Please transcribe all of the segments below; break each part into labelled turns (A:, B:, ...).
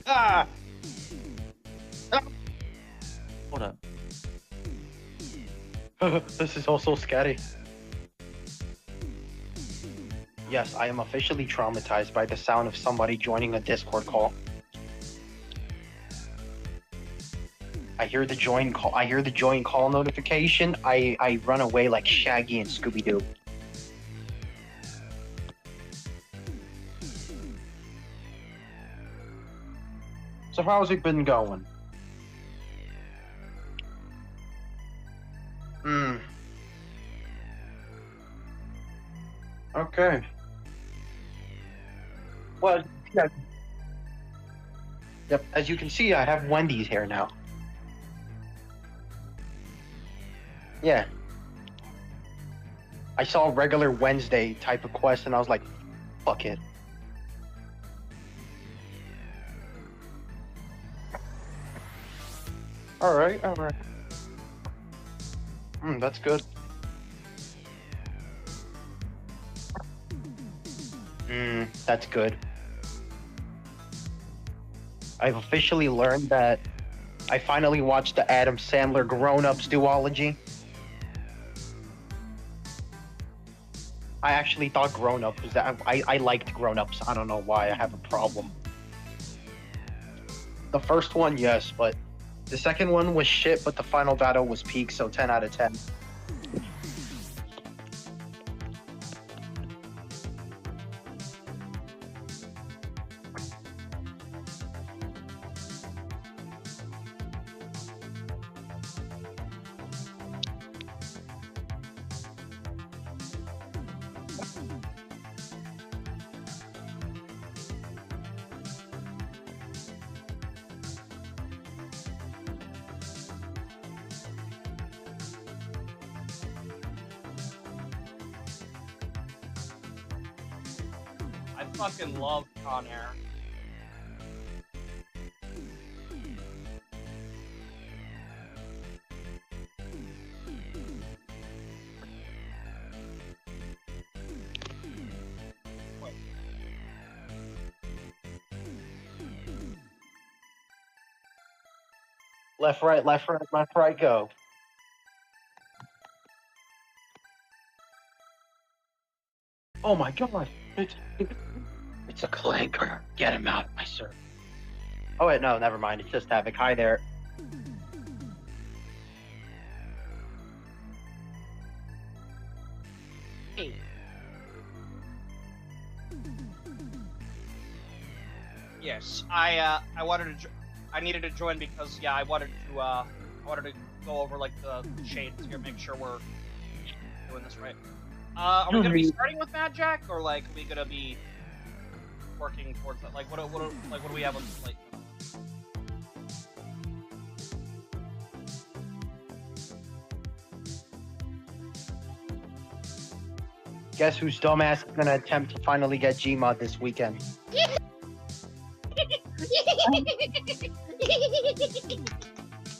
A: Ah! Ah!
B: Hold up.
A: This is also scary. Yes, I am officially traumatized by the sound of somebody joining a Discord call. I hear the join call. I hear the join call notification. I run away like Shaggy and Scooby Doo. So how's it been going? Okay. Well, yeah. Yep. As you can see, I have Wendy's hair now. Yeah. I saw a regular Wednesday type of quest, and I was like, fuck it. Alright, alright. That's good. That's good. I've officially learned that I finally watched the Adam Sandler Grown Ups duology. I actually thought Grown Up was that I liked Grown Ups. I don't know why I have a problem. The first one, yes, but the second one was shit, but the final battle was peak, so 10 out of 10.
C: I fucking love Con Air.
A: Left, right, go. Oh my god! It's a clanker. Get him out, my sir. Oh wait, no, never mind. It's just Havoc. Hi there.
C: Hey. Yes, I wanted to. I needed to join because I wanted to go over like the shades here, make sure we're doing this right. Are we gonna be starting with Mad Jack, or like are we gonna be working towards that? Like what do we have on the plate?
A: Guess whose dumbass is gonna attempt to finally get Gmod this weekend?
C: Oh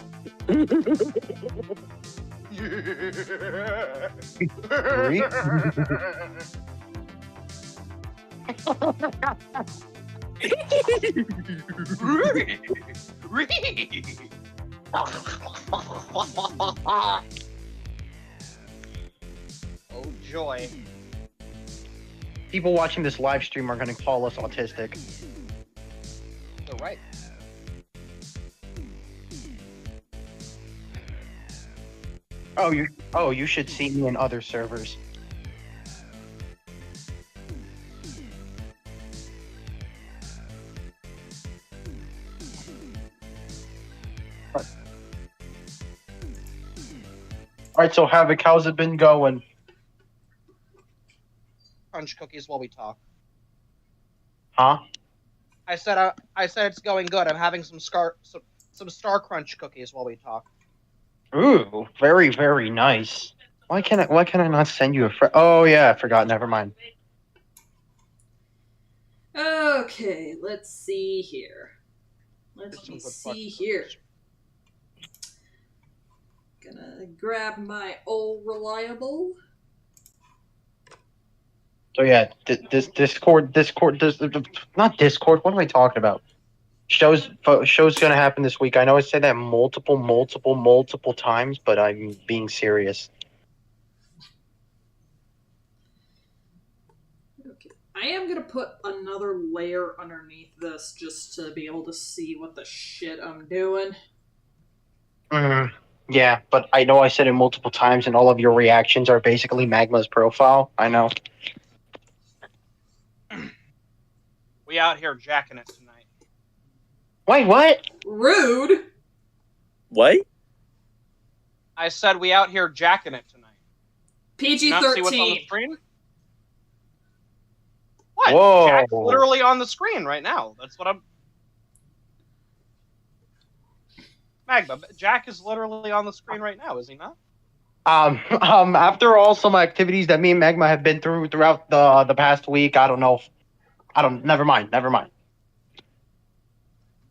C: joy.
A: People watching this live stream are gonna call us autistic.
C: right.
A: You should see me in other servers. Alright, so Havoc, how's it been going?
C: Crunch cookies while we talk.
A: Huh?
C: I said it's going good. I'm having some Star Crunch cookies while we talk.
A: Ooh, very, very nice. Why can I not send you a Oh yeah, I forgot, never mind.
D: Okay, let's see here. Let
C: Get
D: me
C: some good
D: see
C: fucking
D: here.
C: cookies.
D: Gonna grab my old reliable.
A: So yeah, Discord, not Discord. What am I talking about? Show's gonna happen this week. I know I said that multiple times, but I'm being serious.
D: Okay. I am gonna put another layer underneath this just to be able to see what the shit I'm doing.
A: Yeah, but I know I said it multiple times, and all of your reactions are basically Magma's profile. I know.
C: We out here jacking it tonight.
A: Wait, what?
D: Rude!
B: What?
C: I said we out here jacking it tonight. Not see what's on the
D: PG-13.
C: screen? What?
A: Whoa.
C: Jack's literally on the screen right now. That's what I'm... Magma, Jack is literally on the screen right now, is he not?
A: After all some activities that me and Magma have been throughout the past week, I don't know. Never mind.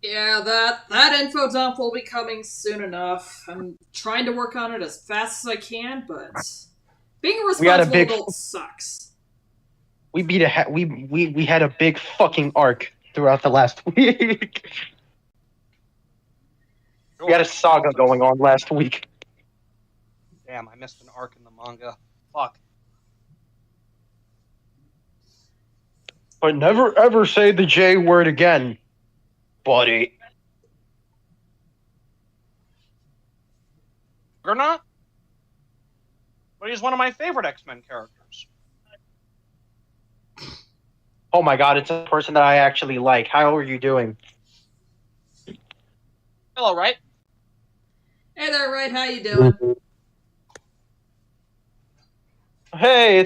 D: Yeah, that info dump will be coming soon enough. I'm trying to work on it as fast as I can, but being a responsible adult sucks.
A: We had a big fucking arc throughout the last week. We had a saga going on last week.
C: Damn, I missed an arc in the manga. Fuck.
A: But never ever say the J word again, buddy.
C: Or not? But he's one of my favorite X-Men characters.
A: Oh my god, it's a person that I actually like. How are you doing?
C: Hello, right?
D: Hey there, Right, how you doing?
A: Hey,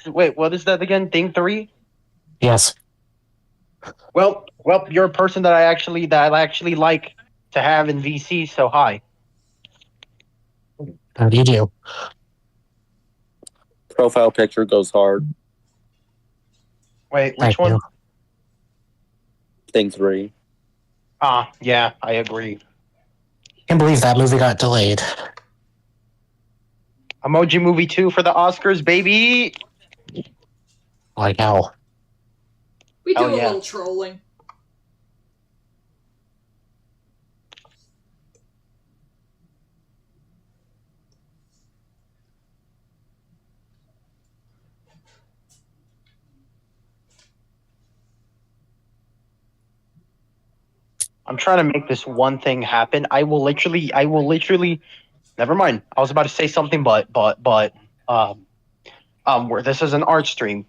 A: wait, what is that again? Thing 3?
E: Yes.
A: Well, you're a person that I actually like to have in VC, so hi.
E: How do you do?
B: Profile picture goes hard.
A: Wait, which
E: Thank
A: one?
E: you.
B: Thing 3.
A: Yeah, I agree.
E: Can't believe that movie got delayed.
A: Emoji Movie 2 for the Oscars, baby!
E: Like hell.
D: We do
A: Hell
D: a
A: yeah.
D: little trolling.
A: I'm trying to make this one thing happen. I will literally. Never mind. I was about to say something, but where this is an art stream,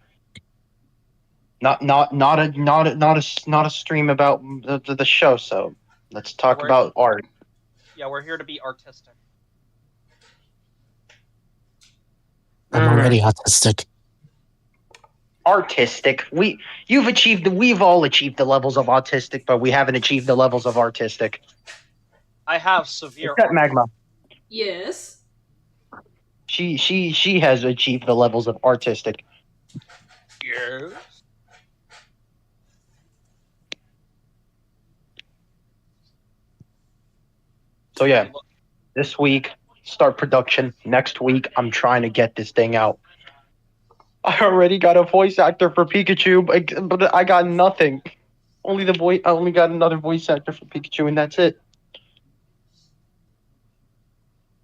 A: not a stream about the show. So let's talk about art.
C: Yeah, we're here to be artistic.
E: I'm already autistic.
A: Artistic. We've all achieved the levels of autistic, but we haven't achieved the levels of artistic.
C: I have severe...
A: Except Magma.
D: Yes.
A: She has achieved the levels of artistic.
C: Yes.
A: So yeah, this week start production. Next week I'm trying to get this thing out. I already got a voice actor for Pikachu, but I got nothing. I only got another voice actor for Pikachu, and that's it.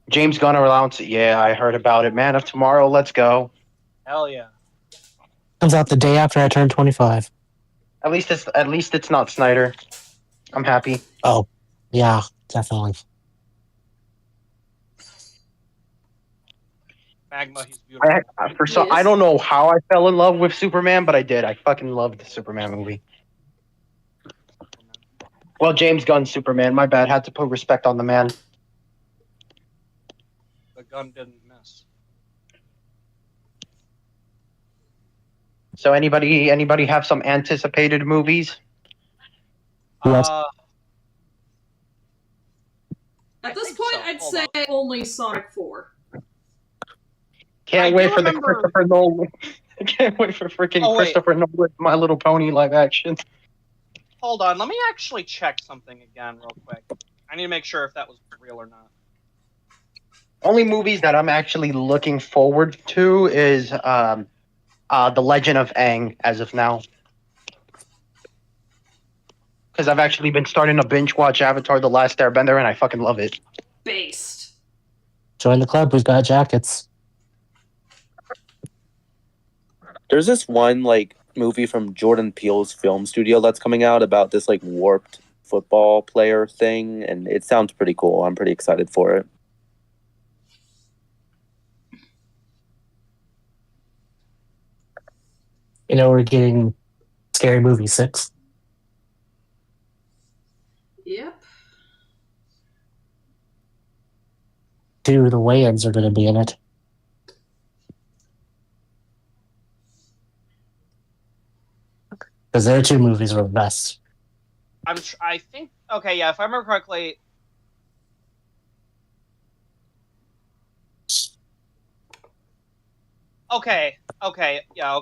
A: James Gunn announced it. Yeah, I heard about it. Man of Tomorrow, let's go.
C: Hell yeah.
E: Comes out the day after I turn 25.
A: At least it's not Snyder. I'm happy.
E: Oh, yeah, definitely.
C: Magma, he's beautiful.
A: I don't know how I fell in love with Superman, but I did. I fucking loved the Superman movie. Well, James Gunn's Superman. My bad. Had to put respect on the man.
C: The gun didn't miss.
A: So anybody have some anticipated movies?
E: Yes.
D: At this
C: think
D: point,
C: so.
D: I'd
C: Hold
D: say
C: on.
D: only Sonic 4.
A: Can't
C: I
A: wait
C: do
A: for the
C: remember-
A: Christopher Nolan. I can't wait for freaking
C: Oh, wait.
A: Christopher Nolan My Little Pony live action.
C: Hold on, let me actually check something again real quick. I need to make sure if that was real or not.
A: Only movies that I'm actually looking forward to is The Legend of Aang as of now. Because I've actually been starting to binge watch Avatar: The Last Airbender, and I fucking love it.
D: Based.
E: Join the club. We've got jackets.
B: There's this one like movie from Jordan Peele's film studio that's coming out about this like warped football player thing, and it sounds pretty cool. I'm pretty excited for it.
E: You know, we're getting Scary Movie 6.
D: Yep.
E: 2, the Wayans are going to be in it. Because their 2 movies were the best.
C: I think. Okay, yeah. If I remember correctly. Okay. Yeah.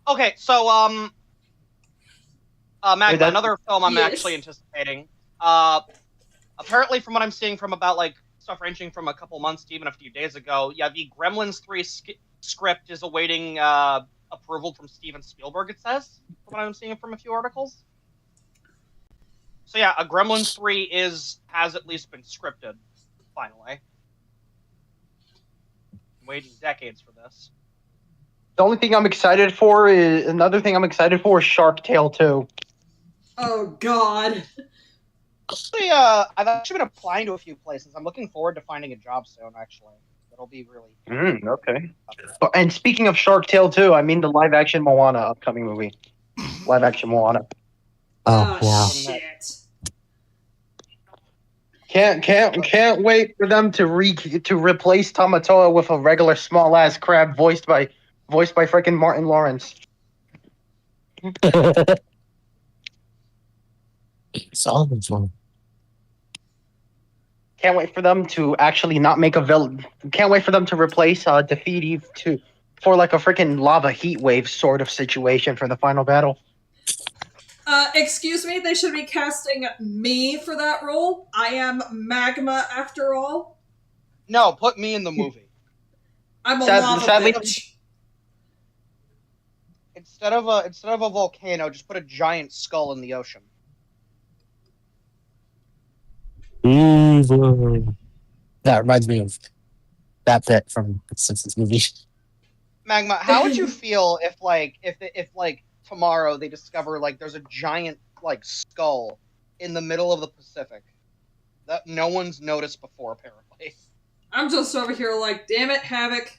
C: Okay. So Magma,
A: that's-
C: another film I'm
D: Yes.
C: actually anticipating. Apparently, from what I'm seeing from about like stuff ranging from a couple months to even a few days ago, yeah, the Gremlins 3 script is awaiting approval from Steven Spielberg. It says from what I'm seeing from a few articles. So yeah, a Gremlins 3 has at least been scripted. Finally, I'm waiting decades for this.
A: The only thing I'm excited for is Shark Tale 2.
D: Oh, God.
C: Actually, I've actually been applying to a few places. I'm looking forward to finding a job soon. Actually, it'll be really.
A: Okay. And speaking of Shark Tale 2, I mean the live action Moana upcoming movie. Live action Moana.
E: Oh, yeah.
D: Shit.
A: Can't wait for them to replace Tamatoa with a regular small ass crab voiced by freaking Martin Lawrence.
E: Saw this one.
A: Can't wait for them to actually not make a villain. Can't wait for them to replace Defeaty for like a freaking lava heat wave sort of situation for the final battle.
D: Excuse me, they should be casting me for that role. I am Magma after all.
C: No, put me in the movie
D: I'm a
A: Sad-
D: lava
A: sadly-
D: bitch.
C: instead of a volcano. Just put a giant skull in the ocean.
E: Evil. That reminds me of that bit from the Simpsons movie.
C: Magma, how would you feel if tomorrow they discover like there's a giant like skull in the middle of the Pacific that no one's noticed before apparently?
D: I'm just over here like, damn it, Havoc.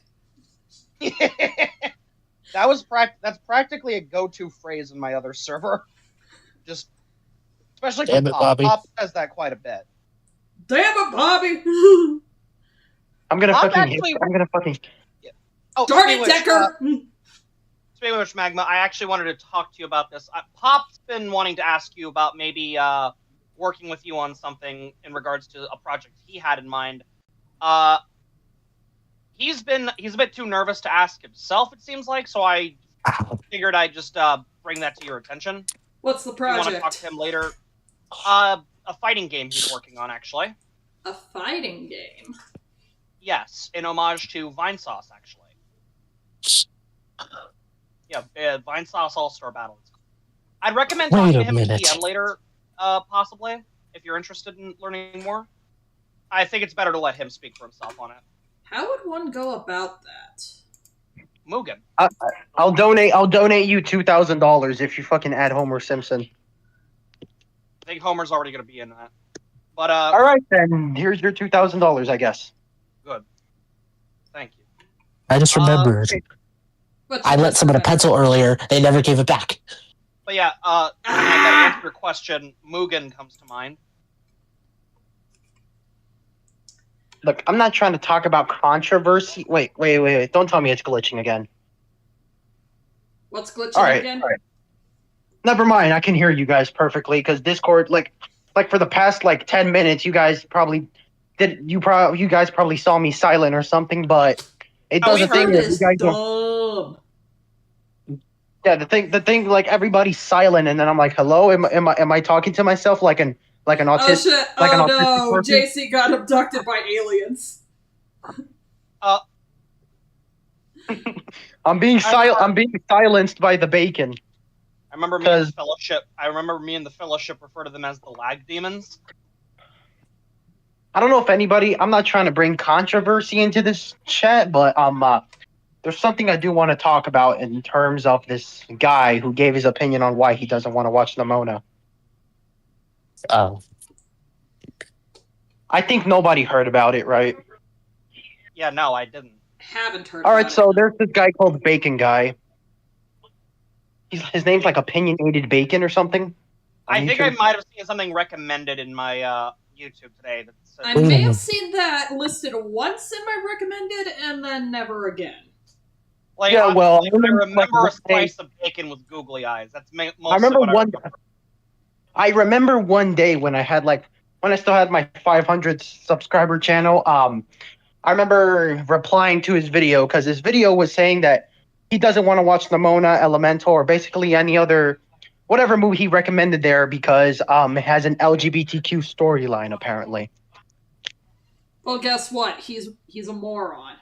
C: That's practically a go-to phrase in my other server. Just especially
E: Damn
C: from
E: it,
C: Pop.
E: Bobby.
C: Pop says that quite a bit.
D: Damn it, Bobby!
A: I'm gonna
C: I'm
A: fucking.
C: actually-
A: I'm gonna fucking.
C: Oh,
D: Darn
C: speaking
D: it,
C: of which,
D: Decker!
C: Speaking of which, Magma, I actually wanted to talk to you about this. Pop's been wanting to ask you about maybe working with you on something in regards to a project he had in mind. He's a bit too nervous to ask himself, it seems like, so I
E: Ow.
C: figured I'd just bring that to your attention.
D: What's the
C: If you want to talk
D: project?
C: to him later. A fighting game he's working on, actually.
D: A fighting game.
C: Yes, in homage to Vinesauce, actually. Yeah, Vinesauce All-Star Battle. I'd recommend
E: Wait
C: talking
E: a
C: to him in
E: minute.
C: DM later, possibly, if you're interested in learning more. I think it's better to let him speak for himself on it.
D: How would one go about that?
C: Mugen.
A: I'll donate you $2,000 if you fucking add Homer Simpson.
C: I think Homer's already gonna be in that. But
A: All right then, here's your $2,000, I guess.
C: good. Thank you.
E: I just remembered.
D: But
E: I lent someone a pencil earlier. They never gave it back.
C: But yeah, I gotta answer your question. Mugen comes to mind.
A: Look, I'm not trying to talk about controversy. Wait. Don't tell me it's glitching again.
D: What's glitching
A: All right.
D: again?
A: Never mind. I can hear you guys perfectly because Discord, like for the past 10 minutes, you guys probably you guys probably saw me silent or something, but it
C: Oh,
A: does
C: we
A: a thing
C: heard
A: that you
D: Is
A: guys don't.
D: dumb.
A: Yeah, the thing, everybody's silent, and then I'm like, hello, am I talking to myself like an
D: Oh
A: autistic?
D: shit!
A: Like an
D: Oh
A: autistic
D: no!
A: person?
D: JC got abducted by aliens.
A: I'm being silenced by the bacon.
C: I remember me and the Fellowship. I remember me and the Fellowship refer to them as the lag demons.
A: I don't know if anybody. I'm not trying to bring controversy into this chat, but there's something I do want to talk about in terms of this guy who gave his opinion on why he doesn't want to watch Nimona.
E: Oh,
A: I think nobody heard about it, right?
C: Yeah, no, I didn't.
D: Haven't heard.
A: All right,
D: about
A: so
D: it.
A: there's this guy called Bacon Guy. His name's like Opinionated Bacon or something.
C: I think I
A: YouTube.
C: might have seen something recommended in my YouTube today that said
D: I may have seen that listed once in my recommended, and then never again.
C: like,
A: Yeah, well,
C: I remember a slice of bacon with googly eyes. That's mostly
A: I remember
C: what
A: one. I remember one day when I had when I still had my 500 subscriber channel. I remember replying to his video because his video was saying that he doesn't want to watch Nimona, Elemental, or basically any other whatever movie he recommended there because it has an LGBTQ storyline apparently.
D: Well, guess what? He's a moron.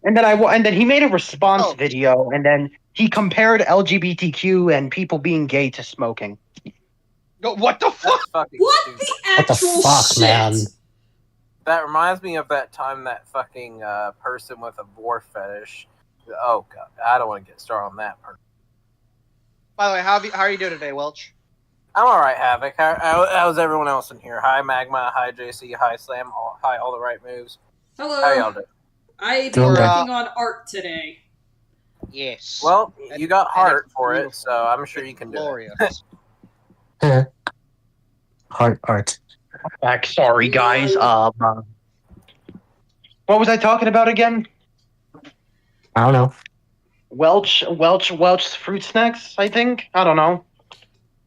A: And then he made a response
C: Oh.
A: video, and then he compared LGBTQ and people being gay to smoking.
C: No, what the fuck?
F: That's fucking
D: What
F: stupid.
D: the
E: What the
D: actual
E: fuck,
D: shit?
E: man?
F: That reminds me of that time that fucking person with a vor fetish. Oh god, I don't want to get started on that person.
C: By the way, how are you doing today, Welch?
F: I'm alright, Havoc. How's everyone else in here? Hi, Magma. Hi, JC. Hi, Slam. Hi, all the right moves.
D: Hello.
F: How y'all doing?
D: I've
E: Doing
D: been
E: good.
D: working on art today.
C: Yes.
F: Well, you got
C: And
F: heart
C: it's
F: for it,
C: beautiful.
F: so I'm sure you can do it.
C: glorious.
E: art.
A: Back, sorry guys. What was I talking about again?
E: I don't know.
A: Welch fruit snacks, I think. I don't know.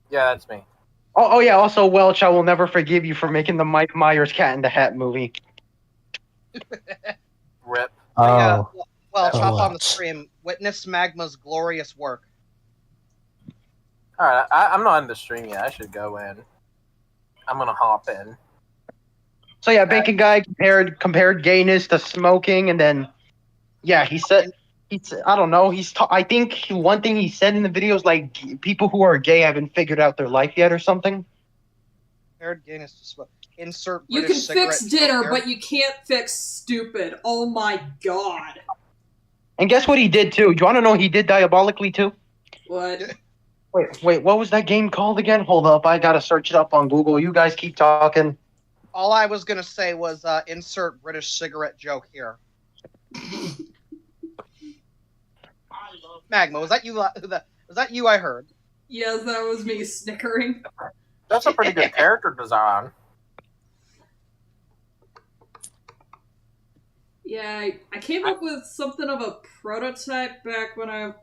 F: Yeah, that's me.
A: Oh yeah, also Welch, I will never forgive you for making the Mike Myers Cat in the Hat movie.
F: Rip.
E: Oh,
C: Yeah, well,
F: Oh,
C: hop on the
E: what?
C: stream. Witness Magma's glorious work.
F: Alright, I'm not in the stream yet. I should go in. I'm gonna hop in.
A: So yeah, Bacon Guy compared gayness to smoking, and then yeah, he said I don't know. I think one thing he said in the video is like people who are gay haven't figured out their life yet or something.
C: Compared gayness to smoke. Insert
D: You
C: British
D: can fix
C: cigarette
D: dinner,
C: joke
D: but you can't fix stupid. Oh my god.
A: And guess what he did too? Do you want to know what he did diabolically too?
D: What?
A: Wait, what was that game called again? Hold up, I gotta search it up on Google. You guys keep talking.
C: All I was gonna say was insert British cigarette joke here. Magma, was that you? Was that you? I heard.
D: Yes, that was me snickering.
F: That's a pretty good character design.
D: Yeah, I came up with something of a prototype back when I.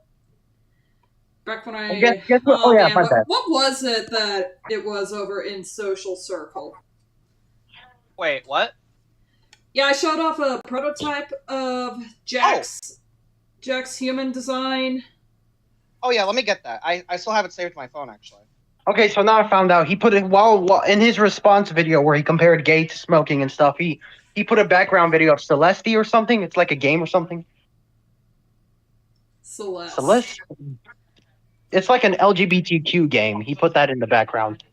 A: Guess what? Oh yeah,
D: man,
A: my bad.
D: what was it that it was over in Social Circle?
C: Wait, what?
D: Yeah, I showed off a prototype of Jack's human design.
C: Oh yeah, let me get that. I still have it saved to my phone actually.
A: Okay, so now I found out he put it while in his response video where he compared gay to smoking and stuff. He put a background video of Celeste or something. It's like a game or something. Celeste. It's like an LGBTQ game. He put that in the background.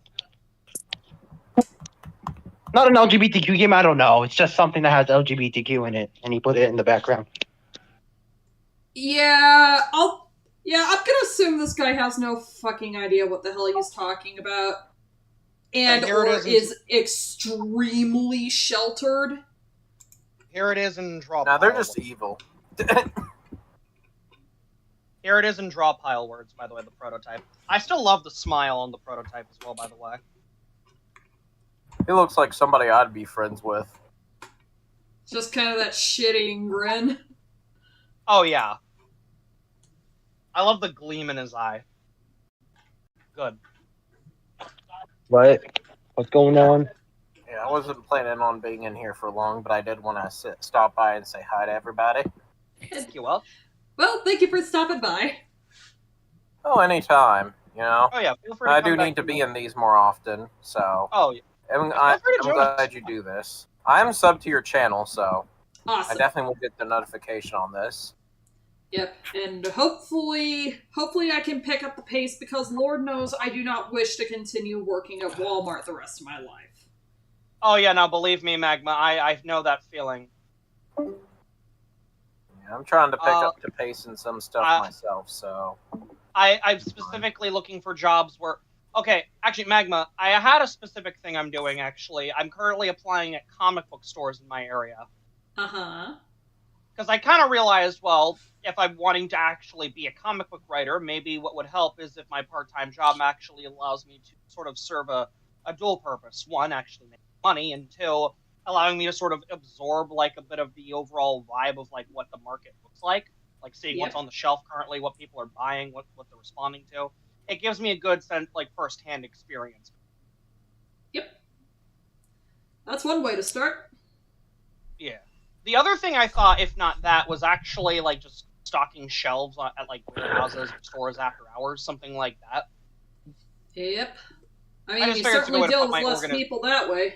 A: Not an LGBTQ game. I don't know. It's just something that has LGBTQ in it, and he put it in the background.
D: I'm gonna assume this guy has no fucking idea what the hell he's talking about. And
C: here it
D: or
C: is.
D: is extremely sheltered.
C: Here it is in draw.
F: Nah, they're
C: pile
F: just
C: words.
F: evil.
C: Here it is in draw pile words, by the way, the prototype. I still love the smile on the prototype as well, by the way.
F: He looks like somebody I'd be friends with.
D: Just kind of that shitting grin.
C: Oh, yeah. I love the gleam in his eye. Good.
A: What? What's going on?
F: Yeah, I wasn't planning on being in here for long, but I did want to stop by and say hi to everybody.
C: Thank you, Welch.
D: Well, thank you for stopping by.
F: Oh, anytime, you know.
C: Oh, yeah, feel free to
F: I
C: come
F: do
C: back
F: need to
C: to
F: be
C: me.
F: in these more often, so
C: Oh, yeah.
F: I'm
C: Feel free to join us.
F: glad you do this. I am sub to your channel, so I
D: Awesome.
F: definitely will get the notification on this.
D: Yep, and hopefully I can pick up the pace because Lord knows I do not wish to continue working at Walmart the rest of my life.
C: Oh, yeah, now believe me, Magma, I know that feeling.
F: Yeah, I'm trying to pick up the pace in some stuff myself, so.
C: I'm specifically looking for jobs where... Okay, actually, Magma, I had a specific thing I'm doing, actually. I'm currently applying at comic book stores in my area.
D: Uh-huh.
C: Because I kind of realized, well, if I'm wanting to actually be a comic book writer, maybe what would help is if my part-time job actually allows me to sort of serve a dual purpose. One, actually make money, and two, allowing me to sort of absorb, like, a bit of the overall vibe of, like, what the market looks like seeing what's on the shelf currently, what people are buying, what they're responding to. It gives me a good sense, like, first-hand experience.
D: Yep. That's one way to start.
C: Yeah. The other thing I thought, if not that, was actually, like, just stocking shelves at, like, warehouses or stores after hours, something like that.
D: Yep. I mean,
C: just
D: you
C: figured it's a good
D: certainly
C: way to
D: deal
C: put
D: with
C: my
D: less people that way.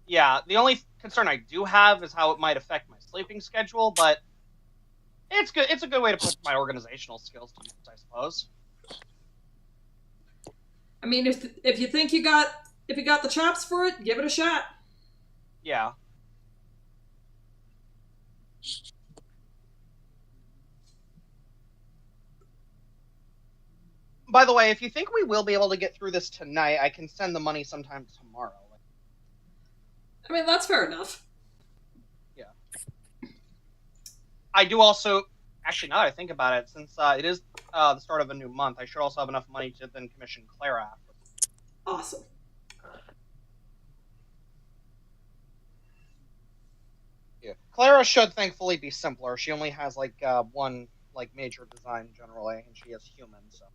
C: Yeah, the only concern I do have is how it might affect my sleeping schedule, but it's good. It's a good way to put my organizational skills to use, I suppose.
D: I mean, if you think you got the chops for it, give it a shot.
C: Yeah. By the way, if you think we will be able to get through this tonight, I can send the money sometime tomorrow.
D: I mean, that's fair enough.
C: Yeah. I do also... Actually, now that I think about it, since it is the start of a new month, I should also have enough money to then commission Clara after.
D: Awesome.
C: Yeah. Clara should thankfully be simpler. She only has, like, one, like, major design generally, and she is human, so...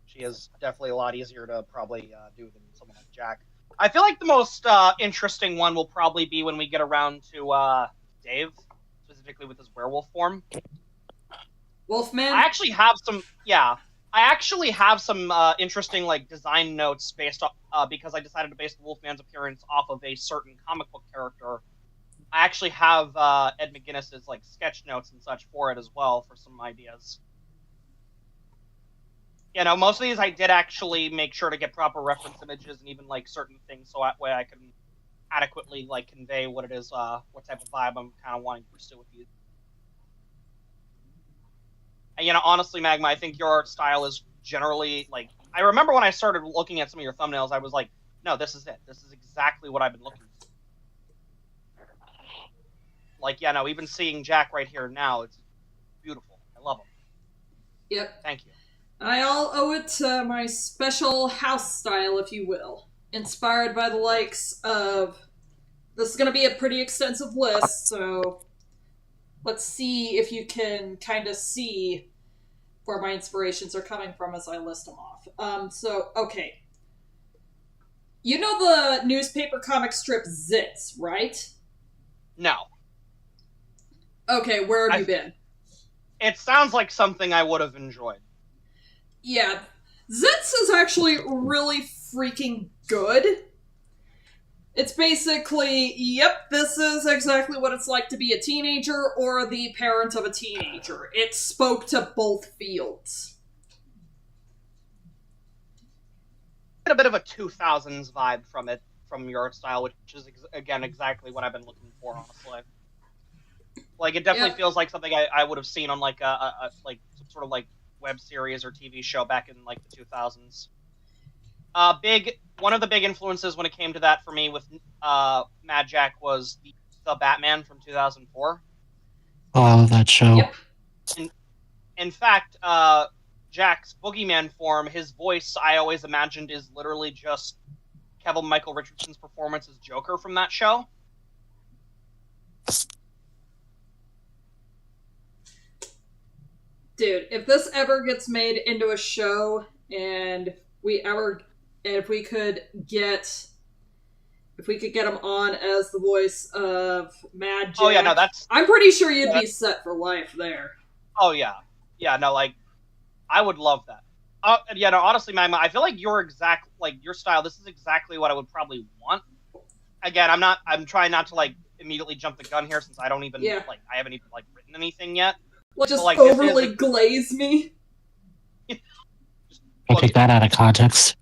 C: She is definitely a lot easier to probably do than someone like Jack. I feel like the most interesting one will probably be when we get around to Dave, specifically with his werewolf form.
D: Wolfman?
C: I actually have some, interesting, like, design notes based off, because I decided to base the Wolfman's appearance off of a certain comic book character. I actually have Ed McGuinness's, like, sketch notes and such for it as well, for some ideas. You know, most of these I did actually make sure to get proper reference images and even, like, certain things so that way I can adequately, like, convey what it is, what type of vibe I'm kind of wanting to pursue with these. And, you know, honestly, Magma, I think your art style is generally, like... I remember when I started looking at some of your thumbnails, I was like, no, this is it. This is exactly what I've been looking for. Like, yeah, no, even seeing Jack right here now, it's beautiful. I love him.
D: Yep.
C: Thank you.
D: I all owe it to my special house style, if you will. Inspired by the likes of... This is going to be a pretty extensive list, so... Let's see if you can kind of see where my inspirations are coming from as I list them off. Okay. You know the newspaper comic strip Zits, right?
C: No.
D: Okay, where have you been?
C: It sounds like something I would have enjoyed.
D: Yeah, Zits is actually really freaking good. It's basically, yep, this is exactly what it's like to be a teenager or the parent of a teenager. It spoke to both fields.
C: Get a bit of a 2000s vibe from it, from your style, which is, again, exactly what I've been looking for, honestly. Like it definitely
D: Yep.
C: feels like something I would have seen on like a like some sort of like web series or TV show back in like the 2000s. One of the big influences when it came to that for me with Mad Jack was the Batman from 2004.
E: Oh, that show.
D: Yep.
C: In fact, Jack's boogeyman form, his voice, I always imagined is literally just Kevin Michael Richardson's performance as Joker from that show.
D: Dude, if this ever gets made into a show, and if we could get him on as the voice of Mad Jack,
C: Oh yeah, no, that's
D: I'm pretty sure you'd be set for life there.
C: oh yeah, no, like I would love that. Yeah, no, honestly, Magma, I feel like your style. This is exactly what I would probably want. Again, I'm trying not to like immediately jump the gun here since I don't even I haven't even like written anything yet.
D: Well, just
C: like, this is
D: overly glaze me.
E: I'll take that out of context.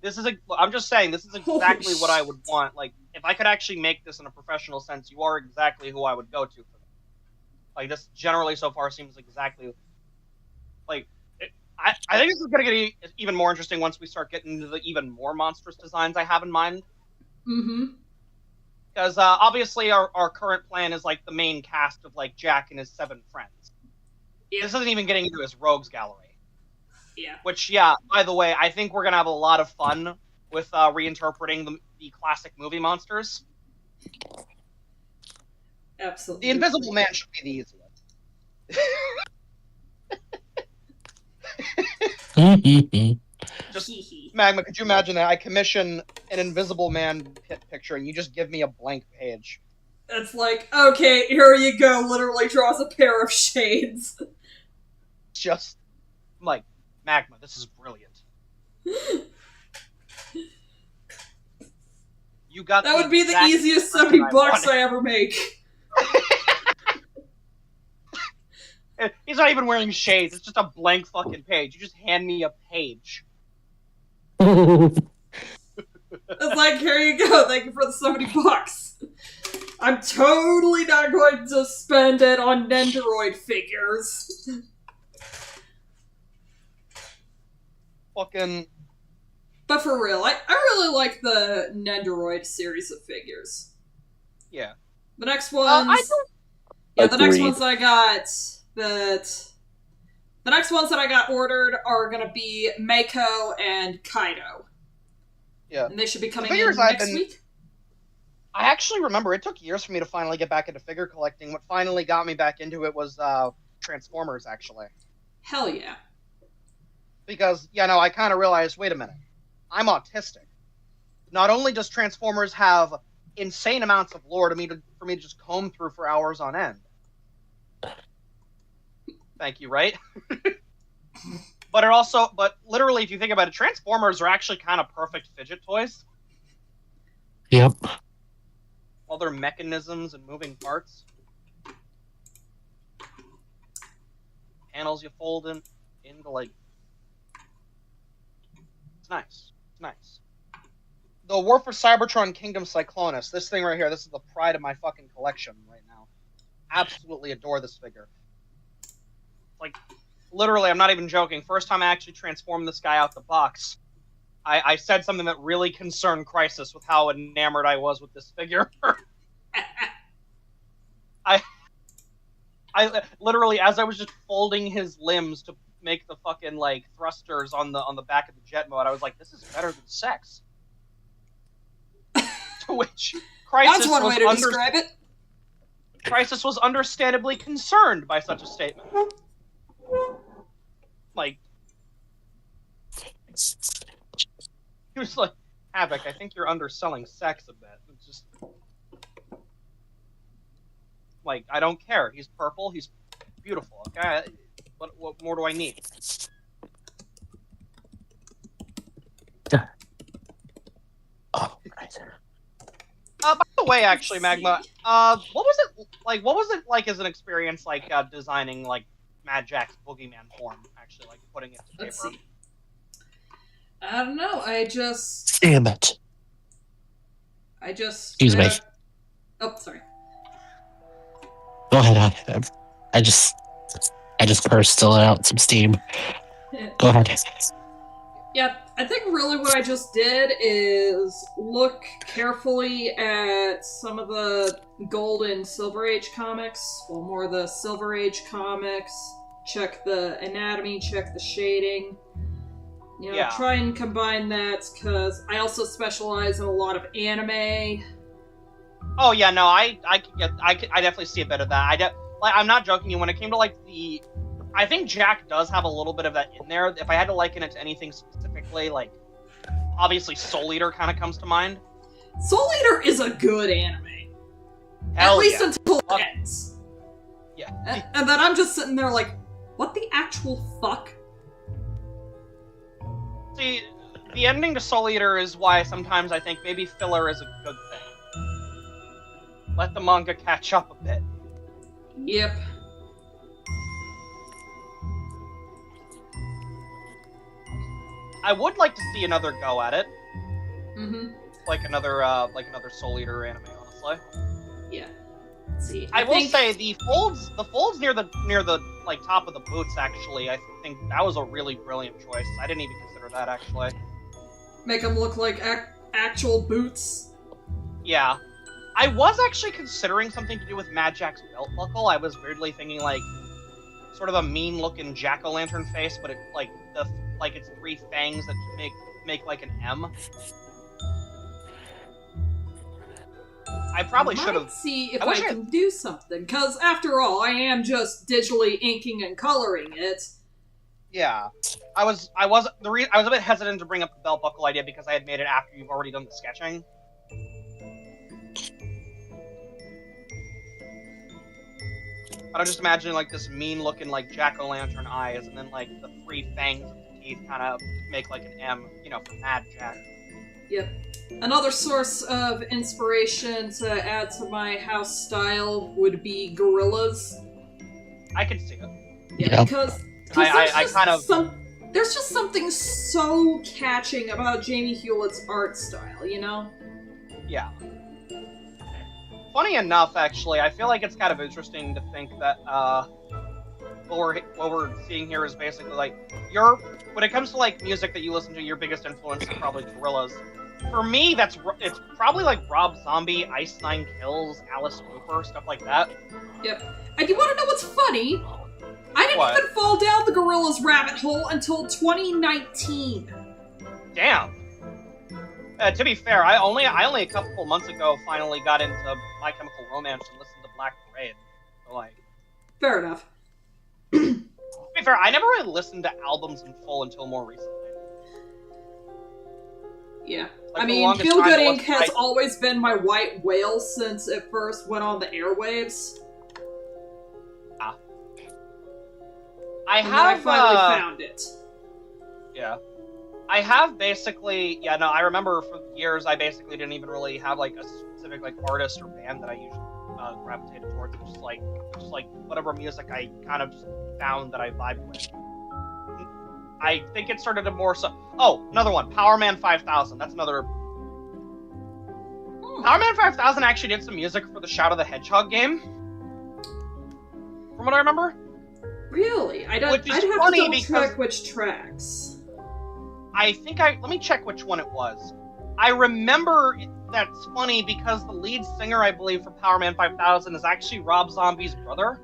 C: I'm just saying, this is exactly what I would want. Like, if I could actually make this in a professional sense, you are exactly who I would go to for that. Like, this generally so far seems exactly like. I think this is going to get even more interesting once we start getting into the even more monstrous designs I have in mind.
D: Mm-hmm.
C: Because obviously our current plan is like the main cast of like Jack and his 7 friends.
D: Yeah.
C: This isn't even getting into his rogues gallery.
D: Yeah.
C: Which, by the way, I think we're going to have a lot of fun with reinterpreting the classic movie monsters.
D: Absolutely.
C: The Invisible Man should be the easy one. Just Magma, could you imagine that I commission an Invisible Man picture and you just give me a blank page?
D: It's like, okay, here you go. Literally draws a pair of shades.
C: Just I'm like, Magma, this is brilliant. You got
D: that would be the
C: exact
D: easiest
C: version
D: $70
C: wanted.
D: I ever make.
C: He's not even wearing shades. It's just a blank fucking page. You just hand me a page.
D: It's like, here you go. Thank you for the $70. I'm totally not going to spend it on Nendoroid figures.
C: Fucking.
D: But for real, I really like the Nendoroid series of figures.
C: Yeah.
D: The next ones. The next ones that I got the next ones that I got ordered are gonna be Mako and Kaido.
C: Yeah.
D: And they should be coming
C: The
D: in
C: figures
D: next week.
C: I actually remember it took years for me to finally get back into figure collecting. What finally got me back into it was Transformers, actually.
D: Hell yeah.
C: Because, I kind of realized, wait a minute, I'm autistic. Not only does Transformers have insane amounts of lore for me to just comb through for hours on end. Thank you, right? But literally, if you think about it, Transformers are actually kind of perfect fidget toys.
E: Yep.
C: All their mechanisms and moving parts. Panels you fold into like. It's nice. It's nice. The War for Cybertron Kingdom Cyclonus. This thing right here. This is the pride of my fucking collection right now. Absolutely adore this figure. Like, literally, I'm not even joking. First time I actually transformed this guy out the box, I said something that really concerned Crisis with how enamored I was with this figure. I literally, as I was just folding his limbs to make the fucking like thrusters on the back of the jet mode, I was like, "This is better than sex." To which Crisis
D: That's one way to describe it.
C: Crisis was understandably concerned by such a statement. Like, he was like, Havoc, I think you're underselling sex a bit. It's just like, I don't care. He's purple. He's beautiful. Okay, what more do I need?
E: Oh, right.
C: By the way, actually, Magma, what was it like? What was it like as an experience, like designing like Mad Jack's Boogeyman form? Actually, like putting it to paper.
D: Let's see. I don't know.
E: Damn it.
D: Excuse
E: me.
D: Oh, sorry.
E: Go ahead. I just cursed to let out some steam. Go ahead.
D: Yeah, I think really what I just did is look carefully at some of the Gold and Silver Age comics, well, more the Silver Age comics, check the anatomy, check the shading. You know,
C: Yeah.
D: try and combine that, because I also specialize in a lot of anime.
C: Oh yeah, no, I definitely see a bit of that. I'm not joking you. When it came to like I think Jack does have a little bit of that in there. If I had to liken it to anything specifically, like obviously Soul Eater kind of comes to mind.
D: Soul Eater is a good anime.
C: Hell
D: At least
C: yeah.
D: until it ends.
C: Yeah.
D: And then I'm just sitting there like, what the actual fuck?
C: See, the ending to Soul Eater is why sometimes I think maybe filler is a good thing. Let the manga catch up a bit.
D: Yep.
C: I would like to see another go at it,
D: Mm-hmm.
C: like another Soul Eater anime, honestly.
D: Yeah. Let's see.
C: I will
D: think-
C: say the folds near the like top of the boots. Actually, I think that was a really brilliant choice. I didn't even consider that actually.
D: Make them look like actual boots.
C: Yeah, I was actually considering something to do with Mad Jack's belt buckle. I was weirdly thinking like sort of a mean-looking jack-o'-lantern face, but it it's three fangs that make like an M. I probably should
D: Might
C: have.
D: see if
C: I
D: I,
C: wish I-
D: can do something, because after all, I am just digitally inking and coloring it.
C: Yeah, I was a bit hesitant to bring up the belt buckle idea because I had made it after you've already done the sketching. But I'm just imagining like this mean-looking like jack-o'-lantern eyes, and then like the three fangs of the teeth kind of make like an M, for Mad Jack.
D: Yep. Another source of inspiration to add to my house style would be gorillas.
C: I could see it.
D: Yeah,
E: Yep.
D: because there's just something so catching about Jamie Hewlett's art style, you know?
C: Yeah. Funny enough, actually, I feel like it's kind of interesting to think that what we're seeing here is basically like when it comes to like music that you listen to, your biggest influence is probably Gorillaz. For me, it's probably like Rob Zombie, Ice Nine Kills, Alice Cooper, stuff like that.
D: Yep. And you want to know what's funny? I didn't
C: What?
D: even fall down the Gorillaz rabbit hole until 2019.
C: Damn. To be fair, I only a couple months ago finally got into My Chemical Romance and listened to Black Parade. So like,
D: Fair enough.
C: to be fair, I never really listened to albums in full until more recently.
D: Yeah.
C: Like,
D: I
C: the
D: mean,
C: longest
D: Feel
C: time
D: Good
C: it was
D: Inc. has
C: like-
D: always been my white whale since it first went on the airwaves.
C: I
D: And then I
C: have
D: finally found it.
C: Yeah. I have basically, I remember for years I basically didn't even really have like a specific like artist or band that I usually gravitated towards. It was just like whatever music I kind of just found that I vibed with. I think it started to more so. Oh, another one, Power Man 5000. That's another. Power Man 5000 actually did some music for the Shadow of the Hedgehog game. From what I remember.
D: Really? I'd have
C: Which is
D: to
C: funny
D: double
C: because-
D: check which tracks.
C: let me check which one it was. I remember that's funny because the lead singer, I believe, for Power Man 5000 is actually Rob Zombie's brother.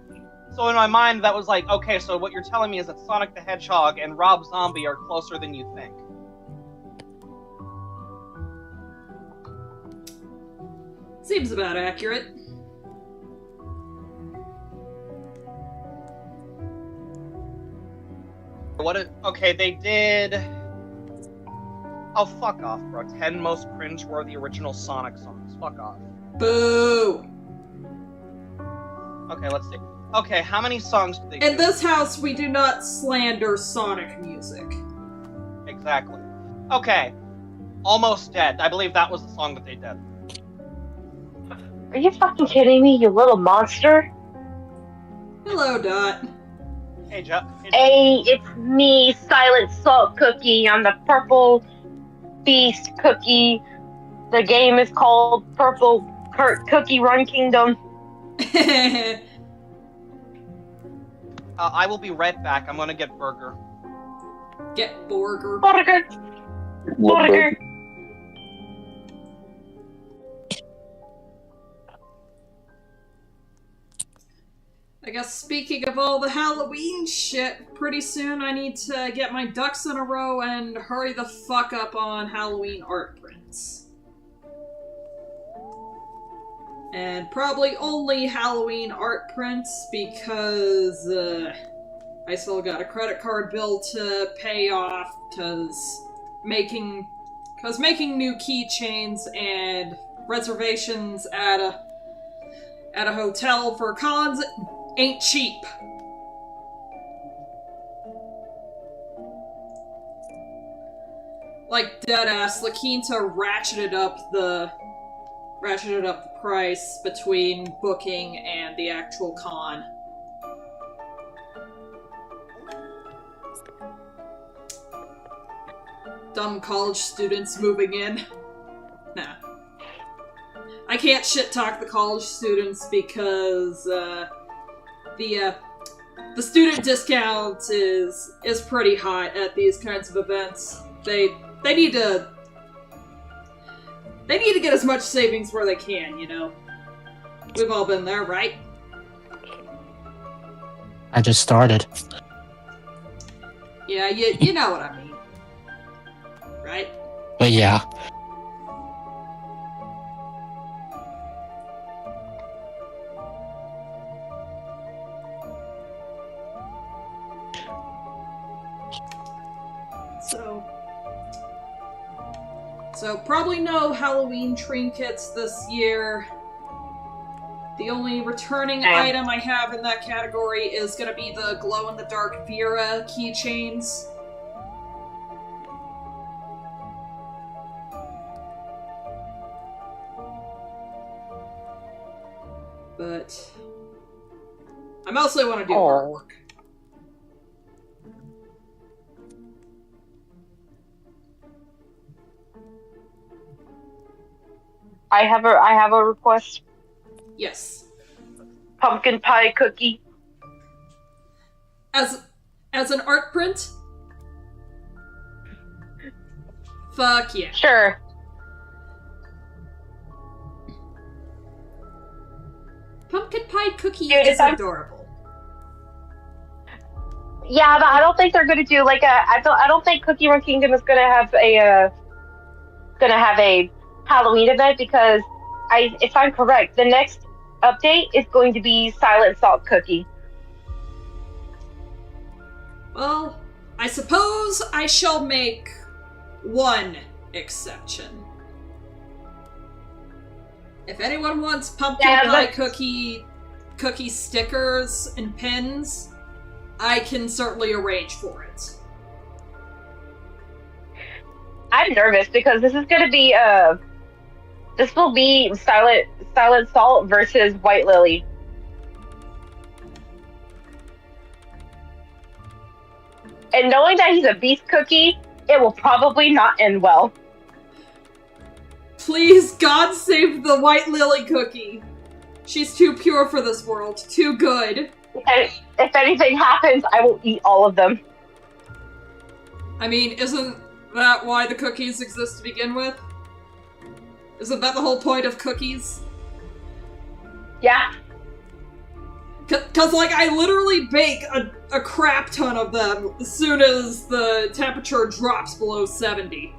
C: So in my mind, that was like, okay, so what you're telling me is that Sonic the Hedgehog and Rob Zombie are closer than you think.
D: Seems about accurate.
C: Okay, they did... Oh, fuck off, bro. 10 most cringe-worthy original Sonic songs. Fuck off.
D: Boo!
C: Okay, let's see. Okay, how many songs did they do?
D: In this house, we do not slander Sonic music.
C: Exactly. Okay. Almost Dead. I believe that was the song that they did.
G: Are you fucking kidding me, you little monster?
D: Hello, Dot.
C: Hey, Jeff.
G: Hey, it's me, Silent Salt Cookie. I'm the Purple Beast Cookie. The game is called Purple Cookie Run Kingdom.
C: I will be right back. I'm gonna get burger.
D: Get burger.
G: Burger. Burger.
D: I guess speaking of all the Halloween shit, pretty soon I need to get my ducks in a row and hurry the fuck up on Halloween art prints. And probably only Halloween art prints because I still got a credit card bill to pay off because making new keychains and reservations at a hotel for cons ain't cheap. Like deadass, La Quinta ratcheted up the price between booking and the actual con. Dumb college students moving in. Nah. I can't shit talk the college students because the student discount is pretty high at these kinds of events. They need to get as much savings where they can, you know. We've all been there, right?
E: I just started.
D: Yeah, you know what I mean. Right?
E: But yeah.
D: So probably no Halloween trinkets this year. The only returning item I have in that category is gonna be the glow-in-the-dark Vera keychains. But I mostly want to do artwork.
G: I have a request.
D: Yes.
G: Pumpkin pie cookie.
D: As an art print? Fuck yeah.
G: Sure.
D: Pumpkin pie cookie
G: Dude,
D: is adorable.
G: Yeah, but I don't think they're gonna do like a. I don't think Cookie Run Kingdom is gonna have a Halloween event because if I'm correct, the next update is going to be Silent Salt Cookie.
D: Well, I suppose I shall make one exception. If anyone wants pumpkin pie cookie stickers and pins, I can certainly arrange for it.
G: I'm nervous because this is going to be this will be Silent Salt versus White Lily. And knowing that he's a beast cookie, it will probably not end well.
D: Please, God save the White Lily cookie. She's too pure for this world. Too good.
G: And if anything happens, I will eat all of them.
D: I mean, isn't that why the cookies exist to begin with? Isn't that the whole point of cookies?
G: Yeah.
D: Cause like, I literally bake a crap ton of them as soon as the temperature drops below 70.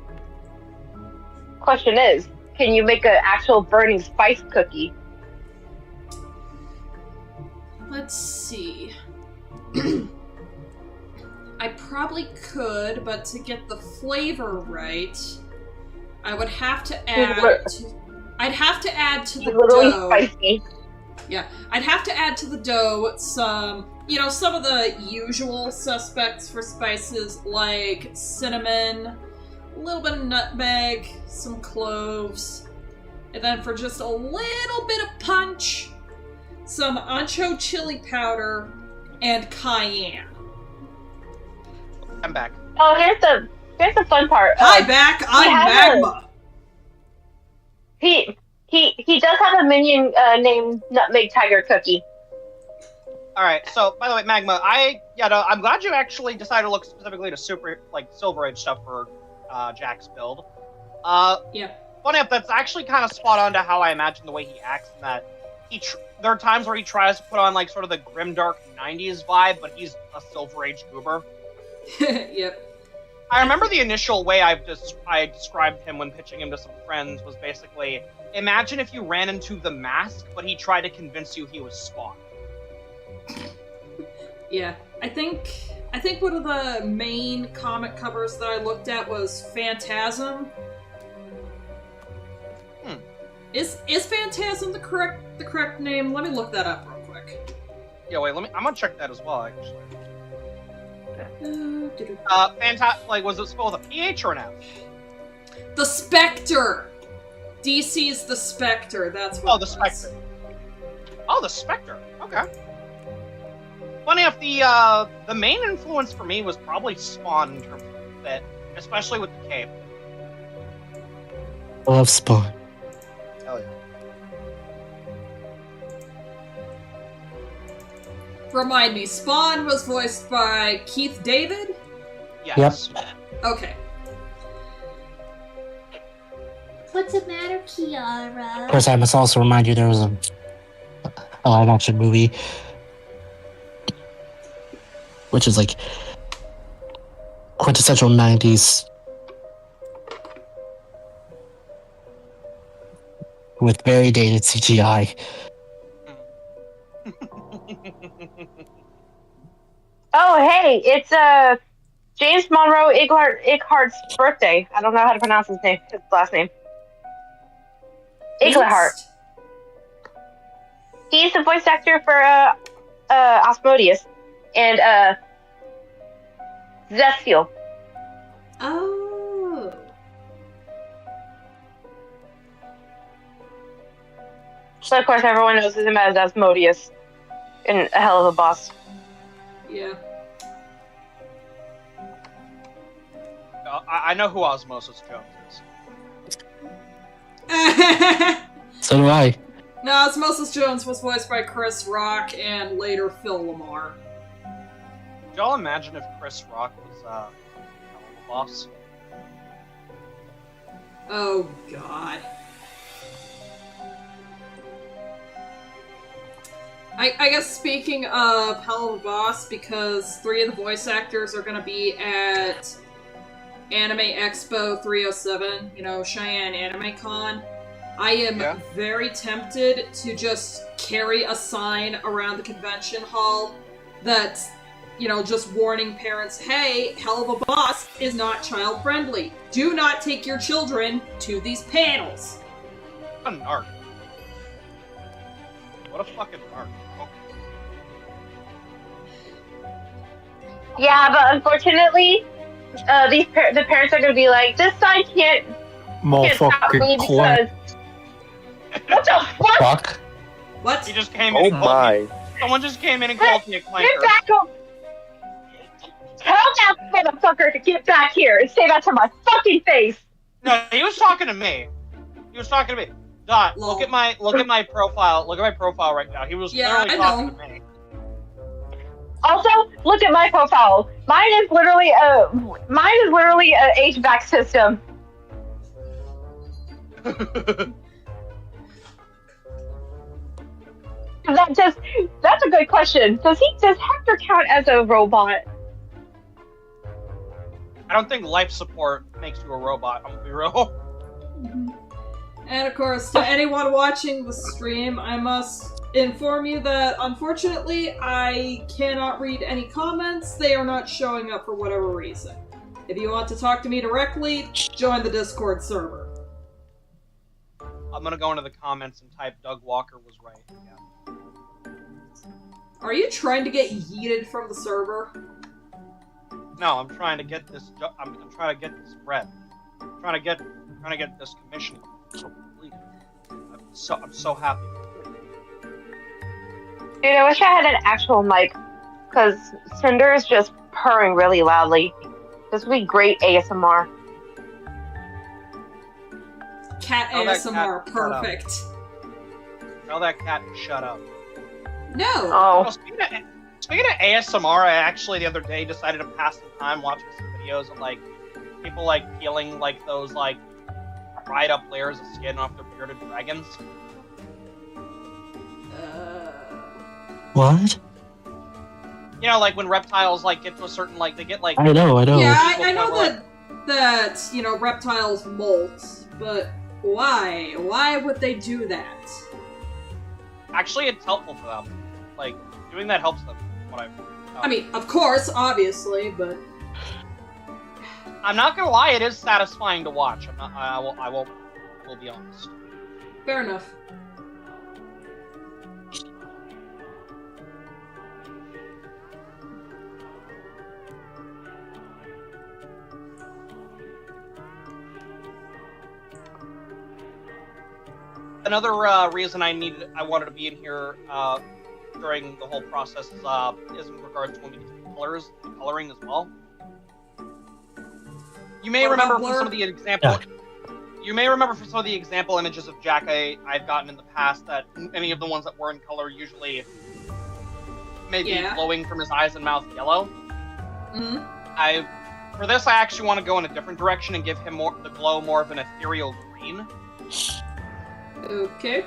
G: Question is, can you make an actual burning spice cookie?
D: Let's see. I probably could, but to get the flavor right, I would have to add I'd have to add to the dough.
G: Spicy.
D: Yeah, I'd have to add to the dough some of the usual suspects for spices like cinnamon, a little bit of nutmeg, some cloves, and then for just a little bit of punch, some ancho chili powder and cayenne.
C: I'm back.
G: Oh, here's the fun part.
D: Hi, back. I'm Magma.
G: He does have a minion named Nutmeg Tiger Cookie.
C: All right. So, by the way, Magma, I'm glad you actually decided to look specifically to Silver Age stuff for Jack's build.
D: Yeah.
C: Funny enough, that's actually kind of spot on to how I imagine the way he acts. In that there are times where he tries to put on like sort of the grimdark '90s vibe, but he's a Silver Age goober.
D: Yep.
C: I remember the initial way I described him when pitching him to some friends was basically, imagine if you ran into the Mask, but he tried to convince you he was Spawn.
D: Yeah. I think one of the main comic covers that I looked at was Phantasm. Is Phantasm the correct name? Let me look that up real quick.
C: Yeah, wait, I'm gonna check that as well, actually. Was it spelled with a PH or an F?
D: The Spectre! DC's The Spectre, that's what
C: the Spectre. Oh, the Spectre. Okay. Funny enough, the main influence for me was probably Spawn in terms of fit, especially with the cape.
E: I love Spawn.
C: Hell yeah.
D: Remind me, Spawn was voiced by Keith David?
C: Yes.
E: Yep.
D: Okay.
H: What's the matter, Kiara?
E: Of course, I must also remind you there was a live-action movie, which is like quintessential '90s with very dated CGI.
G: Oh, hey, it's James Monroe Iglehardt's birthday. I don't know how to pronounce his last name. Iglehardt. He's the voice actor for Asmodeus and Zestiel.
D: Oh.
G: So of course everyone knows him as Asmodeus and a hell of a boss.
D: Yeah.
C: I know who Osmosis Jones is.
E: So do I.
D: No, Osmosis Jones was voiced by Chris Rock and later Phil Lamar.
C: Could y'all imagine if Chris Rock was a boss?
D: Oh, God. I guess speaking of Hell of a Boss, because 3 of the voice actors are going to be at Anime Expo 307, Cheyenne Anime Con, I am very tempted to just carry a sign around the convention hall that's, just warning parents, hey, Hell of a Boss is not child-friendly. Do not take your children to these panels.
C: What a narc. What a fucking narc.
G: Yeah, but unfortunately, the parents are going to be like, this sign can't stop me because... What the fuck?
D: What?
C: He just came in and
B: my.
C: Someone just came in and called me a clanker.
G: Get back up! Tell that motherfucker to get back here and say that to my fucking face!
C: No, he was talking to me. Dot, look at my profile. Look at my profile right now. He was literally talking to me.
G: Also, look at my profile. Mine is literally a HVAC system. That's a good question. Does Hector count as a robot?
C: I don't think life support makes you a robot, I'm gonna be real.
D: And of course, to anyone watching the stream, I must inform you that, unfortunately, I cannot read any comments. They are not showing up for whatever reason. If you want to talk to me directly, join the Discord server.
C: I'm gonna go into the comments and type Doug Walker was right. Yeah.
D: Are you trying to get yeeted from the server?
C: No, I'm trying to get this. I'm trying to get this bread. I'm trying to get this commission completed. I'm so happy.
G: Dude, I wish I had an actual mic, because Cinder is just purring really loudly. This would be great ASMR.
D: Cat ASMR, perfect.
C: Tell that cat to shut up.
D: No.
G: Oh.
C: Well, speaking of ASMR, I actually the other day decided to pass the time watching some videos of like people like peeling like those like dried up layers of skin off their bearded dragons.
E: What?
C: You know, like when reptiles like get to a certain like they get like.
E: I know.
D: Yeah, I know that you know reptiles molt, but why? Why would they do that?
C: Actually, it's helpful for them. Like doing that helps them.
D: I mean, of course, obviously, but
C: I'm not gonna lie, it is satisfying to watch. I will be honest.
D: fair enough.
C: Another reason I wanted to be in here during the whole process is in regards to when we get to coloring as well. You may remember from some of the example. You may remember from some of the example images of Jack I've gotten in the past that any of the ones that were in color usually made be glowing from his eyes and mouth yellow.
D: Mm-hmm.
C: For this, I actually want to go in a different direction and give him the glow more of an ethereal green.
D: Okay.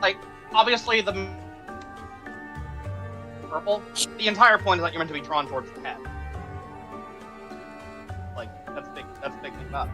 C: Like, obviously the purple. The entire point is that you're meant to be drawn towards the head. Like, that's the big thing about it.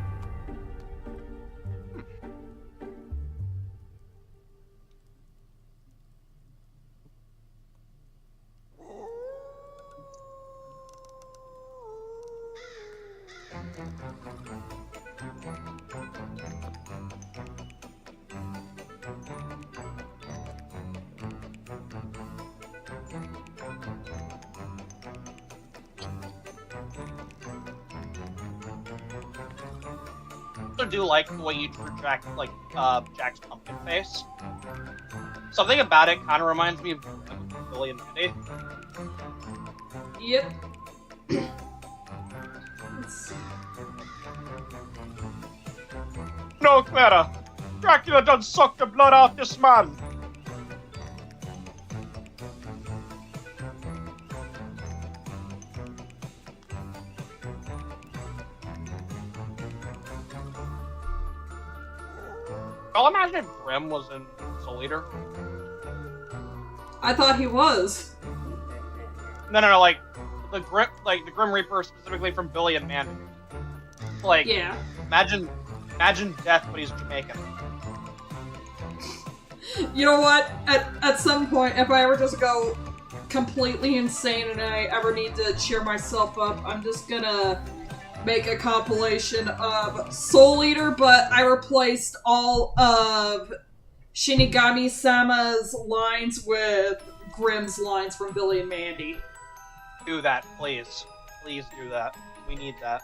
C: I do like the way you drew Jack's pumpkin face. Something about it kind of reminds me of Billy and Mandy.
D: Yep.
C: No, Clara! Dracula done sucked the blood out this man! I'll imagine if Grim was in Soul Eater.
D: I thought he was.
C: No, like the Grim Reaper specifically from Billy and Mandy. Like,
D: yeah.
C: Imagine Death, but he's Jamaican.
D: You know what? At some point, if I ever just go completely insane and I ever need to cheer myself up, I'm just gonna make a compilation of Soul Eater, but I replaced all of Shinigami-sama's lines with Grimm's lines from Billy and Mandy.
C: Do that, please. Please do that. We need that.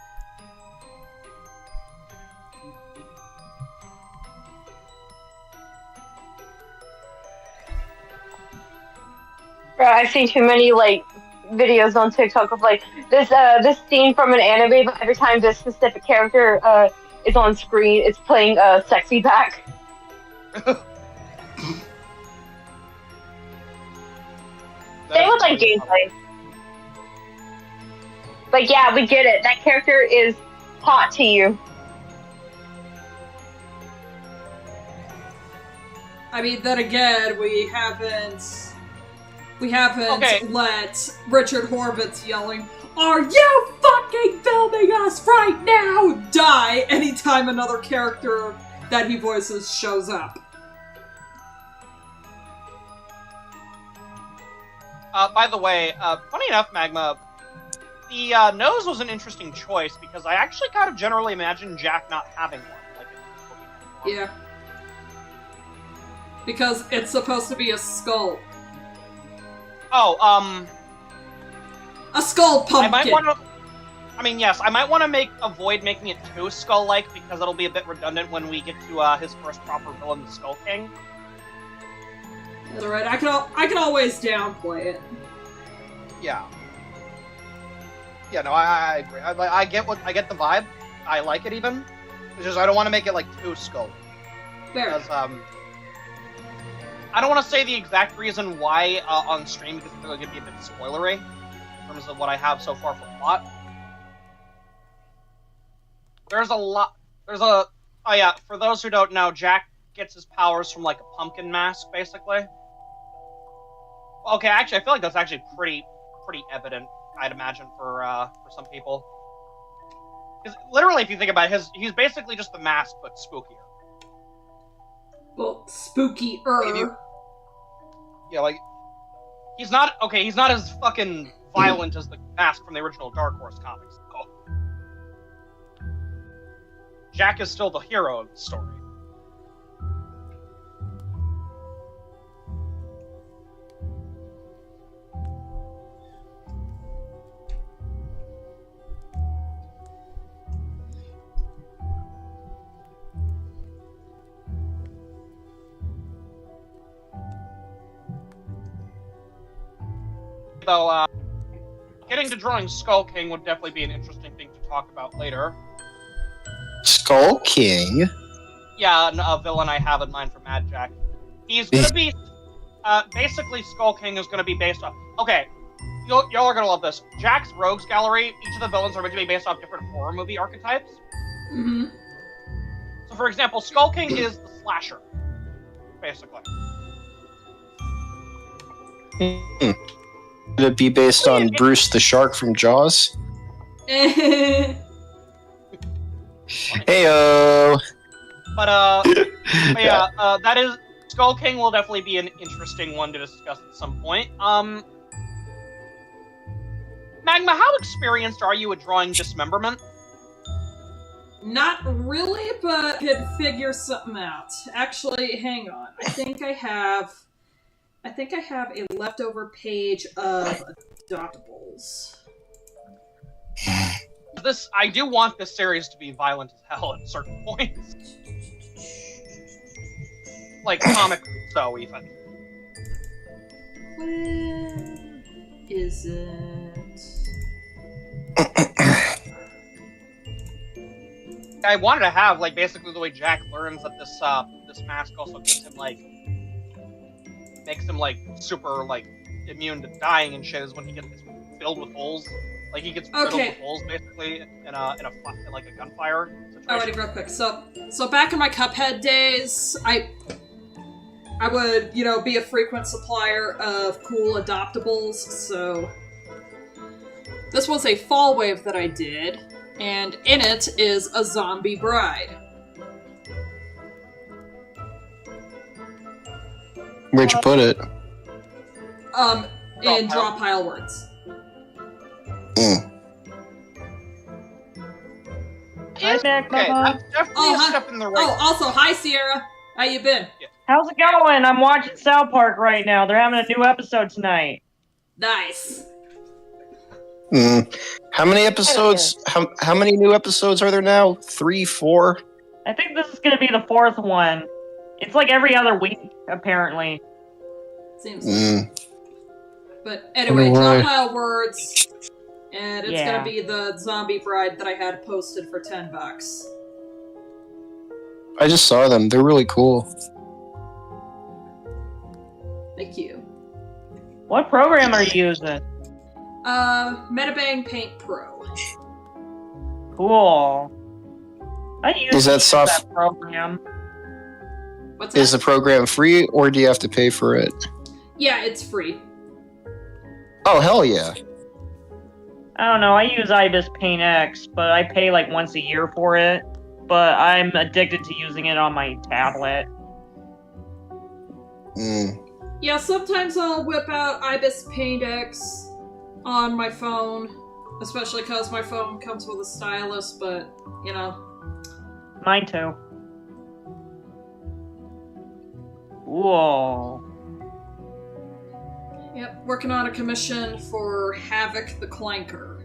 G: Bro, I've seen too many like videos on TikTok of like this scene from an anime, but every time this specific character is on screen, it's playing sexy back. Same with like gameplay. Like, yeah, we get it. That character is hot to you.
D: I mean, then again, we haven't
C: Okay.
D: let Richard Horvitz yelling, "Are you fucking filming us right now?" die anytime another character that he voices shows up.
C: By the way, funny enough, Magma, the nose was an interesting choice because I actually kind of generally imagine Jack not having one. Like,
D: Yeah. Because it's supposed to be a skull.
C: Oh,
D: A skull pumpkin!
C: I might want to... I mean, yes, I might want to avoid making it too skull-like because it'll be a bit redundant when we get to his first proper villain, the Skull King.
D: That's alright, I can always downplay it.
C: Yeah. Yeah, no, I agree. I get the vibe. I like it even. It's just I don't want to make it like too skull.
D: Fair.
C: Because I don't want to say the exact reason why on stream because it's going to be a bit spoilery in terms of what I have so far for plot. Oh yeah, for those who don't know, Jack gets his powers from like a pumpkin mask, basically. Okay, actually, I feel like that's actually pretty evident, I'd imagine, for some people. Because literally, if you think about it, he's basically just the mask, but spookier.
D: Well, spooky-er.
C: Yeah, like, he's not as fucking violent as the mask from the original Dark Horse comics. Jack is still the hero of the story. Though, getting to drawing Skull King would definitely be an interesting thing to talk about later.
E: Skull King?
C: Yeah, a villain I have in mind for Mad Jack. He's gonna be, basically Skull King is gonna be based off, okay, y'all are gonna love this. Jack's Rogues Gallery, each of the villains are going to be based off different horror movie archetypes.
D: Mm-hmm.
C: So for example, Skull King is the slasher, basically.
E: Would it be based on Bruce the Shark from Jaws? Heyo.
C: But yeah, that is Skull King will definitely be an interesting one to discuss at some point. Magma, how experienced are you at drawing dismemberment?
D: Not really, but I could figure something out. Actually, hang on. I think I have a leftover page of adoptables.
C: I do want this series to be violent as hell at certain points. Like comically so, even.
D: Where is it?
C: I wanted to have, like, basically the way Jack learns that this mask also gives him, like, makes him, like, super, like, immune to dying and shit is when he gets filled with holes. Like, he gets filled with holes, basically, in like a gunfire situation.
D: Alrighty, real quick. So back in my Cuphead days, I would, be a frequent supplier of cool adoptables, so this was a fall wave that I did, and in it is a zombie bride.
E: Where'd you put it?
D: In draw pile words.
C: Okay, that's definitely a step in the right.
D: Oh, also, hi Sierra. How you been?
C: Yeah.
I: How's it going? I'm watching South Park right now. They're having a new episode tonight.
D: Nice.
E: How many episodes? How many new episodes are there now? 3, 4?
I: I think this is going to be the 4th one. It's like every other week, apparently.
D: Seems like. But anyway, draw pile words. And it's gonna be the zombie bride that I had posted for $10.
E: I just saw them. They're really cool.
D: Thank you.
I: What program are you using?
D: Metabang Paint Pro.
I: Cool. I use
E: that
I: program.
D: What's that?
E: Is the program free, or do you have to pay for it?
D: Yeah, it's free.
E: Oh, hell yeah.
I: I don't know, I use Ibis Paint X, but I pay like once a year for it. But I'm addicted to using it on my tablet.
D: Yeah, sometimes I'll whip out Ibis Paint X on my phone, especially because my phone comes with a stylus, but,
I: Mine too. Whoa.
D: Yep, working on a commission for Havoc the Clanker.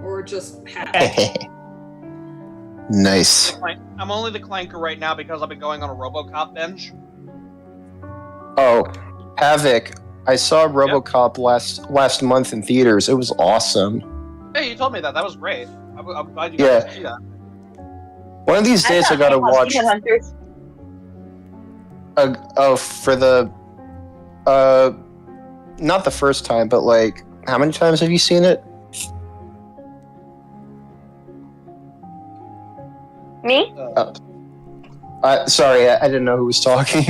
D: Or just Havoc.
E: Nice.
C: I'm only the Clanker right now because I've been going on a RoboCop binge.
E: Oh, Havoc. I saw RoboCop last month in theaters. It was awesome.
C: Hey, you told me that. That was great. I'm glad you got to see that.
E: One of these days I gotta watch... For the not the first time, but like, how many times have you seen it?
G: Me?
E: Sorry, I didn't know who was talking.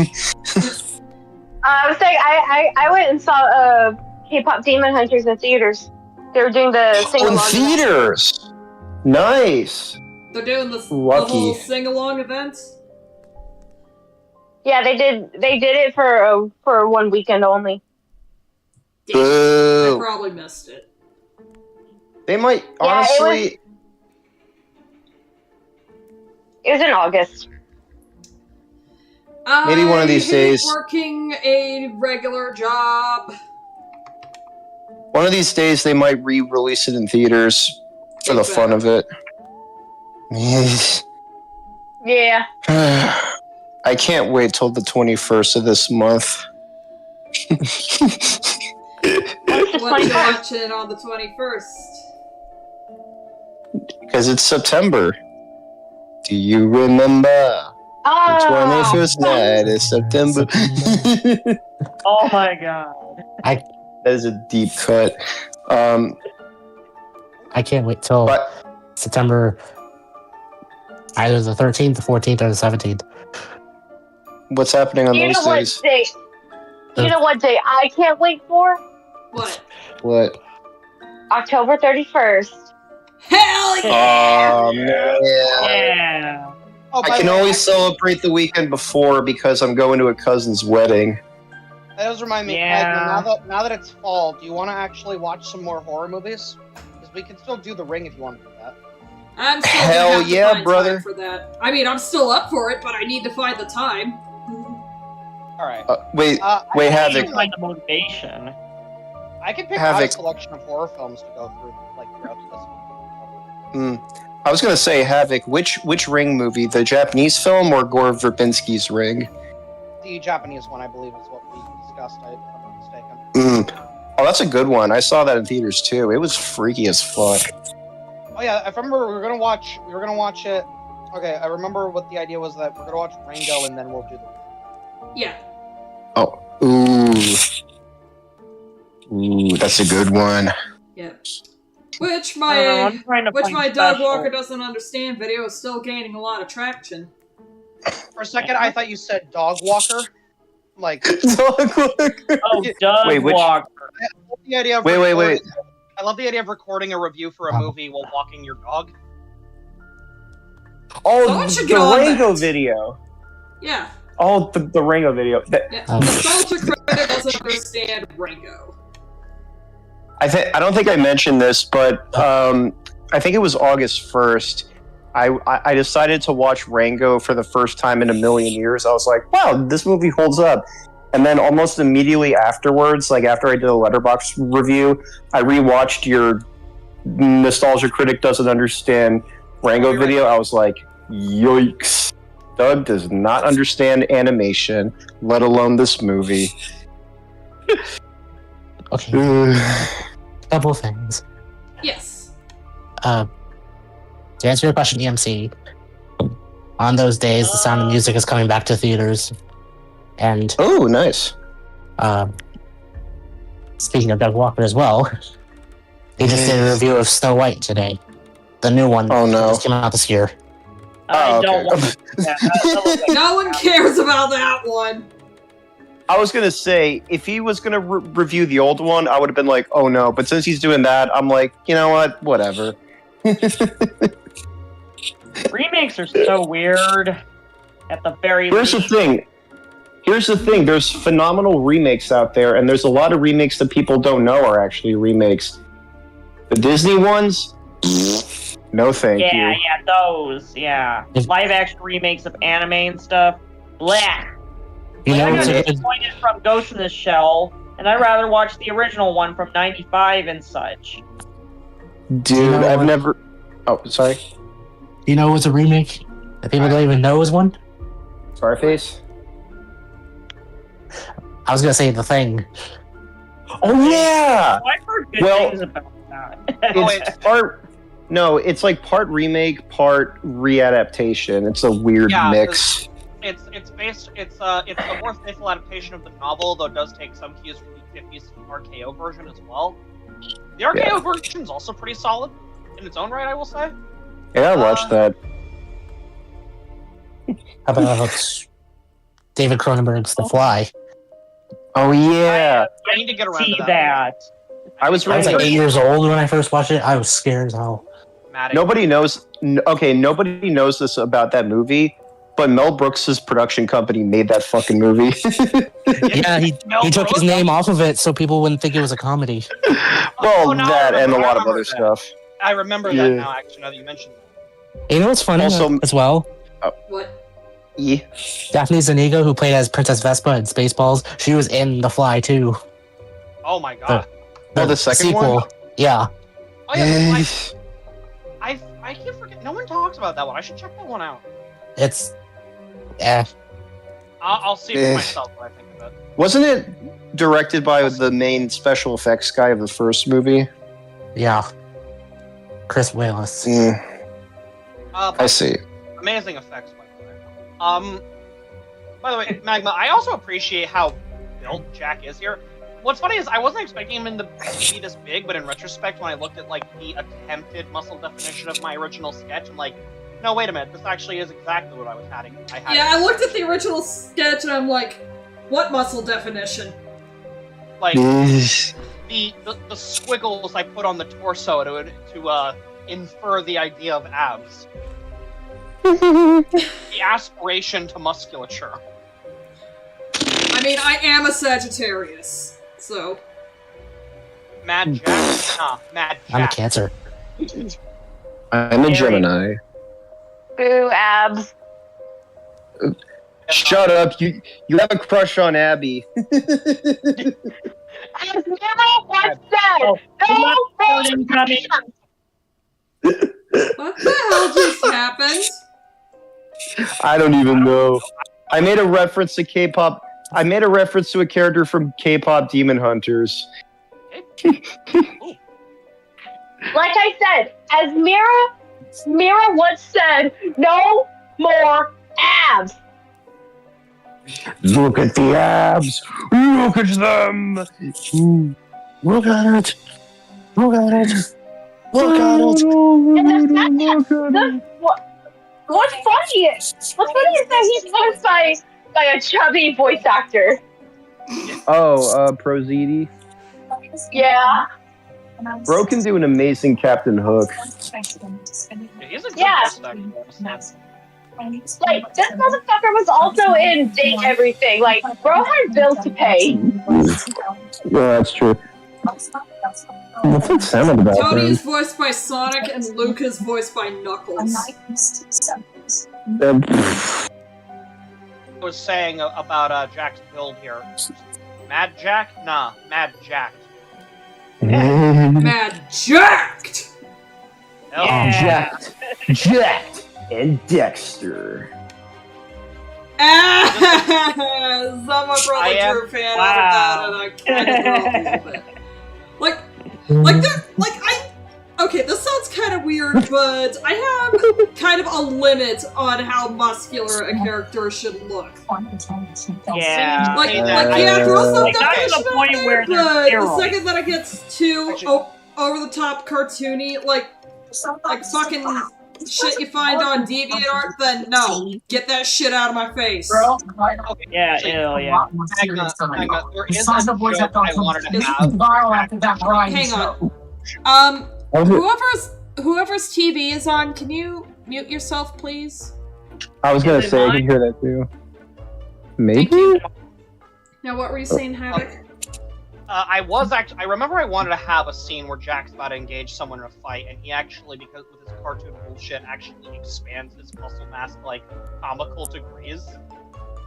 G: I was saying I went and saw K-pop Demon Hunters in theaters. They were doing the sing
E: In
G: along.
E: theaters. Nice.
D: They're doing the
E: Lucky.
D: whole sing-along event?
G: Yeah, they did it for one weekend only.
D: Damn, I
E: Boo.
D: probably missed it.
E: They might
G: Yeah,
E: honestly.
G: It was in August.
E: Maybe one of these
D: I hate
E: days-
D: working a regular job.
E: One of these days, they might re-release it in theaters for the fun of it.
G: Yeah.
E: I can't wait till the 21st of this month.
D: What you watching on the 21st?
E: Because it's September. Do you remember? The 21st night is September.
I: Oh my god.
E: That is a deep cut.
J: I can't wait till September, either the 13th, the 14th, or the 17th.
E: What's happening on
G: You
E: those
G: know what
E: days?
G: day? You know what day I can't wait for?
D: What?
E: What?
G: October 31st.
D: Hell
E: yeah! Man.
I: Yeah.
C: Oh, by
E: I can
C: the way,
E: always celebrate the weekend before because I'm going to a cousin's wedding.
C: That does remind me,
I: Yeah.
C: Edna, now that it's fall, do you want to actually watch some more horror movies? Because we can still do The Ring if you want to do that.
D: I'm still
E: Hell
D: gonna have
E: yeah,
D: to find
E: brother.
D: time for that. I mean, I'm still up for it, but I need to find the time.
C: All right.
E: Wait,
C: I
E: Havoc.
C: can-
I: Find the motivation.
C: I can pick out a
E: Havoc.
C: selection of horror films to go through, like throughout this week.
E: I was gonna say, Havoc, which Ring movie? The Japanese film or Gore Verbinski's Ring?
C: The Japanese one, I believe, is what we discussed. If I'm not mistaken.
E: Oh, that's a good one. I saw that in theaters too. It was freaky as fuck.
C: Oh yeah, I remember we were gonna watch it. Okay, I remember what the idea was, that we're gonna watch Rango and then we'll do the.
D: Yeah.
E: Oh, ooh, that's a good one.
D: Yeah. Which
I: I don't know, I'm trying to find
D: my dog
I: special.
D: walker doesn't understand video is still gaining a lot of traction.
C: For a second, I thought you said Dog Walker. Like.
I: Oh, Doug
E: Wait, which-
I: Walker.
C: I love the idea of
E: Wait.
C: I love the idea of recording a review for a movie while walking your dog.
K: Oh,
D: Someone should
K: the
D: get on
K: Rango
D: that.
K: video.
D: Yeah.
K: Oh, the Rango video.
D: Yeah. Nostalgia Critic doesn't understand Rango.
E: I don't think I mentioned this, but I think it was August 1st. I decided to watch Rango for the first time in a million years. I was like, wow, this movie holds up. And then almost immediately afterwards, like after I did a Letterboxd review, I rewatched your Nostalgia Critic Doesn't Understand Rango video. I was like, yikes. Doug does not understand animation, let alone this movie.
J: Okay. Couple things.
D: Yes.
J: To answer your question, EMC, on those days, The Sound of Music is coming back to theaters. And
E: oh, nice.
J: Speaking of Doug Walker as well, he just did a review of Snow White today. The new one.
E: Oh, no.
J: That just came out this year.
I: I
E: Oh,
I: don't
E: okay.
I: want that looks like
D: No one cares about that one.
E: I was gonna say, if he was gonna review the old one, I would have been like, oh no. But since he's doing that, I'm like, you know what? Whatever.
I: remakes are so weird. At the very
E: Here's the
I: least.
E: thing. There's phenomenal remakes out there, and there's a lot of remakes that people don't know are actually remakes. The Disney ones, no thank you.
I: Yeah, those. Yeah, live action remakes of anime and stuff. Blah.
J: You
I: Like,
J: know
I: I
J: what's
I: got
J: a good,
I: disappointed from Ghost in the Shell, and I'd rather watch the original one from '95 and such.
E: Dude,
J: You know
E: I've
J: what?
E: never. Oh, sorry.
J: you know what's a remake that people don't even know is one?
E: Scarface.
J: I was gonna say The Thing.
E: Oh yeah.
I: Oh, I've heard good
E: Well,
I: things about that.
E: It's part. No, it's like part remake, part readaptation. It's a weird
C: Yeah,
E: mix.
C: it's a more faithful adaptation of the novel, though it does take some cues from the 50s RKO version as well. The RKO version is also pretty solid in its own right, I will say.
E: Yeah, I watched that.
J: How about David Cronenberg's The Fly?
E: Oh yeah,
C: I need to get around
I: See
C: to
I: that.
E: I was
J: I was
E: reading.
J: like 8 years old when I first watched it. I was scared as hell.
C: Maddie.
E: Nobody knows. Okay, nobody knows this about that movie, but Mel Brooks' production company made that fucking movie.
J: Yeah, he took his name off of it so people wouldn't think it was a comedy.
E: Well,
C: Oh, no,
E: that
C: I
E: and a
C: remember
E: lot of other
C: that.
E: stuff.
C: I remember
E: Yeah.
C: that now, actually, now that you mentioned it.
J: You know what's funny
E: Also-
J: as well?
D: What?
E: Yeah.
J: Daphne Zuniga, who played as Princess Vespa in Spaceballs, she was in The Fly too.
C: Oh my god.
E: Oh, the second
J: sequel.
C: Oh
E: one?
J: Yeah.
C: yeah, I keep forgetting. No one talks about that one. I should check that one out.
J: It's
C: I'll see it for myself when I think of it.
E: Wasn't it directed by the main special effects guy of the first movie?
J: yeah. Chris Wallace.
E: I see.
C: Amazing effects, by the way. By the way, Magma, I also appreciate how built Jack is here. What's funny is I wasn't expecting him to be this big, but in retrospect, when I looked at like the attempted muscle definition of my original sketch, I'm like, no, wait a minute, this actually is exactly what I was having.
D: Yeah, I looked at the original sketch and I'm like, what muscle definition?
C: Like the squiggles I put on the torso to infer the idea of abs. The aspiration to musculature.
D: I mean, I am a Sagittarius, so.
C: Mad Jack? Nah, Mad
J: I'm a
C: Jack.
J: Cancer.
E: I'm a Gemini.
G: Boo, abs.
E: Shut up! You have a crush on Abby.
G: As Mero once said, no
I: Building coming.
D: What the hell just happened?
E: I don't even know. I made a reference to K-pop. I made a reference to a character from K-pop Demon Hunters.
G: Like I said, as Mira once said, no more abs.
E: Look at the abs! Look at them! Look at it! Look at it! Look at it!
G: And the fact that what's funny is that he's voiced by a chubby voice actor.
E: Oh, Prozidi.
G: Yeah.
E: Bro can do an amazing Captain Hook.
C: He's a good
G: Yeah.
C: voice actor.
G: Like, this motherfucker was also in Date Everything. Like, bro had bills to pay.
E: Yeah, that's true. What's that sound about?
D: Tony is voiced by Sonic and Luke is voiced by Knuckles.
C: I was saying about Jack's build here. Mad Jack? Nah, Mad Jack.
D: Mad jacked!
C: Hell
E: Jacked and Dexter.
D: Someone brought
C: I
D: the
C: am-
D: Drew fan
I: wow.
D: out of that, and I kind of grew up a little bit. Okay, this sounds kind of weird, but I have kind of a limit on how muscular a character should look.
I: Yeah.
D: Yeah, throw some
I: Like, not to
D: definition
I: the
D: out
I: point
D: there,
I: where they're
D: but the
I: steroids.
D: second that it gets too over-the-top cartoony, like fucking shit you find on DeviantArt, then no, get that shit out of my face.
I: Yeah,
C: Actually,
I: ew, yeah.
C: Magma, there is a joke I wanted to have.
D: Hang on. Whoever's TV is on, can you mute yourself, please?
E: I was gonna
I: Is it
E: say I
I: mine?
E: can hear that too.
D: Thank
E: Maybe.
D: you. Now, what were you saying, Havoc?
C: I remember I wanted to have a scene where Jack's about to engage someone in a fight, and he actually, because with his cartoon bullshit, actually expands his muscle mass to, like, comical degrees.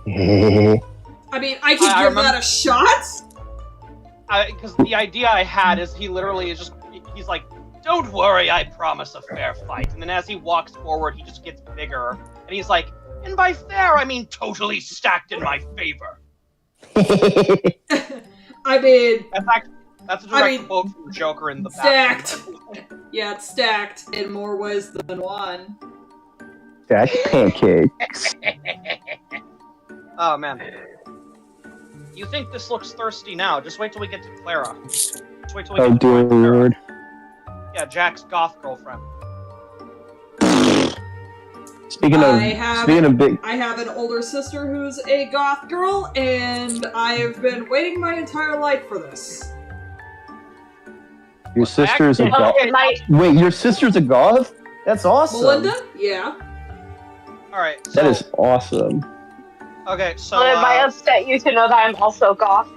D: I mean, I could
C: I
D: give
C: remember-
D: that a shot.
C: Because the idea I had is he literally is he's like, "Don't worry, I promise a fair fight." And then as he walks forward, he just gets bigger, and he's like, "And by fair, I mean totally stacked in my favor."
D: I mean,
C: That's a direct
D: I mean,
C: quote from Joker in the
D: stacked.
C: Batman.
D: Yeah, it's stacked in more ways than one.
E: Stacked pancakes.
C: Oh man. You think this looks thirsty now? Just wait till we get to Clara. Just wait till we
E: Oh
C: get to
E: dear
C: Clara.
E: lord.
C: Yeah, Jack's goth girlfriend.
E: Speaking of big,
D: I have an older sister who's a goth girl, and I've been waiting my entire life for this.
E: your sister's a
C: Actually-
E: goth.
C: okay,
G: My,
E: Wait, your sister's a goth? That's awesome.
D: Melinda? Yeah.
C: Alright, so...
E: That is awesome.
C: Okay, so...
G: it might upset you to know that I'm also goth.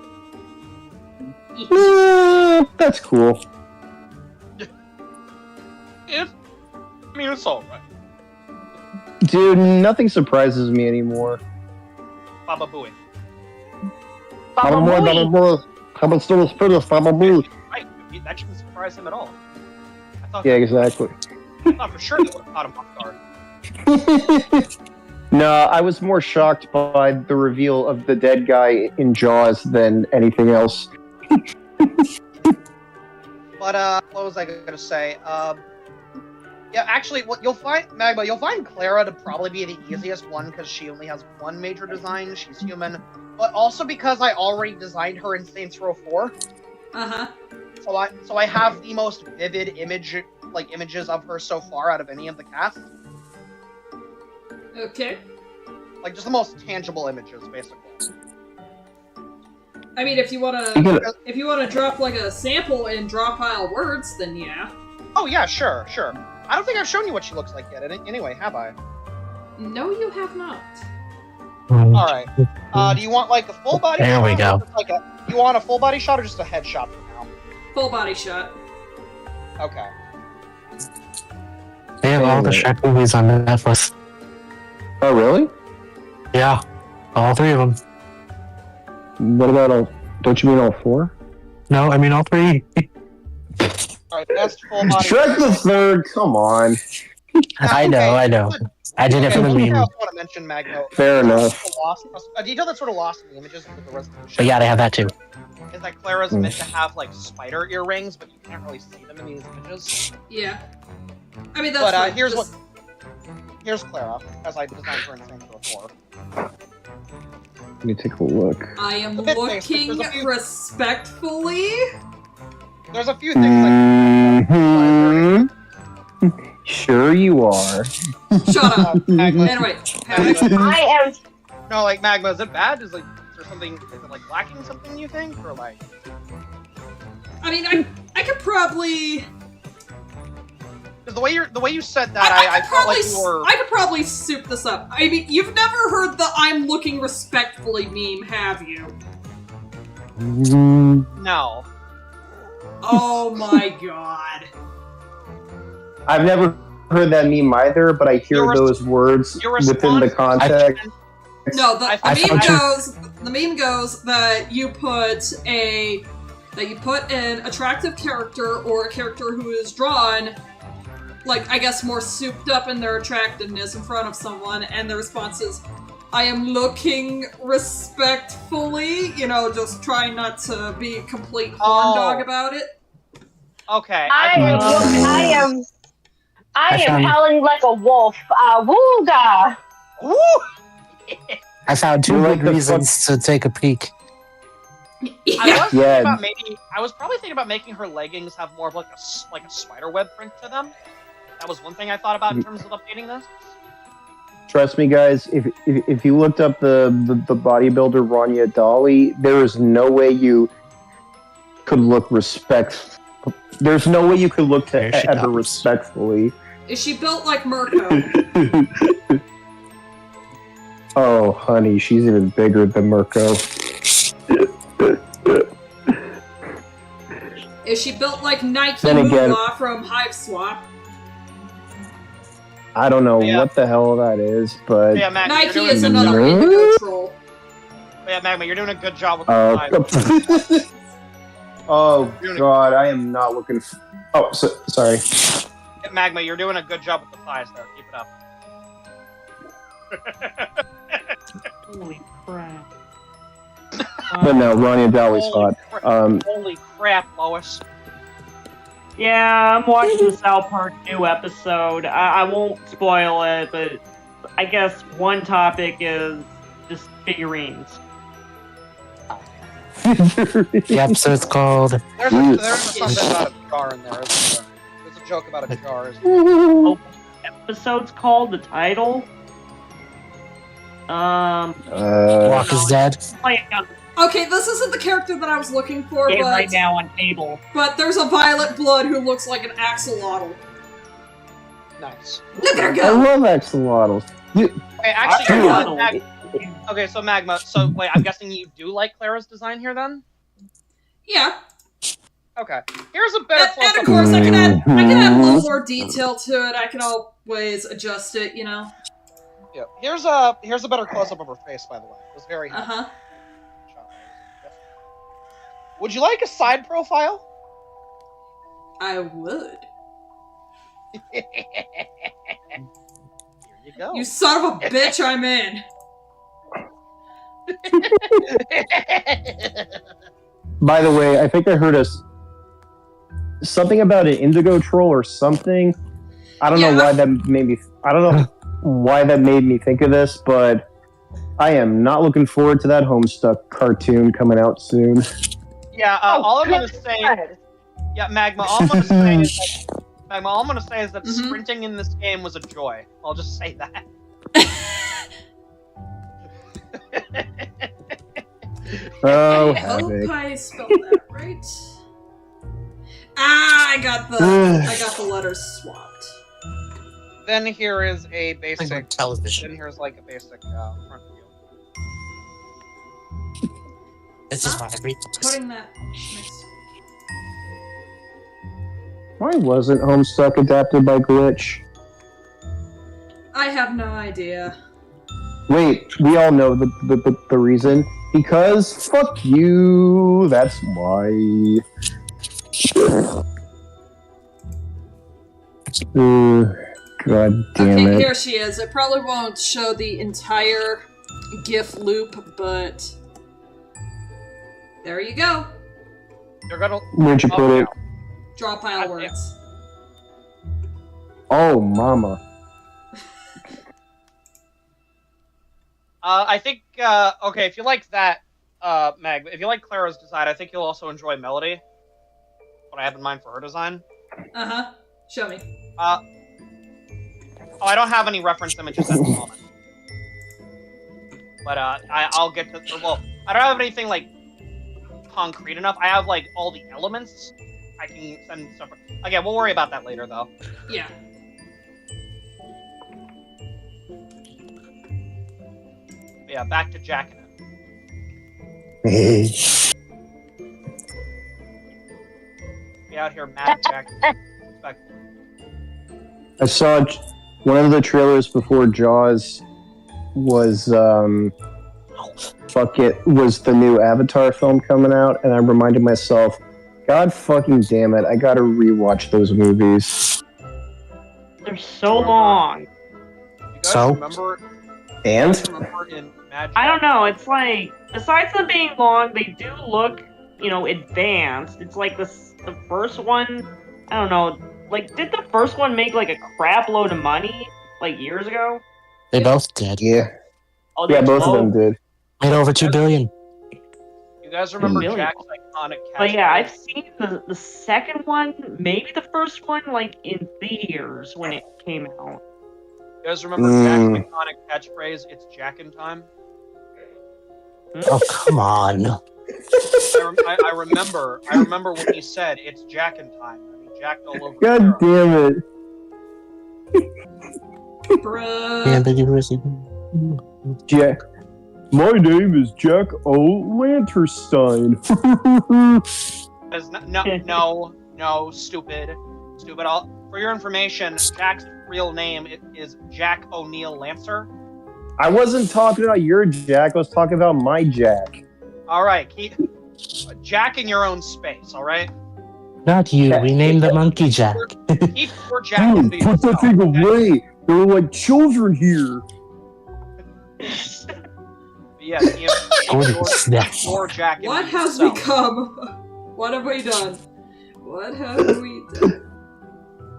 E: That's cool.
C: it's alright.
E: Dude, nothing surprises me anymore.
C: Baba Booey.
G: Baba Booey.
C: Right, that shouldn't surprise him at all. I thought,
E: Yeah, exactly.
C: I thought for sure you would have caught him off guard.
E: No, I was more shocked by the reveal of the dead guy in Jaws than anything else.
C: But, what was I gonna say? Yeah, actually, what you'll find, Magma, you'll find Clara to probably be the easiest one because she only has one major design. She's human, but also because I already designed her in Saints Row 4.
D: Uh-huh.
C: So I have the most vivid images of her so far out of any of the cast.
D: Okay.
C: Like just the most tangible images, basically.
D: I mean, if you wanna drop like a sample in draw pile words, then yeah.
C: Oh yeah, sure. I don't think I've shown you what she looks like yet. Anyway, have I?
D: No, you have not.
C: All right. Do you want like a full body?
J: There
C: shot
J: we go.
C: or just, like you want a full body shot or just a headshot for now?
D: Full body shot.
C: Okay.
J: They have all the Shrek movies on Netflix.
E: Oh, really?
J: Yeah, all three of them.
E: What about all? Don't you mean all four?
J: No, I mean all three.
C: All right. Best full body.
E: Shrek the Third. Come on.
J: I know. I did it for the
C: One thing I
J: meme.
C: also want to mention, Magno.
E: Fair enough.
C: A detail that's sort of lost in the images of the resolution.
J: But yeah, they have that too.
C: Is that Clara's meant to have like spider earrings, but you can't really see them in these images.
D: Yeah. I mean, that's
C: But
D: fine.
C: here's
D: Just-
C: here's Clara, as I designed her in Saints Row 4.
E: Let me take a look.
D: I am
C: a bit basic.
D: looking
C: There's a few-
D: respectfully.
C: There's a few things
E: Mm-hmm. Sure you are.
D: Shut up.
C: Magma.
D: Anyway,
G: I am.
C: No, like Magma, is it bad? Is there something? Is it like lacking something? You think, or like?
D: I mean, I could probably.
C: Because the way you said that, I felt like you were.
D: I could probably soup this up. I mean, you've never heard the "I'm looking respectfully" meme, have you?
C: No.
D: Oh my god.
E: I've never heard that meme either, but I hear
C: Your res-
E: those words
C: your
E: within the
C: response-
E: context.
D: No, the
C: I
D: meme
J: thought
D: goes. The meme goes that you put an attractive character or a character who is drawn, like I guess more souped up in their attractiveness in front of someone, and the response is, "I am looking respectfully." You know, just trying not to be a complete horn dog about it.
C: Okay.
G: I am
J: found-
G: howling like a wolf. Wooga!
C: Woo!
J: I found two
E: You like
J: good
E: the
J: reasons to take a peek.
C: I was probably thinking about making her leggings have more of like a spider web print to them. That was one thing I thought about in terms of updating this.
E: Trust me, guys. If you looked up the bodybuilder Rania Dali, there is no way you could look There's no way you could look
J: There she
E: at her
J: comes.
E: respectfully.
D: Is she built like Mirko?
E: Oh, honey, she's even bigger than Mirko.
D: Is she built like Nike
E: Then again-
D: Moolah from Hive Swap?
E: I don't know
C: Yeah.
E: what the hell that is, but
C: Yeah, Magma,
D: Nike
C: you're doing,
D: is another
E: Mhm.
D: indigo troll.
C: yeah, Magma, you're doing a good job with the design.
E: oh god, I am not looking. Sorry.
C: Magma, you're doing a good job with the thighs there. Keep it up.
I: Holy crap.
E: But no, Rania Dali's hot.
C: Holy crap, Lois.
I: Yeah, I'm watching the South Park new episode. I won't spoil it, but I guess one topic is just figurines.
J: The episode's called
C: There's something about a jar in there, isn't there? There's a joke about a jar. Isn't there?
I: Oh, episode's called the title.
J: Walk is Dead.
I: Playing on
D: Okay, this isn't the character that I was looking for,
I: the game
D: but
I: right now on cable.
D: but there's a Violet Blood who looks like an axolotl.
C: Nice.
D: Look at her
K: I
D: go!
K: love axolotls.
C: Okay, actually,
I: I-
C: okay, so Magma. So wait, I'm guessing you do like Clara's design here, then?
D: Yeah,
C: Okay. Here's a better
D: and
C: close-up.
D: of course I can add a little more detail to it. I can always adjust it, you know.
C: Yeah. Here's a better close-up of her face, by the way. It was very.
D: Uh huh.
C: Would you like a side profile?
D: I would.
C: Here you go.
D: You son of a bitch! I'm in.
K: By the way, I think I heard something about an indigo troll or something. I don't know why that made me. I don't know why that made me think of this, but I am not looking forward to that Homestuck cartoon coming out soon.
C: Yeah. All I'm gonna say. Yeah, Magma. All I'm gonna say is that. Magma. All I'm gonna say is that sprinting in this game was a joy. I'll just say that.
K: Oh,
D: I hope
K: havoc.
D: I spelled that right. I got the letters swapped.
C: Then here is a basic
J: television.
C: Then here's like a basic front view.
J: This is why I read
D: Putting that next.
K: Why wasn't Homestuck adapted by Glitch?
D: I have no idea.
K: Wait, we all know the reason. Because fuck you. That's why. God damn
D: Okay,
K: it.
D: here she is. It probably won't show the entire GIF loop, but there you go.
C: You're gonna.
K: Where'd you put it?
D: Draw pile words.
K: Oh, mama.
C: I think. Okay, if you like that, Mag, if you like Clara's design, I think you'll also enjoy Melody. What I have in mind for her design.
D: Uh huh. Show me.
C: Oh, I don't have any reference images at the moment. But I'll get to. Well, I don't have anything like concrete enough. I have like all the elements. I can send stuff. Okay, we'll worry about that later, though.
D: Yeah.
C: Yeah, back to Jack.
K: Hey.
C: Be out here, mad Jack.
K: I saw one of the trailers before Jaws was was the new Avatar film coming out, and I reminded myself, God fucking damn it, I gotta rewatch those movies.
I: They're so long.
C: You guys remember?
K: And?
C: Remember in Mad
I: I don't know. It's like, besides them being long, they do look, advanced. It's like the first one. I don't know. Like, did the first one make like a crap load of money like years ago?
J: They both did.
K: Yeah.
I: Oh,
K: Yeah,
I: they
K: both of them did.
J: Made over $2 billion.
C: You guys remember
I: Really?
C: Jack's iconic catchphrase?
I: But yeah, I've seen the second one, maybe the first one, like in theaters when it came out.
C: You guys remember Jack's iconic catchphrase? It's Jack in time.
J: Oh, come on.
C: I remember when he said it's Jack in time. And he jacked all over.
K: God damn it.
D: Bruh.
J: Ambiguous.
K: Jack. My name is Jack O'Lanterstein.
C: No, stupid. For your information, Jack's real name is Jack O'Neill Lancer.
K: I wasn't talking about your Jack, I was talking about my Jack.
C: All right, keep Jack in your own space. All right.
J: Not you. We named the monkey Jack.
C: Keep your Jack to
K: Dude, put that thing away. There were like children here.
C: Yes, your Jack.
D: What has become? What have we done? What have we done?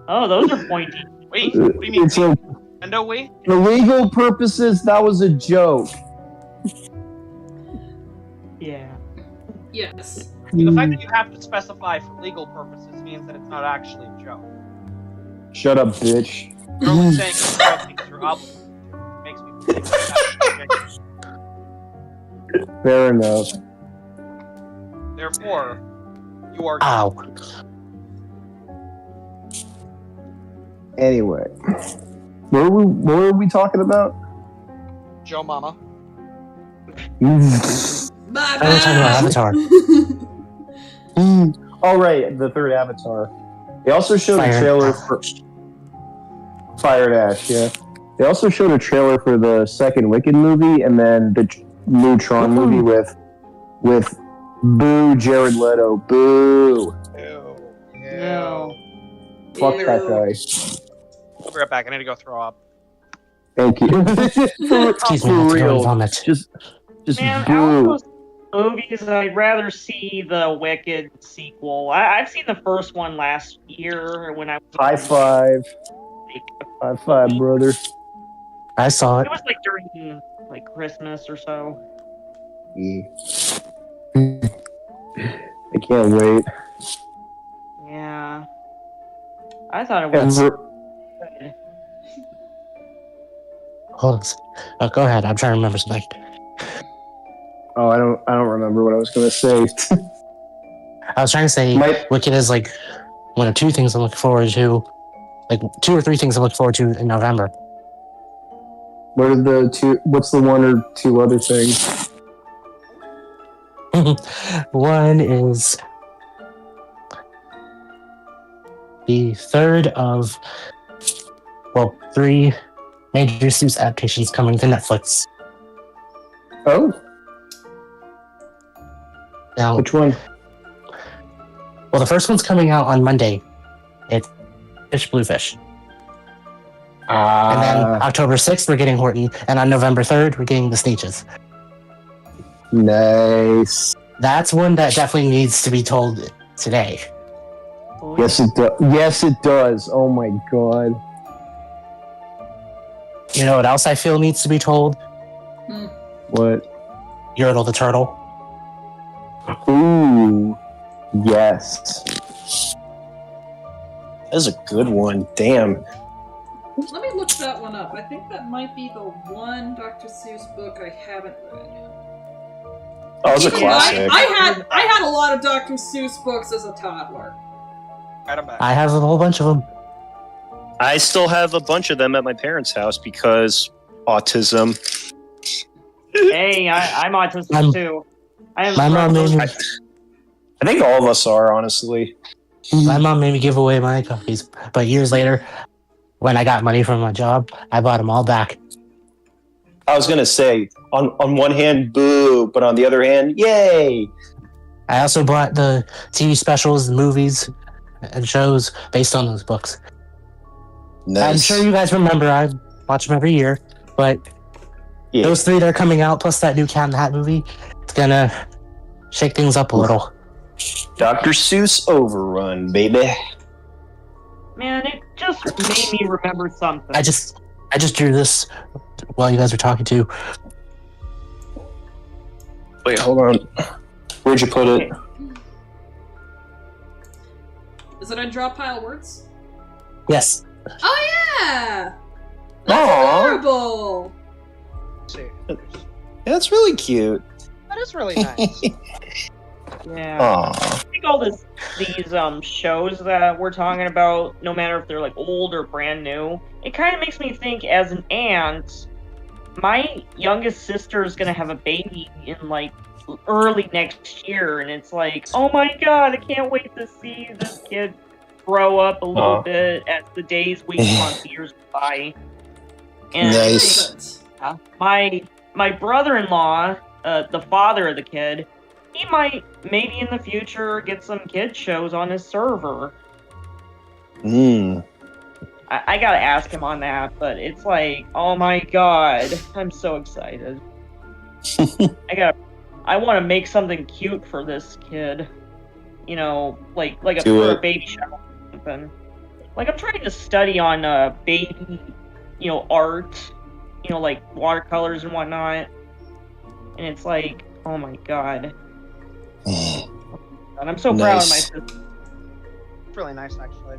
I: Oh, those are pointy.
C: Wait, what do you mean?
K: It's like,
C: Nintendo Wii?
K: for legal purposes, that was a joke.
I: Yeah.
D: Yes.
C: The fact that you have to specify for legal purposes means that it's not actually a joke.
K: Shut up, bitch.
C: You're only saying it's a joke because you're obligated to. It makes me believe it's not.
K: Fair enough.
C: Therefore, you are.
J: Ow.
K: Anyway, what were we talking about?
C: Joe Mama.
D: Bye
J: I was talking about Avatar.
K: All right, the third Avatar. They also showed
J: Fire
K: a trailer
J: and
K: for Fire and Ash. Yeah, they also showed a trailer for the second Wicked movie, and then the new Tron movie with Boo Jared Leto. Boo.
C: Ew.
I: No.
K: Fuck that guy.
C: I'll be right back. I need to go throw up.
K: Thank you.
J: Excuse me, I have to go and
K: real.
J: vomit.
K: Just
I: Man, out
K: boo.
I: of those movies, I'd rather see the Wicked sequel. I've seen the first one last year when I was
K: High five. High five, brother.
J: I saw it.
I: It was like during like Christmas or so.
K: Yeah. I can't wait.
I: Yeah. I thought it was
K: And
I: good.
J: Hold on. Oh, go ahead. I'm trying to remember something.
K: oh, I don't remember what I was gonna say.
J: I was trying to say
K: My-
J: Wicked is like one of two things I'm looking forward to. Like 2 or 3 things I'm looking forward to in November.
K: What are the two? What's the one or two other things?
J: One is the third of, 3 major Seuss adaptations coming to Netflix.
K: Oh,
J: Now,
K: which one?
J: well, the first one's coming out on Monday. It's Fish Bluefish. And then October 6th, we're getting Horton. And on November 3rd, we're getting The Sneetches.
K: Nice.
J: That's one that definitely needs to be told today.
K: Yes, it does. Yes, it does. Oh my god.
J: You know what else I feel needs to be told?
K: What?
J: Yertle the Turtle.
K: Ooh. Yes.
E: That is a good one. Damn.
D: Let me look that one up. I think that might be the one Dr. Seuss book I haven't read.
E: Oh, it's a
D: Even though
E: classic.
D: I had a lot of Dr. Seuss books as a toddler.
C: Right, I'm back.
J: I have a whole bunch of them.
E: I still have a bunch of them at my parents' house because autism.
I: Hey, I'm autistic too. I am
J: My mom made me,
E: I think all of us are, honestly.
J: my mom made me give away my copies, but years later, when I got money from my job, I bought them all back.
E: I was gonna say, on one hand, boo, but on the other hand, yay!
J: I also bought the TV specials, movies, and shows based on those books.
E: Nice.
J: I'm sure you guys remember, I watch them every year, but
E: Yeah.
J: those 3 that are coming out, plus that new Cat in the Hat movie, it's gonna shake things up a little.
E: Dr. Seuss Overrun, baby.
I: Man, it just made me remember something.
J: I just drew this while you guys were talking to.
E: Wait, hold on. Where'd you put it?
D: Is it on Drop Pile Words?
J: Yes.
D: Oh yeah! That's
E: Aw.
D: adorable!
C: See.
E: That's really cute.
C: That is really nice.
I: Yeah.
E: Aw.
I: I think all these shows that we're talking about, no matter if they're like old or brand new, it kind of makes me think as an aunt, my youngest sister is gonna have a baby in like early next year, and it's like, oh my god, I can't wait to see this kid grow up a little bit as the days, weeks, months, years go by. And
E: Nice.
I: my brother-in-law, the father of the kid, he might maybe in the future get some kid shows on his server. I gotta ask him on that, but it's like, oh my god, I'm so excited. I want to make something cute for this kid. You know, like
E: Do
I: for a
E: it.
I: baby shower or something. Like I'm trying to study on baby, art, like watercolors and whatnot. and it's like, oh my god. And I'm so proud of my sister.
C: It's really nice, actually.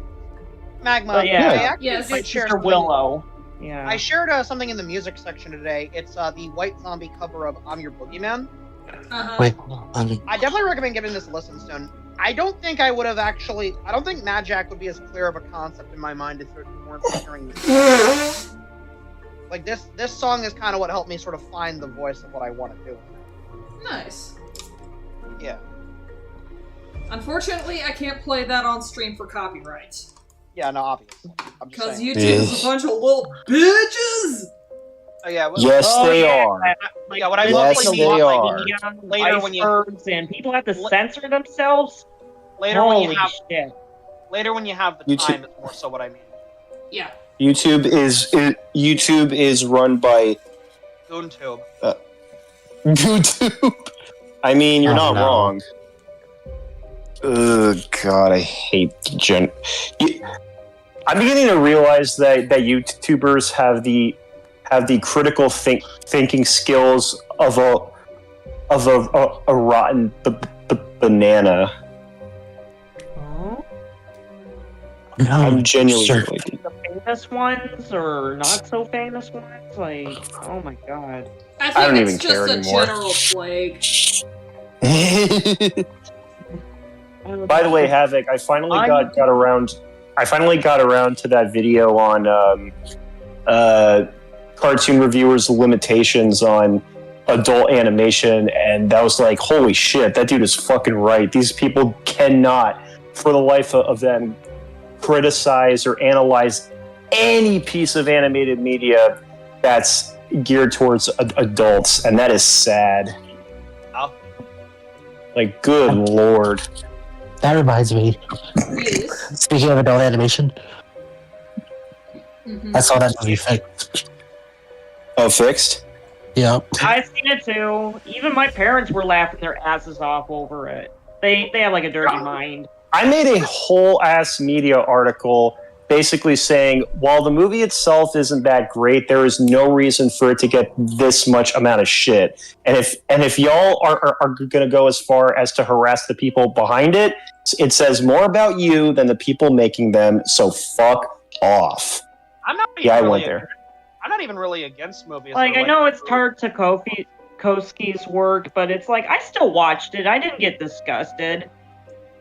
C: Magma,
I: But yeah.
C: I actually
D: Yes.
C: did share
I: Sister
C: something.
I: Willow. Yeah.
C: I shared something in the music section today. It's the White Zombie cover of "I'm Your Boogeyman."
J: Wait,
C: I definitely recommend giving this a listen, Stone. I don't think I would have actually. I don't think Mad Jack would be as clear of a concept in my mind if it weren't for hearing this. Like this song is kind of what helped me sort of find the voice of what I want to do.
D: Nice.
C: Yeah.
D: Unfortunately, I can't play that on stream for copyright.
C: Yeah, no, obviously. I'm just
D: Because
C: saying.
D: YouTube is a bunch of little bitches!
C: Oh, yeah.
K: Yes, they
I: yeah.
K: are.
C: Yeah, what I
K: Yes,
C: mostly
K: they
C: mean,
K: are.
C: later when you
I: Icebergs and people have to censor themselves.
C: later when you
I: Holy
C: have
I: shit.
C: later when you have the
E: YouTube-
C: time is more so what I mean.
D: Yeah.
E: YouTube is run by
C: GoonTube.
E: YouTube. I mean, you're
J: Oh,
E: not
J: no.
E: wrong. Ugh, God, I hate I'm beginning to realize that YouTubers have the critical thinking skills of a rotten banana.
I: Oh?
J: no,
E: I'm genuinely
J: sure.
E: like,
I: The famous ones or not so famous ones? Like, oh my god.
D: I think
E: don't
D: it's
E: even
D: just
E: care
D: a
E: anymore.
D: general plague.
E: By the way, Havoc, I finally got around to that video on cartoon reviewers' limitations on adult animation, and that was like, holy shit, that dude is fucking right. These people cannot, for the life of them, criticize or analyze any piece of animated media that's geared towards adults, and that is sad.
C: Oh.
E: Like, good lord.
J: That reminds me.
D: Yes.
J: Speaking of adult animation,
D: Mhm.
J: I saw that movie Fixed.
E: Oh, Fixed?
J: Yeah.
I: I've seen it too. Even my parents were laughing their asses off over it. They have like a dirty mind.
E: I made a whole ass media article basically saying while the movie itself isn't that great, there is no reason for it to get this much amount of shit. And if y'all are going to go as far as to harass the people behind it, it says more about you than the people making them. So fuck off.
C: I'm not even
E: Yeah, I
C: really
E: went there.
C: I'm not even really against movies.
I: Like,
C: that are
I: I know it's Tartakovsky's work, but it's like, I still watched it. I didn't get disgusted.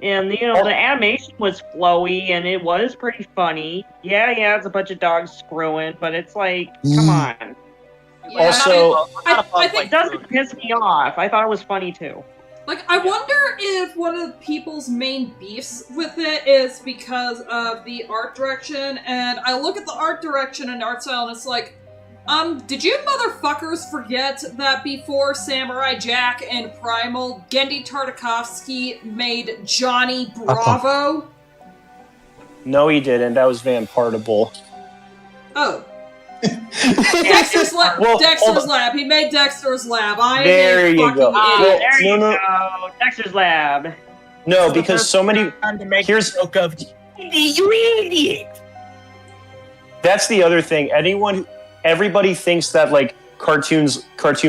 I: And, you know, the animation was flowy, and it was pretty funny. Yeah, it's a bunch of dogs screwing, but it's like, come on.
D: Yeah,
E: Also-
D: I
I: It
D: think,
I: doesn't piss me off. I thought it was funny, too.
D: like, I wonder if one of the people's main beefs with it is because of the art direction, and I look at the art direction and art style, and it's like, did you motherfuckers forget that before Samurai Jack and Primal, Gendy Tartakovsky made Johnny Bravo?
E: No, he didn't. That was Vampartable.
D: Oh. Dexter's Lab.
E: Well, hold
D: Dexter's
E: on.
D: Lab. He made Dexter's Lab. I
E: There
D: am a
E: you
D: fucking
E: go.
I: Ah,
D: idiot.
I: there you
E: no.
I: go. Dexter's Lab.
E: No, because so many...
L: To make
E: Here's-
L: a joke of you idiot.
E: That's the other thing. Everybody thinks that like cartoon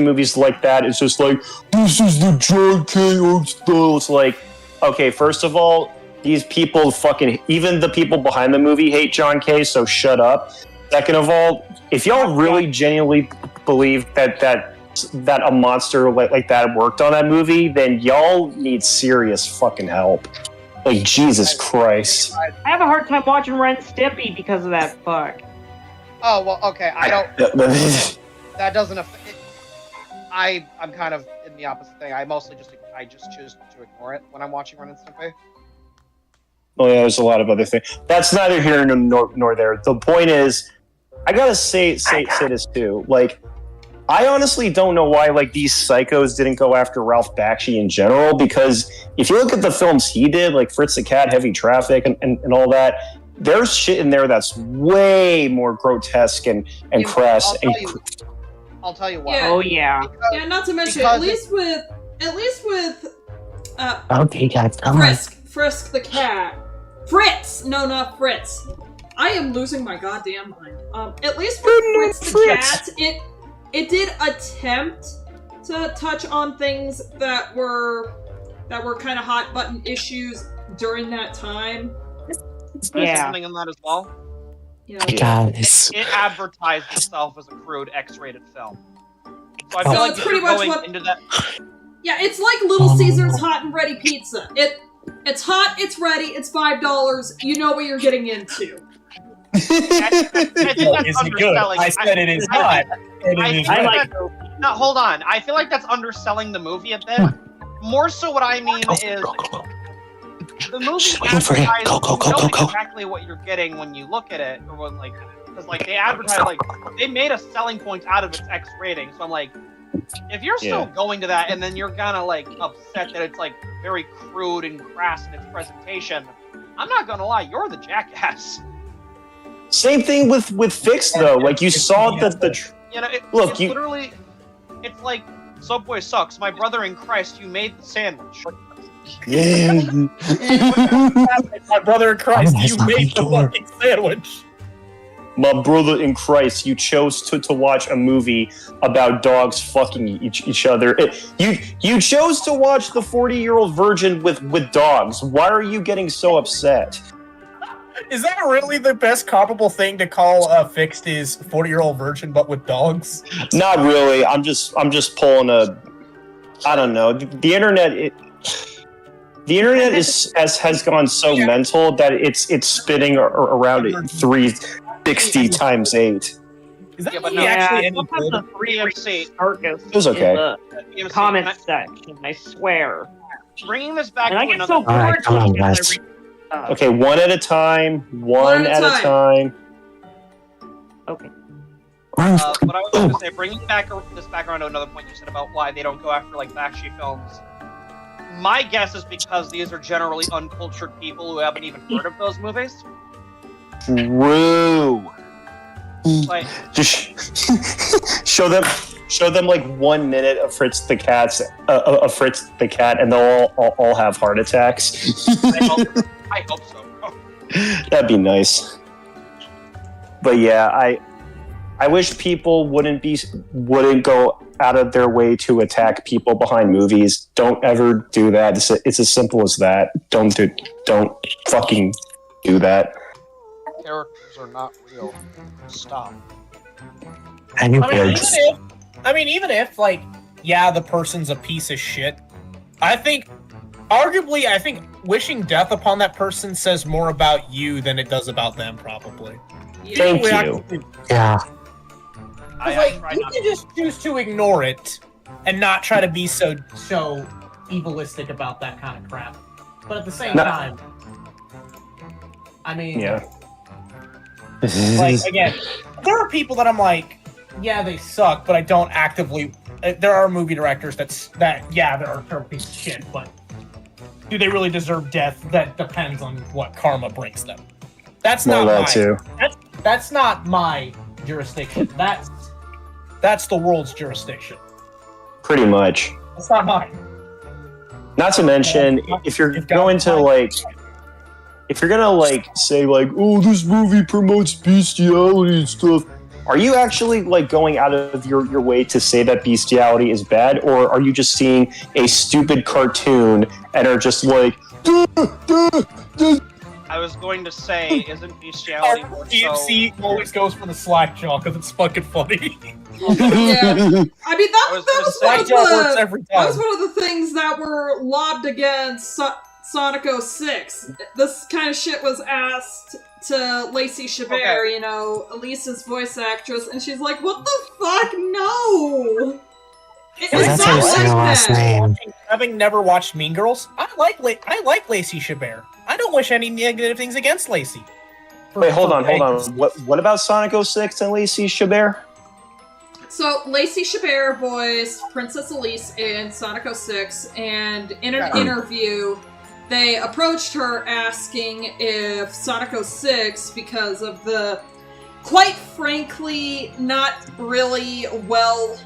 E: movies like that is just like, this is the John K. art style. It's like, okay, first of all, these people even the people behind the movie hate John K. So shut up. Second of all, if y'all really genuinely believe that a monster like that worked on that movie, then y'all need serious fucking help. Like, Jesus Christ.
I: I have a hard time watching Ren Stimpy because of that fuck.
C: Oh well, okay. I don't. That doesn't affect. I'm kind of in the opposite thing. I just choose to ignore it when I'm watching Ren and Stimpy.
E: Oh yeah, there's a lot of other things. That's neither here nor there. The point is, I gotta say this too. Like, I honestly don't know why like these psychos didn't go after Ralph Bakshi in general. Because if you look at the films he did, like Fritz the Cat, Heavy Traffic, and all that, there's shit in there that's way more grotesque and crass.
C: I'll tell you why.
D: Yeah.
I: Oh yeah.
D: Yeah, not to mention,
C: Because
D: at least with
J: Okay, guys, come on.
D: Frisk the cat. Fritz! No, not Fritz. I am losing my goddamn mind. At least with Fritz the cat, it did attempt to touch on things that were kind of hot button issues during that time.
I: Yeah.
C: Something in that as well.
D: You
J: Hey guys.
C: It advertised itself as a crude X-rated film. So I
D: So
C: feel like
D: it's
C: if
D: pretty
C: you're
D: much
C: going
D: what-
C: into that.
D: Yeah, it's like Little Caesars hot and ready pizza. It's hot, it's ready, it's $5. You know what you're getting into.
C: I think that's
M: Is it good?
C: underselling.
M: I said it is hot. And it is
C: I
M: ready.
C: like. No, hold on. I feel like that's underselling the movie a bit. More so, what I mean is the movie
J: Waiting for it.
C: advertised.
J: Go, go, go,
C: You know
J: go, go.
C: exactly what you're getting when you look at it, or when because they advertise they made a selling point out of its X rating. So I'm like, if you're still going to that, and then you're gonna upset that it's very crude and crass in its presentation, I'm not gonna lie, you're the jackass.
E: Same thing with Fix though. Like you saw that
C: You know,
E: Look,
C: it's
E: you-
C: literally, it's like Subway sucks. My brother in Christ, you made the sandwich.
E: yeah.
M: My brother in Christ,
J: That's
M: you
J: not
M: made the
J: my door.
M: fucking sandwich.
E: My brother in Christ, you chose to watch a movie about dogs fucking each other. You chose to watch The 40-Year-Old Virgin with dogs. Why are you getting so upset?
M: Is that really the best comparable thing to call Fixed is 40-Year-Old Virgin but with dogs?
E: Not really. I'm just pulling a. I don't know. The internet. The internet has gone so mental that it's spinning around at 360 times 8.
M: Is that
C: Yeah, but
M: movie
C: no.
M: actually any
I: sometimes
M: good?
I: the free
C: BMC,
I: circus
E: It was okay.
I: in the
C: BMC,
I: comment
C: can
I: section, I swear.
C: bringing this back
I: And I
C: to
I: get so
C: another.
J: Alright,
I: bored
J: come on,
I: looking at
J: guys.
I: stuff.
E: Okay, one at a time. One at a time.
I: Okay.
C: What I was going to say, bringing this back around to another point you said about why they don't go after bashy films. My guess is because these are generally uncultured people who haven't even heard of those movies.
E: True.
C: Like,
E: Just show them 1 minute of Fritz the Cat, and they'll all have heart attacks.
C: I hope so.
E: That'd be nice. But yeah, I wish people wouldn't go out of their way to attack people behind movies. Don't ever do that. It's as simple as that. Don't fucking do that.
C: Characters are not real. Stop.
J: And you
M: Even if the person's a piece of shit, I think wishing death upon that person says more about you than it does about them, probably.
E: Thank
M: People
E: you.
M: actually-
J: Yeah.
M: you can just choose to ignore it and not try to be so evilistic about that kind of crap. But at the same
E: No.
M: time, I mean,
E: Yeah.
M: again, there are people that I'm like, yeah, they suck, but I don't actively. There are movie directors they're a terrible piece of shit, but do they really deserve death? That depends on what karma brings them. That's
E: More
M: not
E: that too.
M: That's not my jurisdiction. That's the world's jurisdiction.
E: Pretty much.
M: It's not mine.
E: Not to mention, if you're going to if you're gonna say oh, this movie promotes bestiality and stuff, are you actually going out of your way to say that bestiality is bad, or are you just seeing a stupid cartoon and are just
C: I was going to say, isn't bestiality more so?
M: DMC always goes for the slack jaw because it's fucking funny.
D: Yeah. I mean, that was
M: Slack jaw works every time.
D: That was one of the things that were lobbed against Sonic 06. This kind of shit was asked to Lacey Chabert, Elisa's voice actress, and she's like, what the fuck? No!
J: That's how you say her last name.
M: Having never watched Mean Girls, I like Lacey Chabert. I don't wish any negative things against Lacey.
E: Wait, hold on. What about Sonic 06 and Lacey Chabert?
D: So, Lacey Chabert voiced Princess Elise in Sonic 06, and in an interview, they approached her asking if Sonic 06, because of the, quite frankly, not really well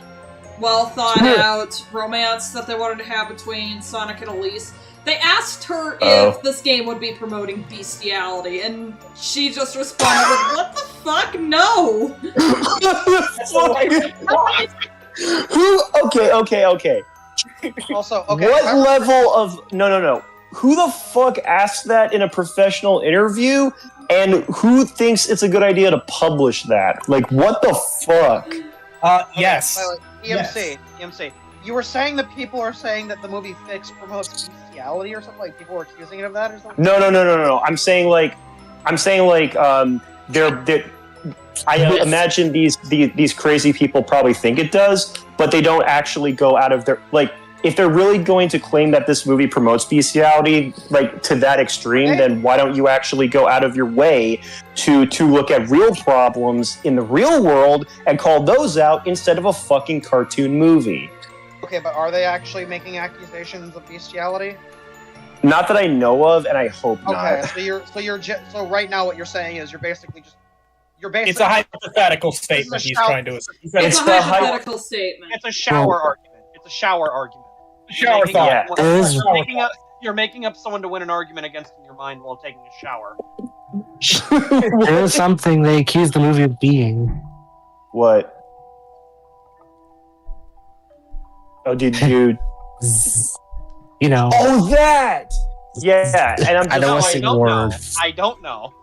D: thought out romance that they wanted to have between Sonic and Elise, they asked her if this game would be promoting bestiality, and she just responded with, what the fuck? No!
E: Who? Okay.
C: Also, okay.
E: What level of no? Who the fuck asked that in a professional interview? And who thinks it's a good idea to publish that? Like, what the fuck?
M: Yes.
C: EMC. You were saying that people are saying that the movie Fix promotes bestiality or something. Like people were accusing it of that or something.
E: No. I'm saying I imagine these crazy people probably think it does, but they don't actually go out of their like. If they're really going to claim that this movie promotes bestiality, like to that extreme, then why don't you actually go out of your way to look at real problems in the real world and call those out instead of a fucking cartoon movie?
C: Okay, but are they actually making accusations of bestiality?
E: Not that I know of, and I hope not.
C: Okay, so right now what you're saying is you're basically.
M: It's a hypothetical statement he's trying to.
D: It's a hypothetical statement.
C: It's a shower argument. It's a shower argument.
M: Shower thought.
C: You're making up someone to win an argument against in your mind while taking a shower.
J: There is something they accuse the movie of being.
E: What? Oh, did you?
J: You know.
E: Oh, that! Yeah, and I'm just.
J: I don't want to say the word.
C: I don't know.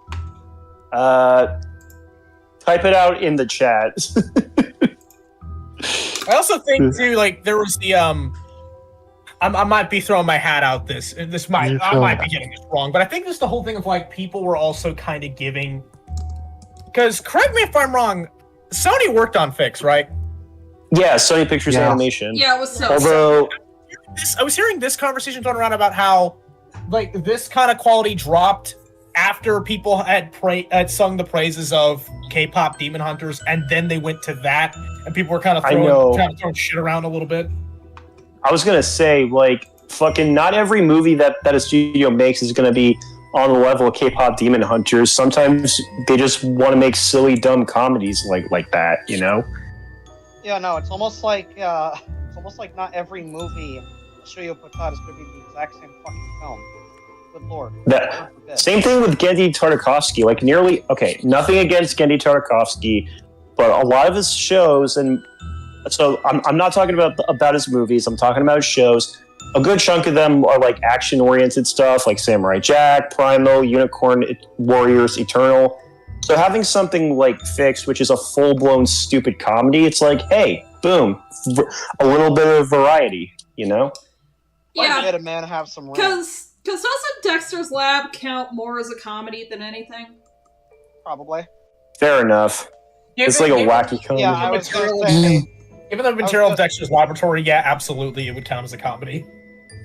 E: Type it out in the chat.
M: I also think too, like there was the I might be throwing my hat out. I might be getting this wrong, but I think this the whole thing of like people were also kind of giving. Because correct me if I'm wrong, Sony worked on Fix, right?
E: Yeah, Sony Pictures Animation.
D: Yeah, it was Sony.
E: Although
M: I was hearing this conversation going around about how like this kind of quality dropped after people had sung the praises of K-pop Demon Hunters, and then they went to that, and people were kind of throwing shit around a little bit.
E: I was gonna say, like, fucking not every movie that a studio makes is gonna be on the level of K-pop Demon Hunters. Sometimes they just want to make silly, dumb comedies like that, you know?
C: Yeah, no, it's almost like not every movie the studio puts out is gonna be the exact same fucking film. Good lord.
E: Same thing with Genndy Tartakovsky. Like, nothing against Genndy Tartakovsky, but a lot of his shows, and so I'm not talking about his movies, I'm talking about his shows. A good chunk of them are like action-oriented stuff, like Samurai Jack, Primal, Unicorn Warriors, Eternal. So having something like Fixed, which is a full-blown stupid comedy, it's like, hey, boom, a little bit of variety, you know?
D: Yeah.
C: Let a man have some range.
D: Because doesn't Dexter's Lab count more as a comedy than anything?
C: Probably.
E: Fair enough. It's like a wacky comedy.
C: Yeah, I was gonna say.
M: Given the material of Dexter's Laboratory, yeah, absolutely, it would count as a comedy.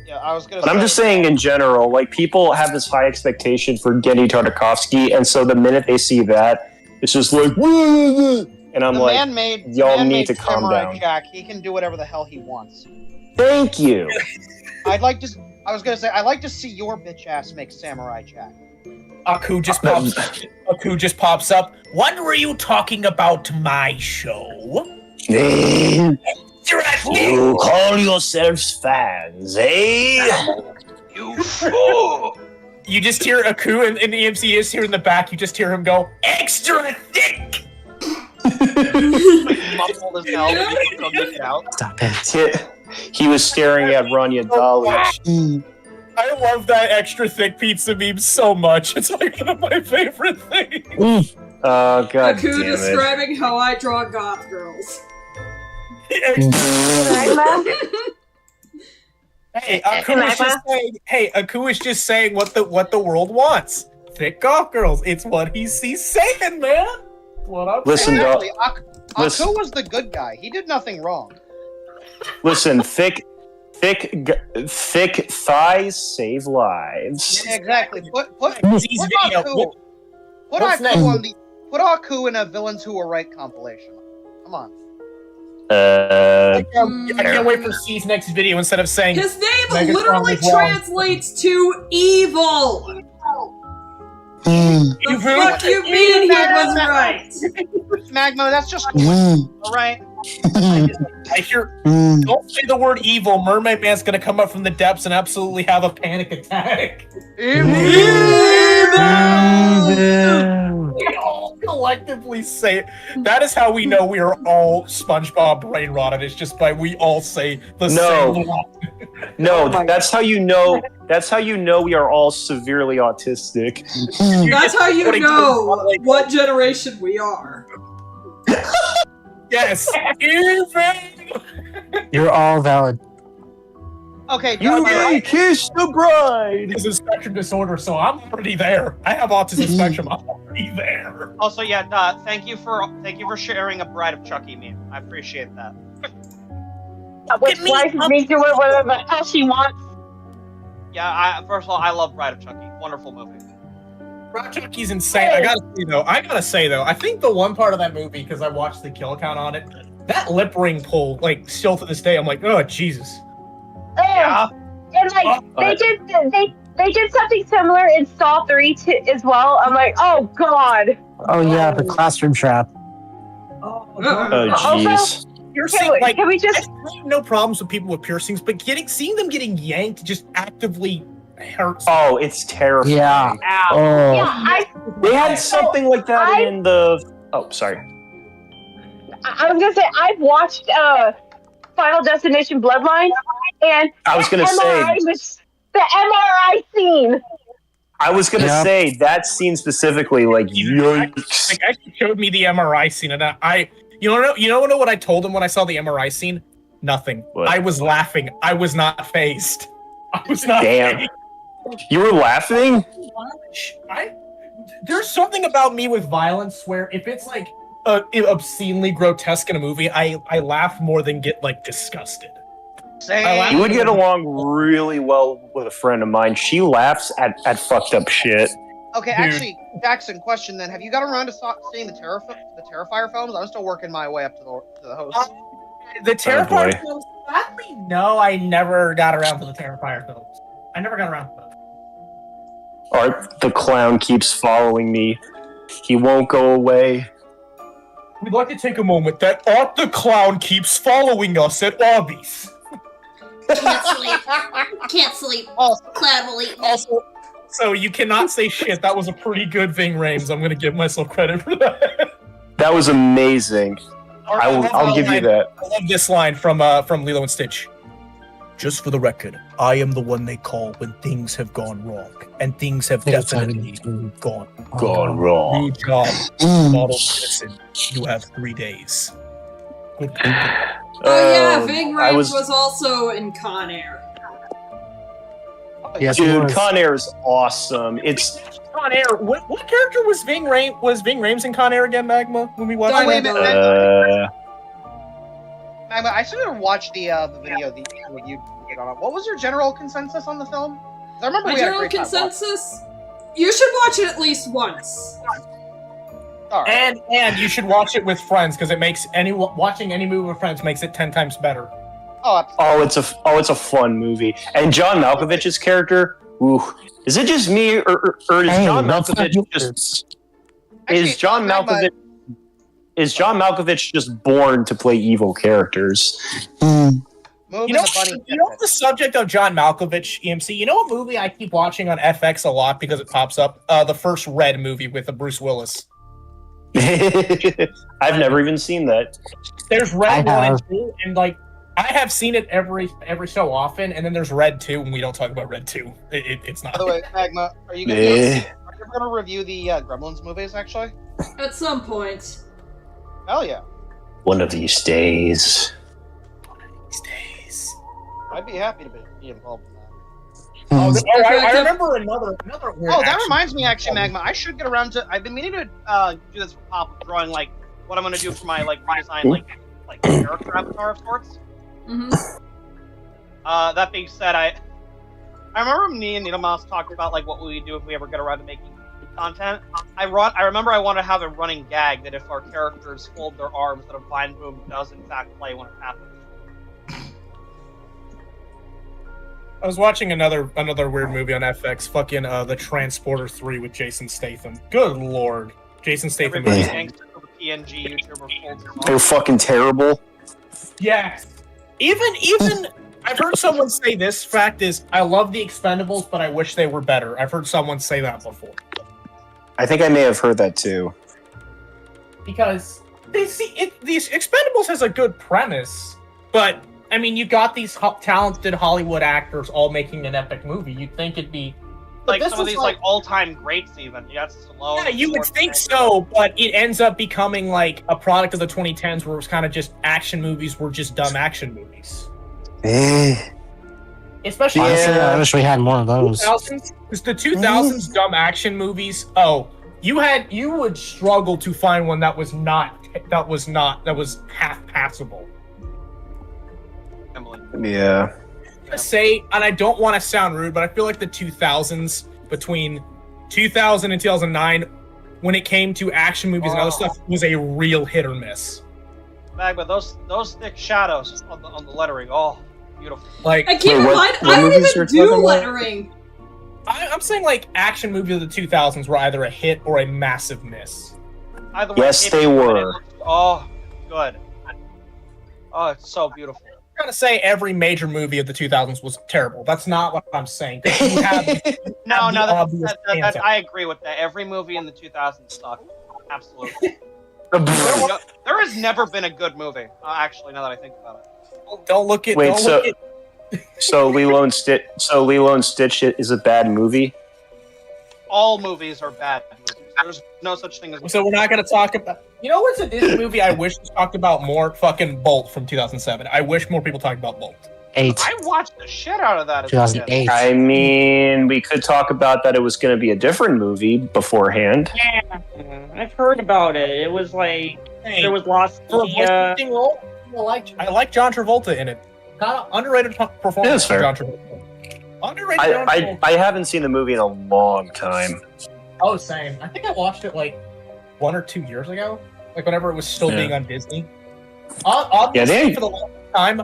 C: Yeah, I was gonna.
E: But I'm just saying, in general, like people have this high expectation for Genndy Tartakovsky, and so the minute they see that, it's just like, and I'm like, y'all need to calm down.
C: Jack, he can do whatever the hell he wants.
E: Thank you.
C: I'd like to see your bitch ass make Samurai Jack.
M: Aku just pops up. What were you talking about my show?
E: You call yourselves fans, eh?
C: You fool!
M: You just hear Aku and the EMC is here in the back. You just hear him go, extra thick!
E: Stop it. He was staring at Rania Dali.
M: I love that extra thick pizza meme so much. It's like one of my favorite things.
E: Oh, god
D: Aku
E: damn it.
D: describing how I draw goth girls.
M: Hey, Aku is just saying what the world wants. Thick goth girls. It's what he's saying, man. What I'm
E: Listen,
M: saying.
C: Exactly. Aku was the good guy. He did nothing wrong.
E: Listen, thick thighs save lives.
C: Yeah, exactly. Put Aku in a Villains Who Were Right compilation. Come on.
M: I can't wait for Steve's next video instead of saying
D: his name
M: Megatron
D: literally
M: was wrong.
D: translates to evil.
C: The
D: fuck you mean he was right?
C: Magma, that's just alright.
M: I hear don't say the word evil. Mermaid Man's gonna come up from the depths and absolutely have a panic attack.
C: Evil!
M: We all collectively say that is how we know we are all SpongeBob brain rotted. It's just by we all say the same line.
E: No, that's how you know. That's how you know we are all severely autistic.
D: That's how you know what generation we are.
M: Yes.
J: You're all valid.
C: Okay,
E: You may kiss the bride.
M: It's a spectrum disorder, so I'm already there. I have autism spectrum. I'm already there.
C: Also, yeah, thank you for sharing a Bride of Chucky meme. I appreciate that.
G: Which wife is me do it whatever the hell she wants.
C: Yeah, first of all, I love Bride of Chucky. Wonderful movie.
M: Bride of Chucky's insane. I gotta say though, I think the one part of that movie, because I watched the kill count on it, that lip ring pull, like, still to this day, I'm like, oh Jesus.
C: Yeah.
G: And like they did something similar in Saw 3 as well. I'm like, oh god.
J: Oh yeah, the classroom trap.
E: Oh jeez.
M: Piercing, like,
G: can we just?
M: I have no problems with people with piercings, but seeing them getting yanked just actively hurts.
E: Oh, it's terrifying.
J: Yeah.
G: Oh. Yeah,
E: they had something like that in the. Oh, sorry.
G: I was gonna say I've watched Final Destination Bloodline, and
E: I was gonna say
G: the MRI scene.
E: I was gonna say that scene specifically, like, yikes.
M: Like, actually showed me the MRI scene, and you know what I told him when I saw the MRI scene? Nothing.
E: What?
M: I was laughing. I was not phased. I was not.
E: Damn.
M: Phased.
E: You were laughing?
M: There's something about me with violence where if it's like obscenely grotesque in a movie, I laugh more than get like disgusted.
C: Same.
E: You would get along really well with a friend of mine. She laughs at fucked up shit.
C: Okay, actually, Jackson, question then. Have you got around to seeing the Terrifier films? I'm still working my way up to the host.
M: The Terrifier films? Sadly, no, I never got around to the Terrifier films. I never got around to them.
E: Art the clown keeps following me. He won't go away.
M: We'd like to take a moment that Art the clown keeps following us at Arby's.
H: Can't sleep. Can't sleep. Cloud will eat me.
M: Also, so you cannot say shit. That was a pretty good Ving Rhames. I'm going to give myself credit for that.
E: That was amazing. I'll give you that.
M: I love this line from Lilo and Stitch. Just for the record, I am the one they call when things have gone wrong, and things have definitely gone
E: wrong.
M: Good job, model citizen. You have 3 days. Good.
D: Oh yeah, Ving Rhames was also in Con Air.
J: Yes,
E: dude, Con Air is awesome. It's
M: Con Air. What character was Ving Rhames in Con Air again, Magma? When we watched
C: Magma, I still never watched the video that you did on it. What was your general consensus on the film? I remember
D: My
C: we had a
D: general
C: great time
D: consensus? You should watch it at least once.
C: Right.
M: And you should watch it with friends because it makes watching any movie with friends makes it 10 times better.
E: it's a fun movie. And John Malkovich's character, ooh, is it just me or is John Malkovich just Is John Malkovich just born to play evil characters?
M: You know the subject of John Malkovich, EMC, you know what movie I keep watching on FX a lot because it pops up? The first Red movie with Bruce Willis.
E: I've never even seen that.
M: There's Red 1 and 2, and like I have seen it every so often, and then there's Red 2, and we don't talk about Red 2. It's not.
C: By the way, Magma, are you going to review the Gremlins movies, actually?
D: At some point.
C: Hell yeah.
E: One of these days.
C: I'd be happy to be involved in that.
M: I remember another weird
C: that reminds me, actually, Magma. I should get around to. I've been meaning to do this for Pop, drawing like what I'm going to do for my like redesign like character avatar of sorts.
D: Mm-hmm.
C: That being said, I remember me and Needle Mouse talked about like what we would do if we ever get around to making content. I remember I want to have a running gag that if our characters fold their arms, that a Vine Boom does in fact play when it happens.
M: I was watching another weird movie on FX, fucking The Transporter 3 with Jason Statham. Good lord. Jason Statham.
C: PNG YouTuber
E: They're fucking terrible.
M: Yes. Even I've heard someone say this fact is, I love the Expendables, but I wish they were better. I've heard someone say that before.
E: I think I may have heard that too.
M: because these Expendables has a good premise, but I mean, you got these talented Hollywood actors all making an epic movie. You'd think it'd be
C: like some of these like all-time greats, even. You got Stallone.
M: Yeah, you would think so, but it ends up becoming like a product of the 2010s, where it was kind of just action movies were just dumb action movies. Especially,
J: honestly, I wish we had more of those.
M: 2000s, because the 2000s dumb action movies. Oh, you would struggle to find one that was half passable.
E: Yeah.
M: I'm gonna say, and I don't want to sound rude, but I feel like the 2000s, between 2000 and 2009, when it came to action movies and other stuff, was a real hit or miss.
C: Magma, those thick shadows on the lettering, oh, beautiful.
M: Like,
D: I keep in mind, I don't even do lettering.
M: I'm saying like action movies of the 2000s were either a hit or a massive miss.
C: Either
E: Yes, they were.
C: Oh, good. Oh, it's so beautiful.
M: I'm gonna say every major movie of the 2000s was terrible. That's not what I'm saying. You have,
C: I agree with that. Every movie in the 2000s sucked. Absolutely. There has never been a good movie. Actually, now that I think about it.
M: Don't look at.
E: Wait, so Lilo and Stitch. So Lilo and Stitch is a bad movie.
C: All movies are bad movies. There's no such thing as.
M: So we're not gonna talk about. You know what's a Disney movie I wish we talked about more? Fucking Bolt from 2007. I wish more people talked about Bolt.
J: 8.
C: I watched the shit out of that.
J: 2008.
E: I mean, we could talk about that. It was going to be a different movie beforehand.
I: Yeah, I've heard about it. It was like there was lost.
M: For a voice role, I like John Travolta in it. Kind of underrated performance.
E: That's fair.
M: John Travolta. Underrated. John Travolta.
E: I haven't seen the movie in a long time.
M: Oh, same. I think I watched it like 1 or 2 years ago, like whenever it was still being on Disney. Obviously, for the longest time,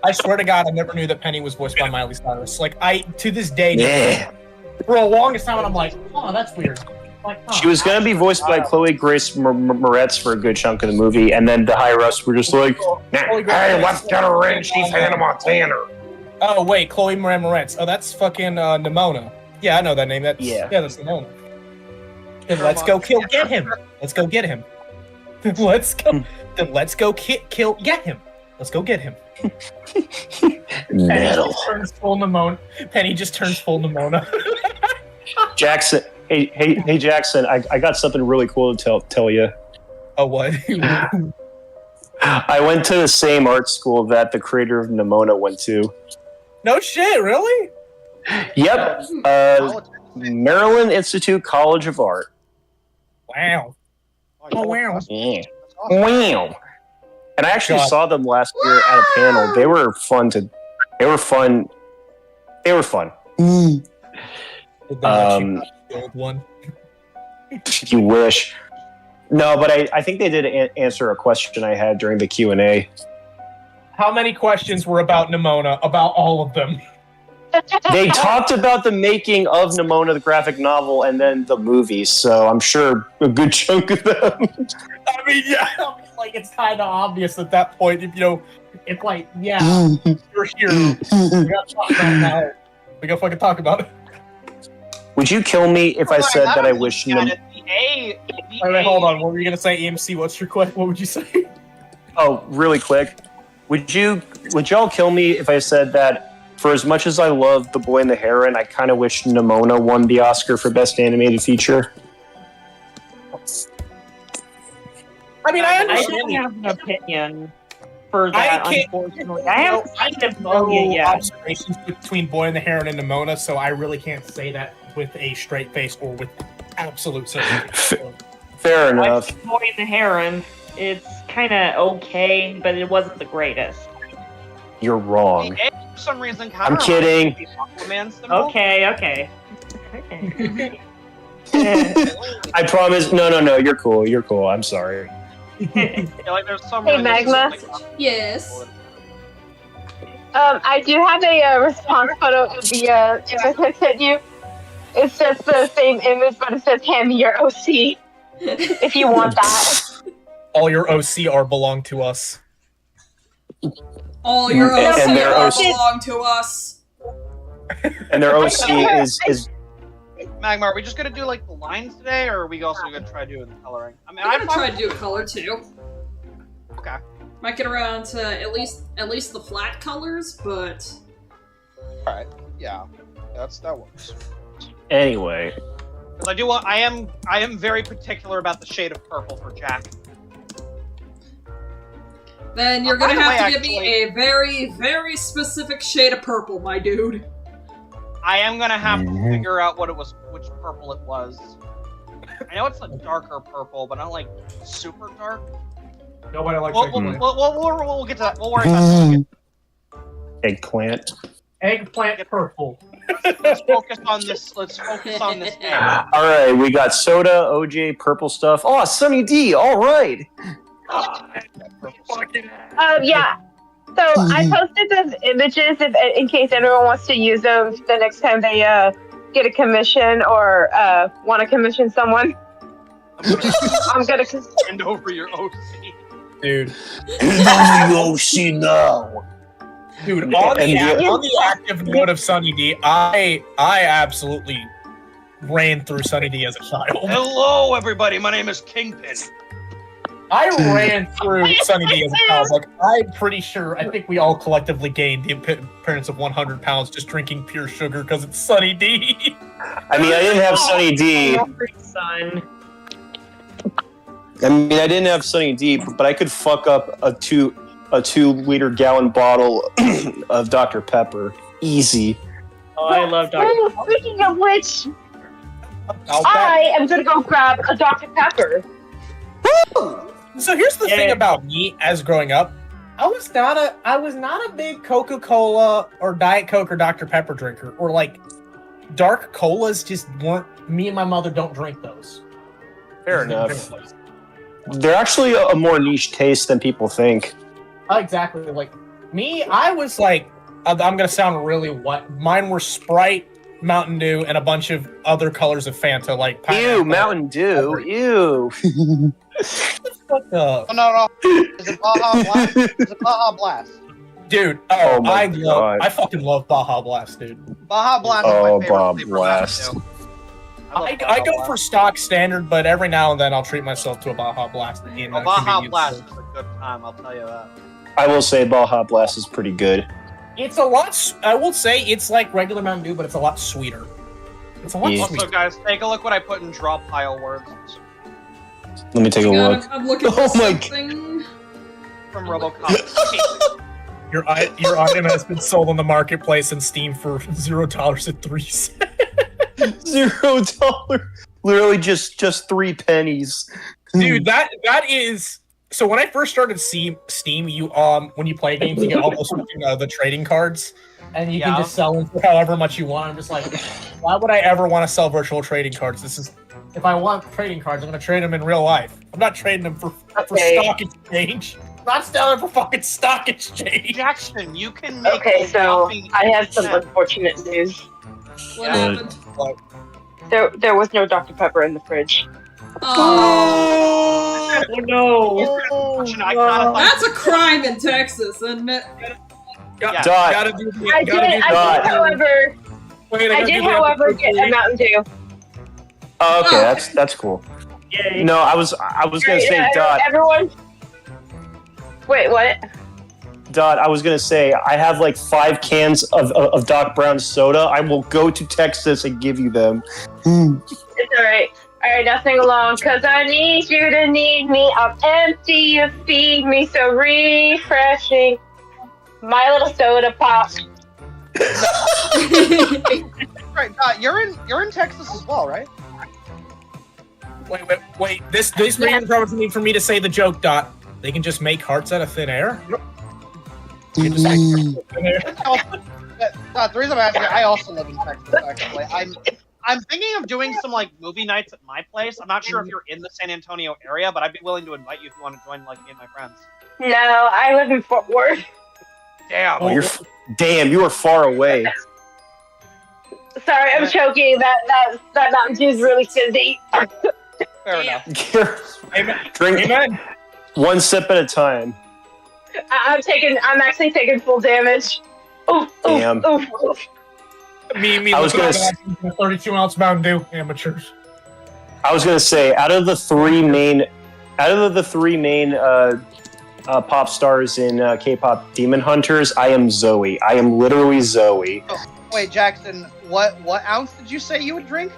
M: I swear to God, I never knew that Penny was voiced by Miley Cyrus. Like, to this day, for the longest time, and I'm like, oh, that's weird. Like,
E: She was going to be voiced by Chloe Grace Moretz for a good chunk of the movie, and then the higher-ups were just like, hey, let's get her in. She's Hannah Montana.
M: Oh, wait, Chloe Moretz. Oh, that's fucking Nimona. Yeah, I know that name. That's Nimona. Then let's go get him. Let's go get him. Let's go get him. Let's go get him.
E: Metal.
M: Penny just turns full Nimona.
E: Jackson, hey, Jackson, I got something really cool to tell you.
M: Oh, what?
E: I went to the same art school that the creator of Nimona went to.
M: No shit, really?
E: Yep. Maryland Institute College of Art.
M: Wow. Oh, wow.
E: Yeah. Wow. And I actually saw them last year at a panel. They were fun.
M: One.
E: You wish. No, but I think they did answer a question I had during the Q&A.
M: How many questions were about Nimona? About all of them.
E: They talked about the making of Nimona, the graphic novel, and then the movies, so I'm sure a good chunk of them.
M: I mean, like, it's kind of obvious at that point. If, it's like, yeah, you're here. We gotta talk about it now. We gotta fucking talk about it.
E: Would you kill me if I said that I wish...
M: Wait, hold on. What were you gonna say, EMC? What's your question? What would you say?
E: Oh, really quick. Would y'all kill me if I said that for as much as I love The Boy and the Heron, I kind of wish Nimona won the Oscar for Best Animated Feature?
M: I mean, I understand.
I: I don't have an opinion for that, unfortunately. I haven't seen Nimona yet.
M: Observations between Boy and the Heron and Nimona, so I really can't say that with a straight face or with absolute certainty.
E: Fair enough.
I: Boy and the Heron, it's kind of okay, but it wasn't the greatest.
E: You're wrong.
C: For some reason,
E: I'm kidding.
I: Okay.
E: I promise. No. You're cool. I'm sorry.
C: There's some
G: Hey, Magma.
D: Yes.
G: I do have a response photo of the image I sent you. It's just the same image, but it says "Hand me your OC" if you want that.
M: All your OC belong to us.
D: All your
E: And their
D: OC
E: OC
D: belong to us.
E: And their OC is
C: Magmar, are we just gonna do like the lines today, or are we also gonna try doing the coloring? I mean,
D: I'm gonna try to do a color too.
C: Okay.
D: Might get around to at least the flat colors, but
C: Alright. Yeah. That works.
K: Anyway,
C: 'Cause I am very particular about the shade of purple for Jack.
D: then you're
C: By
D: gonna
C: the
D: have
C: way,
D: to give me a very, very specific shade of purple, my dude.
C: I am gonna have to figure out which purple it was. I know it's a darker purple, but not like super dark.
M: Nobody likes
C: We'll get to that. We'll worry about that.
K: eggplant.
M: Eggplant purple.
C: Let's focus on this. Let's focus on this egg.
K: All right, we got soda, OJ, purple stuff. Oh, Sunny D. All right.
G: Yeah. So I posted those images in case anyone wants to use them the next time they get a commission or want to commission someone. I'm gonna
C: Hand over your OC.
M: Dude.
K: OC now.
M: Dude, on the active note of Sunny D, I absolutely ran through Sunny D as a child.
C: Hello, everybody. My name is Kingpin.
M: I ran through Sunny D as a child. Like, I'm pretty sure, I think we all collectively gained the appearance of 100 pounds just drinking pure sugar because it's Sunny D.
K: I mean, I didn't have Sunny D.
I: Son.
K: I mean, I didn't have Sunny D, but I could fuck up a 2-liter gallon bottle of Dr. Pepper. Easy.
I: Oh, I love Dr.
G: Oh, speaking of which, I am gonna go grab a Dr. Pepper.
M: So here's the thing about me as growing up. I was not a big Coca-Cola or Diet Coke or Dr. Pepper drinker, or like dark colas just weren't. Me and my mother don't drink those.
K: Fair enough. They're actually a more niche taste than people think.
M: Exactly. Like me, I was like, I'm gonna sound really what. Mine were Sprite, Mountain Dew, and a bunch of other colors of Fanta, like pineapple.
K: Ew, Mountain Dew. Ew.
M: Fuck up.
C: Oh, no. Is it Baja Blast? Is it Baja Blast?
M: Dude,
K: Oh my God.
M: I fucking love Baja Blast, dude.
C: Baja Blast is
K: Oh,
C: my favorite
K: Bob
C: flavor
K: Blast.
C: of Mountain Dew.
M: I go for stock standard, but every now and then I'll treat myself to a Baja Blast. In a
C: Baja
M: convenience
C: Blast
M: store.
C: is a good time, I'll tell you that.
K: I will say Baja Blast is pretty good.
M: It's a lot. I will say it's like regular Mountain Dew, but it's a lot sweeter. It's a lot
K: Yeah.
M: sweeter.
C: Also, guys, take a look what I put in draw pile words
K: Let me take a
D: Hang on,
K: look.
D: I'm looking for
K: Oh my
D: something.
C: from RoboCop.
M: Your item has been sold on the marketplace and Steam for $0.03.
K: $0. Literally just 3 pennies.
M: Dude, that is. So when I first started Steam, you when you play games, you get all those the trading cards, and you can just sell them for however much you want. I'm just like, why would I ever want to sell virtual trading cards? If I want trading cards, I'm gonna trade them in real life. I'm not trading them for stock exchange. I'm not selling for fucking stock exchange.
C: Jackson, you can make
G: Okay,
C: a
G: so
C: coffee-
G: I have some unfortunate news.
D: What happened?
G: There was no Dr. Pepper in the fridge.
D: Oh,
I: Oh no!
C: I gotta find-
D: that's a crime in Texas, isn't it?
C: Yeah.
K: Dot.
M: Gotta do the,
G: I
M: gotta
G: did,
M: do the-
K: Dot.
G: however,
M: Wait,
G: I
M: gotta
G: did,
M: do the
G: however,
M: episode
G: get a
M: three.
G: Mountain Dew.
K: Oh, okay,
D: Oh.
K: that's cool.
I: Yay!
K: No, I was gonna say Dot.
G: Everyone. Wait, what?
K: Dot, I was gonna say I have like 5 cans of Doc Brown soda. I will go to Texas and give you them.
G: It's alright. Alright, now sing along. Cause I need you to need me. I'm empty, you feed me so refreshing. My little soda pop.
C: Right, you're in Texas as well, right?
M: Wait. This means need for me to say the joke. Dot. They can just make hearts out of thin air. You can just make hearts out of thin air.
C: The reason I'm asking, I also live in Texas. Actually, I'm thinking of doing some like movie nights at my place. I'm not sure if you're in the San Antonio area, but I'd be willing to invite you if you want to join, like me and my friends.
G: No, I live in Fort Worth.
C: Damn.
K: Oh, damn, you are far away.
G: Sorry, I'm choking. That Mountain Dew is really fizzy.
C: Fair enough.
K: Drink
M: Amen.
K: 1 sip at a time.
G: I'm actually taking full damage. Oof,
K: Damn.
G: oof, oof, oof.
M: Me.
E: I was
M: looking
E: gonna
M: at that 32-ounce Mountain Dew, amateurs.
E: I was gonna say, out of the three main pop stars in K-pop Demon Hunters, I am Zoe. I am literally Zoe.
C: Oh, wait, Jackson, what ounce did you say you would drink?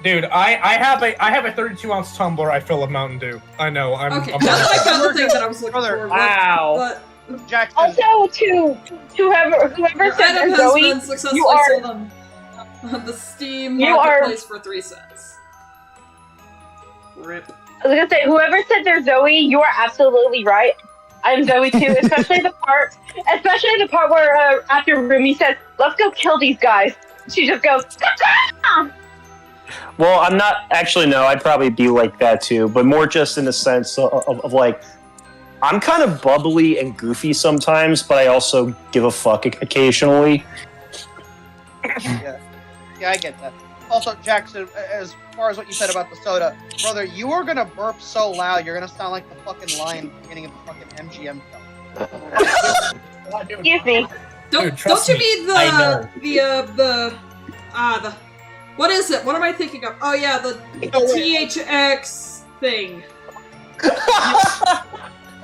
M: Dude, I have a 32-ounce tumbler I fill of Mountain Dew. I know.
D: Okay, that's like the other thing that I was looking for.
I: Wow.
D: But
C: Jackson.
G: Also, to whoever
D: your
G: said
D: item
G: that,
D: has
G: Zoe,
D: been successfully
G: you are
D: sold on the Steam
G: You are-
D: marketplace for 3 cents. Rip.
G: I was gonna say, whoever said they're Zoe, you are absolutely right. I'm Zoe too, especially the part where after Rumi says, "Let's go kill these guys," she just goes, "Ah!"
E: Well, I'm not actually. No, I'd probably be like that too, but more just in the sense of like, I'm kind of bubbly and goofy sometimes, but I also give a fuck occasionally.
C: Yeah, I get that. Also, Jackson, as far as what you said about the soda, brother, you are gonna burp so loud, you're gonna sound like the fucking lion at the beginning of the fucking MGM film.
G: Excuse me.
D: Don't you mean the what is it? What am I thinking of? Oh yeah, the THX thing.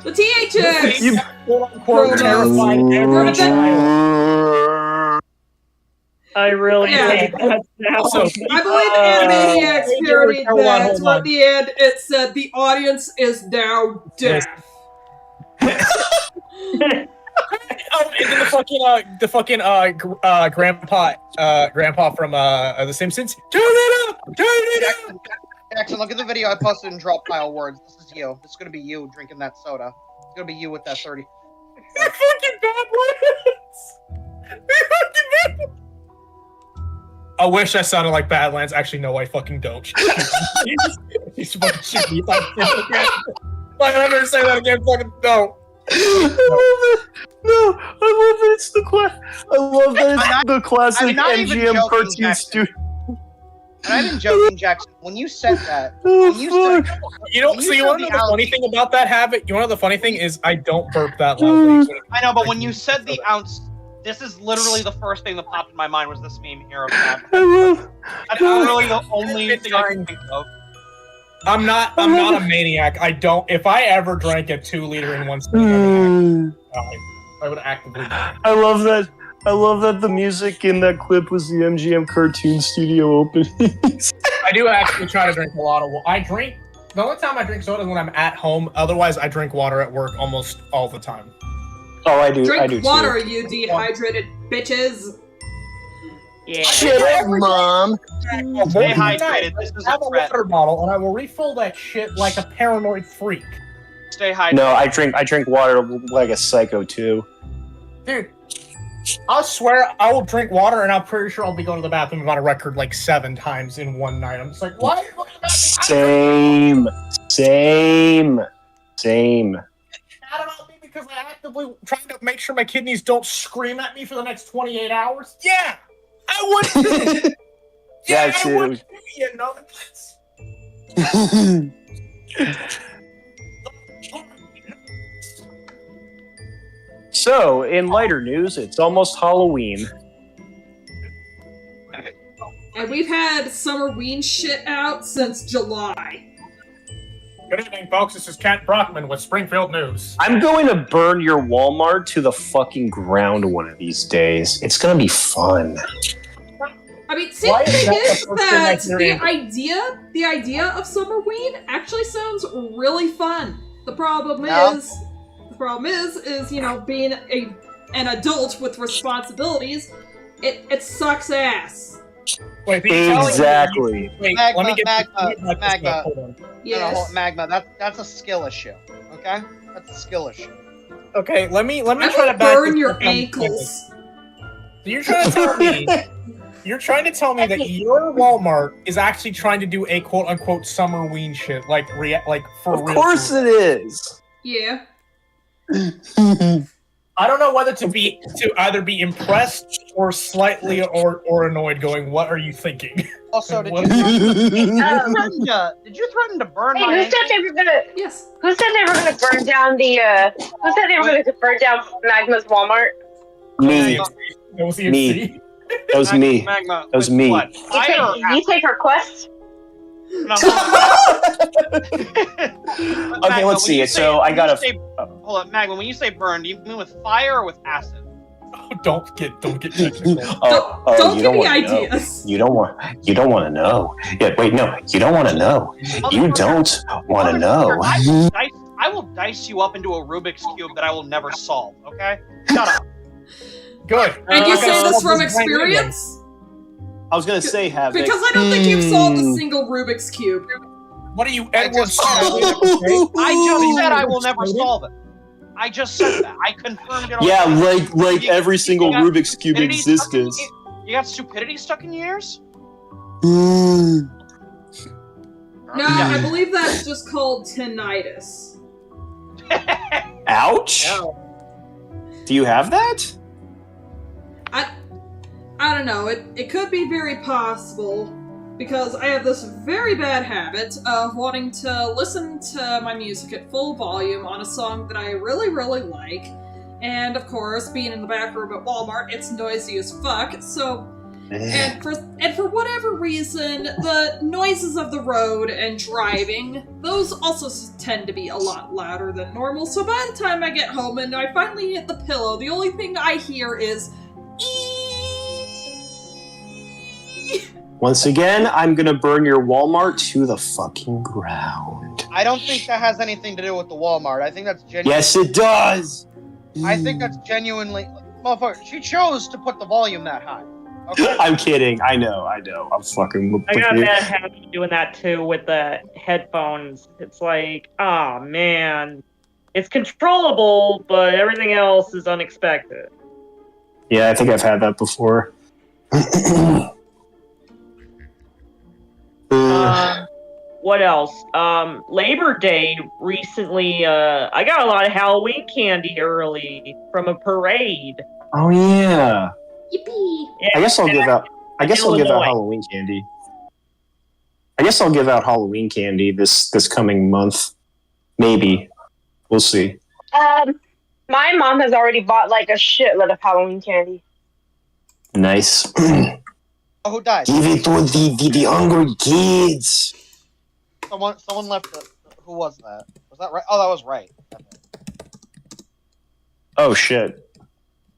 D: The THX
I: I really think that's
M: Also,
D: I believe Animaniacs parodied that toward the end. It said the audience is now deaf.
M: And then the fucking grandpa from The Simpsons. Turn it up! Turn it up!
C: Jackson, look at the video I posted in drop file words. This is you. This is gonna be you drinking that soda. It's gonna be you with that 30.
M: They're fucking Badlands! I wish I sounded like Badlands. Actually, no, I fucking don't. He's fucking shoot me. If I ever say that again, fucking no.
E: I love it. No, I love that it's the classic
C: I'm not even
E: MGM
C: joking,
E: cartoon
C: Jackson.
E: studio.
C: And I've been joking, Jackson. When you said that,
E: Oh,
C: when you said,
M: You know,
C: when
M: so you
C: said
M: want to know the funny
C: ounce-
M: thing about that habit? You want to know the funny thing is I don't burp that loudly.
C: I know, but when you said the ounce, this is literally the first thing that popped in my mind was this meme here of that. That's literally the only thing I can think of.
M: I'm not a maniac. I don't. If I ever drank a 2-liter in one sitting, I would actively.
E: I love that. I love that the music in that clip was the MGM cartoon studio openings.
M: I do actually try to drink a lot of water. The only time I drink soda is when I'm at home. Otherwise, I drink water at work almost all the time.
E: Oh, I do.
D: Drink
E: I do
D: water,
E: too.
D: you dehydrated bitches.
I: Yeah.
E: Shut up, Mom.
C: Stay hydrated. This is
M: I have
C: a
M: a
C: threat.
M: water bottle, and I will refill that shit like a paranoid freak.
C: Stay hydrated.
E: No, I drink water like a psycho too.
M: Dude, I'll swear I will drink water, and I'm pretty sure I'll be going to the bathroom on a record like 7 times in one night. I'm just like, why?
E: Same.
M: Mad about me because I actively trying to make sure my kidneys don't scream at me for the next 28 hours? Yeah, I would. Yeah,
E: That
M: I would.
E: too.
M: You know.
E: So, in lighter news, it's almost Halloween.
D: And we've had Summerween shit out since July.
M: Good evening, folks. This is Kent Brockman with Springfield News.
E: I'm going to burn your Walmart to the fucking ground one of these days. It's going to be fun.
D: I mean, see,
M: Why
D: the
M: is
D: thing
M: that
D: is
M: the first thing I
D: that
M: hear?
D: the idea of Summerween actually sounds really fun. The problem
C: Yeah.
D: is, you know, being an adult with responsibilities, it sucks ass.
M: Wait, are you telling me-
E: Exactly.
M: Wait,
C: Magma,
M: let me get
C: Magma.
M: Hold on.
D: Yes.
C: Magma. That's a skill issue. Okay, that's a skill issue.
M: Okay, let me
D: I
M: try
D: will
M: to back
D: burn
M: this
D: your
M: up on-
D: ankles.
M: So you're trying to tell me you're trying to tell me that your Walmart is actually trying to do a quote unquote Summerween shit, like for
E: Of
M: real.
E: course it is.
D: Yeah.
M: I don't know whether to either be impressed or slightly or annoyed. Going, what are you thinking?
C: Also, did
M: What-
C: you threaten to burn
G: Hey,
C: my
G: who said
C: ankles?
G: they were gonna?
D: Yes.
G: Who said they were gonna burn down the? Who said they were gonna burn down Magma's Walmart?
E: Me.
M: That was
E: Me. That was me.
C: Magma.
E: That was
C: with
E: me.
C: What? Fire or
G: You take her quest.
C: No.
E: Okay, let's see. So I got a.
C: Hold up, Magma. When you say burn, do you mean with fire or with acid?
M: Don't get technical.
D: Don't
E: you
D: give me
E: wanna know.
D: ideas.
E: You don't want to know. Yeah, wait, no, you don't want to know. You don't want to know.
C: I will dice you up into a Rubik's Cube that I will never solve, okay? Shut up.
M: Good.
D: And you
M: Okay,
D: say this
M: so
D: from
M: this is my
D: experience?
E: I was gonna say have
D: Because I don't think you've solved a single Rubik's Cube.
M: What are you, Edward?
C: I just said I will never solve it. I just said that. I confirmed it.
E: Yeah,
C: already.
E: like every single
C: got
E: Rubik's Cube
C: stupidity stuck in
E: existence.
C: You got stupidity stuck in your ears?
D: No, I believe that's just called tinnitus.
E: Ouch. Do you have that?
D: I don't know, it could be very possible, because I have this very bad habit of wanting to listen to my music at full volume on a song that I really, really like, and of course, being in the back room at Walmart, it's noisy as fuck, so... And for whatever reason, the noises of the road and driving, those also tend to be a lot louder than normal, so by the time I get home and I finally hit the pillow, the only thing I hear is...
E: Once again, I'm gonna burn your Walmart to the fucking ground.
C: I don't think that has anything to do with the Walmart. I think that's genuine.
E: Yes, it does.
C: I think that's genuinely... Motherfucker, she chose to put the volume that high. Okay?
E: I'm kidding. I know. I'm fucking with
I: I got a
E: you.
I: bad habit of doing that too with the headphones. It's like, oh man, it's controllable, but everything else is unexpected.
E: Yeah, I think I've had that before.
I: What else? Labor Day recently, I got a lot of Halloween candy early from a parade.
E: Oh yeah.
H: Yippee!
I: Yeah,
E: I guess I'll give out. I guess I'll give out
I: Illinois.
E: Halloween candy. I guess I'll give out Halloween candy this coming month. Maybe. We'll see.
G: My mom has already bought like a shitload of Halloween candy.
E: Nice.
C: Oh, who died?
E: Give it to the hungry kids.
C: Someone left the... Who was that? Was that right? Oh, that was right.
E: Oh shit.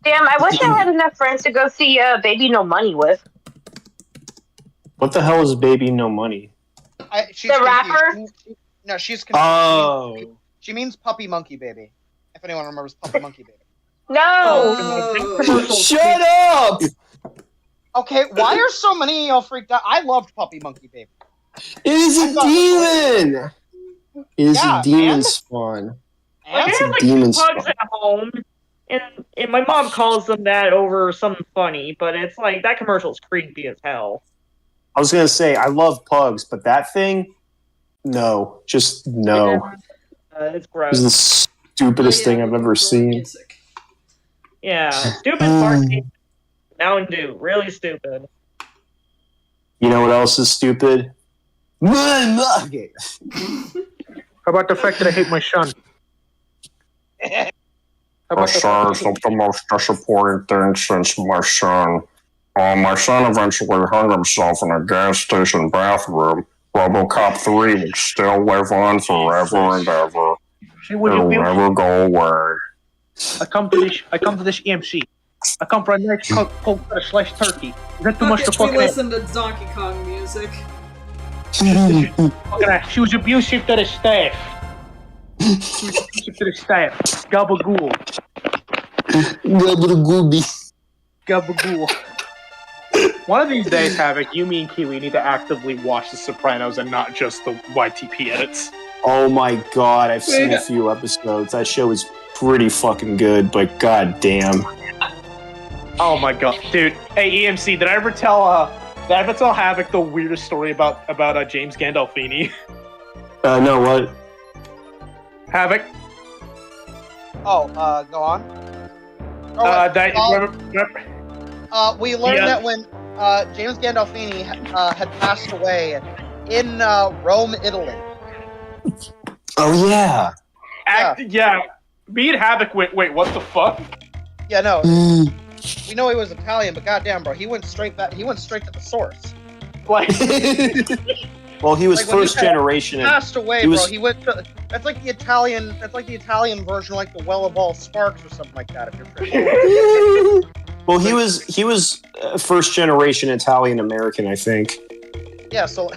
G: Damn, I wish I had enough friends to go see Baby No Money with.
E: What the hell is Baby No Money?
C: She's
G: The
C: confused.
G: rapper?
C: No, she's confused.
E: Oh.
C: She means Puppy Monkey Baby. If anyone remembers Puppy Monkey Baby.
G: No!
E: Shut up!
C: Okay, why are so many of y'all freaked out? I loved Puppy Monkey Baby.
E: It is a demon! It is
C: Yeah,
E: a demon
C: and?
E: spawn.
I: I
E: It's
I: have
E: a
I: like
E: demon
I: two bugs
E: spawn.
I: at home, and my mom calls them that over something funny, but it's like that commercial's creepy as hell.
E: I was gonna say I love pugs, but that thing, no, just no.
I: It's
E: This
I: gross.
E: is the stupidest thing I've ever seen.
I: Yeah, stupid party. Mountain Dew, really stupid.
E: You know what else is stupid? Nugget.
M: How about the fact that I hate my son?
E: My son is the most disappointing thing since my son. My son eventually hung himself in a gas station bathroom. RoboCop 3 will still live on forever and ever.
M: See, would
E: It'll
M: you be
E: never go away.
M: I come to this EMC. I come for a nice cold sliced turkey. Is that too much to
D: We
M: fucking
D: listen to Donkey Kong music.
M: She was abusive to the staff. She was abusive to the staff. Gabagool. Gabagool. One of these days, Havoc, you, me, and Kiwi need to actively watch The Sopranos and not just the YTP edits.
E: Oh my god, I've seen a few episodes. That show is pretty fucking good, but god damn.
M: Oh my god, dude! Hey, EMC, did I ever tell Havoc the weirdest story about James Gandolfini?
E: No, what?
C: Havoc. Oh, go on. We learned that when James Gandolfini had passed away in Rome, Italy.
E: Oh yeah.
M: Yeah. Me and Havoc went, wait, what the fuck?
C: Yeah, no. we know he was Italian, but goddamn, bro, he went straight back. He went straight to the source.
M: Like,
E: Well, he was
C: Like, when
E: first
C: he
E: generation.
C: He passed away,
E: he was-
C: bro. He went to. That's like the Italian. That's like the Italian version, like the Well of All Sparks or something like that. If you're
E: Well, he was first generation Italian American, I think.
C: yeah, so.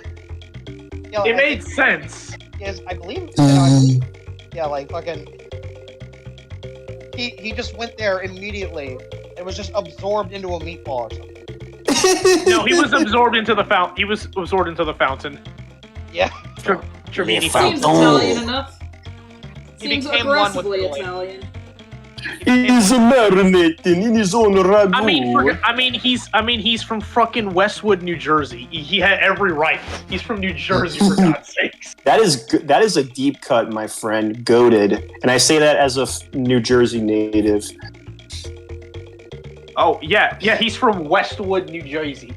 C: Yeah,
M: it made sense.
C: Yes, I believe. Yeah, like fucking. He just went there immediately. It was just absorbed into a meatball or something.
M: No, he was absorbed into the fountain. He was absorbed into the fountain.
C: Yeah.
M: Tremini
D: Seems
M: fountain.
D: Italian enough.
C: He
D: Seems
C: became one with
D: aggressively
C: the, like-
D: Italian.
E: He's marinating in his own ragu.
M: I mean, he's from fucking Westwood, New Jersey. He had every right. He's from New Jersey, for God's sakes.
E: That is a deep cut, my friend. Goated, and I say that as a New Jersey native.
M: Oh yeah, he's from Westwood, New Jersey.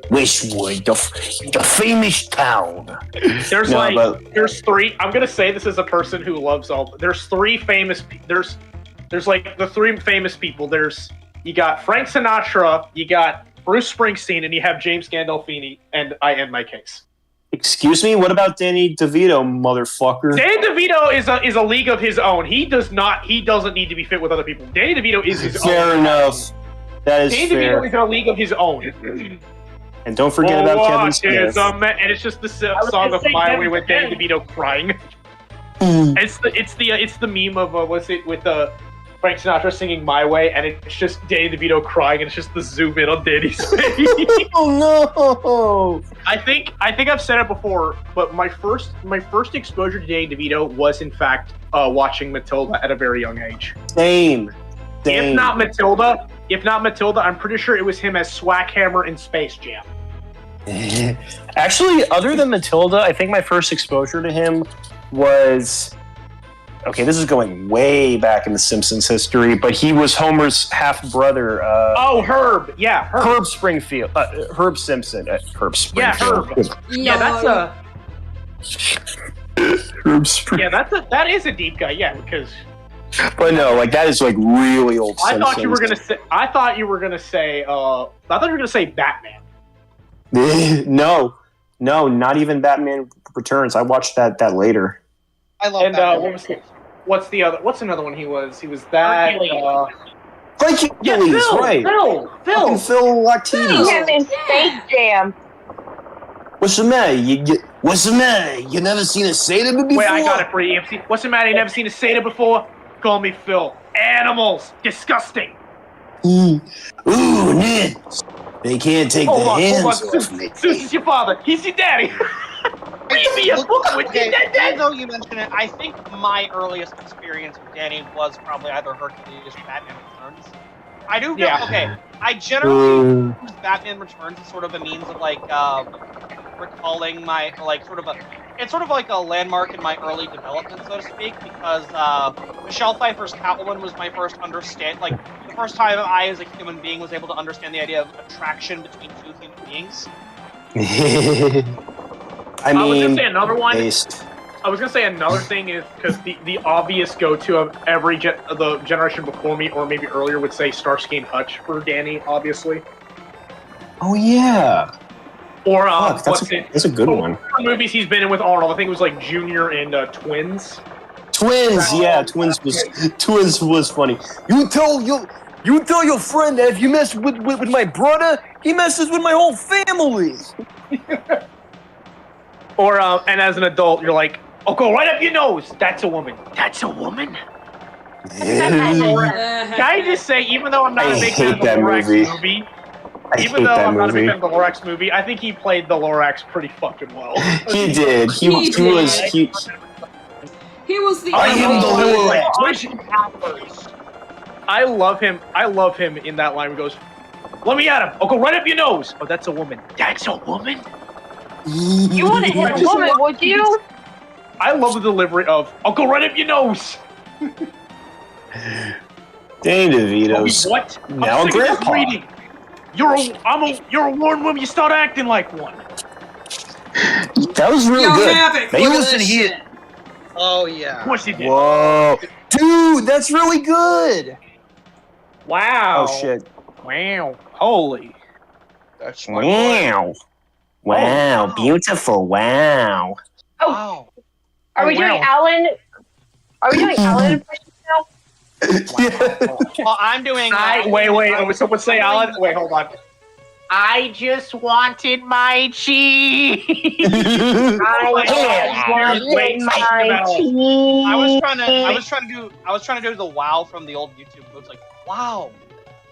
L: Westwood, the famous town.
M: There's
E: No,
M: there's three. I'm gonna say this as a person who loves all. There's three famous. There's like the three famous people. You got Frank Sinatra, you got Bruce Springsteen, and you have James Gandolfini. And I end my case.
E: Excuse me, what about Danny DeVito, motherfucker?
M: Danny DeVito is a league of his own. He doesn't need to be fit with other people. Danny DeVito is his own.
E: Fair enough. That is
M: Danny
E: fair.
M: DeVito is in a league of his own.
E: And don't forget about Kevin Smith.
M: And it's just the song of My Way with Danny DeVito crying. It's the meme of what's it with Frank Sinatra singing My Way, and it's just Danny DeVito crying, and it's just the zoom in on Danny's face.
E: Oh no!
M: I think I've said it before, but my first exposure to Danny DeVito was in fact watching Matilda at a very young age.
E: Same.
M: If not Matilda, I'm pretty sure it was him as Swackhammer in Space Jam.
E: Actually, other than Matilda, I think my first exposure to him was... Okay, this is going way back in The Simpsons history, but he was Homer's half-brother.
M: Herb. Yeah, Herb.
E: Herb Springfield. Herb Simpson. Herb Springfield.
M: Yeah, Herb. Yeah, that's
E: Herb Springfield.
M: Yeah, that is a deep guy. Yeah, because...
E: But no, like that is like really old.
M: I thought you were gonna say Batman.
E: No, not even Batman Returns. I watched that later.
C: I love
M: and
C: Batman.
M: what's another one he was? He was that.
E: Hercules,
M: Phil,
E: right?
M: Phil
E: Phil Lactides.
G: Him in Space Jam.
E: What's the matter? What's the matter? You never seen a satyr before?
M: Wait, I got it for you, EMC. What's the matter? You never seen a satyr before? Call me Phil. Animals, disgusting.
L: Ooh, Ned. They can't take
M: Hold
L: their
M: on.
L: hands off me.
M: Zeus is your father. He's your daddy. Read me a book with
C: Okay,
M: you, Dad.
C: though you mention it, I think my earliest experience with Danny was probably either Hercules or Batman Returns. I do feel, okay, I generally use Batman Returns as sort of a means of, like, recalling my, like, it's sort of like a landmark in my early development, so to speak, because, Michelle Pfeiffer's Catwoman was my first the first time I, as a human being, was able to understand the idea of attraction between two human beings.
E: I mean,
M: was gonna say another one.
E: Based.
M: I was gonna say another thing is because the obvious go-to of every the generation before me, or maybe earlier, would say Starsky and Hutch for Danny, obviously.
E: Oh yeah.
M: Or
E: Fuck, that's a good one.
M: Movies he's been in with Arnold. I think it was like Junior and Twins.
E: Twins, yeah, Twins was funny. You tell your friend that if you mess with my brother, he messes with my whole family.
M: Or and as an adult, you're like, "Oh, go right up your nose. That's a woman. That's a woman." Can I just say, even though I'm not a big fan of the Lorax movie, I think he played the Lorax pretty fucking well.
E: He did. He was
D: the.
E: I am the
M: Lorax. I love him in that line where he goes, "Let me at him. I'll go right up your nose." Oh, that's a woman. That's a woman.
G: You wouldn't hit a woman, would you?
M: I love the delivery of "I'll go right up your nose."
E: Danny DeVito's
M: what?
E: now
M: I'm
E: a
M: sick of this
E: grandpa.
M: reading. You're a warm woman. You start acting like one.
E: That was really good.
D: Havoc,
E: Now you
D: look at
E: listen
D: this
E: here.
D: shit.
C: Oh yeah.
M: Of course you did.
E: Whoa, dude, that's really good.
M: Wow.
E: Oh shit!
M: Wow. Holy.
C: That's
E: Wow! Wow! Beautiful! Wow!
G: Oh,
C: Wow.
G: are we doing Alan? Are we doing Alan impressions now?
C: Well, I'm doing.
M: Wait. Someone say Alan. Wait, hold on. I just wanted my cheese.
G: I
C: was trying to do the wow from the old YouTube. It was like wow.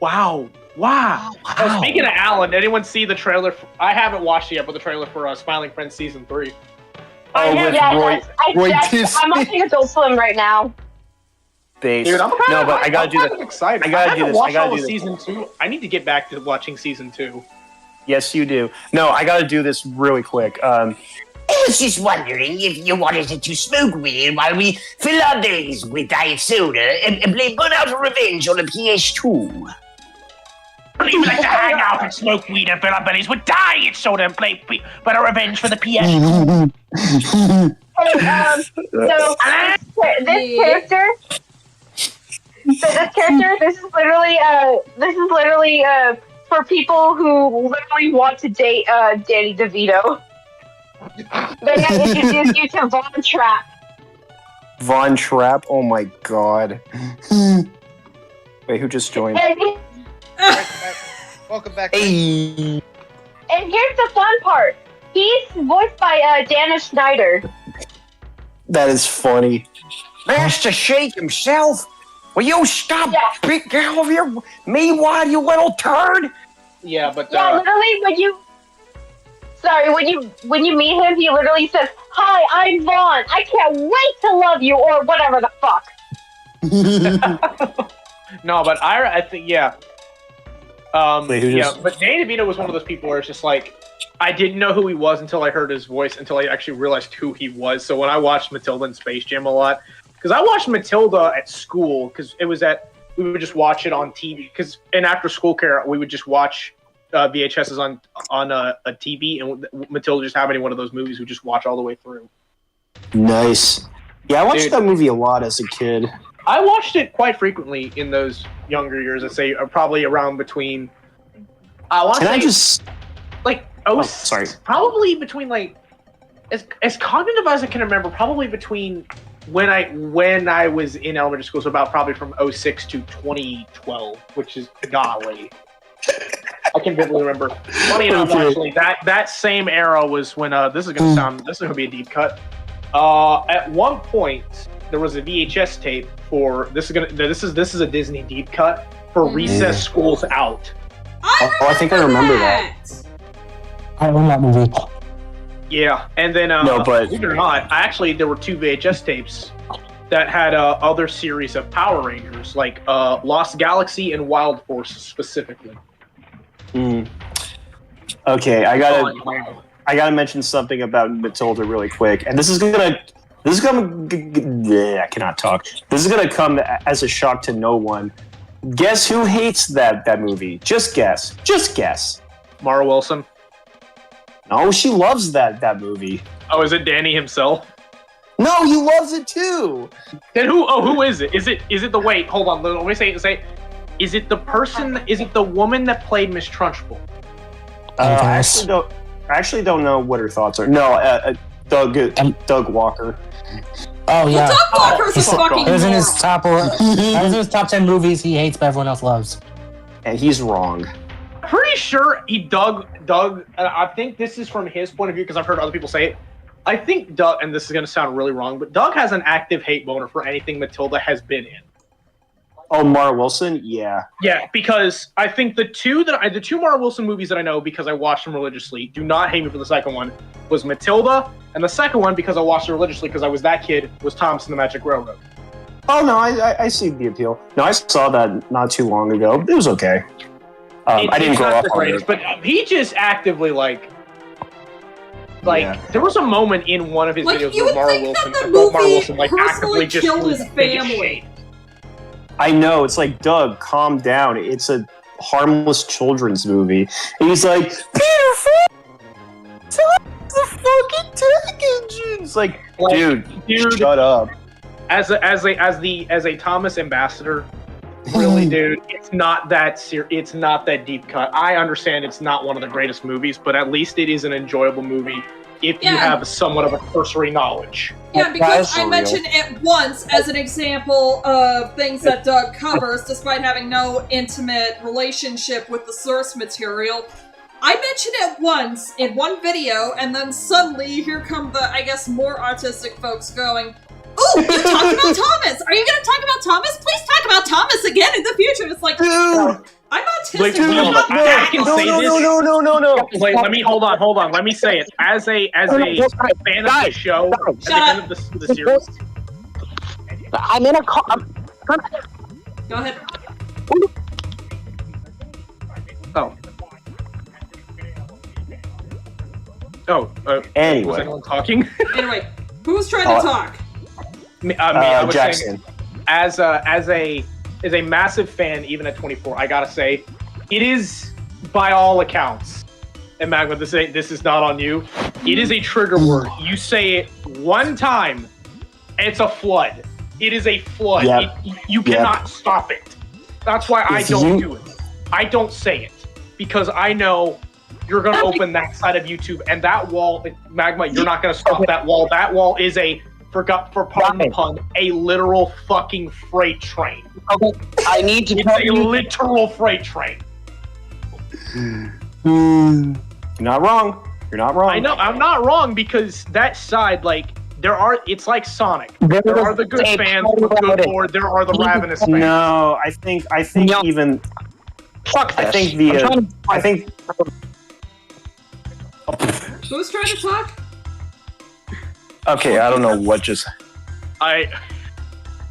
M: Wow. Oh, speaking of Alan, did anyone see the trailer? I haven't watched it yet, but the trailer for Smiling Friends Season 3.
E: Oh, with Roy Disney.
G: I'm watching Adult Swim right now.
E: Base.
M: Dude,
E: I gotta do this.
M: Excited.
E: I gotta do this. I gotta do this.
M: Season 2. I need to get back to watching Season 2.
E: Yes, you do. No, I gotta do this really quick.
L: I was just wondering if you wanted to smoke weed while we fill our days with diet soda and play Burnout Revenge on the PS2.
M: We like to hang out and smoke weed and fill our bellies with diet soda and play Burnout Revenge for the PS2.
G: This is literally for people who literally want to date Danny DeVito. Then I introduce you to Von Trapp.
E: Von Trapp? Oh my god. Wait, who just joined?
C: Welcome back.
E: Hey.
G: And here's the fun part. He's voiced by Dana Schneider.
E: That is funny.
L: Master Shake himself? Will you stop speaking over me, why, you little turd?
M: Yeah, but
G: yeah, literally when you meet him, he literally says, "Hi, I'm Vaughn. I can't wait to love you," or whatever the fuck.
M: No, but I think but Danny DeVito was one of those people where it's just like I didn't know who he was until I heard his voice, until I actually realized who he was. So when I watched Matilda and Space Jam a lot, because I watched Matilda at school, because we would just watch it on TV, because in after school care we would just watch VHSs on a TV, and Matilda just having one of those movies we just watch all the way through.
E: Nice. Yeah, I watched that movie a lot as a kid.
M: I watched it quite frequently in those younger years. I'd say probably around between.
E: Sorry.
M: Probably between like, as cognitive as I can remember, probably between when I was in elementary school, so about probably from 2006 to 2012, which is golly. I can vividly remember. Funny enough, actually, that same era was when this is gonna be a deep cut. At one point, there was a VHS tape for this is a Disney deep cut for Recess School's Out.
E: I think I remember that.
J: I own that movie.
M: Yeah, and then believe it or not, there were two VHS tapes that had other series of Power Rangers, like Lost Galaxy and Wild Force specifically.
E: Okay, I gotta mention something about Matilda really quick, and this is gonna I cannot talk. This is gonna come as a shock to no one. Guess who hates that movie? Just guess.
M: Mara Wilson.
E: No, she loves that movie.
M: Oh, is it Danny himself?
E: No, he loves it too.
M: Then who is it? Is it the wait? Hold on, let me say. Is it the person? Is it the woman that played Miss Trunchbull?
E: I actually don't know what her thoughts are. No, Doug Walker.
J: Oh yeah,
D: Doug Walker's a fucking.
J: It was in his top 10 movies he hates, but everyone else loves.
E: And he's wrong.
M: Pretty sure Doug. I think this is from his point of view because I've heard other people say it. I think Doug, and this is going to sound really wrong, but Doug has an active hate boner for anything Matilda has been in.
E: Oh, Mara Wilson? Yeah.
M: Yeah, because I think the two Mara Wilson movies that I know because I watched them religiously, do not hate me for the second one, was Matilda, and the second one, because I watched it religiously because I was that kid, was Thomas and the Magic Railroad.
E: Oh, no, I see the appeal. No, I saw that not too long ago. It was okay. I didn't grow up on it.
M: But he just actively, there was a moment in one of his videos where Mara Wilson actively just
D: killed his family.
E: I know, it's like, Doug, calm down. It's a harmless children's movie. And he's like, beautiful! The fucking tech engine! It's like, dude, shut up.
M: As a Thomas ambassador, Really, dude, it's not that it's not that deep cut. I understand it's not one of the greatest movies, but at least it is an enjoyable movie if you have somewhat of a cursory knowledge.
D: Yeah, because I mentioned it once as an example of things that Doug covers, despite having no intimate relationship with the source material. I mentioned it once in one video, and then suddenly here come the, I guess, more autistic folks going, "Ooh, you talked about Thomas! Are you gonna talk about Thomas? Please talk about Thomas again in the future!" It's like, I'm autistic.
M: Wait,
D: I'm not
M: I can say this.
K: No.
M: Wait, let me hold on. Let me say it. As a fan of the show, as a fan of the series.
L: I'm in a car.
D: Go ahead.
K: Anyway.
M: Was anyone talking?
D: Anyway, who's trying to talk?
M: Me. I was
K: Jackson.
M: saying, as a massive fan, even at 24, I gotta say, it is by all accounts. And Magma, this is not on you. It is a trigger word. You say it one time, it's a flood. It is a flood.
K: Yep.
M: You cannot stop it. That's why I don't do it. I don't say it because I know you're going to open that side of YouTube, and that wall, Magma, you're not going to stop that wall. That wall is pardon the pun, a literal fucking freight train.
L: Okay, I need to
M: It's a literal freight train.
K: You're not wrong. You're not wrong.
M: I know, I'm not wrong because that side, like, it's like Sonic. There are the good fans with good lore, there are the ravenous fans.
K: No, I think even.
L: Fuck this.
K: I think
D: Who's trying to talk?
K: Okay, I don't know what just. I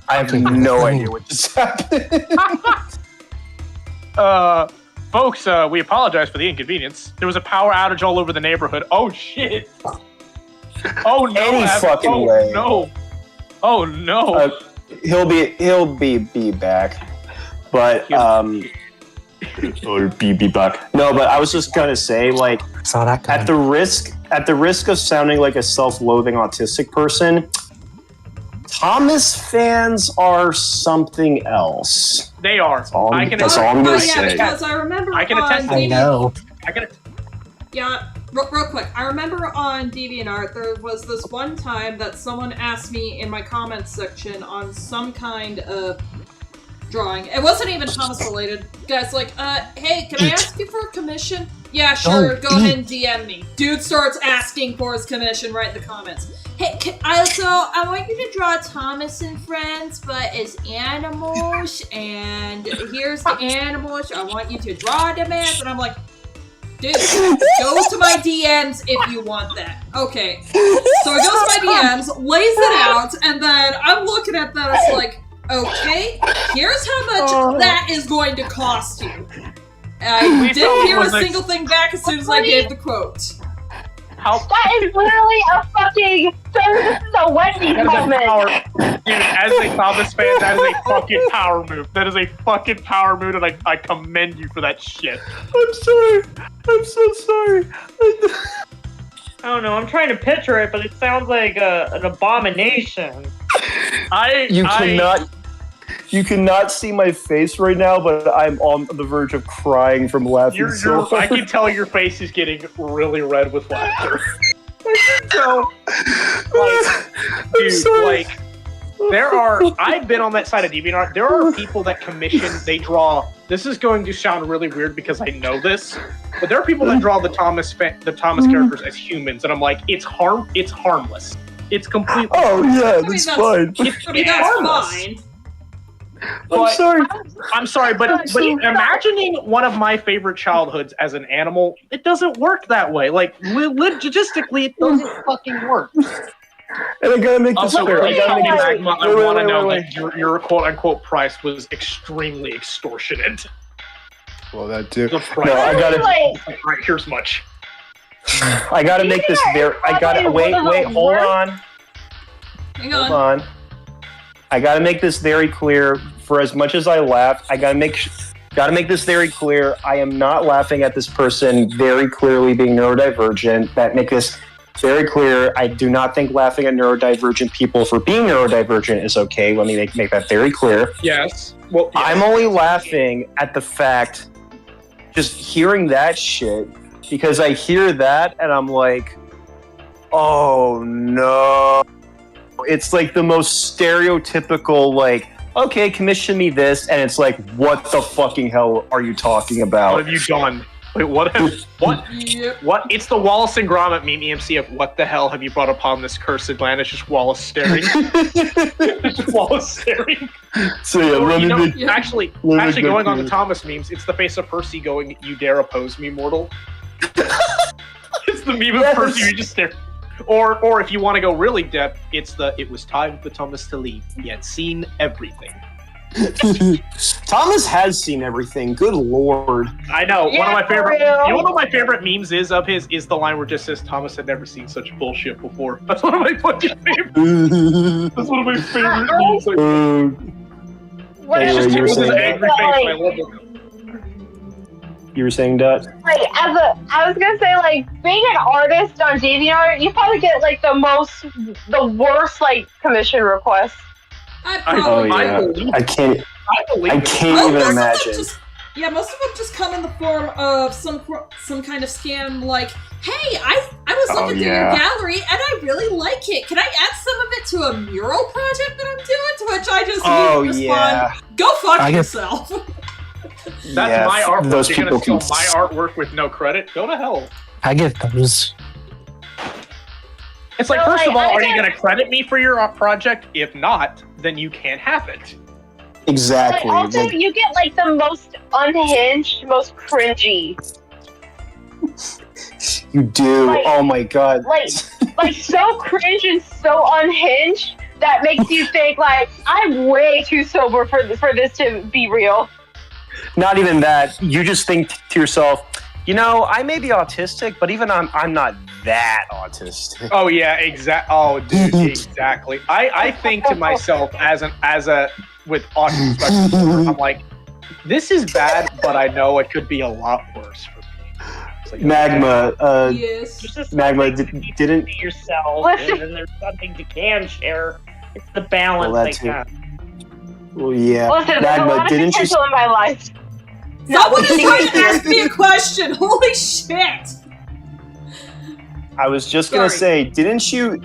K: have no idea what just happened.
M: Folks, we apologize for the inconvenience. There was a power outage all over the neighborhood. Oh shit! Oh no!
K: Any fucking way.
M: No! Oh no!
K: He'll be back, but or be back. No, but I was just gonna say, like,
J: Saw that
K: at the risk of sounding like a self-loathing autistic person, Thomas fans are something else.
M: They are.
K: That's all I'm
D: Oh
K: gonna
D: yeah,
K: say.
D: because I remember
M: I can
D: on
M: attest to
J: I know.
D: Yeah, real quick. I remember on DeviantArt there was this one time that someone asked me in my comments section on some kind of drawing. It wasn't even Thomas related. Guys, like, hey, can I ask you for a commission? Yeah, sure. Go ahead and DM me. Dude starts asking for his commission right in the comments. Hey, I want you to draw Thomas and friends, but as animals, and here's the animals. I want you to draw them as, and I'm like, dude, go to my DMs if you want that. Okay. So he goes to my DMs, lays it out, and then I'm looking at that, it's like, okay, here's how much that is going to cost you. I didn't hear a single thing back as soon as I gave the quote.
G: That is literally a fucking. This is a Wendy moment.
M: Dude, as a Thomas fan, that is a fucking power move. That is a fucking power move, and I commend you for that shit.
K: I'm sorry. I'm so sorry.
I: I don't know. I'm trying to picture it, but it sounds like an abomination.
K: You cannot see my face right now, but I'm on the verge of crying from laughing so hard.
M: I can tell your face is getting really red with laughter. So, like, dude, I've been on that side of DeviantArt. There are people that commission, they draw. This is going to sound really weird because I know this, but there are people that draw the Thomas characters as humans, and I'm like, it's harmless. It's completely.
K: Oh yeah, that's fine.
D: That's fine.
M: I'm sorry, but imagining one of my favorite childhoods as an animal, it doesn't work that way. Like, logistically, it doesn't fucking work.
K: And I gotta make this clear.
M: I want to know that your quote-unquote price was extremely extortionate.
K: Well, that too.
M: The price. Here's much.
K: I gotta make this very. Wait. Hold on.
D: Hang on.
K: Hold on. I gotta make this very clear. For as much as I laugh, I gotta make this very clear. I am not laughing at this person very clearly being neurodivergent. That make this
E: very clear. I do not think laughing at neurodivergent people for being neurodivergent is okay. Let me make that very clear.
N: Yes. Well, yes.
E: I'm only laughing at the fact, just hearing that shit, because I hear that and I'm like, oh no. It's like the most stereotypical, like, okay, commission me this, and it's like, what the fucking hell are you talking about?
N: What have you done? Wait, what? What?
D: Yep.
N: What? It's the Wallace and Gromit meme EMC of what the hell have you brought upon this cursed land? It's just Wallace staring. It's just Wallace staring.
E: So yeah,
N: actually going on the Thomas memes, it's the face of Percy going, "You dare oppose me, mortal." It's the meme of Percy. You just stare. Or if you want to go really depth, it's the "It was time for Thomas to leave. He had seen everything."
E: Thomas has seen everything. Good lord.
N: I know.
G: Yeah,
N: one of my favorite.
G: for real.
N: You know, one of my favorite memes of his is the line where it just says Thomas had never seen such bullshit before. That's one of my fucking favorite. That's one of my favorite memes.
G: What
E: Anyway,
G: is
E: you were
G: this?
E: saying
N: Angry face. I love it.
E: You were saying that?
G: Like, I was gonna say, like, being an artist on DeviantArt, you probably get like the worst like commission requests.
E: Oh yeah. I can't even
D: most
E: imagine.
D: Of them most of them just come in the form of some kind of scam, like, "Hey, I was looking through your gallery and I really like it. Can I add some of it to a mural project that I'm doing?" To which I just respond, "Go fuck yourself."
N: That's my artwork.
E: those
N: You're gonna
E: people
N: steal
E: can-
N: my artwork with no credit? Go to hell.
J: I get those.
N: It's like,
G: No,
N: first of
G: like,
N: all,
G: I
N: are you
G: get-
N: going to credit me for your project? If not, then you can't have it.
E: Exactly.
G: But also, you get like the most unhinged, most cringy,
E: You do.
G: Like-
E: Oh my god.
G: like so cringe and so unhinged that makes you think like, I'm way too sober for this to be real.
E: Not even that. You just think to yourself, you know, I may be autistic, but even I'm not that autistic.
N: Oh yeah, Oh dude, exactly. I think to myself as a with autism spectrum disorder, I'm like, this is bad, but I know it could be a lot worse for me. It's like,
K: Magma.
D: Yes.
K: Magma didn't.
I: Be yourself,
G: Listen.
I: and then there's something you can share. It's the balance
K: Well,
I: they
K: that too.
I: got.
K: Well, yeah.
G: Listen, there's a lot of
K: didn't you?
G: potential in my life.
D: Someone is trying to ask me a question. Holy shit!
E: I was just gonna say, didn't you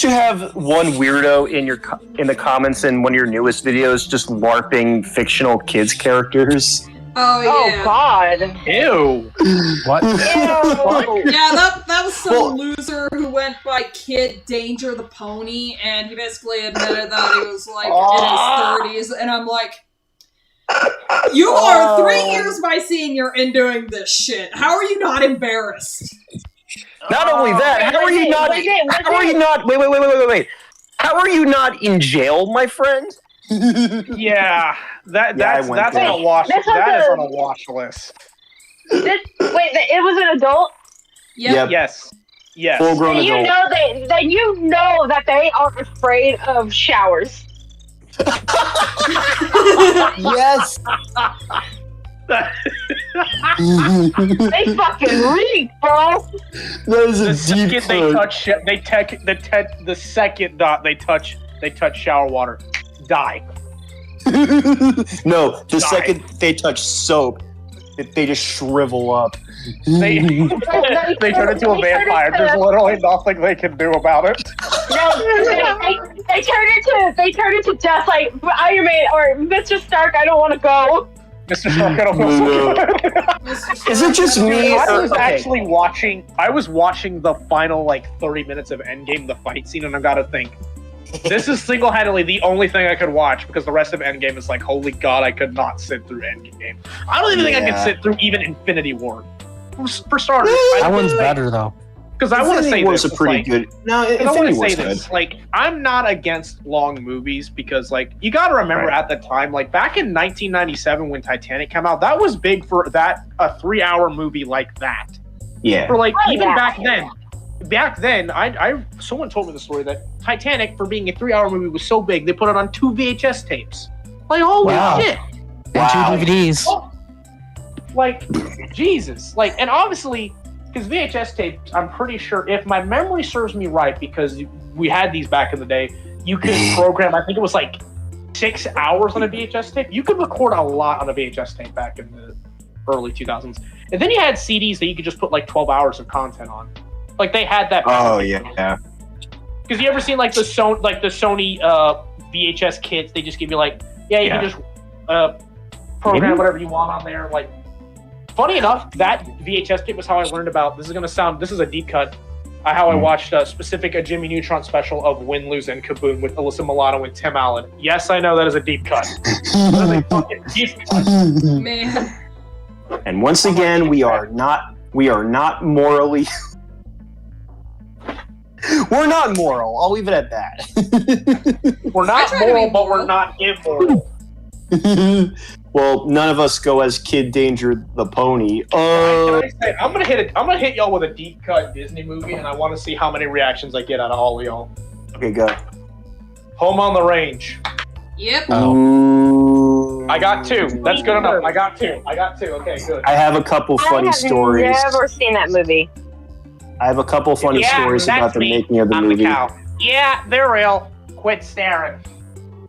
E: have one weirdo in the comments in one of your newest videos just LARPing fictional kids characters?
D: Oh yeah.
G: Oh God.
N: Ew.
J: What?
G: Ew.
D: Yeah, that was some loser who went by Kid Danger the Pony, and he basically admitted that he was like in his 30s, and I'm like, you are 3 years my senior in doing this shit. How are you not embarrassed?
E: Not only that, how are you not? How are you not? Wait. How are you not in jail, my friend?
N: Yeah, that's
E: I went there.
N: on a watch.
G: This was
N: That is
G: a-
N: on a watch list.
G: It was an adult.
E: Yep.
N: Yes. Yes.
E: Full-grown
G: And you
E: adult.
G: know that they are afraid of showers.
E: Yes.
G: They fucking reek, bro.
K: That is
N: The
K: a
N: second
K: deep
N: they
K: cut.
N: touch, the second they touch shower water, die.
E: No, the
N: Die.
E: second they touch soap, they just shrivel up.
N: They turn into a vampire. There's literally nothing they can do about it.
G: No, they turn into death like Iron Man or Mr. Stark. I don't want to go.
N: Mr. Stark, I don't feel so good.
E: Is it just me?
N: I was
E: Okay.
N: actually watching the final like 30 minutes of Endgame, the fight scene, and I gotta think. This is single-handedly the only thing I could watch because the rest of Endgame is like, holy god, I could not sit through Endgame. I don't even think I could
E: Yeah.
N: sit through even Infinity War. For starters,
J: That one's better though.
N: Because I want to say
E: was
N: this.
E: a pretty
N: it's
E: good. No,
N: I want to
E: Infinity
N: say
E: War's
N: this.
E: good.
N: Like, I'm not against long movies because, like, you got to remember at the time, like, back in 1997 when Titanic came out, that was big for a 3-hour movie like that.
E: Yeah.
N: For like
G: Oh,
N: even
G: yeah.
N: back then, I someone told me the story that Titanic, for being a 3-hour movie, was so big they put it on 2 VHS tapes. Like, holy
J: Wow.
N: shit!
J: And 2 DVDs.
N: Like, Jesus! Like, and obviously, Because VHS tapes, I'm pretty sure, if my memory serves me right, because we had these back in the day, you could program, I think it was like 6 hours on a VHS tape. You could record a lot on a VHS tape back in the early 2000s. And then you had CDs that you could just put like 12 hours of content on. Like they had that.
E: Oh yeah.
N: Because you ever seen like the Sony VHS kits? They just give you like, you can just program whatever you want on there. Like, funny enough, that VHS kit was how I learned about. This is a deep cut. How I watched a Jimmy Neutron special of Win, Lose, and Kaboom with Alyssa Milano and Tim Allen. Yes, I know that is a deep cut. That is a fucking deep cut.
D: Man.
E: And once again, we are not morally. We're not moral. I'll leave it at that.
N: We're not moral, but we're not immoral.
E: Well, none of us go as Kid Danger the pony.
N: Can I say, I'm gonna hit y'all with a deep cut Disney movie, and I want to see how many reactions I get out of all of y'all.
E: Okay, go.
N: Home on the Range.
D: Yep.
N: I got 2. That's good enough. I got 2. Okay, good.
E: I have a couple funny stories.
G: I have never seen that movie.
E: I have a couple funny stories about the making of the movie.
N: Yeah, they're real. Quit staring.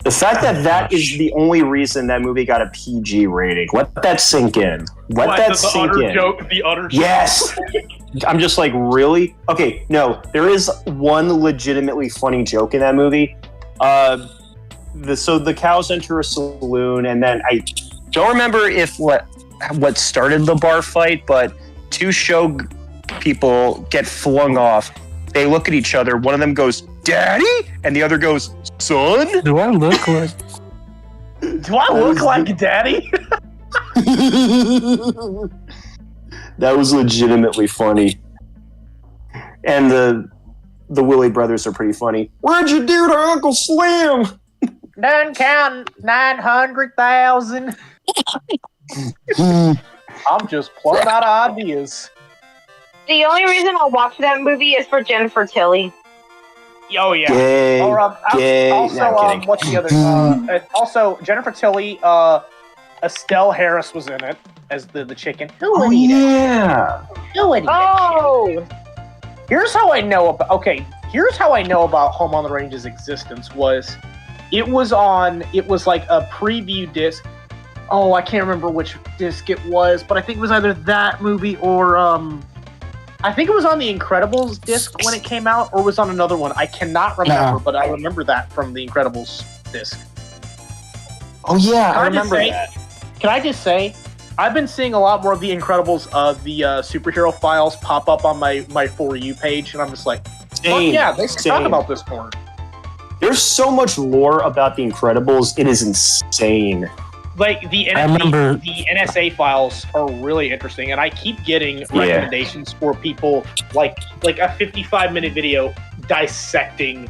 E: The fact that is the only reason that movie got a PG rating. Let that sink in. Let that sink in.
N: The utter joke.
E: Yes. I'm just like, really? Okay, no. There is one legitimately funny joke in that movie. So the cows enter a saloon, and then I don't remember what started the bar fight, but 2 show people get flung off. They look at each other. One of them goes, "Daddy?" and the other goes, "Son?"
J: Do I look like?
N: Do I look like Daddy?
E: That was legitimately funny. And the Willie brothers are pretty funny. What'd you do to Uncle Slim?
N: Done counting 900,000. I'm just plumb out of ideas.
G: The only reason I'll watch that movie is for Jennifer Tilly.
N: Oh yeah.
E: Gay,
N: also, what's the other? Also, Jennifer Tilly. Estelle Harris was in it as the chicken. Who would eat it? Who would eat it? Here's how I know about. Okay, here's how I know about Home on the Range's existence. It was like a preview disc. Oh, I can't remember which disc it was, but I think it was either that movie or I think it was on the Incredibles disc when it came out, or was on another one. I cannot remember, but I remember that from the Incredibles disc.
E: Oh yeah, I remember that.
N: Can I just say, I've been seeing a lot more of the Incredibles, the superhero files pop up on my For You page, and I'm just like, fuck yeah, they should talk about this more.
E: There's so much lore about the Incredibles, it is insane.
N: Like the NSA files are really interesting, and I keep getting recommendations for people like a 55-minute video dissecting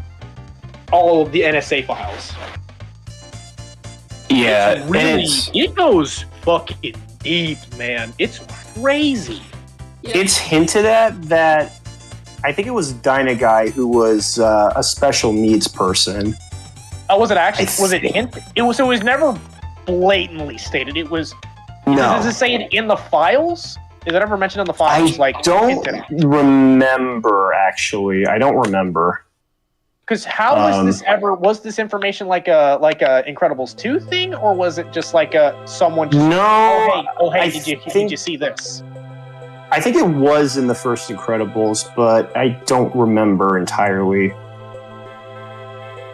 N: all of the NSA files.
E: Yeah,
N: it goes fucking deep, man. It's crazy.
E: It's hinted at that. I think it was Dyna Guy who was a special needs person.
N: Oh, was it actually? Was it hinted? It was never blatantly stated. It was.
E: No.
N: Does it say it in the files? Is it ever mentioned in the files?
E: I don't remember. Actually, I don't remember.
N: Because how was this ever? Was this information like a Incredibles 2 thing, or was it just like someone? Just,
E: no.
N: Oh hey! Did you see this?
E: I think it was in the first Incredibles, but I don't remember entirely.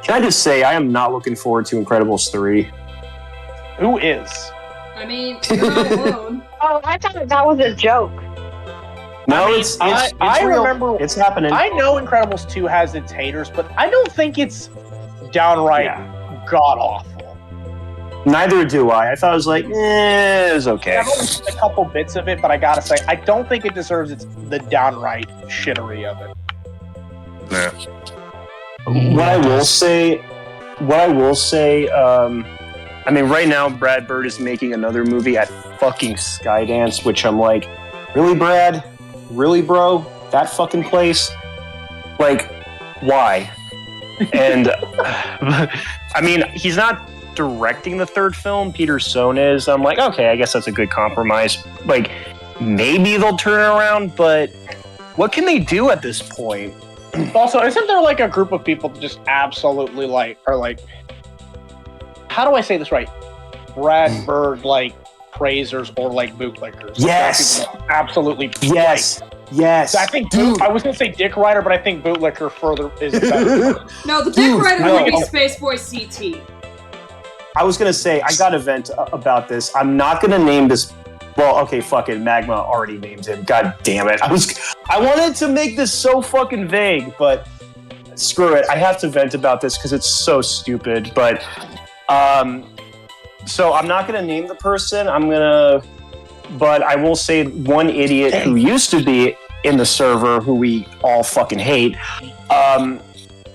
E: Can I just say I am not looking forward to Incredibles 3?
N: Who is?
D: I mean, you're not alone.
G: Oh, I thought that was a joke.
E: No,
N: I mean,
E: it's
N: I
E: real.
N: remember
E: It's happening.
N: I know Incredibles 2 has its haters, but I don't think it's downright god awful.
E: Neither do I. I thought it was like, it was okay.
N: I've only seen a couple bits of it, but I gotta say, I don't think it deserves the downright shittery of it.
E: Yeah. What I will say, I mean, right now, Brad Bird is making another movie at fucking Skydance, which I'm like, really, Brad? Really, bro? That fucking place? Like, why? And, I mean, he's not directing the third film. Peter Sohn is. I'm like, okay, I guess that's a good compromise. Like, maybe they'll turn it around, but what can they do at this point?
N: Also, isn't there like a group of people that just absolutely are like, how do I say this right? Brad Bird praisers or bootlickers.
E: Yes.
N: Absolutely.
E: Yes. Yes.
N: I think I was gonna say Dick Rider, but I think bootlicker further is better.
D: No, the Dick Rider would be Spaceboy CT.
E: I was gonna say I got a vent about this. I'm not gonna name this. Well, okay, fuck it. Magma already named him. God damn it. I wanted to make this so fucking vague, but screw it. I have to vent about this because it's so stupid. But so I'm not gonna name the person. But I will say one idiot who used to be in the server who we all fucking hate.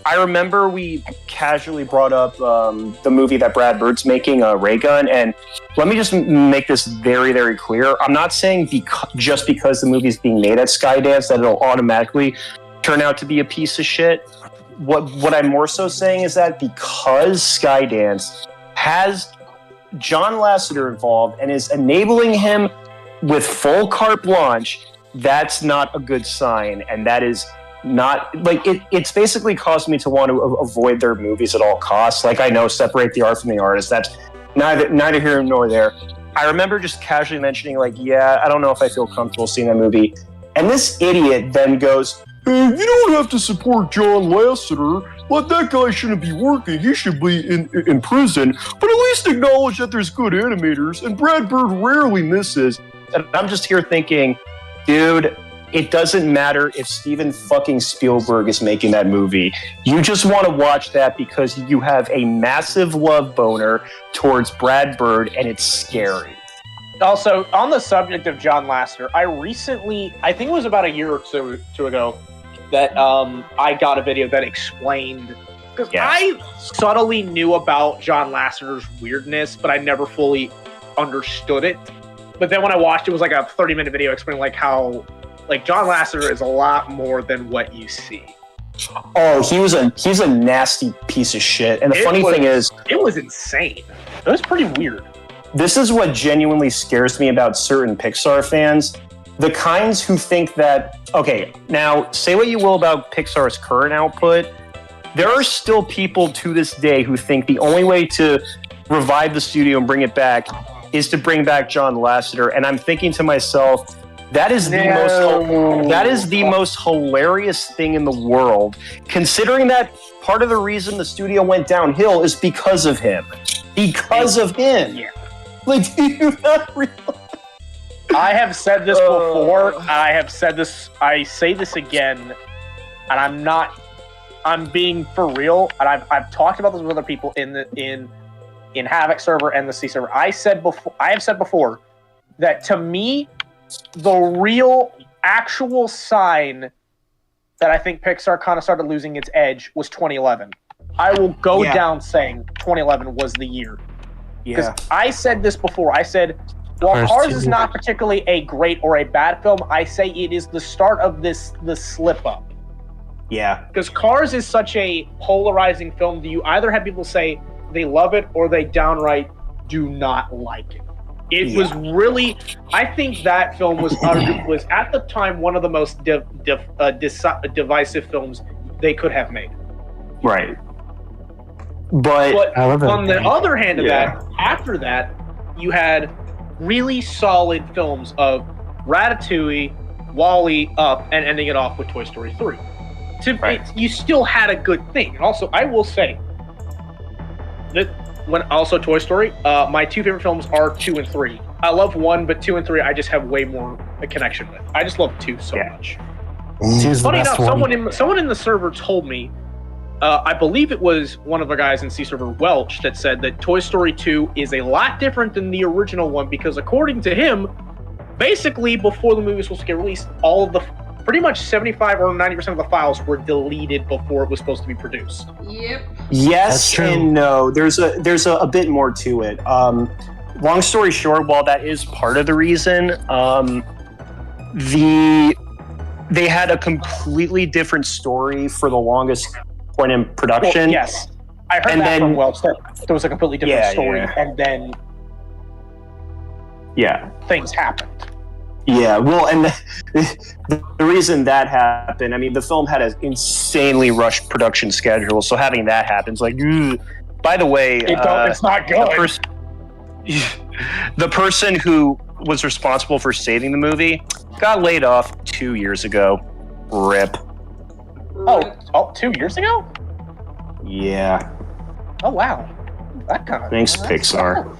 E: I remember we casually brought up the movie that Brad Bird's making, Raygun, and let me just make this very, very clear. I'm not saying just because the movie's being made at Skydance that it'll automatically turn out to be a piece of shit. What I'm more so saying is that because Skydance has John Lasseter involved and is enabling him with full carte blanche, that's not a good sign, and that is not it's basically caused me to want to avoid their movies at all costs. I know, separate the art from the artist. That's neither here nor there. I remember just casually mentioning I don't know if I feel comfortable seeing that movie, and this idiot then goes, "Hey, you don't have to support John Lasseter. That guy shouldn't be working. He should be in prison. But at least acknowledge that there's good animators, and Brad Bird rarely misses." And I'm just here thinking, dude, it doesn't matter if Steven fucking Spielberg is making that movie. You just want to watch that because you have a massive love boner towards Brad Bird, and it's scary.
N: Also, on the subject of John Lasseter, I think it was about a year or two ago, that I got a video that explained, because I subtly knew about John Lasseter's weirdness, but I never fully understood it. But then when I watched it, was a 30-minute video explaining how John Lasseter is a lot more than what you see.
E: Oh, he's a nasty piece of shit. And the funny thing is,
N: it was insane. It was pretty weird.
E: This is what genuinely scares me about certain Pixar fans. The kinds who think that, okay, now say what you will about Pixar's current output, there are still people to this day who think the only way to revive the studio and bring it back is to bring back John Lasseter. And I'm thinking to myself, that is the most hilarious thing in the world, considering that part of the reason the studio went downhill is because of him. Because of him.
N: Yeah.
E: Do you not realize?
N: I have said this before. I say this again, and I'm being for real, and I've talked about this with other people in Havoc server and the C server. I have said before that to me, the real actual sign that I think Pixar kind of started losing its edge was 2011. I will go down saying 2011 was the year. Because I said this before. I said, while Cars is not particularly a great or a bad film, I say it is the start of the slip up.
E: Yeah.
N: Because Cars is such a polarizing film that you either have people say they love it or they downright do not like it. It was really, I think that film was at the time one of the most divisive films they could have made.
E: Right. But
N: on the other hand of that, after that, you had really solid films of Ratatouille, WALL-E, Up, and ending it off with Toy Story 3. You still had a good thing. And also, I will say that Toy Story, my two favorite films are 2 and 3. I love 1, but 2 and 3 I just have way more a connection with. I just love 2 so much. Funny enough, someone in the server told me, I believe it was one of the guys in C server, Welch, that said that Toy Story 2 is a lot different than the original one because according to him, basically before the movie was supposed to get released, all of the pretty much 75 or 90% of the files were deleted before it was supposed to be produced.
D: Yep.
E: Yes and no. There's a bit more to it. Long story short, while that is part of the reason, they had a completely different story for the longest point in production.
N: Well, yes, I heard that from Welch. There was a completely different story, and then things happened.
E: Yeah, well, and the reason that happened, I mean, the film had an insanely rushed production schedule, so having that happen is like, ugh. By the way,
N: it's not good.
E: The person who was responsible for saving the movie got laid off 2 years ago. RIP.
N: Oh, 2 years ago?
E: Yeah.
N: Oh wow, that kind of.
E: Thanks, Pixar.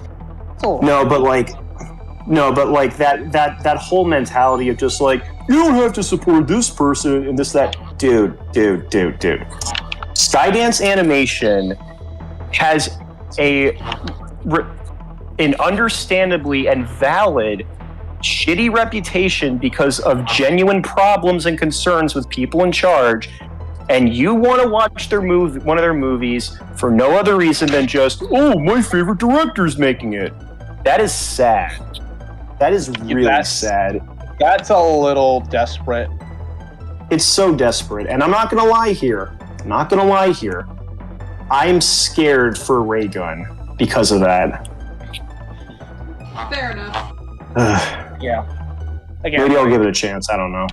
N: Cool.
E: No, but like that whole mentality of just like, you don't have to support this person and this, that. Dude. Skydance Animation has an understandably and valid shitty reputation because of genuine problems and concerns with people in charge, and you want to watch one of their movies for no other reason than just, oh, my favorite director's making it. That is sad. That is really sad.
N: That's a little desperate.
E: It's so desperate, and I'm not gonna lie here. I'm scared for Raygun because of that.
D: Fair enough.
N: Yeah. Again,
E: maybe I'll give it a chance. I don't know.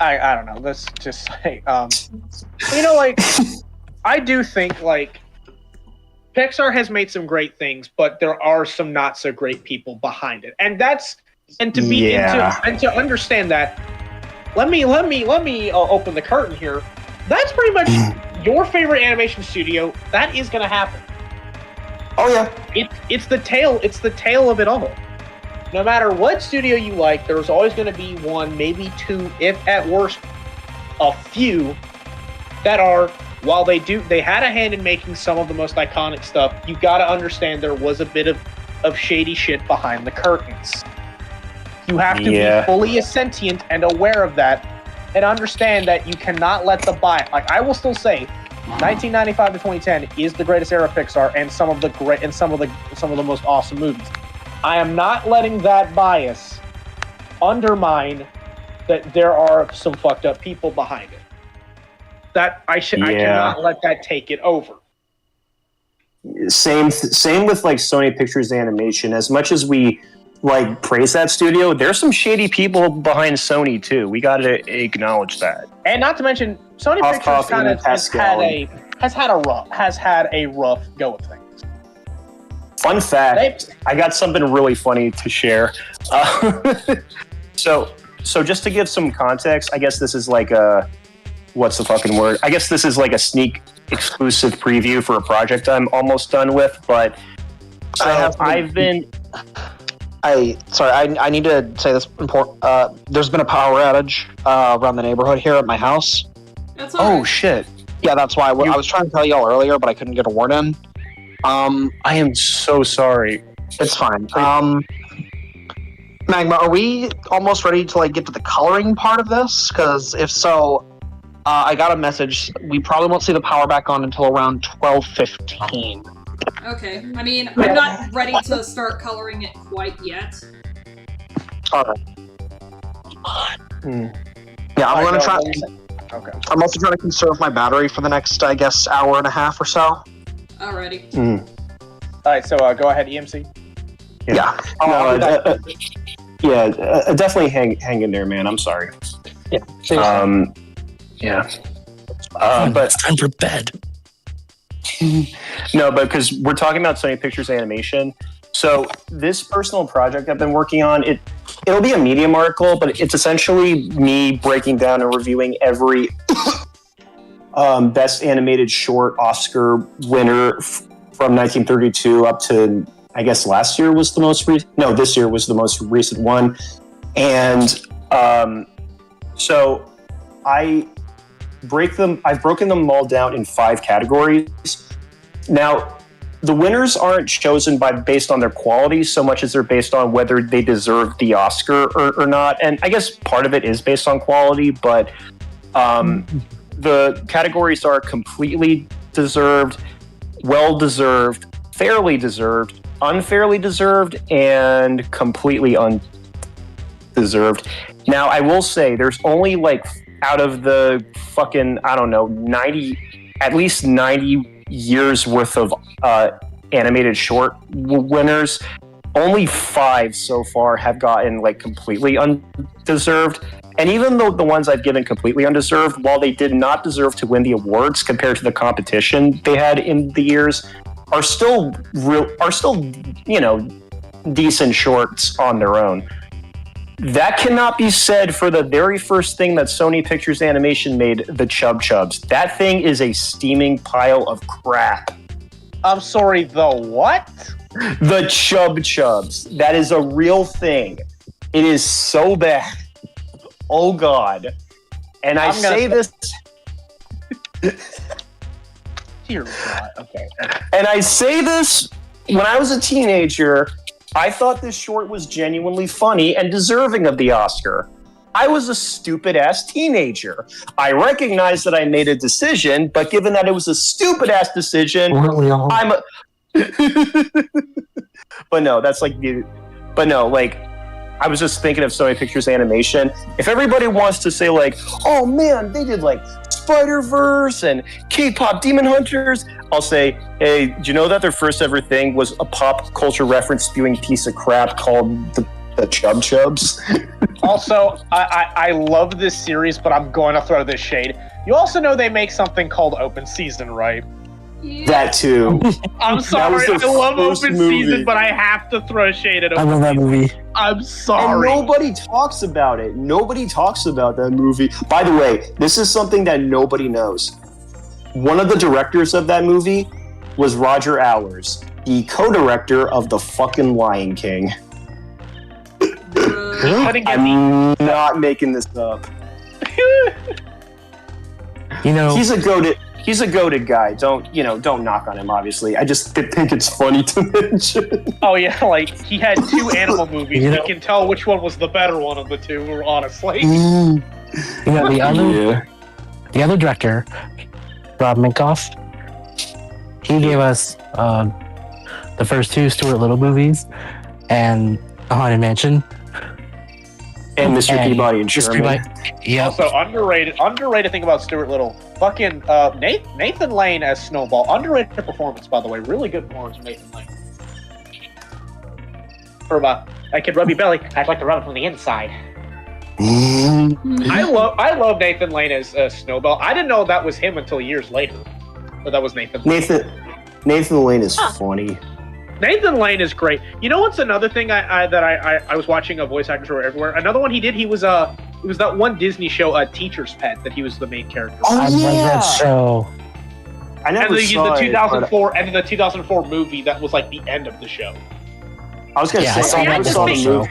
N: I don't know. Let's just say, like, I do think like Pixar has made some great things, but there are some not so great people behind it, and to understand that. Let me open the curtain here. That's pretty much your favorite animation studio. That is going to happen.
E: Oh yeah.
N: It's the tail of it all. No matter what studio you like, there's always going to be one, maybe two, if at worst, a few that are, while they had a hand in making some of the most iconic stuff, you got to understand there was a bit of shady shit behind the curtains. You have to be fully sentient and aware of that, and understand that you cannot let the bias. Like, I will still say, 1995 to 2010 is the greatest era of Pixar, and some of the most awesome movies. I am not letting that bias undermine that there are some fucked up people behind it. That I cannot let that take it over.
E: Same with like Sony Pictures Animation. As much as we like praise that studio, there's some shady people behind Sony too. We got to acknowledge that.
N: And not to mention, Sony Pictures kind of has had a rough go of things.
E: Fun fact, I got something really funny to share. So just to give some context, I guess this is like what's the fucking word? I guess this is like a sneak exclusive preview for a project I'm almost done with, but I
O: need to say this important. There's been a power outage around the neighborhood here at my house.
D: That's all right.
E: Shit.
O: Yeah, that's why I was trying to tell y'all earlier, but I couldn't get a word in.
E: I am so sorry.
O: It's fine. Magma, are we almost ready to like get to the coloring part of this? Because if so, I got a message. We probably won't see the power back on until around 12:15.
D: Okay. I mean, I'm not ready to start coloring it quite yet.
O: Alright. Yeah, I'm gonna try.
N: Okay.
O: I'm also trying to conserve my battery for the next, I guess, hour and a half or so.
D: Alrighty.
N: Alright, so go ahead, EMC.
O: Yeah.
E: Definitely hang in there, man. I'm sorry.
O: Yeah.
E: But
J: it's time for bed.
E: No, but because we're talking about Sony Pictures Animation, so this personal project I've been working on, it'll be a Medium article, but it's essentially me breaking down and reviewing every best animated short Oscar winner from 1932 up to, I guess this year was the most recent one. And so I've broken them all down in 5 categories. Now, the winners aren't chosen based on their quality so much as they're based on whether they deserve the Oscar or not. And I guess part of it is based on quality, but the categories are completely deserved, well-deserved, fairly deserved, unfairly deserved, and completely undeserved. Now, I will say there's only like out of the fucking, I don't know, at least 90 years worth of animated short winners, only 5 so far have gotten like completely undeserved. And even though the ones I've given completely undeserved, while they did not deserve to win the awards compared to the competition they had in the years, are still decent shorts on their own. That cannot be said for the very first thing that Sony Pictures Animation made, the Chub Chubs. That thing is a steaming pile of crap.
N: I'm sorry, the what?
E: The Chub Chubs. That is a real thing. It is so bad. Oh God. And I say this...
N: Dear God. Okay.
E: And I say this when I was a teenager, I thought this short was genuinely funny and deserving of the Oscar. I was a stupid-ass teenager. I recognize that I made a decision, but given that it was a stupid-ass decision, I'm a... But no, that's like... But no, like... I was just thinking of Sony Pictures Animation. If everybody wants to say like, oh man, they did like Spider-Verse and K-pop Demon Hunters, I'll say, hey, do you know that their first ever thing was a pop culture reference spewing piece of crap called the Chub Chubs?
N: Also, I love this series, but I'm going to throw this shade. You also know they make something called Open Season, right?
E: That too.
N: I'm sorry, I love Open Season, but I have to throw shade at Open
J: I love that movie.
N: I'm sorry.
E: And nobody talks about it. Nobody talks about that movie. By the way, this is something that nobody knows. One of the directors of that movie was Roger Allers, the co-director of the fucking Lion King. I'm not making this up.
J: You know,
E: he's a goated guy. Don't knock on him, obviously. I just think it's funny to mention.
N: Oh yeah, like he had 2 animal movies. You can tell which one was the better one of the 2, honestly.
J: You know, the other director, Rob Minkoff, he gave us the first 2 Stuart Little movies and The Haunted Mansion.
E: And Mr. Peabody and Sherman.
J: Yeah.
N: Also, underrated thing about Stuart Little. Fucking Nathan Lane as Snowball. Underrated performance, by the way. Really good performance from Nathan Lane. For I could rub your belly. I'd like to rub it from the inside. I love Nathan Lane as Snowball. I didn't know that was him until years later. But that was Nathan Lane.
E: Nathan Lane is funny.
N: Nathan Lane is great. You know what's another thing I was watching a voice actors were everywhere. Another one he did. It was that one Disney show, Teacher's Pet, that he was the main character.
J: Oh, I love that show.
E: I never saw
N: the 2004
E: it,
N: and the 2004 movie that was like the end of the show.
E: I was gonna say I never saw the movie.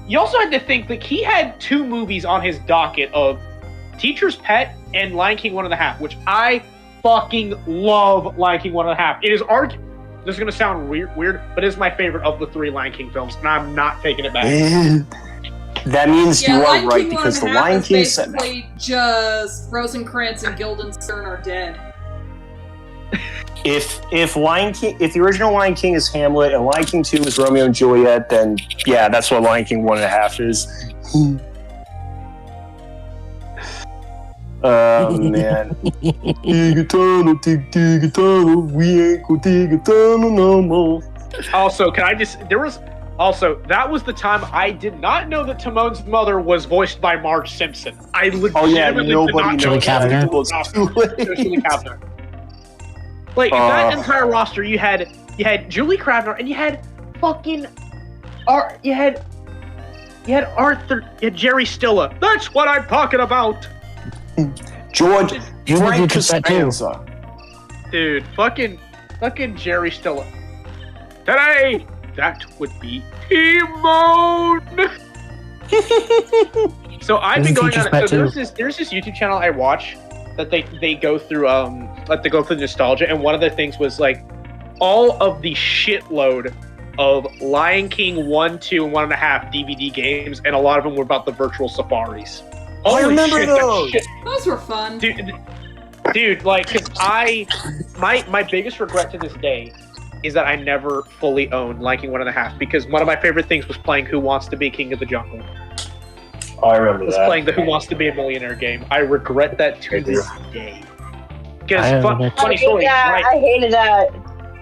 N: You also had to think that he had 2 movies on his docket of Teacher's Pet and Lion King 1.5, which I fucking love. Lion King 1.5. It is this is gonna sound weird, but it's my favorite of the 3 Lion King films, and I'm not taking it back.
E: That means you are
D: Lion
E: right,
D: King
E: because the
D: 1.5
E: Lion
D: is
E: King said
D: basically just Rosencrantz and Guildenstern are dead.
E: if the original Lion King is Hamlet and Lion King 2 is Romeo and Juliet, then yeah, that's what Lion King 1.5 is. Oh man. Dig a tunnel, dig a tunnel, we ain't gonna dig a tunnel no more.
N: Also, that was the time I did not know that Timon's mother was voiced by Marge Simpson. I legitimately did not know
J: Julie Kavner.
N: Julie Kavner. Like that entire roster, you had Julie Kavner, and you had fucking you had Arthur, you had Jerry Stiller. That's what I'm talking about.
E: Frank
J: Costanza.
N: Dude, fucking Jerry Stiller. Today, that would be Timon. So I've been going on. So there's this YouTube channel I watch that they go through nostalgia, and one of the things was like all of the shitload of Lion King 1, 2, and 1.5 DVD games, and a lot of them were about the virtual safaris.
E: I remember those.
D: Those were fun.
N: Dude, like, cause my biggest regret to this day is that I never fully owned Lion King 1.5, because one of my favorite things was playing Who Wants to Be King of the Jungle.
E: I remember that.
N: Playing the Who Wants to Be a Millionaire game. I regret that to this day. Because funny story.
G: I hated that.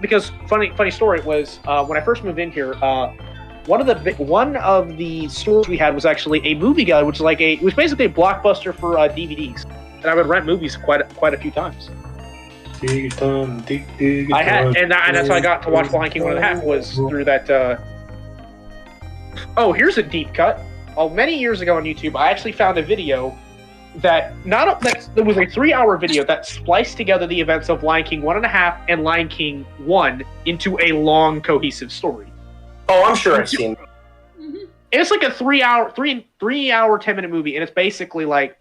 N: Because funny story was when I first moved in here, one of the stores we had was actually a movie gallery, which is it was basically a Blockbuster for DVDs, and I would rent movies quite a few and that's how I got to watch Lion King 1.5 was through that. Oh, here's a deep cut. Many years ago on YouTube, I actually found a video that there was a 3-hour video that spliced together the events of Lion King 1.5 and Lion King 1 into a long, cohesive story.
E: Oh, I'm sure I've seen.
N: It's like a 3-hour, 10-minute movie, and it's basically like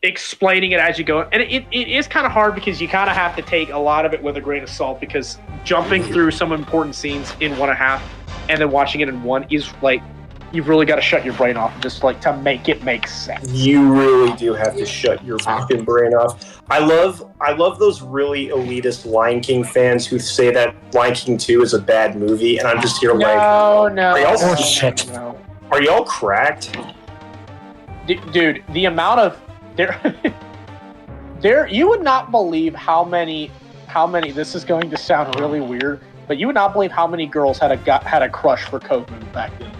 N: explaining it as you go. And it is kind of hard because you kind of have to take a lot of it with a grain of salt, because jumping through some important scenes in 1.5 and then watching it in 1 is like, you've really got to shut your brain off just like to make it make sense.
E: You really do have to shut your fucking brain off. I love those really elitist Lion King fans who say that Lion King 2 is a bad movie, and I'm just here
N: no.
E: Are y'all cracked?
N: Dude, the amount of there you would not believe how many this is going to sound really weird, but you would not believe how many girls had a crush for Kovu back then.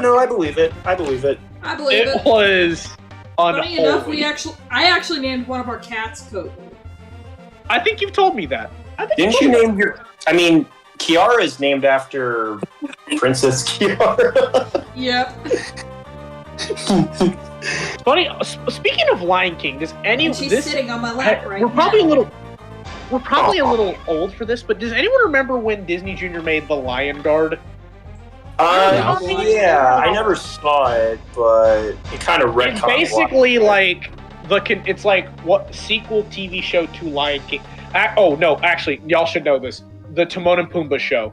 E: No, I believe it.
N: It was
D: Funny enough,
N: unholy.
D: I actually named one of our cats Kovu.
N: I think you've told me that.
E: Didn't you name your? I mean, Kiara is named after Princess Kiara.
D: Yep.
N: Funny. Speaking of Lion King, does
D: And she's sitting on my lap right
N: we're probably
D: now.
N: a little old for this, but does anyone remember when Disney Junior made The Lion Guard?
E: Yeah, I never saw it, but it kind of retconned.
N: It's basically it's like what sequel TV show to Lion King. Oh no, actually, y'all should know this. The Timon and Pumbaa show.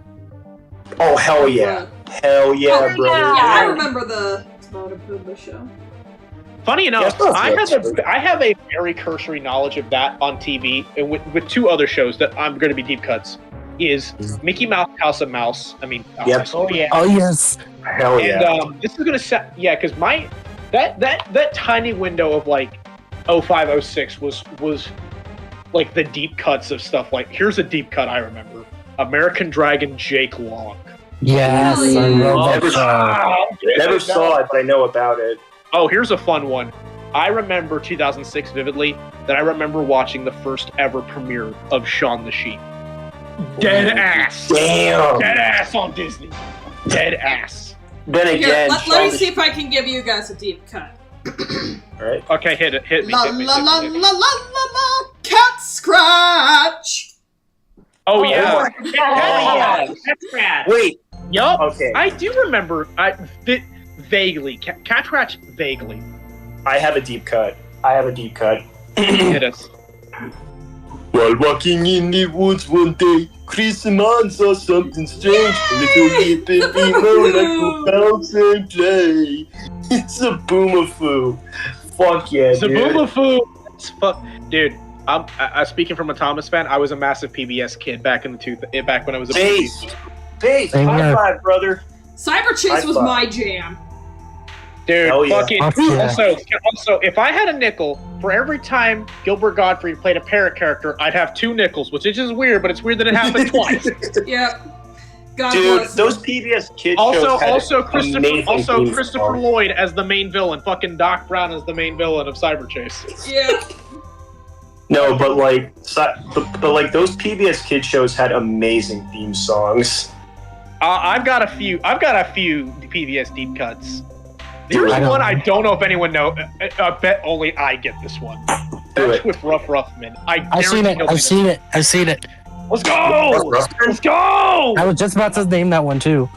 E: Oh hell yeah, brother!
D: Yeah, I remember the Timon and Pumbaa show.
N: Funny enough,
E: Yeah,
N: I have a very cursory knowledge of that on TV, and with 2 other shows that I'm going to be deep cuts. Is Mickey Mouse House of Mouse? I mean,
E: Yep.
N: oh yeah,
J: Oh yes.
E: Hell yeah!
N: and this is gonna set because that tiny window of like 05, 06 was like the deep cuts of stuff. Like here's a deep cut I remember: American Dragon Jake Long.
J: Yes, I love that show.
E: Never saw it, but I know about it.
N: Oh, here's a fun one. I remember 2006 vividly. That I remember watching the first ever premiere of Shaun the Sheep. Dead ass.
E: Damn.
N: Dead ass on Disney. Dead ass.
E: Then
D: Here,
E: again,
D: let me see if I can give you guys a deep cut.
E: Right.
N: Okay, hit me.
D: La
N: hit me,
D: la
N: hit me,
D: la
N: hit me.
D: la la la cat scratch.
N: Oh yeah.
I: Yeah. That's rad.
E: Wait.
N: Yup.
E: Okay.
N: I do remember. Vaguely. Cat Scratch vaguely.
E: I have a deep cut.
N: Hit us.
E: While walking in the woods one day, Chris and Man saw something strange. A little leaping emo like a bounce and play. It's a boomafoo. Fuck yeah,
N: It's a
E: dude.
N: boomafoo. Dude. I'm speaking from a Thomas fan. I was a massive PBS kid back when I was a baby.
E: Base,
J: Same
E: high
J: here.
E: five, brother.
D: Cyber Chase
E: High
D: was
E: five.
D: my jam.
N: Dude,
E: Hell yeah.
N: fucking.
J: Yeah.
N: Also, if I had a nickel for every time Gilbert Gottfried played a parrot character, I'd have 2 nickels, which is just weird, but it's weird that it happened twice.
D: Yep. God
E: Dude,
D: bless
E: those
D: him.
E: PBS kids shows had
N: Also
E: amazing theme
N: Christopher
E: songs.
N: Lloyd as the main villain, fucking Doc Brown as the main villain of Cyber Chase.
D: Yeah.
E: No, but like those PBS kids shows had amazing theme songs.
N: I've got a few PBS deep cuts. There's
J: I know.
N: one I don't know if anyone knows. I bet only I get this one.
E: Do
N: That's
E: it.
N: with Rough Ruffman.
J: I've seen it. I've seen it.
N: Let's go! Let's go!
J: I was just about to name that one too.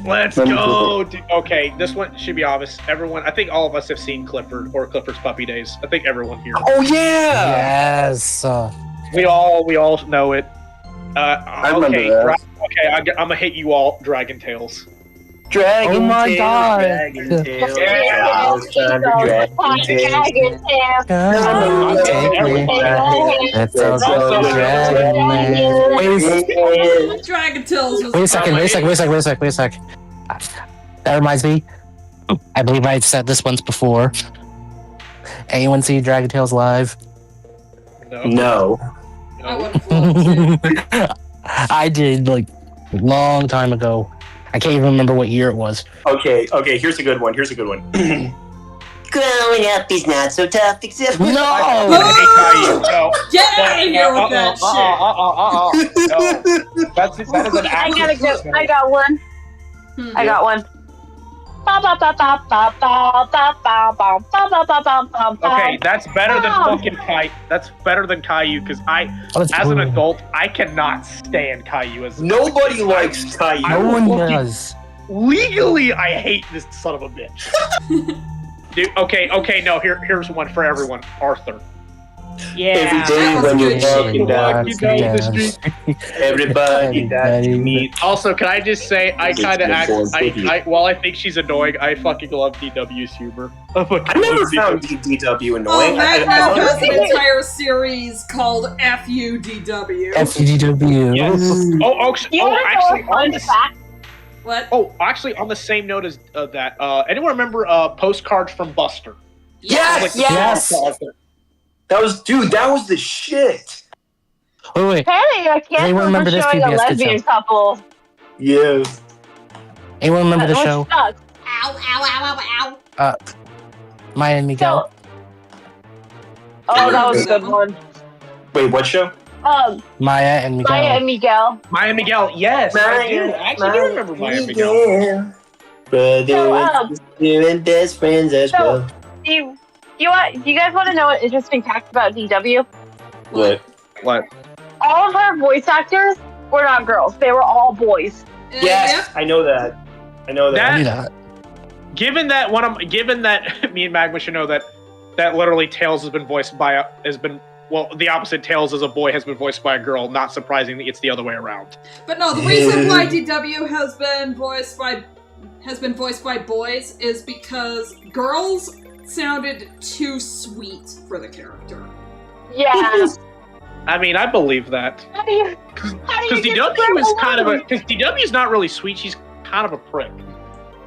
N: Let's go! Dude. Okay, this one should be obvious. Everyone, I think all of us have seen Clifford or Clifford's Puppy Days. I think everyone here.
E: Oh yeah!
J: Yes.
N: We all know it.
E: I remember that.
N: Okay, I'm gonna hit you all. Dragon Tales.
E: Dragon
J: Oh my
E: Tales,
J: God.
E: Dragon Tales.
N: Yeah.
E: It's time for Dragon Tales.
J: That's also Dragon Man.
D: Dragon Tales was
J: Wait a sec. That reminds me. I believe I've said this once before. Anyone see Dragon Tales live?
E: No.
D: I wouldn't love to.
J: I did, like, a long time ago. I can't even remember what year it was.
E: Okay, here's a good one.
L: Growing up is not so tough, except
J: No!
N: No.
D: Get out of here with that shit!
N: No. That is an
G: I
N: active
G: gotta go.
N: system.
G: I got one. I got one.
N: Okay, that's better than fucking Kai. That's better than Caillou because as an adult, I cannot stand Caillou as.
E: Nobody likes Caillou.
J: No one does.
N: Legally, I hate this son of a bitch. Dude, okay, no, here's one for everyone. Arthur.
I: Yeah.
E: Every day when you're walking down the street, everybody that you meet.
N: Also, can I just say, I kind of act. While I think she's annoying, I fucking love DW's humor.
E: I never found DW
D: Oh,
E: annoying.
D: Magma has an entire series called FUDW.
J: FUDW.
N: Yes.
D: What?
N: Oh, actually, on the same note as that, anyone remember Postcards from Buster?
E: Yes. That was the shit.
J: Wait.
G: Apparently, I can't
J: Anyone remember this
G: showing a
J: PBS kid
G: lesbian
J: show?
G: couple.
E: Yes.
J: Anyone remember the
G: Which
J: show?
H: Ow,
G: sucks.
H: ow, ow, ow, ow.
J: Maya and Miguel?
G: Oh, that was a good one.
E: Wait, what show?
J: Maya and Miguel.
G: Maya and Miguel.
N: Maya Miguel, yes. I do. I actually do remember Maya Miguel.
E: Brother and best friends as well.
G: Do you guys want to know an interesting fact about DW?
E: What?
G: All of our voice actors were not girls. They were all boys.
E: Yes, I know that.
J: I knew
N: that. Given that me and Magma should know that literally Tails the opposite Tails as a boy has been voiced by a girl. Not surprisingly, it's the other way around.
D: But no, the reason why DW has been voiced by boys is because girls sounded too sweet for the character.
G: Yeah.
N: I mean, I believe that. Because DW is kind of because DW's not really sweet. She's kind of a prick.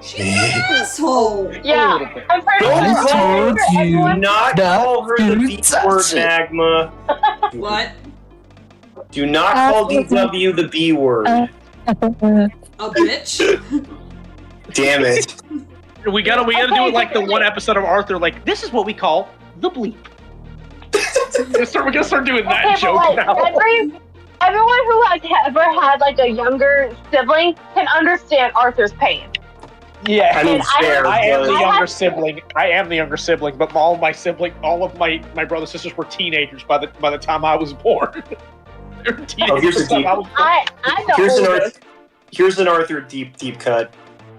D: She's an asshole.
G: Yeah. I'm pretty
E: Don't
G: sure
E: do not call her the B word, Magma.
D: What?
E: Do not call DW the B word.
D: A bitch?
E: Damn it.
N: We gotta do it like the one episode of Arthur. Like, this is what we call the bleep. We're gonna start doing that joke now.
G: Everyone who has ever had like a younger sibling can understand Arthur's pain.
N: Yeah,
E: I mean,
N: I am the younger sibling. But all of my brothers and sisters were teenagers by the time I was born. They were teenagers by the time I was born.
E: Here's an Arthur deep cut.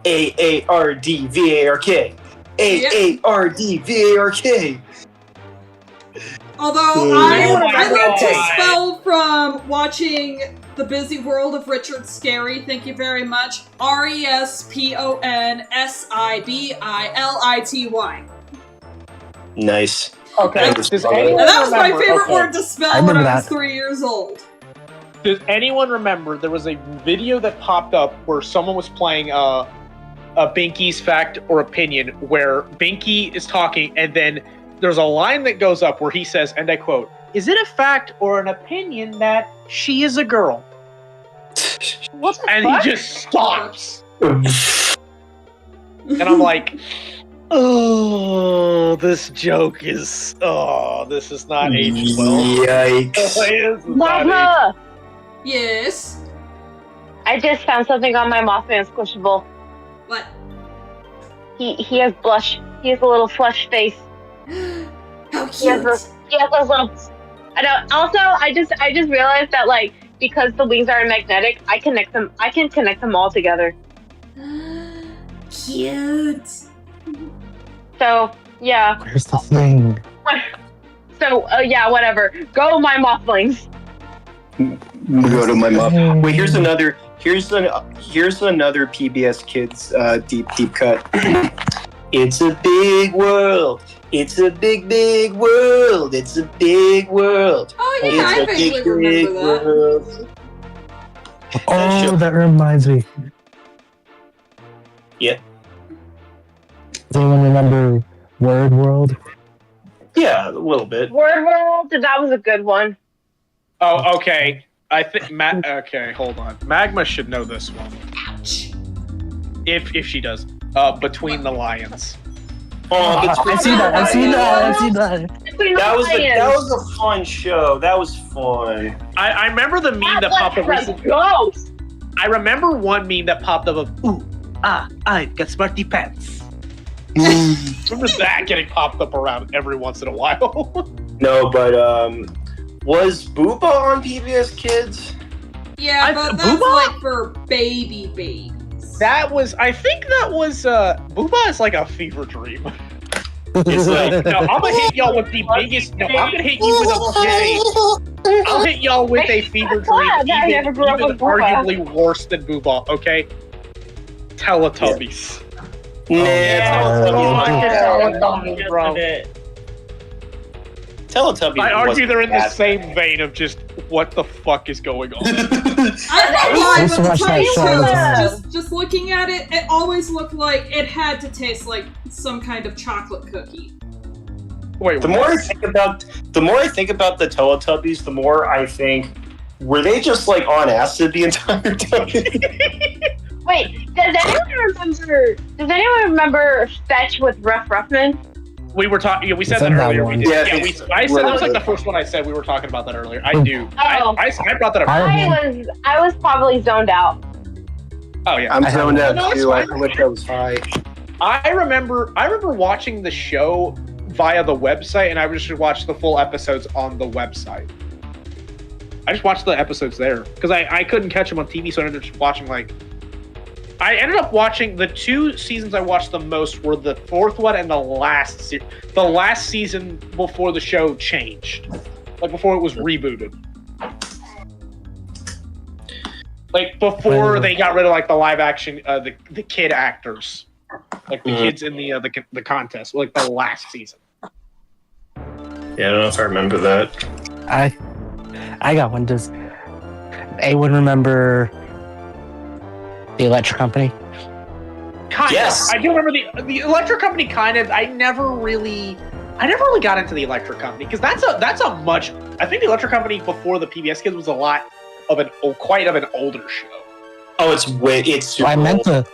E: AARDVARK. AARDVARK.
D: Although I learned to spell from watching The Busy World of Richard Scarry. Thank you very much. RESPONSIBILITY.
E: Nice.
N: Okay.
D: And that was my favorite word to spell when I was 3 years old.
N: Does anyone remember there was a video that popped up where someone was playing a Binky's Fact or Opinion, where Binky is talking and then there's a line that goes up where he says, and I quote, "Is it a fact or an opinion that she is a girl?" And he just stops. And I'm like, oh, this joke is, this is not age 12.
E: Yikes.
G: Magma!
D: Yes?
G: I just found something on my Mothman Squishable.
D: What?
G: He has blush. He has a little flush face.
D: How cute!
G: He has those little. I know. Also, I just realized that like because the wings are magnetic, I can connect them all together.
H: Cute.
G: So yeah.
J: Where's the thing?
G: So yeah, whatever. Go my Mothblings.
E: Go to my mom. Wait, here's another PBS Kids deep cut. It's a big world. It's a big world. It's a big world.
D: Oh yeah,
E: it's
D: I vaguely remember that.
E: World.
J: Oh, that reminds me.
E: Yeah.
J: Does anyone remember Word World?
E: Yeah, a little bit.
G: Word World. That was a good one.
N: Oh, okay. I think okay, hold on. Magma should know this one.
D: Ouch.
N: if she does. Between the Lions.
E: Oh,
J: I see that. I see that. I see that.
E: That was a fun show. That was fun.
N: I remember the meme that popped up recently. I remember one meme that popped up of, ooh, I've got smarty pants. Remember that getting popped up around every once in a while?
E: No, but was Booba on PBS Kids?
D: Yeah, but that's like for baby babies.
N: I think that was, Booba is like a fever dream.
E: It's like,
N: no, I'm gonna hit y'all with the biggest, no, I'm gonna hit you with I'll hit y'all with a fever dream, even arguably worse than Booba, okay? Teletubbies.
E: Teletubbies, bro. Teletubbies.
N: I argue they're in the same vein of just what the fuck is going on.
D: I don't know why, but just looking at it, it always looked like it had to taste like some kind of chocolate cookie.
N: Wait,
E: the more I think about the Teletubbies, the more I think, were they just like on acid the entire time?
G: Wait, does anyone remember Fetch with Ruff Ruffman?
N: We were talking. Yeah, we said that earlier. We did. Yeah, I said that was like the first one I said. We were talking about that earlier. I do.
G: Oh.
N: I brought that up.
G: I was probably zoned out.
N: Oh yeah,
E: I'm zoned out too. I wish I was high.
N: I remember watching the show via the website, and I would just watch the full episodes on the website. I just watched the episodes there because I couldn't catch them on TV, so I ended up just watching I ended up watching the 2 seasons I watched the most were the 4th one and the last season before the show changed, like before it was rebooted, like before they got rid of like the live action the kid actors, like the kids in the contest, like the last season.
E: Yeah, I don't know if I remember that.
J: I got one. Does anyone remember the Electric Company?
N: Yes, I do remember the Electric Company. Kind of. I never really got into the Electric Company because that's a much. I think the Electric Company before the PBS Kids was a lot of quite an older show.
E: Oh, it's super.
J: I meant the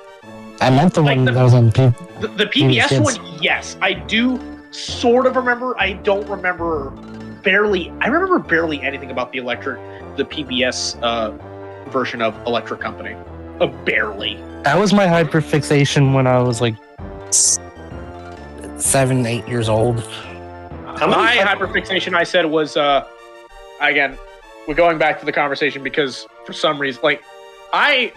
J: one that was on
N: the PBS one. Yes, I do sort of remember. I don't remember barely. I remember barely anything about the PBS version of Electric Company. Barely.
J: That was my hyperfixation when I was like 7, 8 years old.
N: My hyperfixation, I said, was again, we're going back to the conversation because for some reason, like I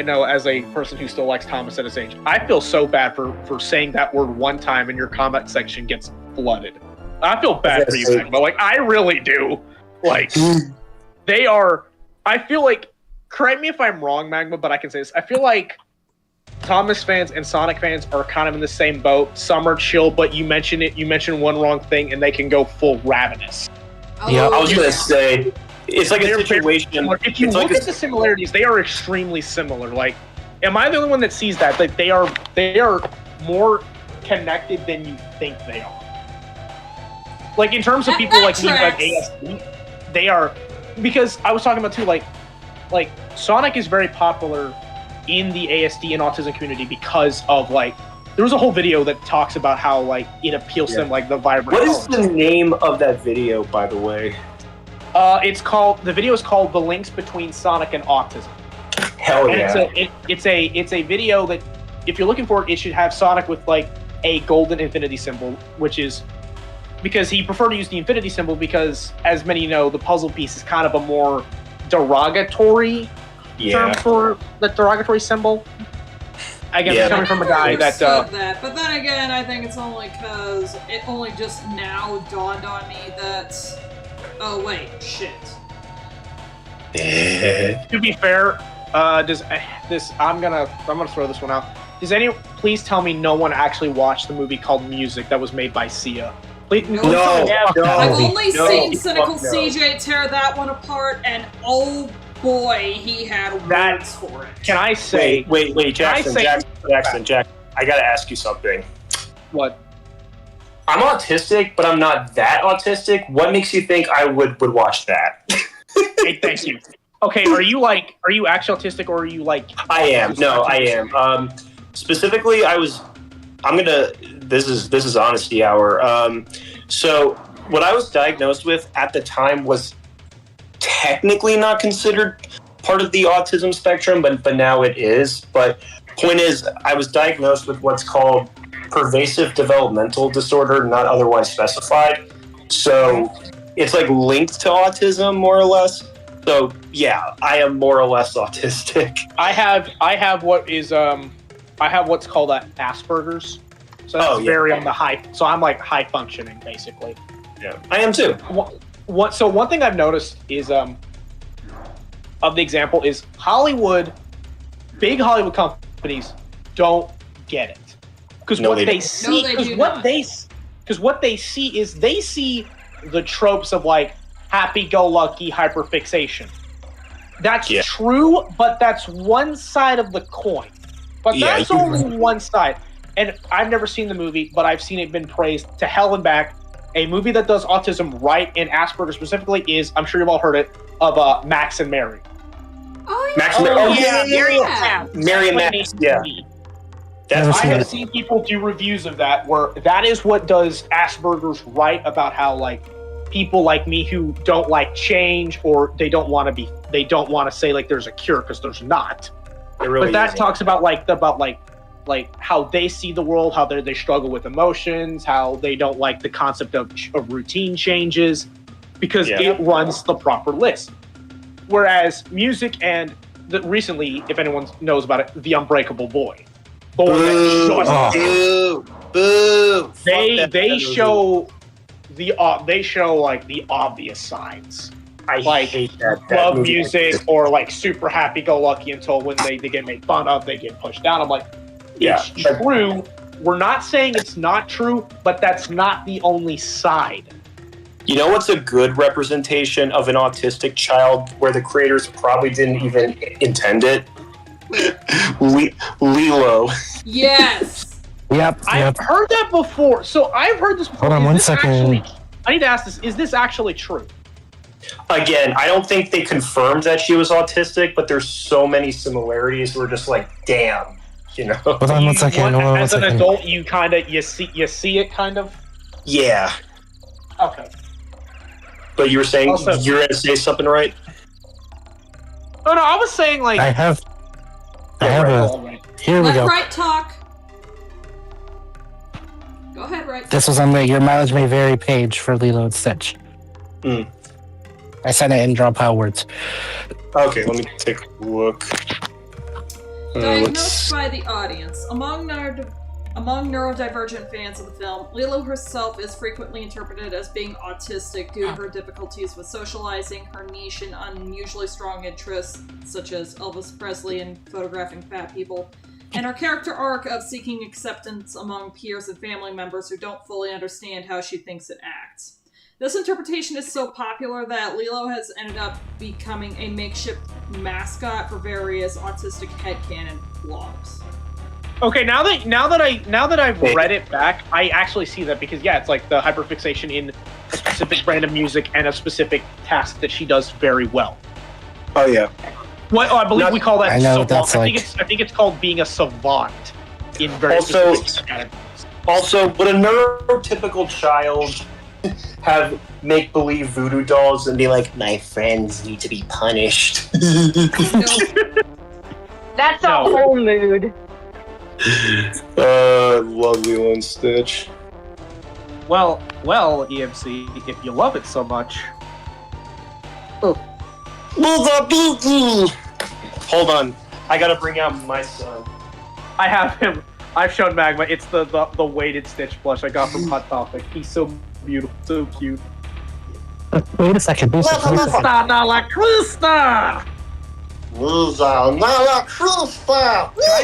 N: know as a person who still likes Thomas at his age, I feel so bad for saying that word one time and your comment section gets flooded. I feel bad for you, but like I really do. Like they are. I feel like. Correct me if I'm wrong, Magma, but I can say this. I feel like Thomas fans and Sonic fans are kind of in the same boat. Some are chill, but you mention one wrong thing and they can go full ravenous.
E: Yeah, I was gonna say it's like a situation.
N: If you look at the similarities, they are extremely similar. Like, am I the only one that sees that? Like, they are more connected than you think they are. Like in terms of people like me, like ASD, they are, because I was talking about too, like Sonic is very popular in the ASD and autism community because of like there was a whole video that talks about how like it appeals to them, like the vibrant.
E: What is the name of that video, by the way?
N: The video is called "The Links Between Sonic and Autism."
E: Hell yeah!
N: And it's a video that if you're looking for it, it should have Sonic with like a golden infinity symbol, which is because he preferred to use the infinity symbol because, as many know, the puzzle piece is kind of a more derogatory term for the derogatory symbol. I guess it's coming from a guy that.
D: But then again, I think it's only because it only just now dawned on me that. Oh wait, shit.
N: To be fair, does this? I'm gonna throw this one out. Does anyone please tell me no one actually watched the movie called Music that was made by Sia?
D: No. I've only seen Cynical CJ tear that one apart, and oh boy, he had words for it.
N: Can I say?
E: Wait, Jackson, I gotta ask you something.
N: What?
E: I'm autistic, but I'm not that autistic. What makes you think I would watch that?
N: Hey, thank you. Okay, are you actually autistic or are you like?
E: I am. No, I am. Specifically, this is honesty hour. So what I was diagnosed with at the time was technically not considered part of the autism spectrum, but now it is. But point is, I was diagnosed with what's called pervasive developmental disorder, not otherwise specified. So it's like linked to autism, more or less. So yeah, I am more or less autistic.
N: I have what's called Asperger's. So that's very on the high. So I'm like high functioning, basically.
E: Yeah, I am too.
N: So one thing I've noticed is of the example is Hollywood, big Hollywood companies don't get it because what they see is they see the tropes of like happy-go-lucky hyperfixation. That's true, but that's one side of the coin. But that's only one side. And I've never seen the movie, but I've seen it been praised to hell and back. A movie that does autism right, and Asperger specifically, is, I'm sure you've all heard it, of Max and Mary.
D: Oh,
N: yeah.
E: Mary and Max, yeah.
N: I have seen people do reviews of that where that is what does Asperger's right about how like people like me who don't like change or they don't want to say like there's a cure because there's not. But that talks about like how they see the world, how they struggle with emotions, how they don't like the concept of routine changes because it runs the proper list. Whereas music and recently, if anyone knows about it, The Unbreakable Boy. They show like the obvious signs.
E: I hate that
N: love
E: movie.
N: Music or like super happy-go-lucky until when they get made fun of, they get pushed down. I'm like, it's true. We're not saying it's not true, but that's not the only side.
E: You know what's a good representation of an autistic child where the creators probably didn't even intend it? Lilo.
D: Yes.
J: Yep.
N: I've heard that before. So I've heard this before.
J: Hold on one second.
N: I need to ask this. Is this actually true?
E: Again, I don't think they confirmed that she was autistic, but there's so many similarities. We're just like, damn, you know.
J: Hold on one second.
N: As an adult, you see it kind of.
E: Yeah.
N: Okay.
E: But you were saying
N: Also,
E: you're gonna say something, right?
N: Oh no, I was saying like.
J: I have Here we
D: Let
J: go.
D: Right talk. Go ahead, Right.
J: This was on the Your Mileage May Vary page for Lilo and Stitch. I sent it in draw pile words.
E: Okay, let me take a look.
D: Diagnosed by the audience. Among neurodivergent fans of the film, Lilo herself is frequently interpreted as being autistic due to her difficulties with socializing, her niche and unusually strong interests, such as Elvis Presley and photographing fat people, and her character arc of seeking acceptance among peers and family members who don't fully understand how she thinks and acts. This interpretation is so popular that Lilo has ended up becoming a makeshift mascot for various autistic headcanon blogs.
N: Okay, now that I've read it back, I actually see that because it's like the hyperfixation in a specific brand of music and a specific task that she does very well.
E: Oh yeah.
N: I believe we call that.
J: I know
N: savant.
J: that's
N: I think it's called being a savant in very specific categories.
E: Also, would a neurotypical child have make-believe voodoo dolls and be like, my friends need to be punished?
G: That's a whole mood.
E: Love Lilo and Stitch.
N: Well, EMC, if you love it so much.
E: Hold on, I gotta bring out my son.
N: I have him. I've shown Magma. It's the weighted Stitch plush I got from Hot Topic. He's so beautiful, so cute.
J: Wait a second.
N: Krista la Krista! I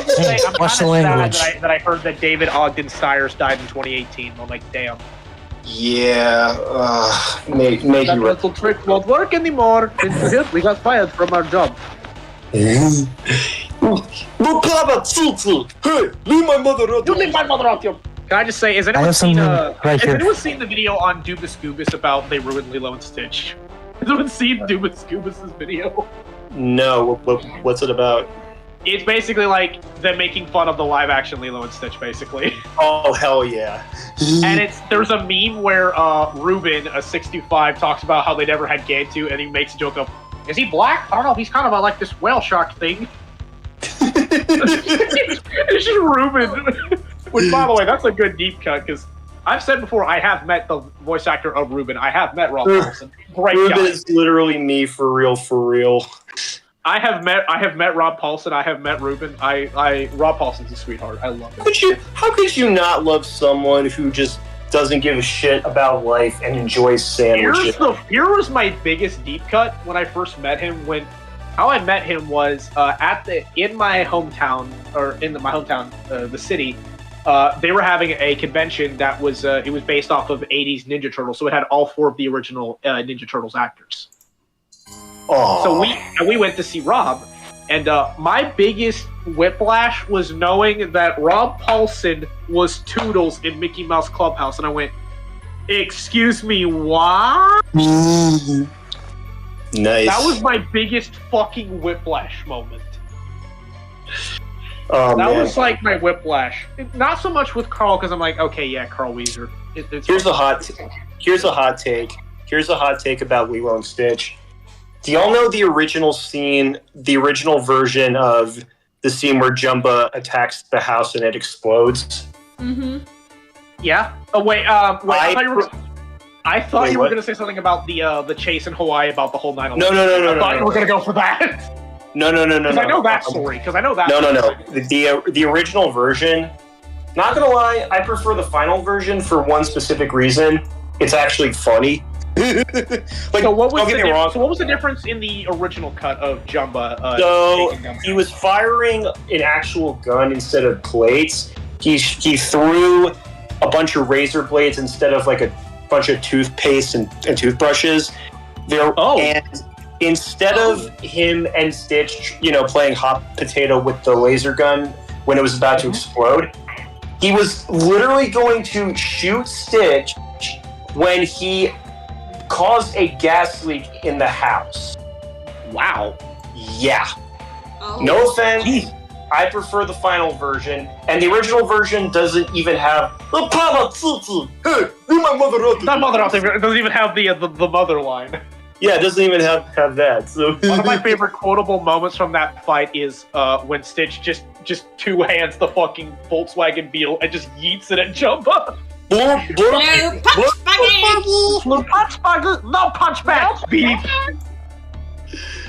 N: just say, I'm
J: Watch the
N: kind of
J: language.
N: sad that I heard that David Ogden Stiers died in 2018. I'm like, damn.
E: Yeah, make
N: That
E: you right.
N: little trick won't work anymore. We got fired from our job.
E: Hey, leave my mother out.
N: You leave my mother out, yo. Can I just say, has
J: I
N: anyone
J: have
N: seen
J: something right
N: has
J: here.
N: anyone seen the video on Dubus Goobus about they ruined Lilo and Stitch? Has anyone seen Dubus Goobus' video?
E: No, what's it about?
N: It's basically like them making fun of the live action Lilo and Stitch, basically.
E: Oh hell yeah!
N: And there's a meme where Ruben, a 625, talks about how they never had Gantu, and he makes a joke of, is he black? I don't know. He's kind of like this whale shark thing. It's just Ruben. Which, by the way, that's a good deep cut because I've said before I have met the voice actor of Ruben. I have met Rob Paulsen. Great
E: Ruben
N: guy.
E: is literally me for real.
N: I have met Rob Paulsen. I have met Ruben. Rob Paulsen's a sweetheart. I love him.
E: How could you not love someone who just doesn't give a shit about life and enjoys sandwiches?
N: Here was my biggest deep cut when I first met him. How I met him was in my hometown, the city. They were having a convention that was it was based off of 80s Ninja Turtles, so it had all 4 of the original Ninja Turtles actors.
E: Oh.
N: So we went to see Rob, and my biggest whiplash was knowing that Rob Paulsen was Toodles in Mickey Mouse Clubhouse, and I went, "Excuse me, what?"
E: Nice.
N: That was my biggest fucking whiplash moment.
E: Oh,
N: that
E: man.
N: was like my whiplash. Not so much with Carl, because I'm like, okay, yeah, Carl Weezer.
E: Here's a hot take. Here's a hot take about Lilo and Stitch. Do y'all know the original scene, the original version of the scene where Jumba attacks the house and it explodes?
D: Mm-hmm.
N: Yeah. Oh wait. I thought you were going to say something about the chase in Hawaii about the whole 9/11.
E: No.
N: I thought you were going to go for that.
E: No.
N: Because I know that story.
E: No. The original version. Not gonna lie, I prefer the final version for one specific reason. It's actually funny.
N: So what was the difference in the original cut of Jumba?
E: So he was firing an actual gun instead of plates. He threw a bunch of razor blades instead of like a bunch of toothpaste and toothbrushes. And instead of him and Stitch, playing hot potato with the laser gun when it was about to explode, he was literally going to shoot Stitch when he caused a gas leak in the house.
N: Wow.
E: Yeah.
D: Oh.
E: No offense. I prefer the final version, and the original version doesn't even have the Papa Tsutu. Hey, leave my mother out.
N: Not mother out there. It doesn't even have the mother line.
E: Yeah, it doesn't even have that. So
N: one of my favorite quotable moments from that fight is when Stitch just two hands the fucking Volkswagen Beetle and just yeets it at Jumba.
H: No punch buggy!
N: No punch back! Beep!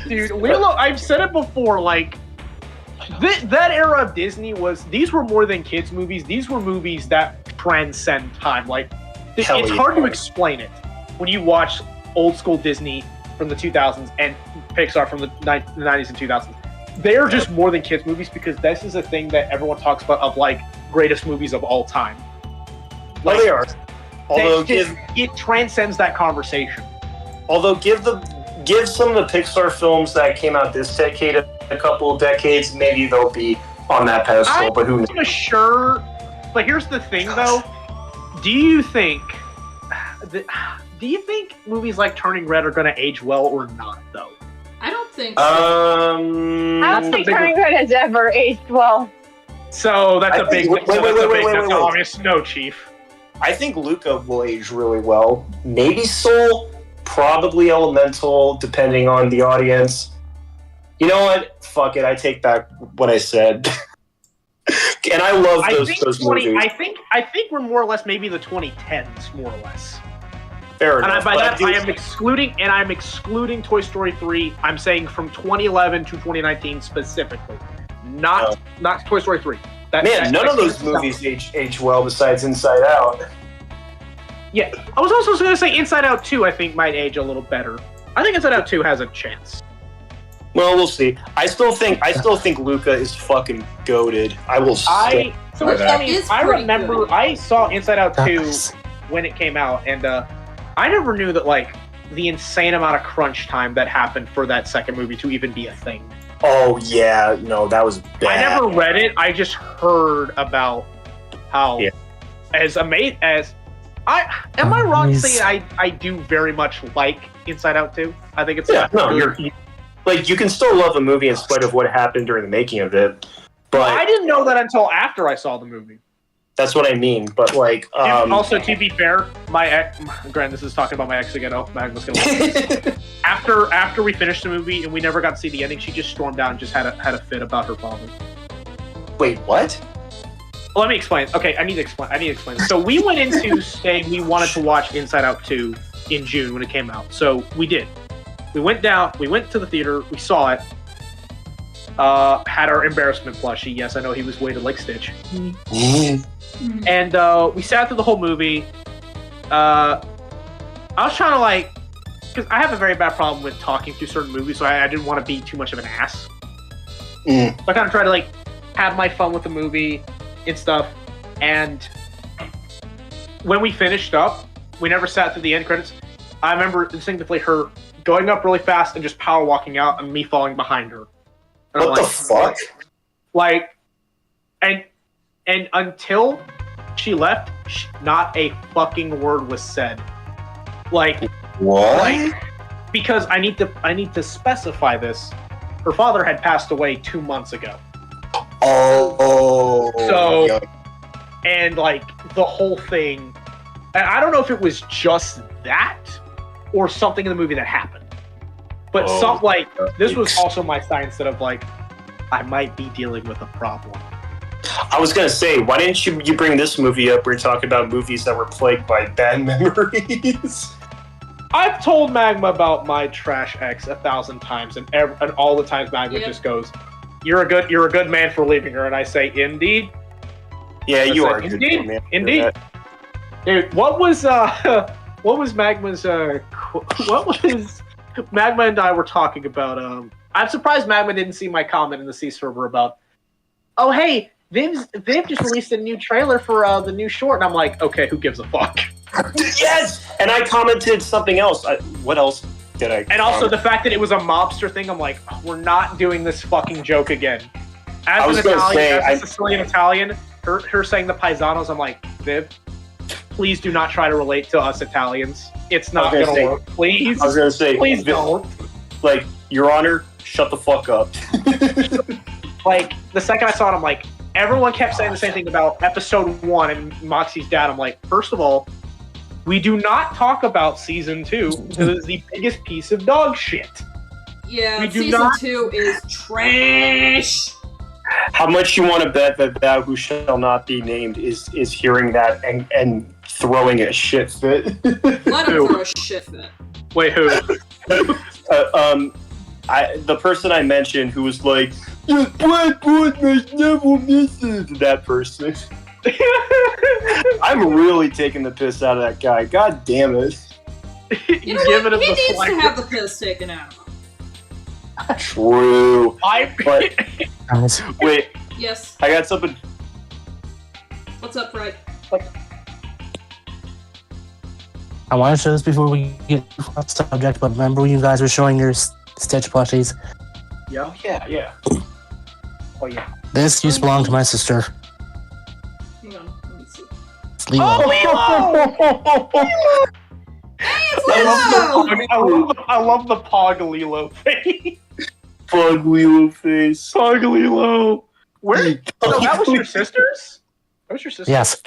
N: Dude, Lilo, I've said it before, like, that era of Disney these were more than kids' movies, these were movies that transcend time. Like, it's hard to explain it when you watch old school Disney from the 2000s and Pixar from the 90s and 2000s. They're just more than kids' movies because this is a thing that everyone talks about of, like, greatest movies of all time.
E: Like, they are. Although
N: it transcends that conversation.
E: Although give some of the Pixar films that came out this decade a couple of decades, maybe they'll be on that pedestal. But who knows?
N: I'm sure. But here's the thing, though. Do you think movies like Turning Red are going to age well or not, though?
D: I don't think so.
G: I don't think Turning Red has ever aged well.
N: So that's a big. That's obvious. No, Chief.
E: I think Luca will age really well. Maybe Soul, probably Elemental, depending on the audience. You know what? Fuck it. I take back what I said. And I love those movies.
N: I think we're more or less maybe the 2010s, more or less.
E: Fair enough.
N: And by that, I'm excluding Toy Story 3. I'm saying from 2011 to 2019 specifically, not Toy Story 3.
E: None of those movies age well besides Inside Out.
N: Yeah, I was also going to say Inside Out 2 I think might age a little better. I think Inside Out 2 has a chance.
E: Well, we'll see. I still think Luca is fucking goated. I will say.
N: So it's funny, I remember I saw Inside Out 2 when it came out, and I never knew that, like, the insane amount of crunch time that happened for that second movie to even be a thing.
E: Oh yeah, no, that was bad.
N: I never read it. I just heard about how, am I wrong to say I do very much like Inside Out 2? I think it's
E: like you can still love a movie in spite of what happened during the making of it. But
N: I didn't know that until after I saw the movie.
E: That's what I mean. But like,
N: also to be fair, my ex, Grant, this is talking about my ex again. Oh, Magma's gonna. After we finished the movie and we never got to see the ending, she just stormed out and just had a fit about her father.
E: Wait, what?
N: Let me explain. Okay, I need to explain. So we went into saying we wanted to watch Inside Out 2 in June when it came out. So we did. We went to the theater, we saw it, had our embarrassment plushie. Yes, I know he was weighted like Stitch. And we sat through the whole movie. I was trying to like, because I have a very bad problem with talking through certain movies, so I didn't want to be too much of an ass. So I kind of tried to like have my fun with the movie and stuff. And when we finished up, we never sat through the end credits. I remember distinctly her going up really fast and just power walking out, and me falling behind her. And
E: what the fuck?
N: Like, and until she left, not a fucking word was said. Like,
E: what?
N: Like, because I need to specify this. Her father had passed away 2 months ago.
E: Oh.
N: So, and like the whole thing, and I don't know if it was just that or something in the movie that happened, but this was also my sign instead of like, I might be dealing with a problem.
E: I was gonna say, why didn't you bring this movie up? We're talking about movies that were plagued by bad memories.
N: I've told Magma about my trash ex 1,000 times, and all the times Magma just goes, "You're a good man for leaving her," and I say, "Indeed."
E: Yeah, you are.
N: Indeed, indeed. Dude, what was Magma's? What was Magma and I were talking about? I'm surprised Magma didn't see my comment in the C server about, "Oh hey, Viv just released a new trailer for the new short," and I'm like, "Okay, who gives a fuck?"
E: Yes, and I commented something else. What else did I?
N: And also the fact that it was a mobster thing. I'm like, we're not doing this fucking joke again. As an Italian, as a Sicilian Italian, her saying the paisanos, I'm like, Viv, please do not try to relate to us Italians. It's not gonna work. Please.
E: I was gonna say,
N: please don't.
E: Like, Your Honor, shut the fuck up.
N: Like, the second I saw it, I'm like, everyone kept saying the same thing about episode 1 and Moxie's dad. I'm like, first of all, we do not talk about season 2 because it's the biggest piece of dog shit.
D: Yeah, season 2 is trash.
E: How much you want to bet that thou who shall not be named is hearing that and throwing a shit fit?
D: Let him throw a shit fit.
N: Wait, who?
E: The person I mentioned who was like, "Black boy never misses," that person. I'm really taking the piss out of that guy. God damn it.
D: You know what? He needs to have the piss taken out of him.
E: True. Wait.
D: Yes.
E: I got something.
D: What's up, Fred?
J: I want to show this before we get off the subject, but remember when you guys were showing your Stitch plushies?
N: Yeah. Oh yeah.
J: This used to belong to my sister.
D: Hang on, let me see.
J: It's Lilo.
N: I love the Pog Lilo face.
E: Pog Lilo face.
N: Pog Lilo. Where? So that was your sister's? That was your sister?
J: Yes.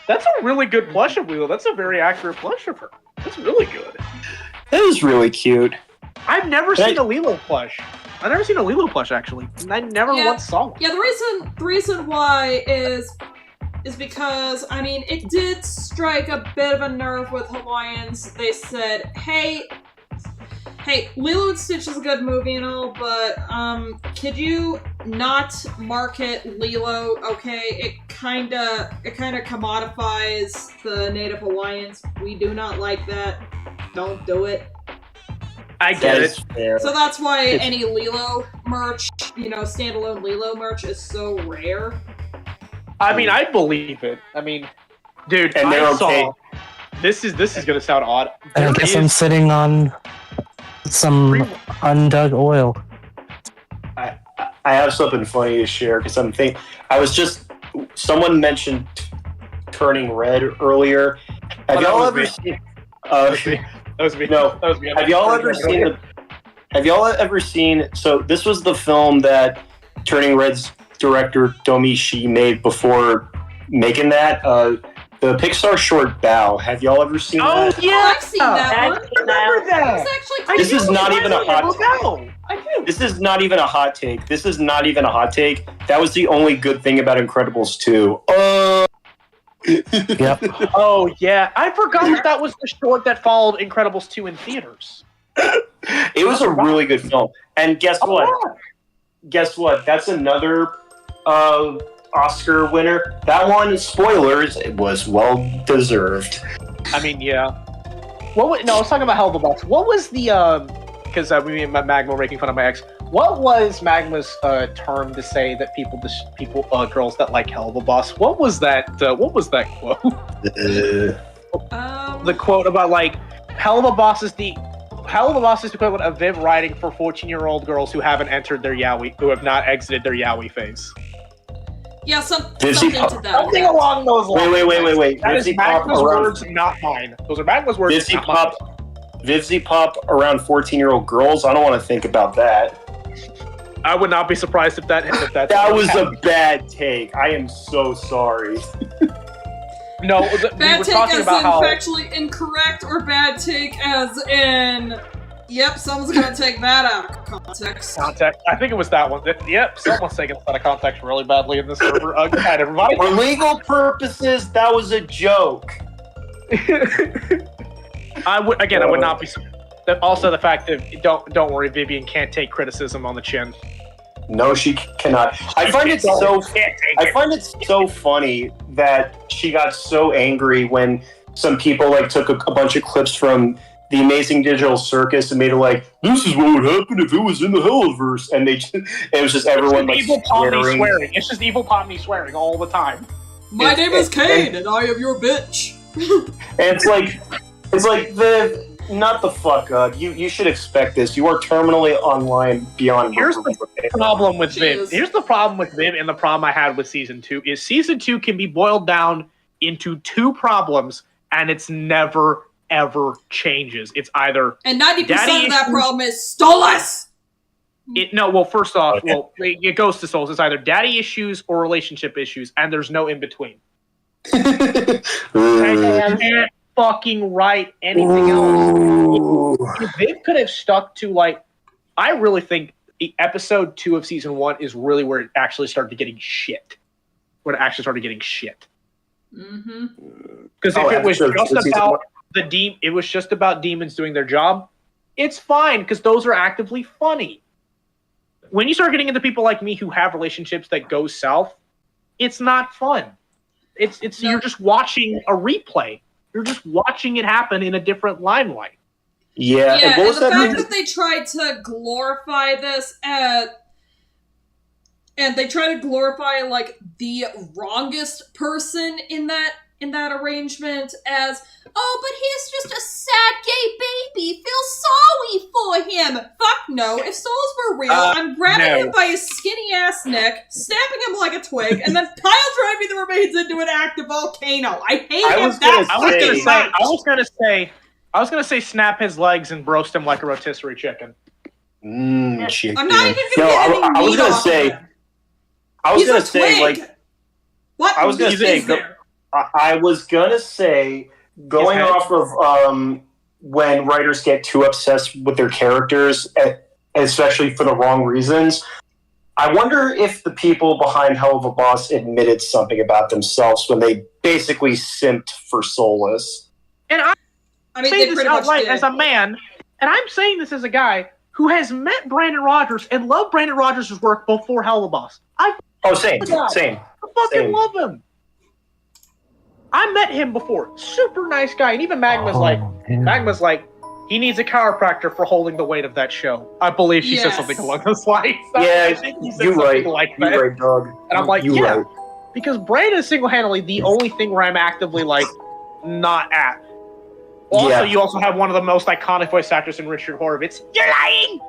N: That's a really good plush of Lilo. That's a very accurate plush of her. That's really good.
E: That is really cute.
N: I've never seen a Lilo plush. I've never seen a Lilo plush, actually. I never once saw one.
D: Yeah, the reason why is because, I mean, it did strike a bit of a nerve with Hawaiians. They said, hey, Lilo and Stitch is a good movie and all, but, could you not market Lilo, okay? It kinda commodifies the native Hawaiians. We do not like that. Don't do it.
N: I get it.
D: So that's why any Lilo merch, standalone Lilo merch is so rare.
N: I mean, I believe it. I mean, dude,
E: and they're okay.
N: This is gonna sound odd.
J: And I guess I'm sitting on some undug oil.
E: I have something funny to share because someone mentioned Turning Red earlier. Have y'all ever seen?
N: That was me.
E: No.
N: That was me.
E: Have y'all ever seen Have y'all ever seen? So this was the film that Turning Red's director Domi Shi made before making that. The Pixar short Bow. Have y'all ever seen that?
D: I've seen that one.
N: I remember that.
D: It was actually
E: This is not even a hot.
N: No, I do.
E: This is not even a hot take. This is not even a hot take. That was the only good thing about Incredibles 2.
J: Yep.
N: Oh yeah, I forgot that was the short that followed Incredibles 2 in theaters.
E: It was a really good film. And guess what? Guess what? That's another Oscar winner. That one, spoilers, it was well deserved.
N: I mean, yeah. What? No, I was talking about Hell of a Boss. What was the? Because me and Magma were making fun of my ex. What was Magma's term to say that girls that like Hell of a Boss? What was that? What was that quote? The quote about like Hell of a Boss is the equivalent of Viv writing for 14-year-old girls who haven't entered their yaoi, who have not exited their yaoi phase.
D: Yeah, something
E: Dizzy
D: to
E: Pop-
D: that.
N: Something along those lines.
E: Wait.
N: That is
E: Vivzy Pop
N: Magma's
E: around-
N: words, not mine. Those are Magma's words.
E: Vivzy
N: not mine.
E: Pop around 14-year-old girls. I don't want to think about that.
N: I would not be surprised if that.
E: That was a bad take. I am so sorry.
N: No, we
D: Bad
N: were
D: take
N: talking
D: as
N: about
D: in
N: how.
D: factually incorrect, or bad take as in, yep, someone's gonna take that out of context.
N: Context. I think it was that one. Yep, someone's taking this out of context really badly in this server. Good night, everybody.
E: For legal purposes, that was a joke.
N: I would not be. Also, the fact that don't worry, Vivian can't take criticism on the chin.
E: No, she cannot. I find it so funny that she got so angry when some people like took a bunch of clips from the Amazing Digital Circus and made it like, this is what would happen if it was in the Helliverse, and it was just everyone like
N: evil Pomni swearing. It's just evil Pomni swearing all the time.
D: My name is Kane, and I am your bitch.
E: And it's like not the fuck up. You should expect this. You are terminally online beyond.
N: Here's the problem with Viv.
D: Jeez.
N: Here's the problem with Viv, and the problem I had with season 2 is season 2 can be boiled down into two problems, and it's never ever changes. It's either
D: And 90% of that
N: issues-
D: problem is Stolas!
N: First off, it goes to souls. It's either daddy issues or relationship issues, and there's no in between. I can't fucking write anything else. If Viv could have stuck to I really think the episode 2 of season 1 is really where it actually started getting shit.
D: Mm-hmm.
N: Because if it was just about it was just about demons doing their job, it's fine because those are actively funny. When you start getting into people like me who have relationships that go south, it's not fun. It's You're just watching a replay. You're just watching it happen in a different limelight.
E: Yeah,
D: and the fact that they tried to glorify this and they try to glorify the wrongest person in that arrangement as, oh, but he's just a sad gay baby. Feel sorry for him. Fuck no. If souls were real, I'm grabbing him by his skinny ass neck, snapping him like a twig, and then pile driving the remains into an active volcano. I hate him that much.
N: I was gonna say snap his legs and roast him like a rotisserie chicken.
E: Chicken.
D: I'm not even gonna get any
E: I was
D: meat
E: gonna
D: off
E: say.
D: of him.
E: I was
D: He's
E: gonna
D: a
E: say
D: twig. What
E: I was gonna
D: meat
E: say.
D: is there?
E: I was gonna say going off of when writers get too obsessed with their characters, especially for the wrong reasons. I wonder if the people behind Hell of a Boss admitted something about themselves when they basically simped for Soulless.
N: And I'm
D: mean, they
N: saying this
D: pretty much
N: outright
D: did.
N: as a man, and I'm saying this as a guy who has met Brandon Rogers and loved Brandon Rogers' work before Hell of a Boss.
E: Same.
N: I fucking love him. I met him before. Super nice guy. And even Magma's like, he needs a chiropractor for holding the weight of that show. I believe she said something along those lines. I think he said
E: you're
N: something
E: right.
N: like
E: You're
N: that.
E: right, dog.
N: And I'm like,
E: you're
N: yeah.
E: right.
N: Because Brandon is single-handedly the only thing where I'm actively, not at. Also, you also have one of the most iconic voice actors in Richard Horvitz. You're lying!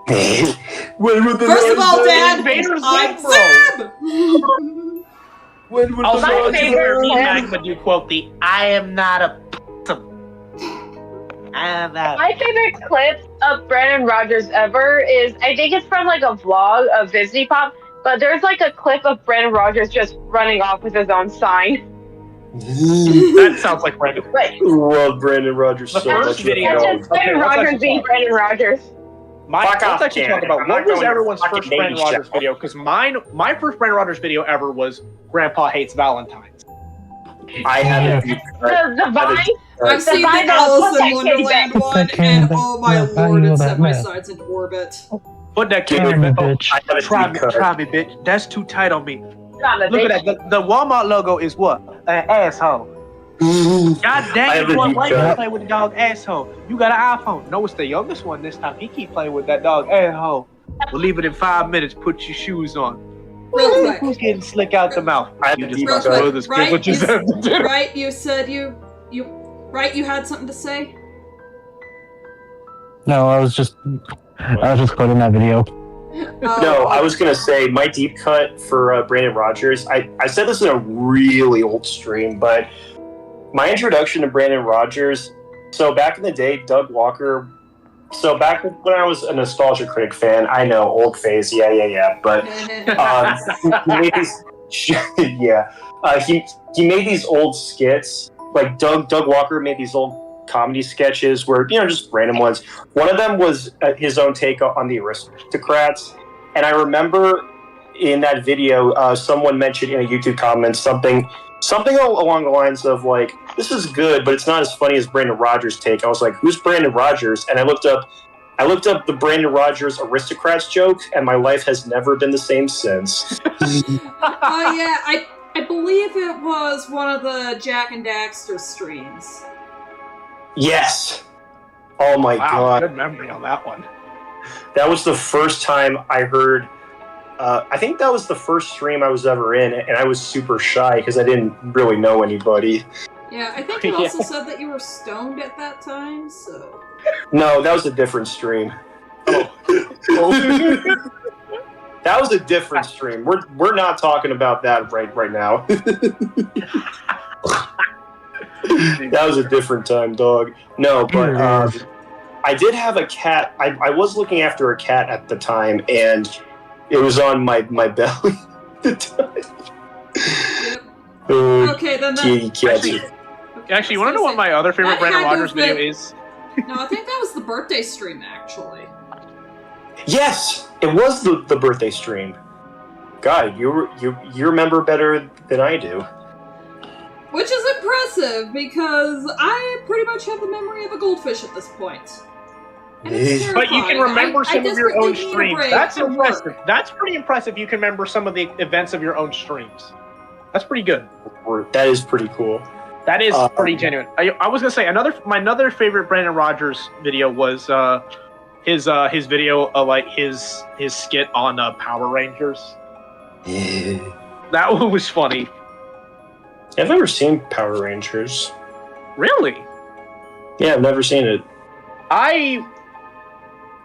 D: First of all, Dad, I'm Zeb!
N: Also, my favorite Magma do quote the I am not a
G: My favorite clip of Brandon Rogers ever is, I think it's from like a vlog of Disney Pop, but there's like a clip of Brandon Rogers just running off with his own sign.
N: That sounds like Brandon.
G: Right.
E: Love Brandon Rogers
N: The
E: so
N: first
E: much.
N: video-
G: It's just Brandon
N: let's
G: Rogers
N: actually
G: being
N: talk.
G: Brandon Rogers.
N: Let's actually talk about what was everyone's first
E: fucking
N: Brandon
E: baby
N: Rogers
E: shower.
N: video, because my first Brandon Rogers video ever was Grandpa Hates Valentine's.
E: I haven't.
G: The Vine.
D: I've seen the
G: Vine that
D: Alice
G: was
D: in
G: like
D: Wonderland one, and oh my lord, it set my sides into orbit.
N: Put that
E: Dude,
N: kid in
E: bitch. I have a
N: Try
E: deep
N: me,
E: cut.
N: try me, bitch. That's too tight on me.
G: Drama,
N: Look
G: bitch.
N: at that. The Walmart logo is what? An asshole. God
E: I
N: dang
E: have
N: it,
E: a
N: boy.
E: deep
N: Why you
E: cut.
N: play with the dog asshole? You got an iPhone. No, it's the youngest one this time. He keep playing with that dog asshole. We'll leave it in 5 minutes. Put your shoes on.
D: Real quick.
N: Who's getting slick out the mouth?
E: I have
N: You
E: a
N: just
E: deep
D: Real
N: must
E: cut.
N: know
D: quick,
N: this
D: right?
N: what you said to do.
D: Right? You said you had something to say?
J: No, I was just quoting that video.
E: No, I was gonna say my deep cut for Brandon Rogers. I said this in a really old stream, but my introduction to Brandon Rogers. So back in the day, Doug Walker. So back when I was a Nostalgia Critic fan, I know old phase, yeah. But he made these, he made these old skits. Like Doug Walker made these old comedy sketches where just random ones. One of them was his own take on the Aristocrats, and I remember in that video someone mentioned in a YouTube comment something along the lines of like, this is good, but it's not as funny as Brandon Rogers' take. I was like, who's Brandon Rogers? And I looked up the Brandon Rogers Aristocrats joke, and my life has never been the same since.
D: Oh yeah, I believe it was one of the Jack and Daxter streams.
E: Yes. Oh my
N: Wow,
E: god.
N: good memory on that one.
E: That was the first time I heard. I think that was the first stream I was ever in, and I was super shy because I didn't really know anybody.
D: Yeah, I think it also said that you were stoned at that time, so...
E: No, that was a different stream. That was a different stream. We're not talking about that right now. That was a different time, dog. No, but I did have a cat. I was looking after a cat at the time, and it was on my belly at the time.
D: Okay, then that...
N: Actually, you want to know what my other favorite
D: That
N: Brandon
D: had to
N: Rogers
D: have been-
N: video is?
D: No, I think that was the birthday stream, actually.
E: Yes, it was the birthday stream. God, you remember better than I do.
D: Which is impressive, because I pretty much have the memory of a goldfish at this point. And it's
N: But you can
D: terrifying.
N: remember
D: I
N: some of your own
D: desperately need a
N: streams.
D: break
N: That's
D: from
N: impressive.
D: work.
N: That's pretty impressive. You can remember some of the events of your own streams. That's pretty good.
E: That is pretty cool.
N: That is pretty genuine. I was gonna say my another favorite Brandon Rogers video was his video of like his skit on Power Rangers. That one was funny.
E: I've never seen Power Rangers.
N: Really?
E: Yeah, I've never seen it.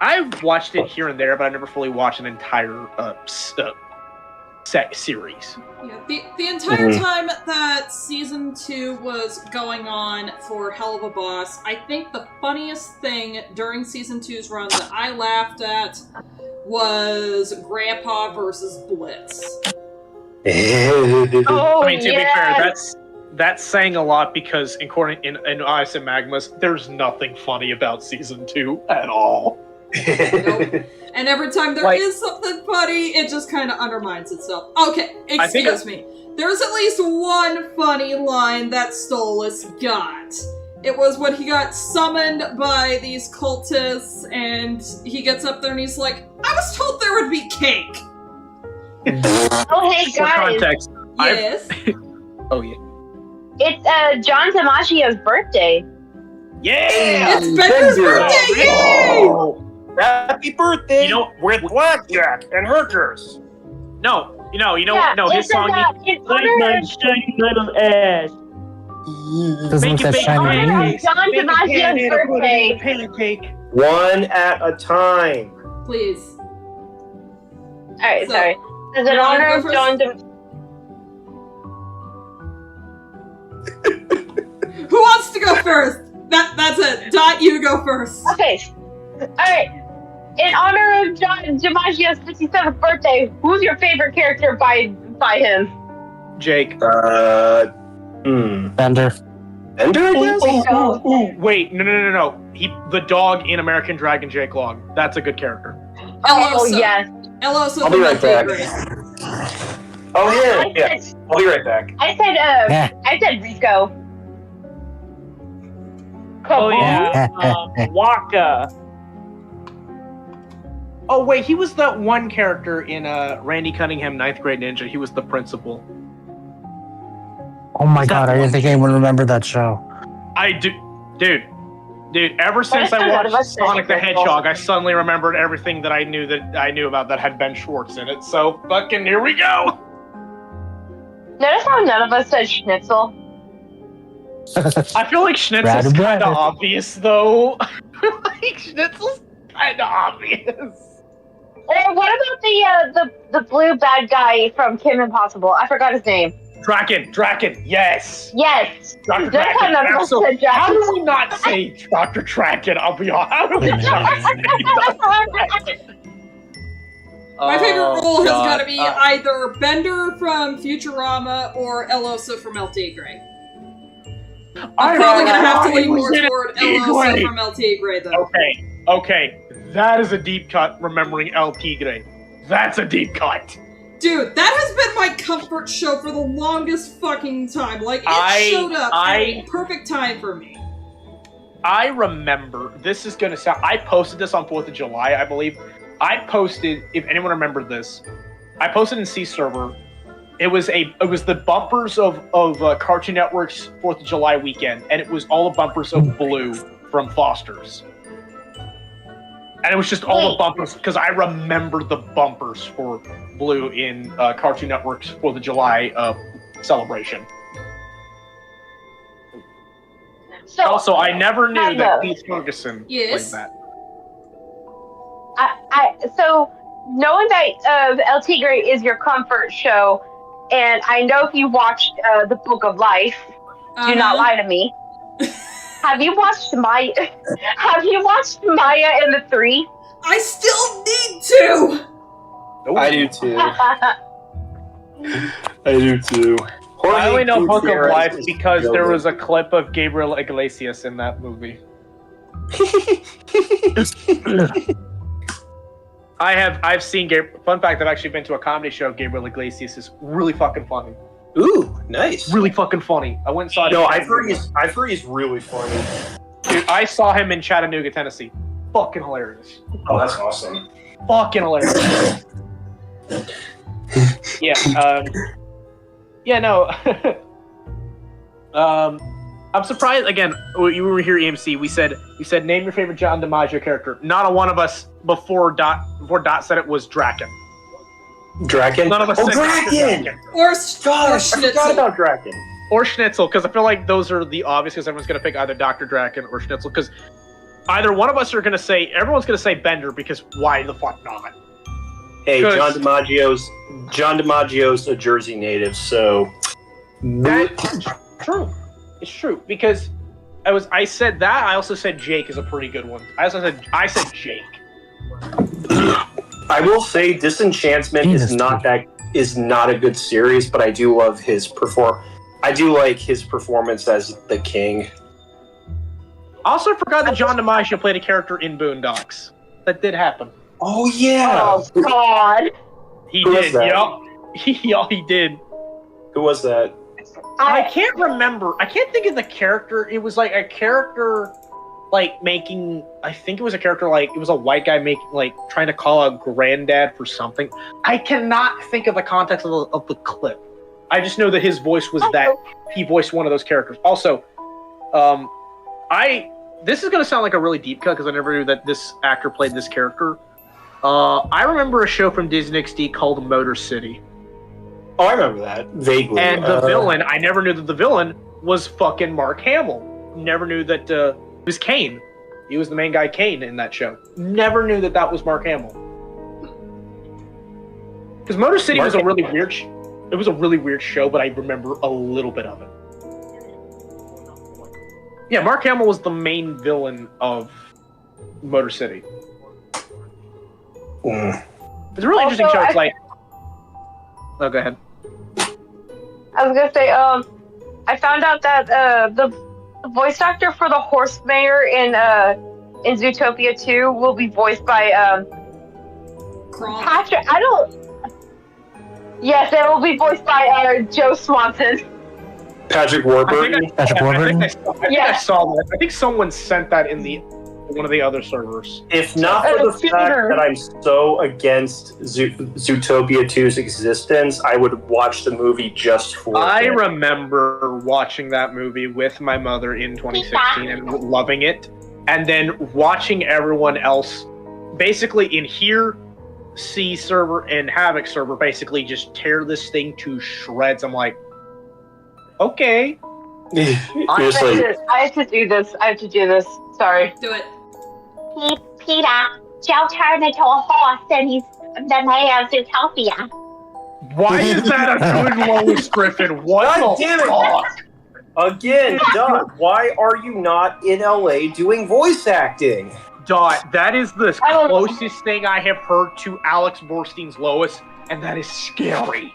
N: I've watched it here and there, but I never fully watched an entire series.
D: Yeah, the entire time that season 2 was going on for Hell of a Boss, I think the funniest thing during season 2's run that I laughed at was Grandpa versus Blitz.
N: I mean, to be fair, that's saying a lot because in Ice and Magmas, there's nothing funny about season 2 at all.
D: And every time there is something funny, it just kind of undermines itself. Okay, excuse me. There's at least one funny line that Stolas got. It was when he got summoned by these cultists, and he gets up there and he's like, I was told there would be cake!
G: Oh, hey
N: For
G: guys.
N: context,
D: Yes?
N: oh yeah.
G: It's John Damasio's birthday.
N: Yeah!
D: It's Bender's birthday! Yay!
E: Happy birthday!
N: You know,
E: with blackjack and hookers.
N: No, his
G: it's
N: song.
G: in honor of
I: little ass.
J: Doesn't look that shiny to me.
G: John Damasio's birthday.
N: Pancake.
E: One at a time.
D: Please.
G: Alright,
D: So,
G: sorry. It's in
D: you wanna
G: honor
D: go
G: of
D: first?
G: John Damasio.
D: Who wants to go first? That's it. Dot, you go first.
G: Okay. Alright. In honor of John DiMaggio's 67th birthday, who's your favorite character by him?
N: Jake.
J: Bender.
E: Bender, I guess?
N: Ooh, wait, no. The dog in American Dragon, Jake Long. That's a good character.
G: Oh,
D: Elosa.
G: yes.
D: Elosa
E: I'll be right back.
D: Grade.
E: Oh yeah. I'll be right back.
G: I said Rico.
I: Oh yeah, Waka.
N: Oh wait, he was that one character in Randy Cunningham, 9th Grade Ninja. He was the principal.
J: Oh my god, I didn't think anyone remembered that show.
N: I do, dude. Ever since I watched Sonic the Hedgehog, I suddenly remembered everything that I knew about that had Ben Schwartz in it. So fucking here we go.
G: Notice how none of us said Schnitzel.
N: I feel like Schnitzel's kind of obvious, though. Like Schnitzel's kind of obvious.
G: Or what about the blue bad guy from Kim Impossible? I forgot his name.
N: Draken, yes.
G: Yes.
N: Dr.
G: That's how none of us said
N: How
G: Draken.
N: do we not say Dr. Draken? I'll be honest. How do we not say
D: My favorite role has
N: God.
D: got to be either Bender from Futurama or Elosa from LTA Grey. I'm probably going to have to lean more toward Elosa from LTA Grey, though.
N: Okay. That is a deep cut, remembering El Tigre. That's a deep cut.
D: Dude, that has been my comfort show for the longest fucking time. Like, it showed up at a perfect time for me.
N: I remember, this is going to sound... I posted this on 4th of July, I believe. I posted, if anyone remembered this, I posted in C Server. It was the bumpers of Cartoon Network's 4th of July weekend, and it was all the bumpers of Blue from Foster's. And it was just all the bumpers, because I remember the bumpers for Blue in Cartoon Network's 4th of July celebration.
G: So,
N: also, I never knew that Keith Ferguson played that.
G: So, knowing that El Tigre is your comfort show, and I know if you watched The Book of Life, do not lie to me. Have you watched Maya? Have you watched Maya and the Three?
D: I still need to.
E: I do too.
N: I only know Book of Life because there was a clip of Gabriel Iglesias in that movie. I've seen Gabriel. Fun fact: I've actually been to a comedy show of Gabriel Iglesias. Is really fucking funny.
E: Ooh, nice.
N: Really fucking funny. I went and saw it.
E: No, I've heard he's really funny.
N: Dude, I saw him in Chattanooga, Tennessee. Fucking hilarious.
E: Oh, that's awesome.
N: Fucking hilarious. Yeah. No. I'm surprised. Again, you were here, EMC. We said name your favorite John DiMaggio character. Not a one of us before Dot said it was Draken.
E: Draken?
N: None of us said
E: Draken!
D: Or
N: Schnitzel.
E: I forgot about Draken.
N: Or Schnitzel, because I feel like those are the obvious, because everyone's going to pick either Dr. Draken or Schnitzel, because either one of us are going to say, everyone's going to say Bender, because why the fuck not?
E: Hey, John DiMaggio's a Jersey native, so...
N: That's true. It's true, because I said that, I also said Jake is a pretty good one. I said Jake.
E: I will say Disenchantment is not a good series, but I do love his I do like his performance as the king.
N: Also forgot that John DiMaggio played a character in Boondocks. That did happen.
E: Oh yeah.
G: Oh God.
N: He did. Yup. He did.
E: Who was that?
N: I can't remember. I can't think of the character. It was like a character making, I think it was a character it was a white guy trying to call out granddad for something. I cannot think of the context of the clip. I just know that his voice was that he voiced one of those characters. Also, this is going to sound like a really deep cut because I never knew that this actor played this character. I remember a show from Disney XD called Motor City.
E: Oh, I remember that vaguely.
N: And the villain, I never knew that the villain was fucking Mark Hamill. Never knew that it was Kane. He was the main guy, Kane, in that show. Never knew that was Mark Hamill. Because Motor City was a really weird. It was a really weird show, but I remember a little bit of it. Yeah, Mark Hamill was the main villain of Motor City. It's a really interesting show. It's like... Oh, go ahead.
G: I was gonna say, I found out that the voice actor for the Horse Mayor in Zootopia 2 will be voiced by Patrick. I don't. Yes, it will be voiced by Joe Swanson.
E: Patrick Warburton.
N: I think I saw that. I think someone sent that in one of the other servers.
E: If not for the fact that I'm so against Zootopia 2's existence, I would watch the movie just for
N: I
E: it.
N: remember watching that movie with my mother in 2016 and loving it, and then watching everyone else, basically in here, C server and Havoc server, basically just tear this thing to shreds. I'm like, okay.
G: I have to do this. Sorry.
D: Do it.
H: Peter, Joe turned into a horse and he's the mayor of Zootopia.
N: Why is that a good Lois Griffin? What
E: God
N: the
E: damn it.
N: fuck?
E: Again, Doug, why are you not in LA doing voice acting?
N: Dot, that is the closest thing I have heard to Alex Borstein's Lois, and that is scary.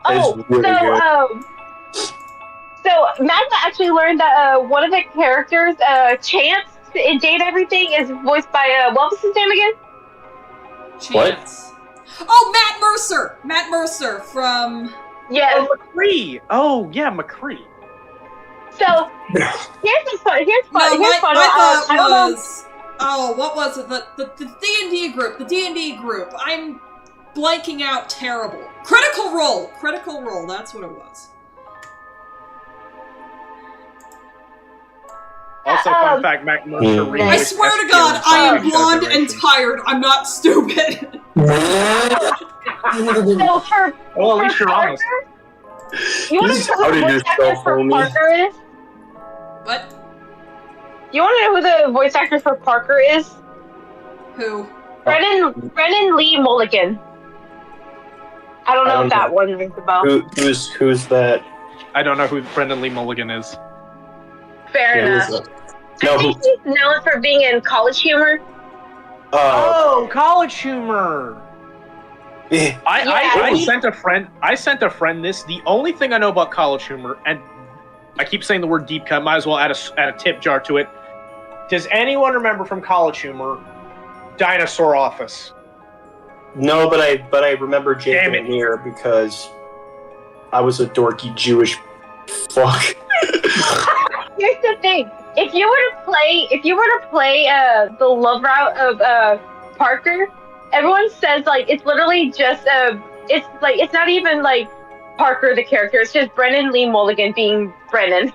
G: Oh, so Magma actually learned that one of the characters, Chance, in Date Everything, is voiced by what was his name again?
D: Chance. Oh, Matt Mercer! Matt Mercer from...
G: Yeah.
N: Oh, McCree! Oh, yeah, McCree.
G: So, here's fun.
D: My thought
G: I don't know.
D: was... Oh, what was it? The D&D group. The D&D group. I'm blanking out terrible. Critical Role! Critical Role, that's what it was.
N: Also, fun fact, Mac Mercer.
D: I swear to God, I am blonde and tired. I'm not stupid.
G: So for
N: well, at least you're honest.
G: You want to know who the voice actor for Parker is?
D: What?
G: You want to know who the voice actor for Parker is?
D: Who?
G: Brennan Lee Mulligan. I don't know if that one rings a bell.
E: Who's that?
N: I don't know who Brendan Lee Mulligan is.
G: Fair enough. I think he's known for being in College Humor.
N: Oh, College Humor. I sent a friend this. The only thing I know about College Humor, and I keep saying the word deep cut, might as well add a tip jar to it. Does anyone remember from College Humor Dinosaur Office?
E: No, but I remember Jake Lanier because I was a dorky Jewish fuck.
G: Here's the thing: if you were to play the love route of Parker, everyone says like it's literally just it's not even like Parker the character. It's just Brennan Lee Mulligan being Brennan.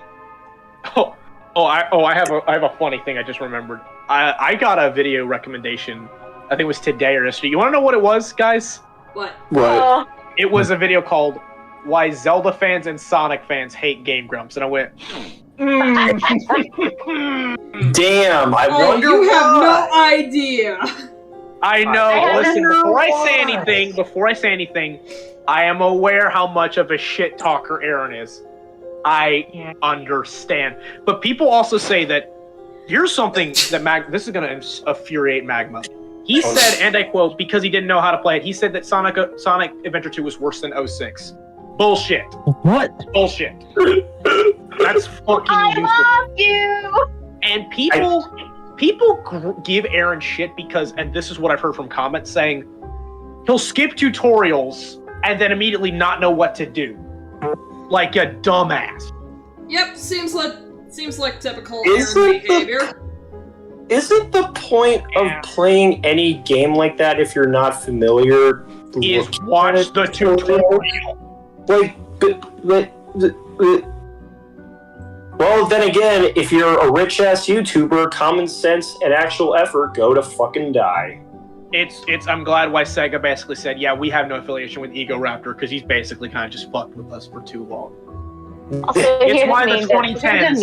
N: I have a funny thing I just remembered. I got a video recommendation. I think it was today or yesterday. You want to know what it was, guys?
D: What?
E: What?
N: It was a video called "Why Zelda Fans and Sonic Fans Hate Game Grumps," and I went,
E: damn, I wonder
D: you have
E: why.
D: no idea.
N: I know. Listen, before I say anything, I am aware how much of a shit talker Aaron is. I understand. But people also say that here's something that this is going to infuriate Magma. He said, and I quote, because he didn't know how to play it, he said that Sonic Adventure 2 was worse than 06. Bullshit.
J: What?
N: Bullshit. That's fucking
G: I love you.
N: And people give Aaron shit because, and this is what I've heard from comments saying, he'll skip tutorials and then immediately not know what to do, like a dumbass.
D: Yep, seems like typical Aaron behavior.
E: Isn't the point of playing any game like that if you're not familiar?
N: Is watch the tutorial.
E: Well, then again, if you're a rich-ass YouTuber, common sense and actual effort go to fucking die.
N: I'm glad why Sega basically said, yeah, we have no affiliation with Ego Raptor because he's basically kind of just fucked with us for too long.
G: Also,
N: It's why the 2010s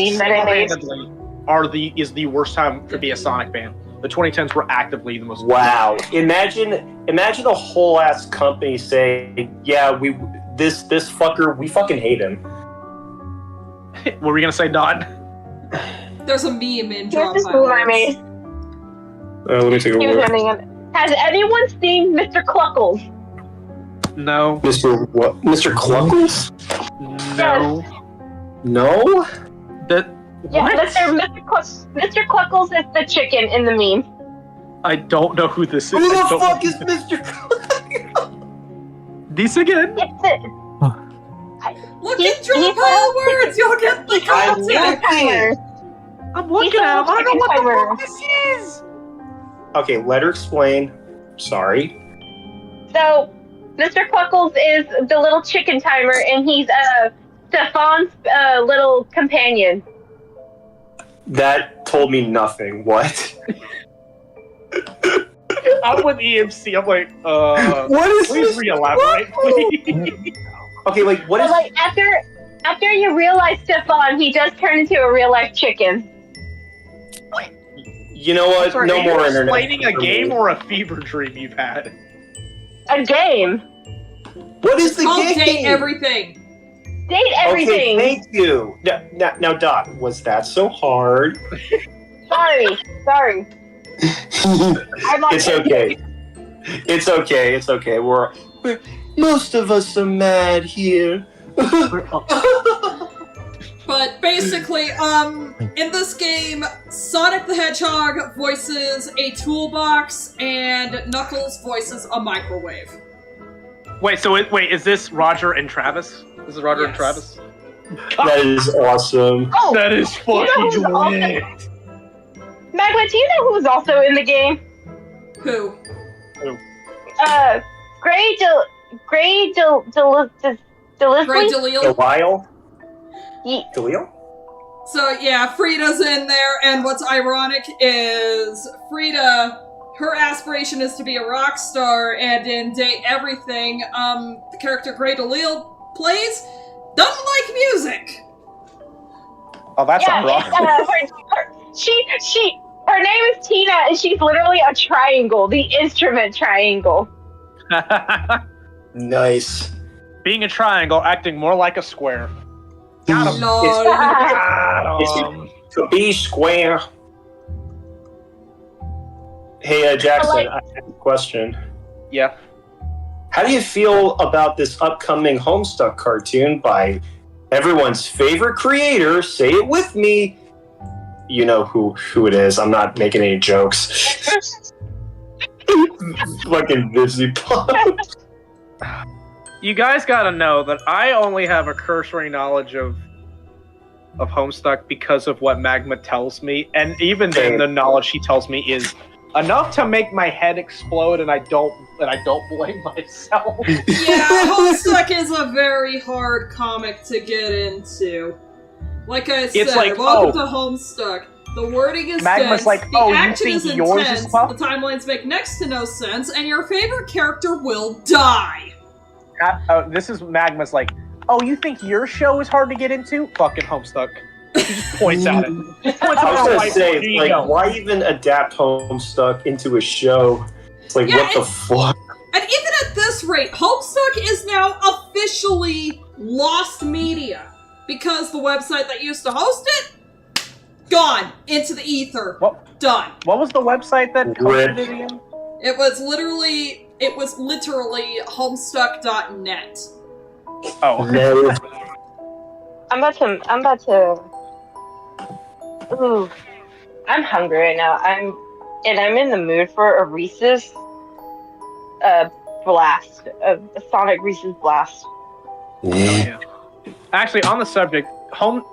N: is the worst time to be a Sonic fan. The 2010s were actively the most.
E: Wow! Imagine a whole ass company saying, "Yeah, this fucker, we fucking hate him."
N: What were we gonna say, Don?
D: There's a meme in
G: Here's
D: Drop
G: this meme I made.
K: Let me take a
G: He was
K: look.
G: running it. Has anyone seen Mr. Cluckles?
N: No.
K: Mr. What? Mr. Cluckles?
N: No.
K: No?
G: Yeah,
N: What?
G: Mr. Cluckles is the chicken in the meme.
N: I don't know who this is.
K: Who the
N: I don't
K: fuck
N: know.
K: is Mr.
N: This again?
G: It's the.
D: Look at Drop Pile Words! You'll get the context!
N: I'm looking at him. I don't know what the fuck this is.
K: Okay, let her explain. Sorry.
G: So, Mr. Cluckles is the little chicken timer, and he's Stefan's little companion.
K: That told me nothing. What?
N: I'm with EMC. I'm like,
K: What is
N: please
K: this?
N: re-elaborate, please.
K: Okay, like, what
G: So,
K: is...
G: like, after you realize Stefan, he does turn into a real-life chicken.
K: You know what?
N: Sorry,
K: No
N: are you
K: more internet.
N: explaining a game or a fever dream you've had?
G: A game.
K: What is the
D: Called
K: game?
D: Date Everything.
G: Date everything.
K: Okay, thank you. Now, Dot, was that so hard?
G: Sorry.
K: It's okay. It's okay. It's okay. We're most of us are mad here.
D: But basically, in this game, Sonic the Hedgehog voices a toolbox, and Knuckles voices a microwave.
N: Wait, is this Roger and Travis? This is Roger and Travis?
K: That is awesome.
G: Oh,
N: That is
G: you know
N: fucking
G: who's also-
N: lit.
G: Magma, do you know who's also in the game?
D: Who?
G: Gray
D: Gray Delisle?
K: Delisle?
G: Ye-
K: Delisle?
D: So yeah, Frida's in there, and what's ironic is Frida, her aspiration is to be a rock star, and in Date Everything, the character Gray Delisle plays doesn't like music.
N: Oh, that's
G: yeah,
N: ironic.
G: her name is Tina, and she's literally a triangle, the instrument triangle.
K: Nice.
N: Being a triangle, acting more like a square. Got him.
K: To be square. Hey, Jackson, I have a question.
N: Yeah.
K: How do you feel about this upcoming Homestuck cartoon by everyone's favorite creator? Say it with me. You know who it is. I'm not making any jokes. Fucking busy pop.
N: You guys gotta know that I only have a cursory knowledge of Homestuck because of what Magma tells me, and even then, the knowledge she tells me is enough to make my head explode, and I don't blame myself.
D: Yeah, Homestuck is a very hard comic to get into. Like I said,
N: It's like,
D: welcome to Homestuck. The wording is
N: Magma's
D: dense,
N: like,
D: the
N: you
D: action
N: think
D: is
N: yours is
D: intense,
N: tough?
D: the timelines make next to no sense, and your favorite character will die.
N: This is Magma's like, oh, you think your show is hard to get into? Fucking Homestuck. He just points at it. Just points
K: I
N: at
K: was
N: the
K: gonna
N: white
K: say,
N: board. Here you
K: like,
N: go.
K: why even adapt Homestuck into a show? It's like,
D: Yeah,
K: what the fuck?
D: And even at this rate, Homestuck is now officially lost media, because the website that used to host it, gone into the ether. Done.
N: What was the website that hosted it again?
D: It was literally Homestuck.net.
N: Oh.
G: I'm about to. Ooh, I'm hungry right now. I'm in the mood for a Reese's blast, a Sonic Reese's blast.
N: Yeah. Actually, on the subject,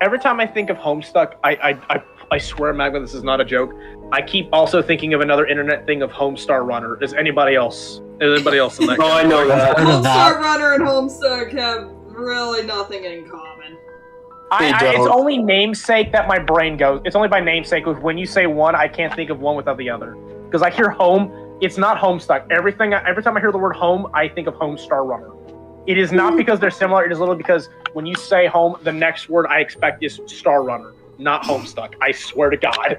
N: every time I think of Homestuck, I swear, Magma, this is not a joke. I keep also thinking of another internet thing of Homestar Runner. Is anybody else in that?
K: Oh, I know that.
D: Homestar Runner and Homestuck have really nothing in common.
N: It's only namesake that my brain goes. It's only by namesake. When you say one, I can't think of one without the other. Because I hear home, it's not Homestuck. Every time I hear the word home, I think of Homestar Runner. It is not because they're similar. It is literally because when you say home, the next word I expect is Star Runner, not Homestuck. I swear to God.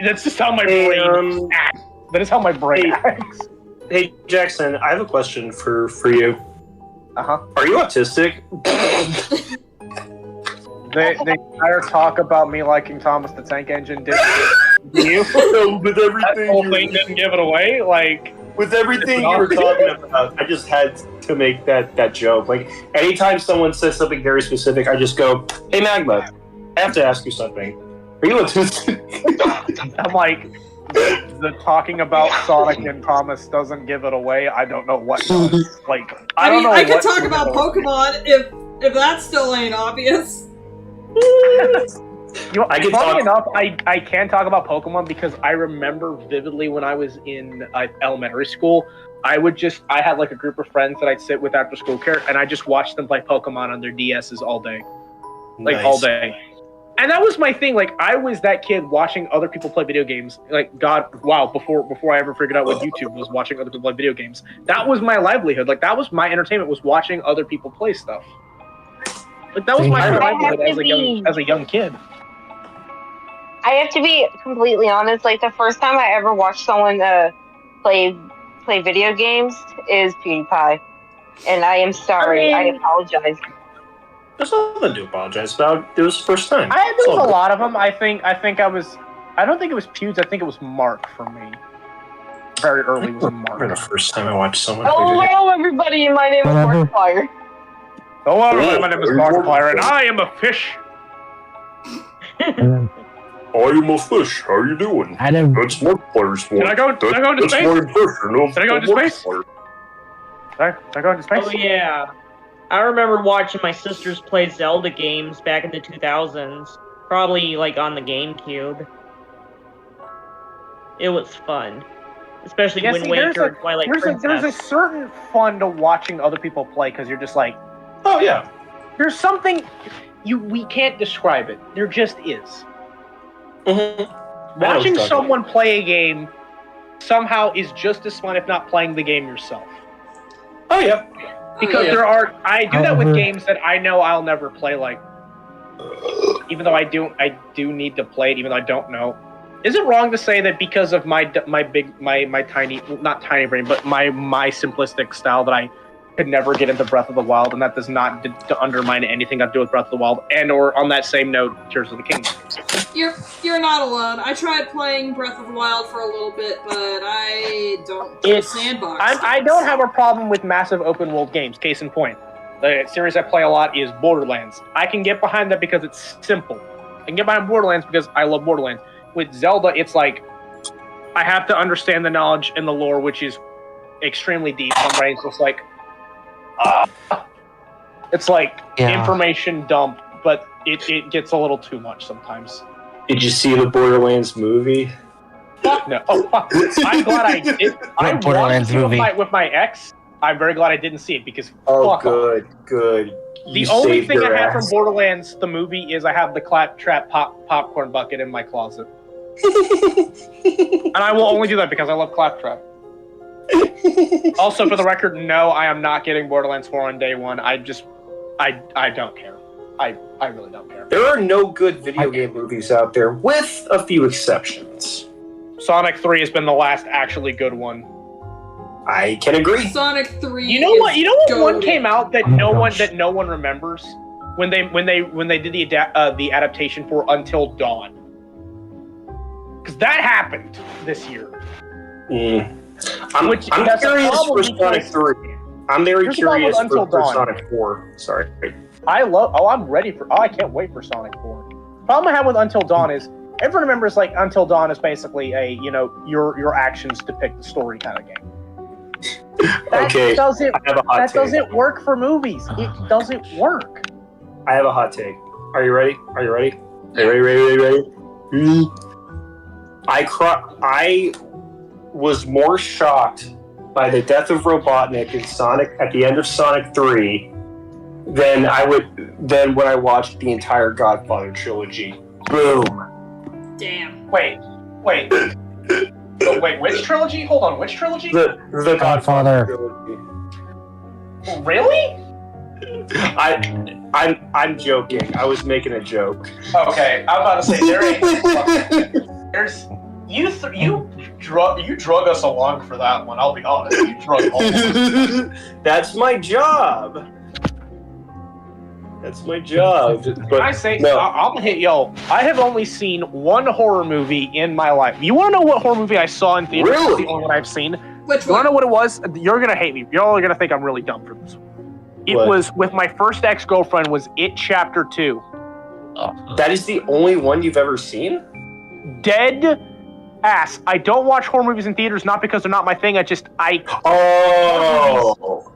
N: That's just how my brain acts. That is how my brain acts.
K: Hey, Jackson, I have a question for you.
N: Uh-huh.
K: Are you autistic?
N: The entire talk about me liking Thomas the Tank Engine didn't you.
P: With everything
N: that whole thing didn't give it away. Like
P: with everything you were talking about, I just had to make that joke. Like anytime someone says something very specific, I just go, "Hey Magma, I have to ask you something. Are you a
N: I'm like, the talking about Sonic and Thomas doesn't give it away. I don't know what does. Like, I don't know.
D: I could
N: what
D: talk
N: to
D: about
N: do.
D: Pokemon if that still ain't obvious.
N: You know,
P: I can
N: funny
P: talk-
N: enough, I can talk about Pokemon because I remember vividly when I was in elementary school, I had like a group of friends that I'd sit with after school care, and I just watched them play Pokemon on their DSs all day. Like,
P: Nice.
N: all day. And that was my thing. Like, I was that kid watching other people play video games. Like, before I ever figured out what YouTube was, watching other people play video games. That was my livelihood. Like, that was my entertainment, was watching other people play stuff. Like, that was my livelihood as a young kid.
G: I have to be completely honest. Like the first time I ever watched someone play video games is PewDiePie, and I am sorry. I apologize.
P: There's nothing to apologize about. It was the first time.
N: There was a lot of them. I don't think it was Pewds. I think it was Mark for me. Very early was Mark.
P: The first time I watched someone.
G: Hello, everybody. My name is Markiplier.
N: Hello, everybody. My name is Markiplier, and I am a fish.
P: I am a fish. How you doing? That's Markiplier's voice.
N: Can I go into
P: That's
N: space?
P: my impression of
N: Can I go into space?
P: Markiplier.
N: Can I go into space?
I: Oh yeah, I remember watching my sisters play Zelda games back in the 2000s. Probably like on the GameCube. It was fun, especially
N: Yeah,
I: Wind
N: see, there's
I: Waker, Twilight Princess.
N: there's a certain fun to watching other people play because you're just like,
P: oh yeah.
N: There's something we can't describe it. There just is. Watching someone play a game somehow is just as fun, if not playing the game yourself.
P: Oh yeah.
N: Because I do that with games that I know I'll never play. Like, even though I do need to play it, even though I don't know. Is it wrong to say that because of my tiny, not tiny brain, but my simplistic style that I could never get into Breath of the Wild, and that does not to undermine anything I do with Breath of the Wild, and or on that same note, Tears of the Kingdom.
D: You're not alone. I tried playing Breath of the Wild for a little bit, but I don't do sandbox.
N: I don't have a problem with massive open world games. Case in point, the series I play a lot is Borderlands. I can get behind that because it's simple. I can get behind Borderlands because I love Borderlands. With Zelda, it's like I have to understand the knowledge and the lore, which is extremely deep. My brain's just like, it's like information dump, but it gets a little too much sometimes.
P: Did you see the Borderlands movie?
N: Fuck no. Oh, fuck. I'm glad I did. I
J: Borderlands
N: watched it
J: movie.
N: with my ex. I'm very glad I didn't see it because
P: Oh,
N: fuck off.
P: good.
N: The only thing I have from Borderlands, the movie, is I have the Claptrap popcorn bucket in my closet. And I will only do that because I love Claptrap. Also, for the record, no, I am not getting Borderlands 4 on day one. I don't care. I really don't care.
P: There are no good video game movies out there, with a few exceptions.
N: Sonic 3 has been the last actually good one.
P: I can agree.
D: Sonic 3.
N: You know what? You know what one
D: goated.
N: came out that no one remembers when they did the adaptation for Until Dawn. Because that happened this year.
P: I'm
N: Which
P: curious
N: that's a problem
P: for Sonic
N: because
P: 3. I'm very
N: There's a problem with
P: curious
N: Until
P: for
N: Dawn.
P: Sonic 4. Sorry.
N: I'm ready for. Oh, I can't wait for Sonic 4. Problem I have with Until Dawn is everyone remembers like Until Dawn is basically a your actions depict the story kind of game. That
P: Okay,
N: doesn't
P: I have a hot
N: that
P: take.
N: doesn't work for movies. It doesn't work.
P: I have a hot take. Are you ready? Are you ready? Ready? I was more shocked by the death of Robotnik in Sonic at the end of Sonic 3 than when I watched the entire Godfather trilogy. Boom.
D: Damn.
N: Wait. Oh, wait, which trilogy? Hold on, which trilogy?
P: The
J: Godfather.
P: trilogy.
N: Really?
P: I'm joking. I was making a joke.
N: Okay, I'm about to say there's you drug us along for that one. I'll be honest, you drug all.
P: That's my job. That's my job. But
N: I say,
P: no.
N: I'll hit y'all. I have only seen one horror movie in my life. You want to know what horror movie I saw in theaters?
P: Really?
N: It's the only one I've seen.
D: Which
N: You want
D: one?
N: to know what it was? You're gonna hate me. Y'all are gonna think I'm really dumb for this. It
P: What?
N: was with my first ex-girlfriend. Was It Chapter 2?
P: That is the only one you've ever seen?
N: Dead ass. I don't watch horror movies in theaters, not because they're not my thing.
P: Oh.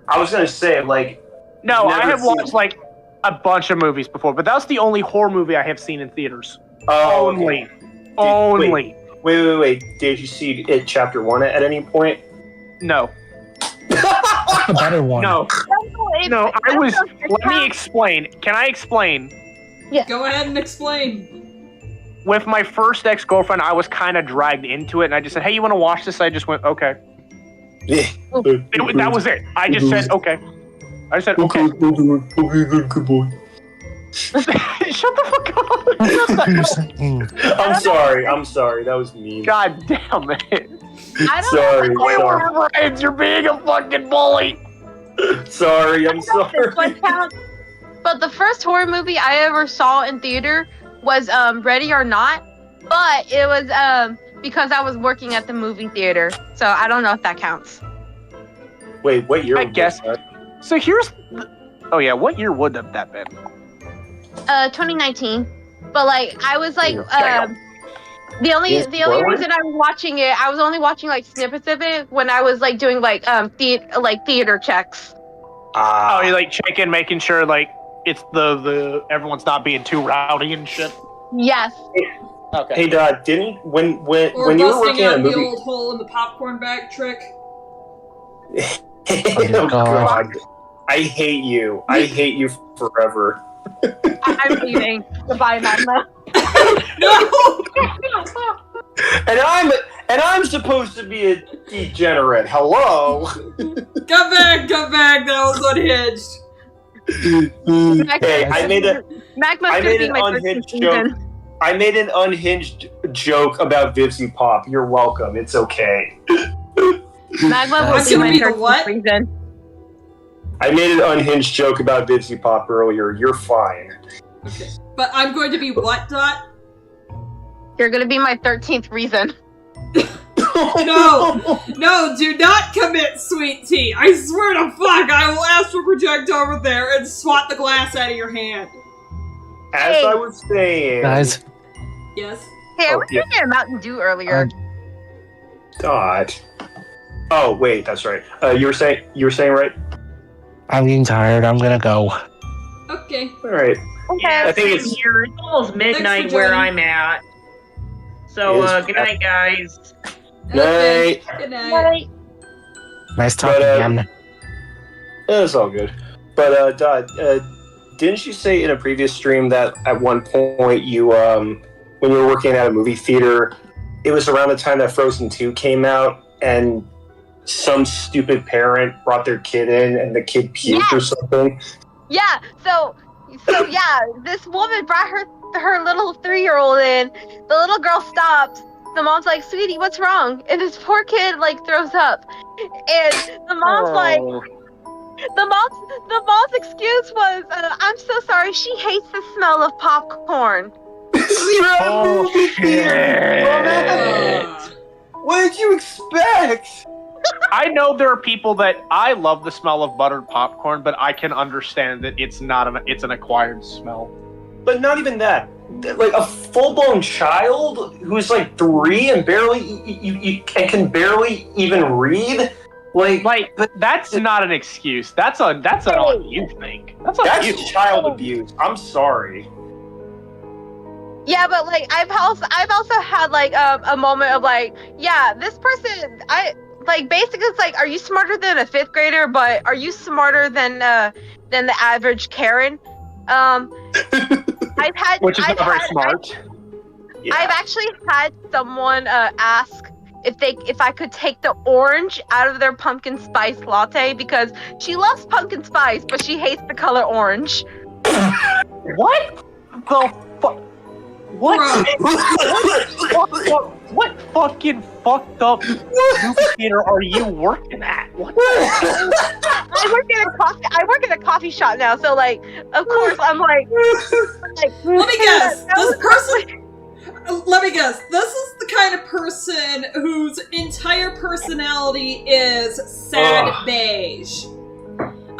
P: I was gonna say, like.
N: No,
P: you've
N: I
P: never
N: have
P: seen-
N: watched like a bunch of movies before, but that's the only horror movie I have seen in theaters.
P: Oh,
N: Only.
P: okay.
N: Only.
P: Wait. Did you see It Chapter 1 at any point?
N: No.
J: The better one.
N: No. No, I was. Let me explain. Can I explain?
D: Yeah. Go ahead and explain.
N: With my first ex-girlfriend, I was kind of dragged into it, and I just said, "Hey, you want to watch this?" I just went, "Okay." That was it. I just said, "Okay." I just said, "Okay."
P: Good boy.
N: Shut the fuck up.
P: I'm sorry. That was mean.
N: God damn it.
P: Sorry.
N: We were friends. You're being a fucking bully.
P: Sorry. I'm sorry.
G: But the first horror movie I ever saw in theater was Ready or Not, but it was because I was working at the movie theater, so I don't know if that counts.
P: Wait, what year?
N: I guess. So here's. Oh yeah, what year would that have been?
G: 2019. But like I was like the only
P: Yes,
G: the only
P: forward?
G: reason I was watching it, I was only watching like snippets of it when I was like doing like theater checks.
N: Oh, you like checking, making sure like it's the everyone's not being too rowdy and shit.
G: Yes.
N: Okay.
P: Hey, Dad, when
D: Or
P: you were
D: busting
P: working at
D: out
P: a
D: the
P: movie?
D: old hole in the popcorn bag trick.
P: Oh God, I hate you. I hate you forever.
G: I'm leaving. Goodbye, Magma.
P: And I'm supposed to be a degenerate. Hello.
D: Come back. That was unhinged.
P: Hey, I made
G: Magma's gonna
P: an
G: be my
P: unhinged
G: 13th
P: joke.
G: season.
P: I made an unhinged joke about Vivsy Pop. You're welcome. It's okay.
G: Magma will be my 13th season.
P: I made an unhinged joke about Vivsy Pop earlier. You're fine.
D: But I'm going to be what, Dot?
G: You're gonna be my 13th reason.
D: No, do not commit, sweet tea. I swear to fuck, I will astral project over there and swat the glass out of your hand.
P: As I was saying,
J: Guys,
D: Yes?
G: Hey, I
P: Oh,
G: was
P: yeah.
G: drinking a Mountain Dew earlier.
P: Dot. Oh wait, that's right. You were saying right.
J: I'm getting tired. I'm gonna go.
D: Okay.
P: All right.
G: Okay.
P: I think
I: Same
P: it's-
I: here. It's almost midnight
D: for
I: where
D: joining.
I: I'm at. So,
P: It is
I: good night, guys.
P: Night.
D: Good night.
J: Nice talking again.
P: It's all good. But Dot, didn't you say in a previous stream that at one point you when you were working at a movie theater, it was around the time that Frozen 2 came out, and some stupid parent brought their kid in, and the kid puked or something?
G: Yeah, so yeah, this woman brought her little 3-year-old in. The little girl stops. The mom's like, "Sweetie, what's wrong?" And this poor kid like throws up. And the mom's like, the mom's excuse was, "I'm so sorry. She hates the smell of popcorn."
P: What did you expect?
N: I know there are people that I love the smell of buttered popcorn, but I can understand that it's an acquired smell.
P: But not even that. Like a full-blown child who's like 3 and barely can barely even read.
N: Like that's not an excuse. That's an on you thing. That's on you.
P: Child abuse. I'm sorry.
G: Yeah, but like I've also had like a moment of like, yeah, this person, I like basically it's like, are you smarter than a 5th grader? But are you smarter than the average Karen?
N: Which is not very smart.
G: I've actually had someone ask if I could take the orange out of their pumpkin spice latte because she loves pumpkin spice, but she hates the color orange.
N: What the fuck? What? What fucking fucked up movie theater are you working at? What the hell?
G: I work in a coffee shop now, so like, of course, I'm like
D: Let me guess. This person. Let me guess. This is the kind of person whose entire personality is sad beige.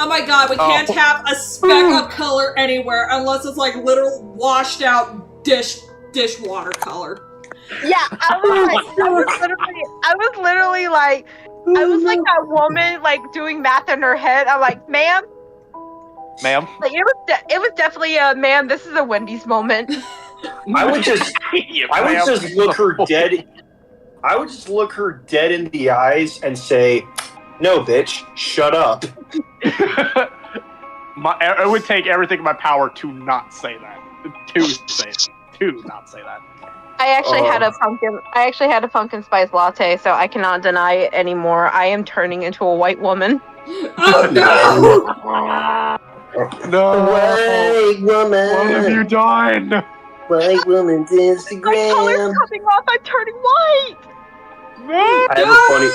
D: Oh my god, we can't have a speck of color anywhere unless it's like literal washed out dishwater color.
G: Yeah, I was literally like that woman like doing math in her head. I'm like, ma'am. Like it was definitely a ma'am. This is a Wendy's moment.
P: I would just look her dead. I would just look her dead in the eyes and say, "No, bitch, shut up."
N: It would take everything in my power to not say that. To not say that.
G: I actually had a pumpkin spice latte, so I cannot deny it anymore. I am turning into a white woman.
D: Oh no!
N: No.
L: White woman.
N: What have you done?
L: White woman's Instagram.
G: My color's coming off. I'm turning white.
P: I have a funny.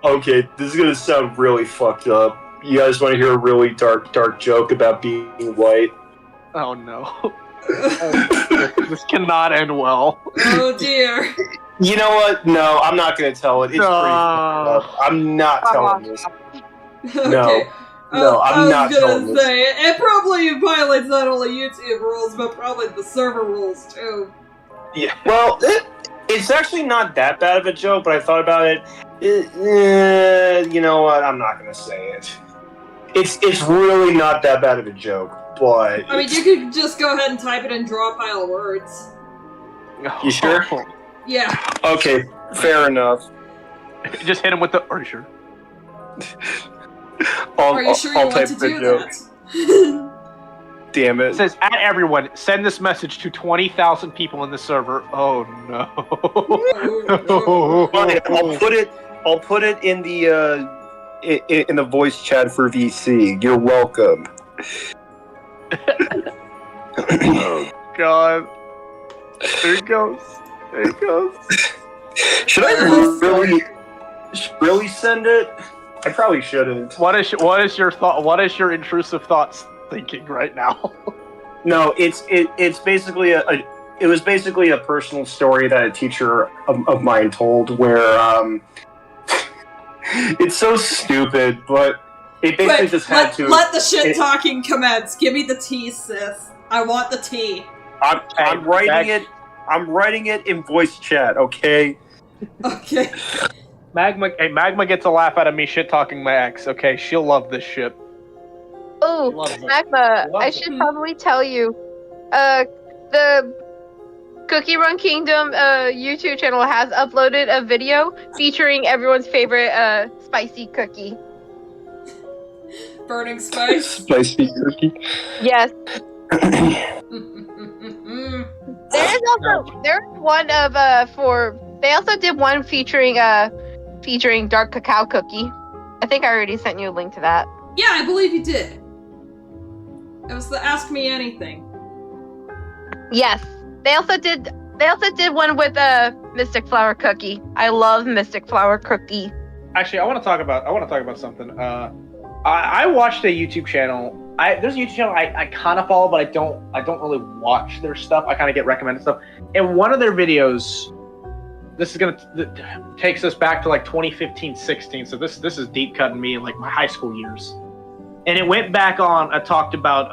P: Okay, this is gonna sound really fucked up. You guys want to hear a really dark joke about being white?
N: Oh no. This cannot end well.
D: Oh dear.
P: You know what? No, I'm not gonna tell it. It's pretty fucked up. I'm not telling this.
D: Okay.
P: No, I'm not
D: I was
P: telling
D: gonna
P: this.
D: say, it probably violates not only YouTube rules, but probably the server rules too.
P: Yeah. Well, it's actually not that bad of a joke, but I thought about it. You know what? I'm not gonna say it. It's really not that bad of a joke, but
D: I mean, you could just go ahead and type it in draw pile words.
P: You sure?
D: Yeah.
P: Okay, fair enough.
N: Just hit him with the. Are you sure?
D: Are you sure you want to do that?
P: Damn it.
N: It says, at everyone, send this message to 20,000 people in the server. Oh no.
P: Fine, I'll put it in the voice chat for VC. You're welcome.
N: Oh god. There it goes. There it goes.
P: Should I really send it? I probably shouldn't.
N: What is your thought? What is your intrusive thoughts thinking right now?
P: No, it's basically it was basically a personal story that a teacher of mine told where it's so stupid, but it basically just had to
D: let the shit talking commence. Give me the tea, sis. I want the tea.
P: I'm writing it. I'm writing it in voice chat. Okay.
D: Okay.
N: Magma gets a laugh out of me shit talking my ex. Okay, she'll love this shit.
G: Oh, Magma, I should probably tell you. The Cookie Run Kingdom YouTube channel has uploaded a video featuring everyone's favorite spicy cookie.
D: Burning spice?
P: Spicy cookie?
G: Yes. There's one of they also did one featuring dark cacao cookie. I think I already sent you a link to that.
D: Yeah, I believe you did. It was the Ask Me Anything.
G: Yes. They also did one with a Mystic Flower cookie. I love Mystic Flower cookie.
N: Actually, I want to talk about something. I watched a YouTube channel. There's a YouTube channel I kind of follow, but I don't really watch their stuff. I kind of get recommended stuff. And one of their videos, this is takes us back to like 2015-16. So this is deep cutting me in like my high school years. And it went back on. Talked about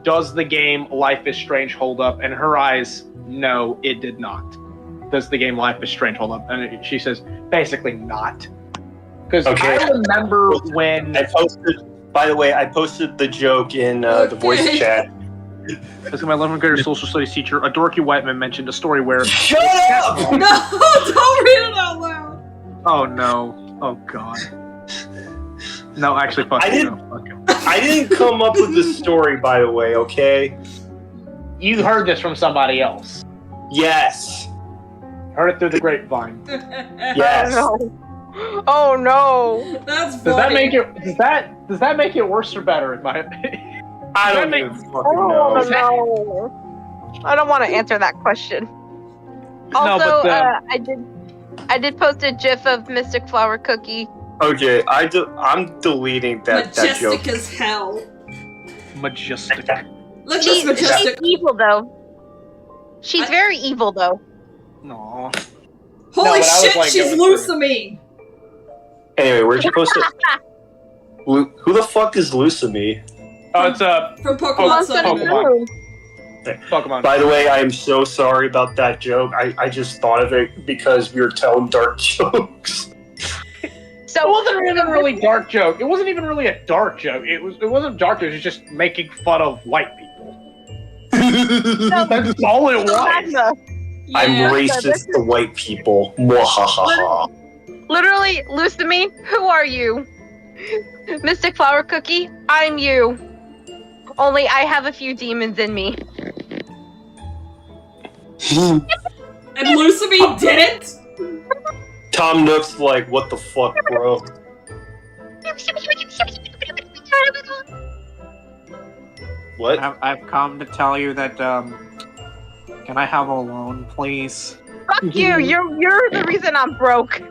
N: does the game Life is Strange hold up? And her eyes, no, it did not. Does the game Life is Strange hold up? And she says basically not. Because I remember when
P: I posted. By the way, I posted the joke in the voice chat.
N: This is my 11th grader social studies teacher, a dorky white man, mentioned a story where.
P: Shut up!
D: No, don't read it out loud.
N: Oh no! Oh god! No, actually, fuck you.
P: I didn't come up with the story, by the way. Okay.
N: You heard this from somebody else.
P: Yes.
N: Heard it through the grapevine.
P: Yes.
G: Oh no! Oh no!
D: That's funny.
N: Does that make it? Does that make it worse or better? In my opinion,
P: I don't even fucking
G: Oh
P: know.
G: no! I don't want to answer that question. Also,
N: but,
G: I did post a GIF of Mystic Flower Cookie.
P: Okay, I'm deleting that joke.
D: Majestic as hell.
N: Majestic.
D: Look,
G: She's
D: majestic.
G: evil though. She's very evil though.
N: No.
D: Holy
N: but I was,
D: shit,
N: like,
D: she's
N: going
D: Lusamine.
P: Anyway, where'd you post it? Who the fuck is Lucamy?
N: Oh, it's
D: from Pokemon Sun and Moon.
N: Pokemon.
P: By the way, I am so sorry about that joke. I just thought of it because we were telling dark jokes.
G: So
N: it wasn't even a really dark joke. It wasn't even really a dark joke. It wasn't dark. It was just making fun of white people. That's all it was.
P: I'm racist to white people. Mwahaha.
G: Literally, Lusamine, who are you? Mystic Flower Cookie, I'm you. Only I have a few demons in me.
D: And Lusamine didn't?
P: Tom Nook's like, what the fuck, bro? What?
Q: I've come to tell you that, can I have a loan, please?
G: Fuck you, you're the reason I'm broke.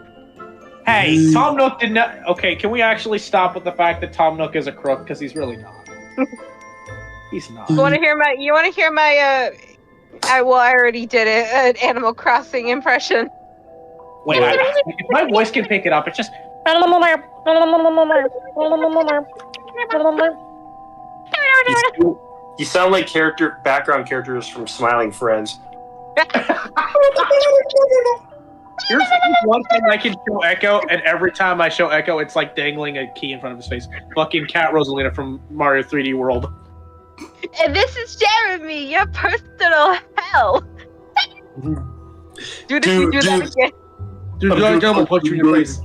N: Hey, Tom Nook did not. Okay, can we actually stop with the fact that Tom Nook is a crook? Because he's really not. He's not.
G: You wanna hear my I already did it, an Animal Crossing impression.
N: Wait, if my voice can pick it up, it's just.
P: You sound like background characters from Smiling Friends.
N: Here's one thing I can show Echo, and every time I show Echo, it's like dangling a key in front of his face. Fucking Cat Rosalina from Mario 3D World.
G: And this is Jeremy, your personal hell. Do that again.
N: Dude, I'm gonna punch you in your face.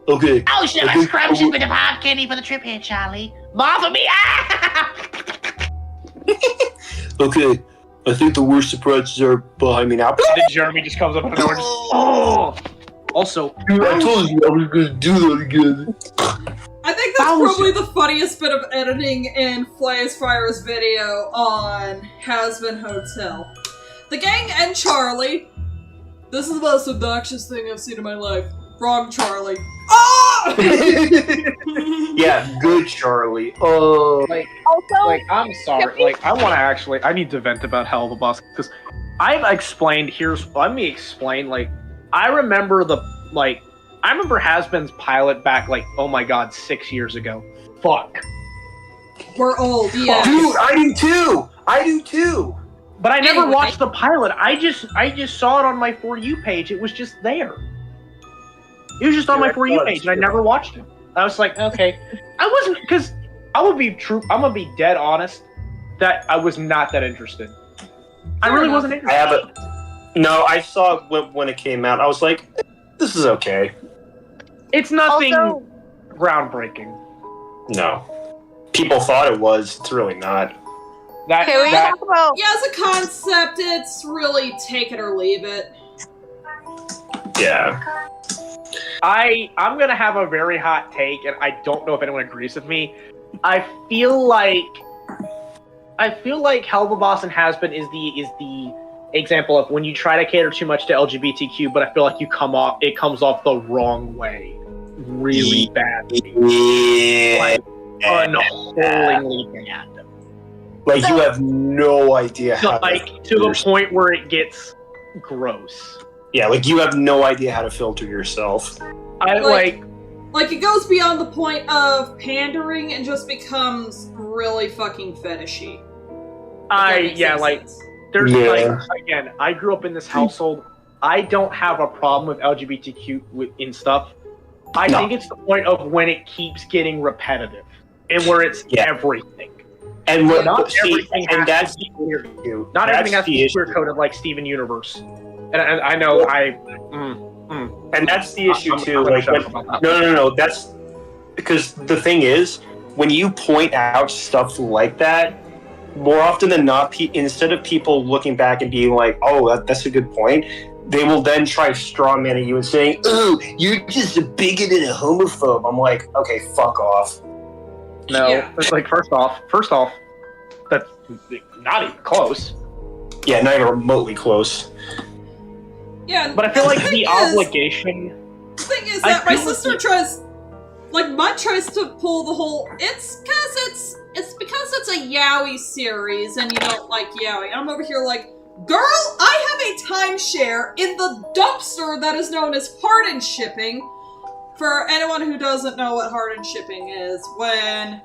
P: Okay.
L: Oh, should I scrunch it with a pop candy for the trip here, Charlie? More for me! Ah!
P: Okay. I think the worst surprises are behind me now.
N: And then Jeremy just comes up out of nowhere. Just, oh! Also,
P: Dude, I told you I was gonna do that again.
D: I think that's probably the funniest bit of editing in Flays Fire's video on Has-Been Hotel. The gang and Charlie. This is the most obnoxious thing I've seen in my life. Wrong Charlie. Oh!
P: Yeah, good Charlie. Oh.
N: I'm sorry. I need to vent about Hell of a Boss because I've explained. Let me explain. I remember I remember Has-Been's pilot back oh my god, 6 years ago. Fuck.
D: We're old, yeah.
P: Dude, I do too.
N: But I never watched the pilot. I just saw it on my For You page. It was just there. It was just on my For You page, and I never watched it. I was like, okay. I wasn't, because I'm gonna be dead honest, that I was not that interested. I really wasn't interested.
P: No, I saw it when it came out. I was like, this is okay.
N: It's nothing groundbreaking.
P: No. People thought it was. It's really not.
D: Yeah, as a concept, it's really take it or leave it.
P: Yeah.
N: I'm gonna have a very hot take, and I don't know if anyone agrees with me. I feel like Hell of a Boss and Has-Been is the example of when you try to cater too much to LGBTQ, but I feel like it comes off the wrong way, really badly.
P: Yeah.
N: Unholingly bad.
P: You have no idea how.
N: To the point where it gets gross.
P: Yeah, you have no idea how to filter yourself.
D: It goes beyond the point of pandering and just becomes really fucking fetishy.
N: Again, I grew up in this household. I don't have a problem with LGBTQ in stuff. I think it's the point of when it keeps getting repetitive and where it's everything.
P: And
N: everything has to be queer coded like Steven Universe. And I know
P: and that's the issue too. No. That's because the thing is, when you point out stuff like that, more often than not, instead of people looking back and being like, "Oh, that's a good point," they will then try strawmanning you and saying, "Oh, you're just a bigot and a homophobe." I'm like, "Okay, fuck off."
N: No, it's first off, that's not even close.
P: Yeah, not even remotely close.
D: Yeah,
N: But I feel
D: and
N: like
D: the
N: the
D: thing is-
N: obligation.
D: The thing is
N: I
D: that my
N: feel like
D: sister tries, like, Mud tries to pull the whole. It's because it's a yaoi series, and you don't like yaoi. I'm over here like, girl, I have a timeshare in the dumpster that is known as Harden Shipping. For anyone who doesn't know what Harden Shipping is, when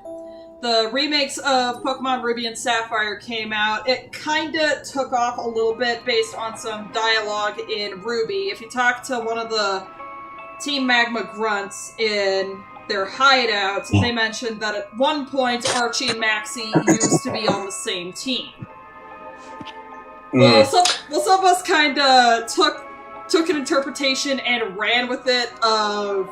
D: the remakes of Pokemon Ruby and Sapphire came out, it kinda took off a little bit based on some dialogue in Ruby. If you talk to one of the Team Magma grunts in their hideouts, they mentioned that at one point Archie and Maxie used to be on the same team. Well, some of us kinda took an interpretation and ran with it of,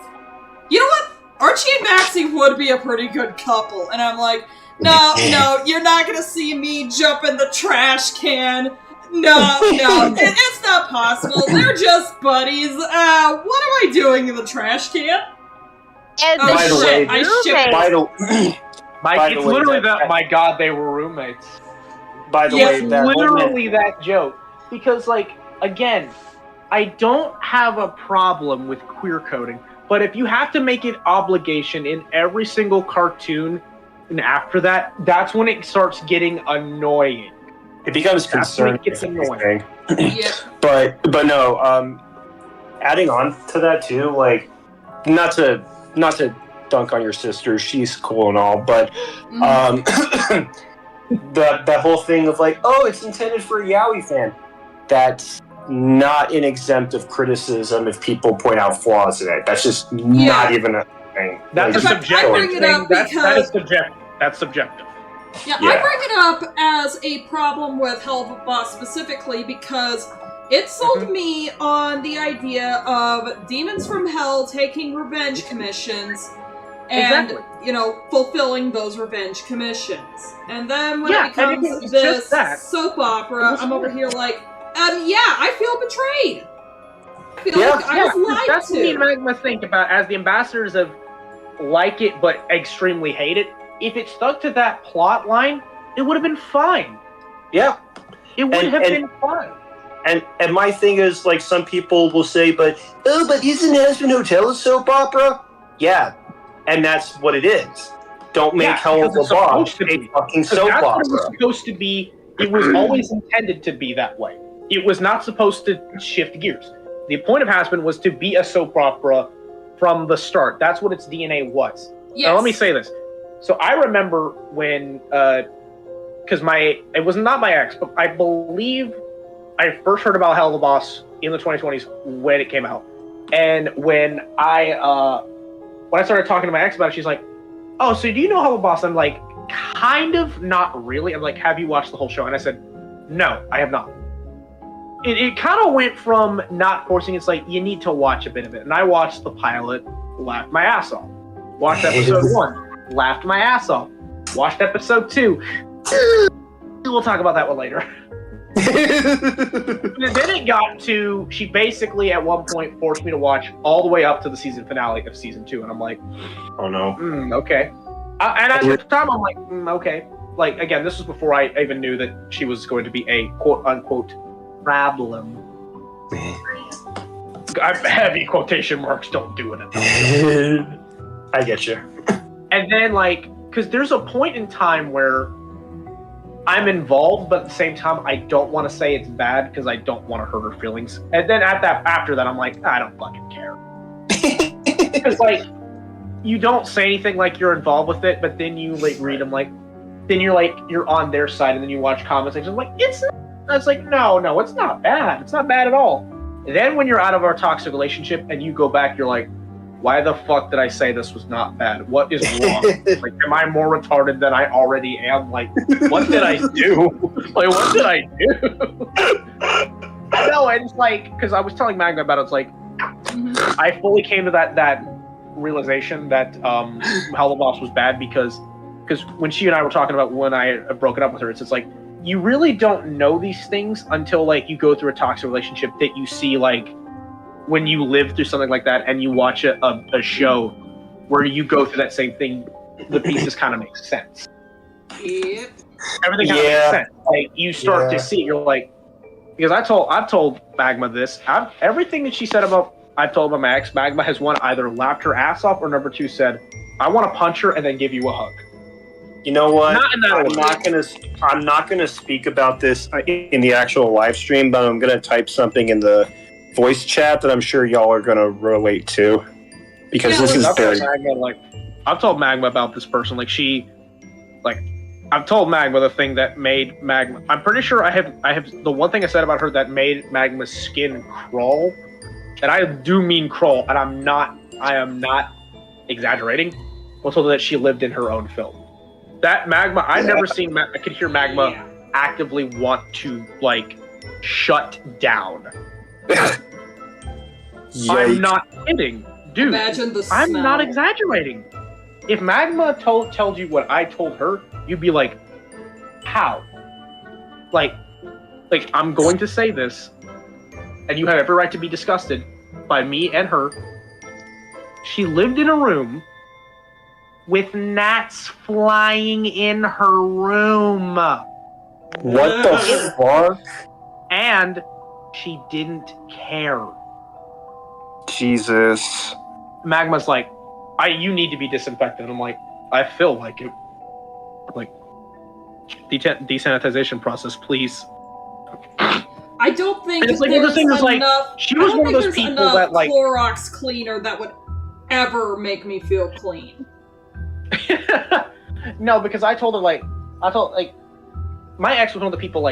D: you know what? Archie and Maxie would be a pretty good couple. And I'm like, no, you're not gonna see me jump in the trash can. No, it's not possible. They're just buddies. What am I doing in the trash can?
G: And
N: By the way,
D: I ship
N: by
P: By the
N: it's
P: way,
N: literally
P: that-
N: that. My God, they were roommates.
P: By the
N: It's
P: way, that
N: literally that joke. Because, like, again, I don't have a problem with queer coding, but if you have to make it obligation in every single cartoon, and after that, that's when it starts getting annoying.
P: it becomes
N: That's when
P: concerning.
N: it gets
P: if
N: annoying.
P: anything.
D: Yeah.
P: But no, adding on to that too, like not to dunk on your sister, she's cool and all, but that whole thing of like, oh, it's intended for a yaoi fan, that's not an exempt of criticism if people point out flaws in it. That's just not even a thing.
N: That's a
D: In fact, I
N: subjective
D: bring it
N: thing.
D: up
N: That is
D: because-
N: subjective. That's subjective.
D: Yeah,
P: Yeah.
D: I bring it up as a problem with Hell of a Boss specifically because it sold me on the idea of demons from hell taking revenge commissions and,
N: Exactly.
D: fulfilling those revenge commissions. And then when
N: Yeah,
D: it becomes
N: and it's
D: this
N: just that.
D: soap opera, I'm over here like, I feel betrayed. I feel like I was lied
N: that's what me and
D: to.
N: Magma think about as the ambassadors of like it but extremely hate it. If it stuck to that plot line, it would have been fine.
P: Yeah.
N: It would have been fine.
P: And my thing is, like, some people will say, but isn't Hazbin Hotel a soap opera? Yeah, and that's what it is. Don't make Hell of a
N: because it's
P: Boss
N: supposed to
P: a
N: be.
P: fucking
N: Because
P: soap
N: that's what it was
P: opera.
N: supposed to be. It was always intended to be that way. It was not supposed to shift gears. The point of Hazbin was to be a soap opera from the start. That's what its DNA was. Now, let me say this. So I remember when, because it was not my ex, but I believe I first heard about Hell of a Boss in the 2020s when it came out. And when I started talking to my ex about it, she's like, oh, so do you know Hell of a Boss? I'm like, kind of, not really. I'm like, have you watched the whole show? And I said, no, I have not. It kind of went from not forcing, it's like, you need to watch a bit of it. And I watched the pilot, laughed my ass off. Watched episode 1, laughed my ass off. Watched episode 2. We'll talk about that one later. Then it got to, she basically at one point forced me to watch all the way up to the season finale of season 2. And I'm like,
P: oh no.
N: Okay. And at the time, I'm like, okay. Like, again, this was before I even knew that she was going to be a quote-unquote problem. Heavy quotation marks, don't do it.
P: I get you.
N: And then, like, because there's a point in time where I'm involved, but at the same time, I don't want to say it's bad because I don't want to hurt her feelings. And then after that, I'm like, I don't fucking care. Because, like, you don't say anything like you're involved with it, but then you, like, read them, like, then you're, like, you're on their side, and then you watch comments, and like, it's like, no, it's not bad. It's not bad at all. And then when you're out of our toxic relationship, and you go back, you're like, why the fuck did I say this was not bad? What is wrong? Like, am I more retarded than I already am? Like, what did I do? Like, what did I do? I know, and it's like, because I was telling Magna about it, it's like, I fully came to that realization that Hell of a Boss was bad because when she and I were talking about when I had broken up with her, it's just like, you really don't know these things until, like, you go through a toxic relationship that you see, like, when you live through something like that and you watch a show where you go through that same thing, the pieces kind of make sense.
D: Yep.
N: Everything kind of makes sense. Like, you start to see, you're like, because I've told Magma this. Everything that she said about I've told Max. Magma has one either laughed her ass off or number 2 said, "I want to punch her and then give you a hug."
P: You know what?
N: Not in that order.
P: I'm not gonna speak about this in the actual live stream, but I'm gonna type something in the voice chat that I'm sure y'all are gonna relate to, because this is very.
N: I've told Magma about this person. I've told Magma the thing that made Magma. I'm pretty sure I have the one thing I said about her that made Magma's skin crawl, and I do mean crawl, and I am not exaggerating. Was told that she lived in her own film. That Magma, I could hear Magma actively want to shut down. I'm not kidding, dude.
D: Imagine the
N: I'm
D: smell.
N: not exaggerating. If Magma told you what I told her, you'd be like, how? I'm going to say this, and you have every right to be disgusted by me and her. She lived in a room with gnats flying in her room.
P: What the fuck?
N: And she didn't care.
P: Jesus.
N: Magma's like, you need to be disinfected. I'm like, I feel like it. Desanitization process, please.
D: I don't think
N: And it's like,
D: there's
N: the thing is,
D: enough.
N: she was
D: I don't
N: one of
D: think
N: those
D: there's
N: people
D: enough
N: that,
D: Clorox cleaner that would ever make me feel clean.
N: No, because I told her, my ex was one of the people,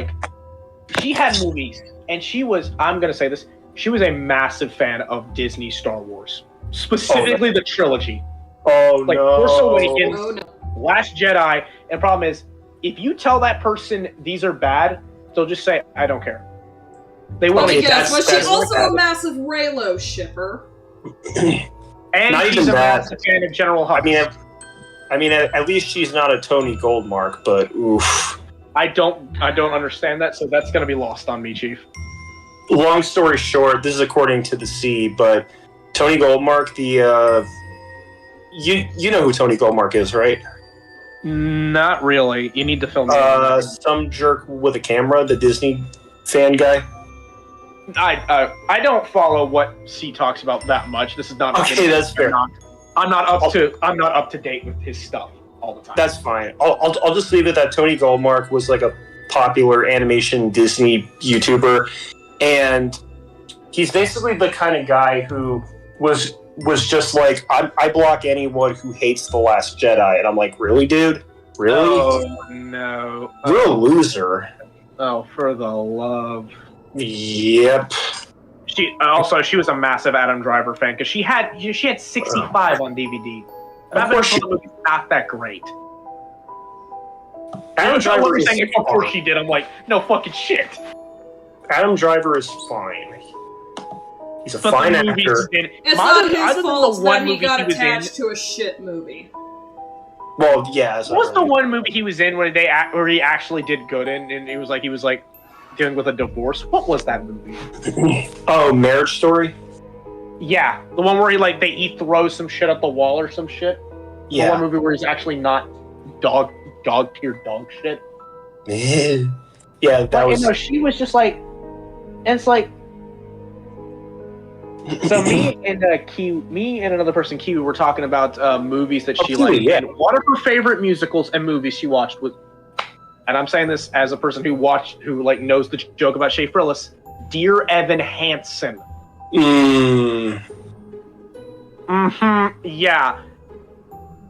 N: she had movies, and she was, I'm going to say this, she was a massive fan of Disney Star Wars. Specifically the trilogy.
P: Oh, no.
N: Force Awakens, Last Jedi, and the problem is, if you tell that person these are bad, they'll just say, I don't care. They won't.
D: Let me guess, was she also a massive Reylo shipper?
N: And
P: Not
N: she's
P: even
N: a
P: that.
N: massive fan of General Hux.
P: I mean, at least she's not a Tony Goldmark, but oof.
N: I don't understand that, so that's going to be lost on me, Chief.
P: Long story short, this is according to the C, but Tony Goldmark, you know who Tony Goldmark is, right?
N: Not really. You need to film
P: some jerk with a camera, the Disney fan guy.
N: I don't follow what C talks about that much. This is not
P: Okay, that's fair.
N: I'm not up to date with his stuff all the time.
P: That's fine. I'll just leave it that Tony Goldmark was a popular animation Disney YouTuber, and he's basically the kind of guy who was just I block anyone who hates The Last Jedi, and I'm like, really, dude? Really?
N: Oh no!
P: You're a loser.
N: Oh, for the love.
P: Yep.
N: She was a massive Adam Driver fan because she had 65 on DVD. And I've been told the movie's not that great.
P: Adam Driver is
N: saying of course she did. I'm like, no fucking shit.
P: Adam Driver is fine. He's a fine actor.
D: It's not his fault that he got attached to a shit movie.
P: Well, yeah.
N: What's the one movie he was in where he actually did good in, and he was dealing with a divorce? What was that movie?
P: Oh, Marriage Story?
N: Yeah, the one where he throws some shit at the wall or some shit.
P: Yeah.
N: The one movie where he's actually not dog tier dog shit.
P: Yeah, that was.
N: No, she was just and it's like. So me and another person, Kiwi, were talking about movies that she liked.
P: Yeah.
N: And one of her favorite musicals and movies she watched was, and I'm saying this as a person who knows the joke about Shea Frillis, Dear Evan Hansen. Yeah.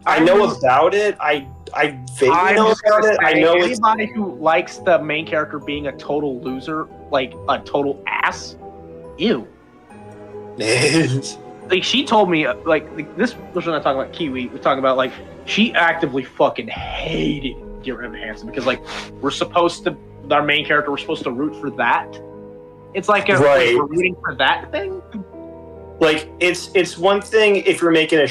P: I know about it. I vaguely know about it. I know
N: anybody who likes the main character being a total loser, a total ass, ew. She told me this was when I'm talking about Kiwi. We're talking about she actively fucking hated Dear Evan Hansen because our main character, we're supposed to root for that. It's we're rooting for that thing.
P: It's one thing if you're making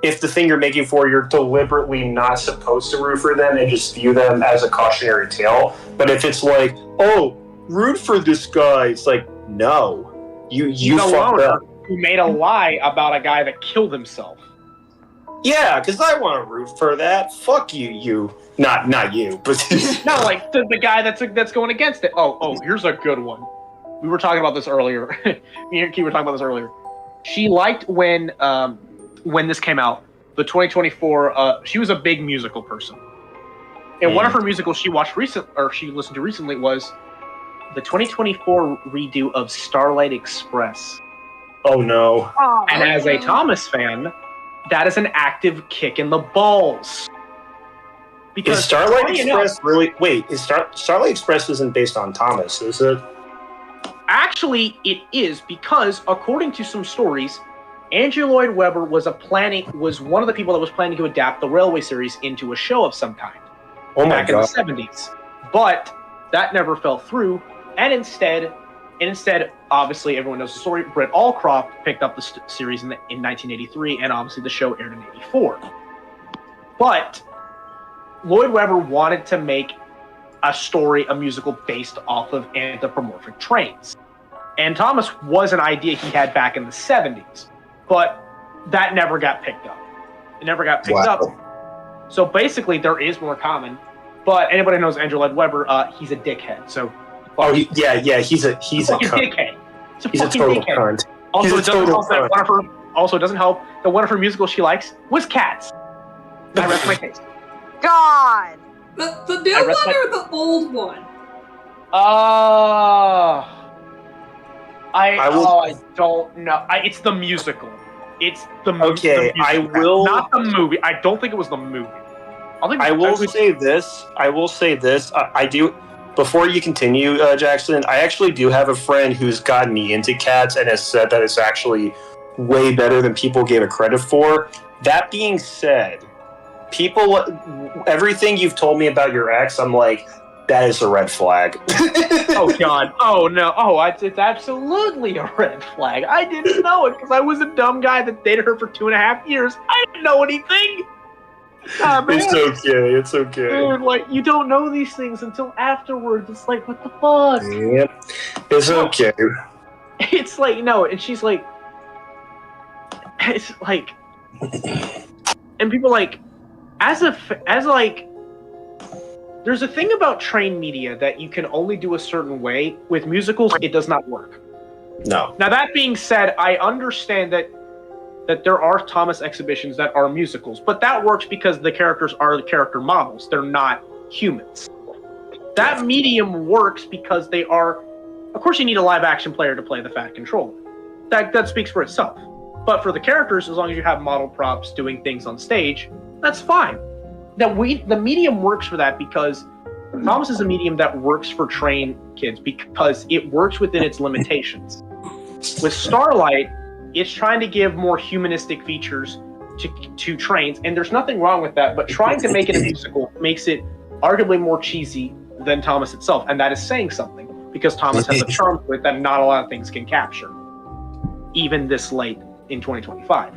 P: if the thing you're making for you're deliberately not supposed to root for them and just view them as a cautionary tale. But if it's root for this guy, it's no. You fucked up.
N: Who made a lie about a guy that killed himself.
P: Yeah, because I want to root for that. Fuck you. Not you, but
N: No, like the guy that's going against it. Oh, here's a good one. We were talking about this earlier. Me and Key were talking about this earlier. She liked when this came out, the 2024. She was a big musical person, and one of her musicals she listened to recently was the 2024 redo of Starlight Express.
P: Oh no!
N: And as a Thomas fan, that is an active kick in the balls. Because
P: is Starlight Express really? Wait, Starlight Express isn't based on Thomas, is it?
N: Actually, it is, because according to some stories, Andrew Lloyd Webber was one of the people that was planning to adapt the Railway series into a show of some kind back in the 70s. But that never fell through, and instead, obviously everyone knows the story, Britt Allcroft picked up the series in 1983, and obviously the show aired in 84. But Lloyd Webber wanted to make a musical based off of anthropomorphic trains. And Thomas was an idea he had back in the 70s, but that never got picked up. It never got picked up. So basically, there is more common, but anybody who knows Andrew Lloyd Webber, he's a dickhead. So,
P: he's a
N: dickhead.
P: He's a total cunt.
N: Also, it doesn't help that one of her musicals she likes was Cats. I rest my case.
R: God.
D: The new one or the old one?
N: I don't know. It's the musical. It's the movie.
P: Okay,
N: I will not the movie. I don't think it was the movie.
P: I will say this. I do. Before you continue, Jackson, I actually do have a friend who's gotten me into Cats and has said that it's actually way better than people gave it credit for. That being said, everything you've told me about your ex, I'm like, that is a red flag.
N: Oh God! Oh no! Oh, it's absolutely a red flag. I didn't know it because I was a dumb guy that dated her for 2.5 years. I didn't know anything.
P: It's okay.
N: Dude, like, you don't know these things until afterwards. It's like, what the fuck?
P: Yep. It's okay.
N: It's like, no, and she's like, it's like, and people like, there's a thing about trained media that you can only do a certain way. With musicals, it does not work.
P: No.
N: Now, that being said, I understand that there are Thomas exhibitions that are musicals, but that works because the characters are the character models. They're not humans. That medium works because they are, of course you need a live action player to play the Fat Controller. That speaks for itself. But for the characters, as long as you have model props doing things on stage, that's fine. The medium works for that because Thomas is a medium that works for trained kids because it works within its limitations. With Starlight, it's trying to give more humanistic features to trains, and there's nothing wrong with that, but trying to make it a musical makes it arguably more cheesy than Thomas itself, and that is saying something, because Thomas has a charm to it that not a lot of things can capture, even this late in 2025.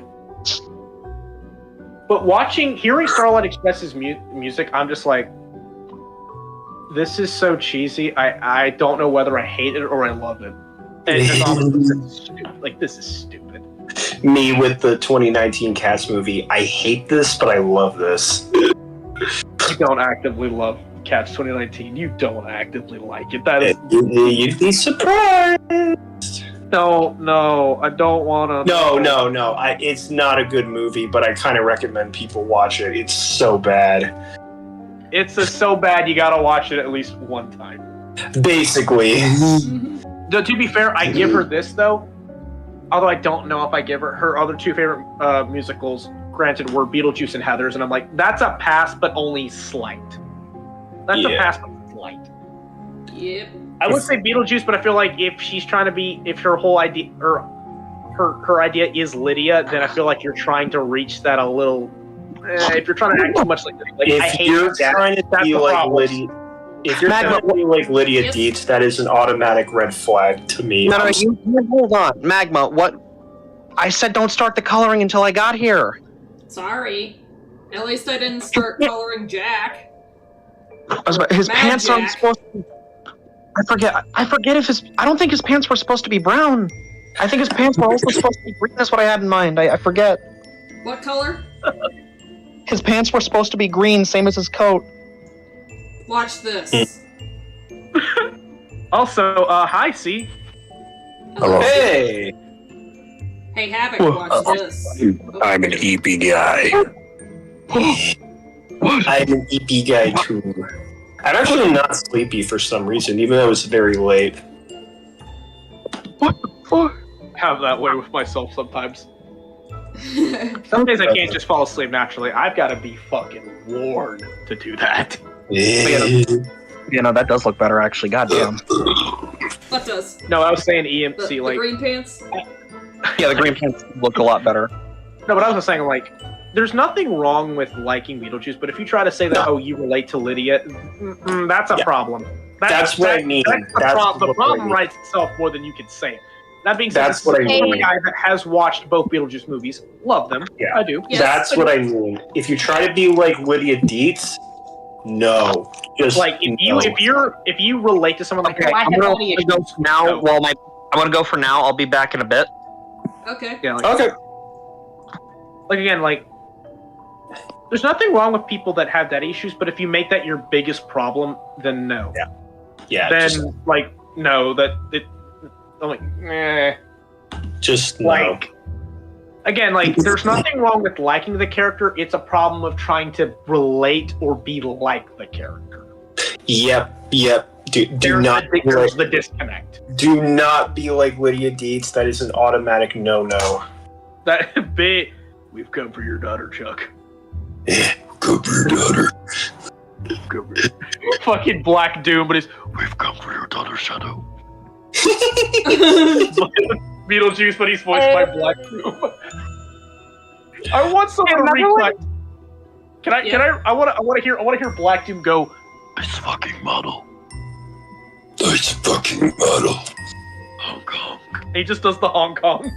N: But hearing Starlight Express's music, I'm just like, this is so cheesy, I don't know whether I hate it or I love it. And it's just this is stupid.
P: Me with the 2019 Cats movie. I hate this, but I love this.
N: You don't actively love Cats 2019. You don't actively like it. That is.
P: You'd be surprised.
N: No, I don't want to.
P: No. It's not a good movie, but I kind of recommend people watch it. It's so bad.
N: It's so bad you gotta watch it at least one time.
P: Basically.
N: To be fair, I give her this though. Although I don't know if I give her other two favorite musicals, granted, were Beetlejuice and Heathers, and I'm like, that's a pass, but only slight. That's a pass, but slight.
D: Yep.
N: I would say Beetlejuice, but I feel like if she's trying to be, if her whole idea, or her idea is Lydia, then I feel like you're trying to reach that a little. If you're trying to act too much like
P: if
N: I hate
P: you're
N: that,
P: trying to be like Lydia. If you're trying to be like Lydia Dietz, that is an automatic red flag to me.
O: No, you hold on. Magma, what? I said don't start the coloring until I got here.
D: Sorry. At least I didn't start coloring Jack.
O: His
D: Mad
O: pants
D: Jack.
O: aren't supposed to be... I forget if I don't think his pants were supposed to be brown. I think his pants were also supposed to be green. That's what I had in mind. I forget.
D: What color?
O: His pants were supposed to be green, same as his coat.
D: Watch this.
N: Also, hi, C.
D: Hello.
P: Hey!
D: Hey, Havoc, watch this.
L: I'm an EP guy.
P: I'm an EP guy too. I'm actually not sleepy for some reason, even though it's very late.
N: Have that way with myself sometimes. Some days I can't just fall asleep naturally. I've got to be fucking warned to do that.
O: You know, that does look better, actually. Goddamn.
D: What does?
N: No, I was saying EMC,
D: The
N: like...
D: green pants?
O: Yeah, the green pants look a lot better.
N: No, but I was just saying, like, there's nothing wrong with liking Beetlejuice, but if you try to say that, oh, you relate to Lydia, that's a problem.
P: That's what I mean.
N: That's the
P: That's
N: problem. The
P: what I
N: problem
P: mean.
N: writes itself more than you can say. That being said,
P: That's
N: this
P: what
N: is
P: I
N: a
P: mean.
N: guy that has watched both Beetlejuice movies. Love them.
P: Yeah,
N: I do.
P: That's what I mean. If you try to be like Lydia Dietz, no. Just
N: Like if you relate to someone like
O: Okay,
N: I
O: I'm
N: have
O: gonna
N: daddy
O: go
N: issues.
O: for now.
N: No.
O: Well, I'm gonna go for now. I'll be back in a bit.
D: Okay.
N: Yeah, like,
P: Okay.
N: Like again, like there's nothing wrong with people that have that issues, but if you make that your biggest problem, then no.
P: Yeah.
N: Then
P: Just,
N: like no, that it. I'm like,
P: just no.
N: like again, like there's nothing wrong with liking the character. It's a problem of trying to relate or be like the character.
P: Yep. Do
N: There's
P: not
N: the, there's the disconnect.
P: do not be like Lydia Dietz. That is an automatic no.
N: That bit. We've come for your daughter, Chuck.
L: Come for your daughter.
N: Fucking Black Doom, but he's
L: We've come for your daughter, Shadow.
N: Beetlejuice, but he's voiced by Black Doom. I want someone to recut. Can I? I want to hear Black Doom go.
L: Nice fucking model. Nice fucking model. Hong Kong.
N: He just does the Hong Kong.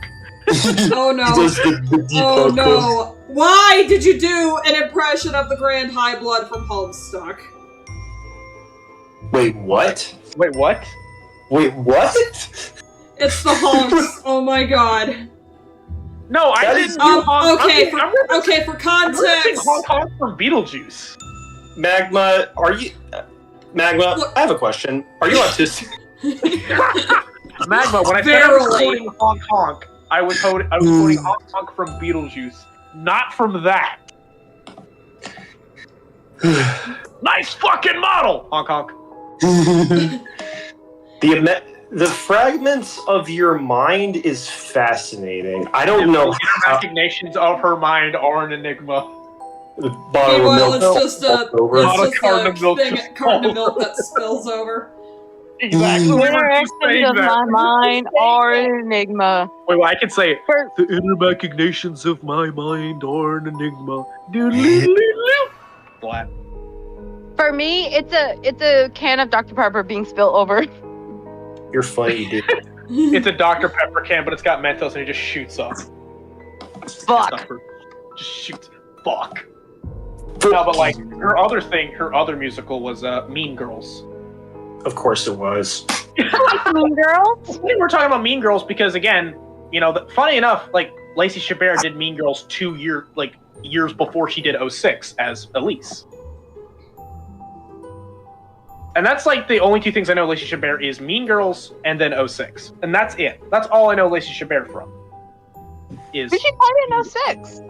D: Oh no.
P: He does the deep
D: Oh
P: Hong Kong.
D: no. Why did you do an impression of the Grand High Blood from Homestuck?
P: Wait, what?
N: Wait, what?
P: Wait, what?
D: It's the Honks. Oh my god.
N: No, I
P: That
N: didn't
P: is-
N: do Hong Kong.
D: Okay,
N: I'm
D: for
N: referencing
D: context.
N: Hong Kong from Beetlejuice.
P: Magma, are you? Magma, I have a question. Are you autistic?
N: Magma, when I said I was
D: Barely.
N: quoting Hong Kong, I was quoting Hong Kong from Beetlejuice, not from that. Nice fucking model, Hong Kong.
P: The fragments of your mind is fascinating. I don't know
N: The
P: how.
N: machinations of her mind are an enigma.
P: The bottle
D: Okay,
P: of
D: well,
P: milk
D: it's just a,
P: over.
D: it's just
N: carton
D: a
N: of milk
D: thing,
N: just
D: carton of
N: falls
D: milk that spills over.
N: Exactly.
G: The
N: we were
G: inner
N: just
G: essence
N: saying
G: of my
N: that.
G: mind are an enigma.
N: Wait, well, I can say it.
G: For,
N: The inner machinations of my mind are an enigma. Flat.
G: for me, it's a can of Dr. Pepper being spilled over.
P: You're funny, dude.
N: It's a Dr. Pepper can, but it's got Mentos and it just shoots up.
G: Fuck.
N: Just shoots. Fuck. No, but like her other musical was Mean Girls.
P: Of course it was.
G: Mean Girls?
N: We were talking about Mean Girls because again, you know, funny enough, like Lacey Chabert did Mean Girls 2 years before she did 06 as Elise. And that's like the only two things I know Lacey Chabert is Mean Girls and then 06. And that's it. That's all I know Lacey Chabert from. Is
G: Who she played in 06?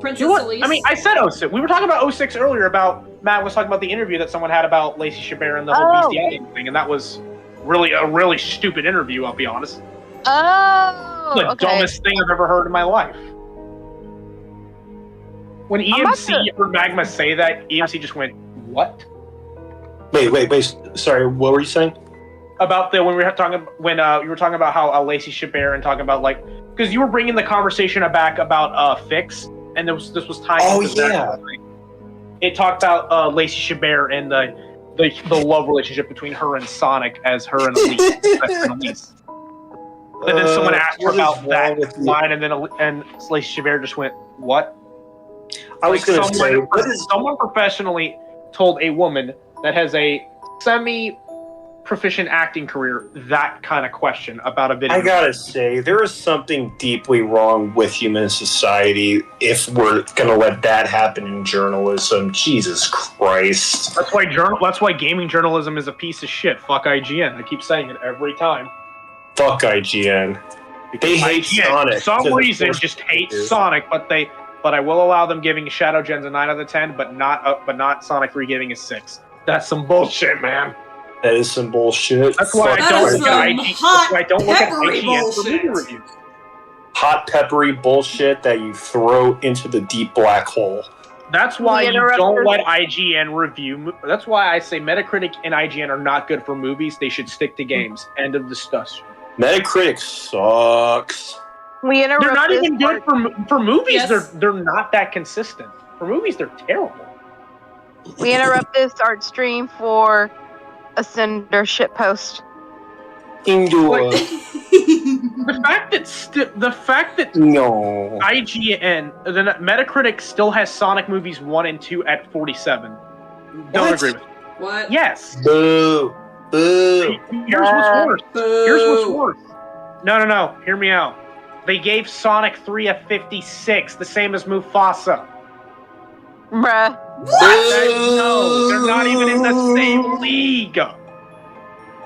D: Princess
N: You know what?
D: Elise.
N: I mean, I said 06. We were talking about 06 earlier about Matt was talking about the interview that someone had about Lacey Chabert and the whole bestiality thing, and that was really a really stupid interview, I'll be honest.
G: Oh,
N: The
G: okay.
N: dumbest thing I've ever heard in my life. When EMC heard Magma say that, EMC just went, what?
P: Wait. Sorry, what were you saying?
N: About when we were talking you were talking about how Lacey Chabert and talking about like because you were bringing the conversation back about Fix and this was tied.
P: Oh
N: into that.
P: yeah.
N: It talked about Lacey Chabert and the love relationship between her and Sonic as her and Elise. And then someone asked her
P: what is
N: about
P: wrong
N: that
P: with you?
N: line, and Lacey Chabert just went, "What?"
P: I was going to say,
N: someone professionally told a woman that has a proficient acting career that kind of question about a video.
P: I gotta say, there is something deeply wrong with human society if we're gonna let that happen in journalism. Jesus Christ.
N: That's why gaming journalism is a piece of shit. Fuck IGN. I keep saying it every time.
P: Fuck IGN. They hate
N: IGN,
P: Sonic.
N: for some
P: to the
N: reason,
P: force
N: just hate
P: is.
N: Sonic, but I will allow them giving Shadow Gens a 9 out of 10, but not Sonic 3 giving a 6. That's some bullshit, man.
P: That is some bullshit.
N: That's why
P: Fuck
N: I don't
D: is
N: look at
D: some
N: IGN.
D: hot,
N: That's why I don't look at
D: peppery
N: IGN for movie
D: bullshit.
N: reviews.
P: Hot peppery bullshit that you throw into the deep black hole.
N: That's why
G: We
N: you
G: interrupted-
N: don't let IGN review. That's why I say Metacritic and IGN are not good for movies. They should stick to games. End of discussion.
P: Metacritic sucks.
G: We interrupt
N: They're not
G: this
N: even good for movies.
D: Yes.
N: They're not that consistent. For movies, they're terrible.
G: We interrupt this art stream for a Cinder shitpost.
P: Indoor.
N: The fact that
P: No.
N: IGN, the Metacritic still has Sonic movies 1 and 2 at 47. Don't
P: What?
N: agree with.
D: What?
N: Yes.
P: Boo. Boo.
N: Here's what's worse.
D: Boo.
N: Here's what's worse. No. Hear me out. They gave Sonic 3 a 56, the same as Mufasa.
G: Bruh.
N: No, they're not even in the same league.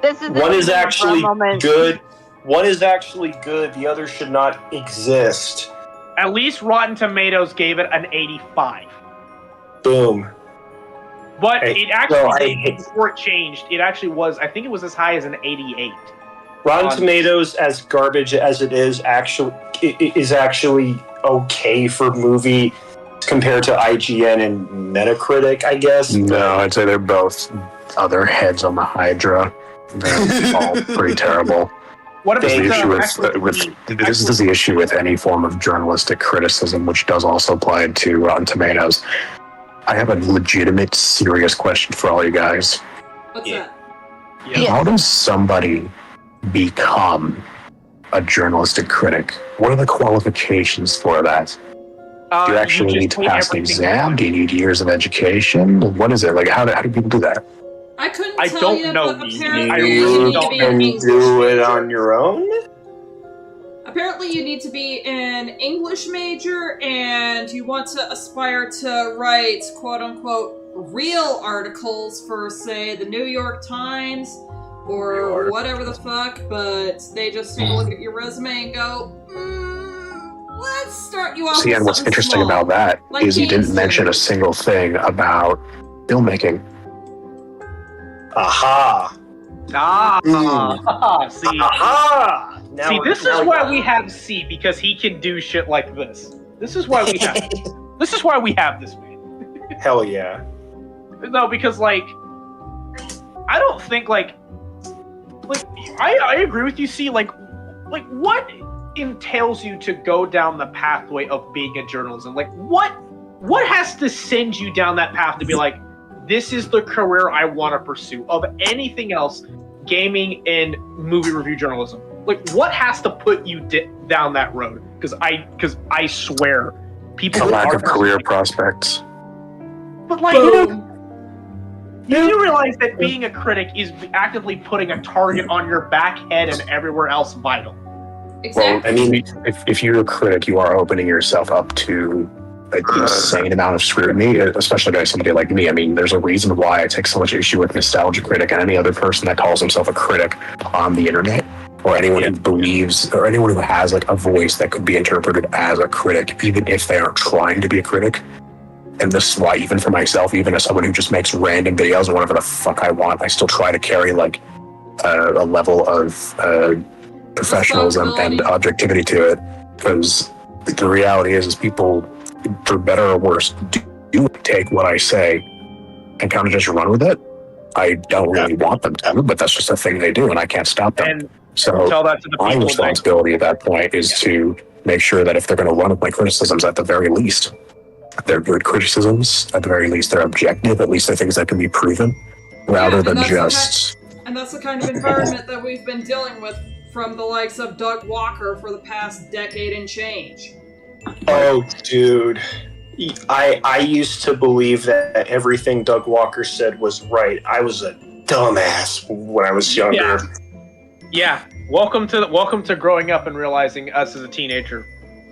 G: This is
P: One is
G: for a
P: actually
G: moment.
P: good. One is actually good. The other should not exist.
N: At least Rotten Tomatoes gave it an 85.
P: Boom.
N: But
P: Hey,
N: it actually
P: no, I
N: did
P: hate-
N: before it changed. It actually was. I think it was as high as an 88.
P: Rotten
N: On-
P: Tomatoes, as garbage as it is actually okay for movie compared to IGN and Metacritic, I guess.
E: No, I'd say they're both other heads on the Hydra. They're all pretty terrible.
N: What
E: This
N: about
E: is the issue
N: actually-
E: this is the issue with any form of journalistic criticism, which does also apply to Rotten Tomatoes. I have a legitimate, serious question for all you guys.
D: What's that?
E: How does somebody become a journalistic critic? What are the qualifications for that? Do you actually need to pass an exam? Do you need years of education? What is it? Like, how do people do that?
D: I couldn't
N: I
D: tell
N: don't
D: you,
N: know.
D: but apparently
N: I
D: you
N: really
D: need to
N: don't
D: be
N: know.
D: an
P: And
D: English
P: do it
D: major.
P: on your own?
D: Apparently you need to be an English major and you want to aspire to write quote-unquote real articles for, say, the New York Times or whatever the fuck, but they just take a look at your resume and go, let's start you off
E: See,
D: with
E: and what's
D: something
E: interesting
D: small,
E: about that
D: like
E: is you didn't
D: Kingston.
E: mention a single thing about filmmaking.
P: Aha.
N: See,
P: Aha. Now
N: see,
P: we're-
N: this
P: now
N: is
P: we
N: why
P: got
N: we
P: it.
N: have C, because he can do shit like this. This is why we have. This is why we have this man.
P: Hell yeah.
N: No, because like, I don't think like I agree with you. See, like what entails you to go down the pathway of being a journalism? Like, what has to send you down that path to be like, this is the career I want to pursue? Of anything else, gaming and movie review journalism. Like, what has to put you down that road? Because I swear, people
E: A lack
N: are
E: of career prospects.
N: But like, you do realize that being a critic is actively putting a target on your back, head, and everywhere else vital.
E: Well, I mean, if you're a critic, you are opening yourself up to an insane amount of scrutiny, especially by somebody like me. I mean, there's a reason why I take so much issue with Nostalgia Critic and any other person that calls himself a critic on the internet, or anyone who believes, or anyone who has like a voice that could be interpreted as a critic, even if they aren't trying to be a critic. And this is why, even for myself, even as someone who just makes random videos and whatever the fuck I want, I still try to carry like a level of professionalism and objectivity to it. Because the reality is people, for better or worse, do take what I say and kind of just run with it. I don't really want them to, but that's just a thing they do, and I can't stop them.
N: And
E: so
N: tell that to the
E: my
N: people.
E: responsibility at that point is to make sure that if they're going to run with my criticisms, at the very least, they're good criticisms. At the very least, they're objective. At least they're things that can be proven, rather than
D: that's
E: just.
D: And that's the kind of environment that we've been dealing with from the likes of Doug Walker for the past decade and change.
P: Oh, dude. I used to believe that everything Doug Walker said was right. I was a dumbass when I was younger.
N: Yeah. Welcome to growing up and realizing us as a teenager.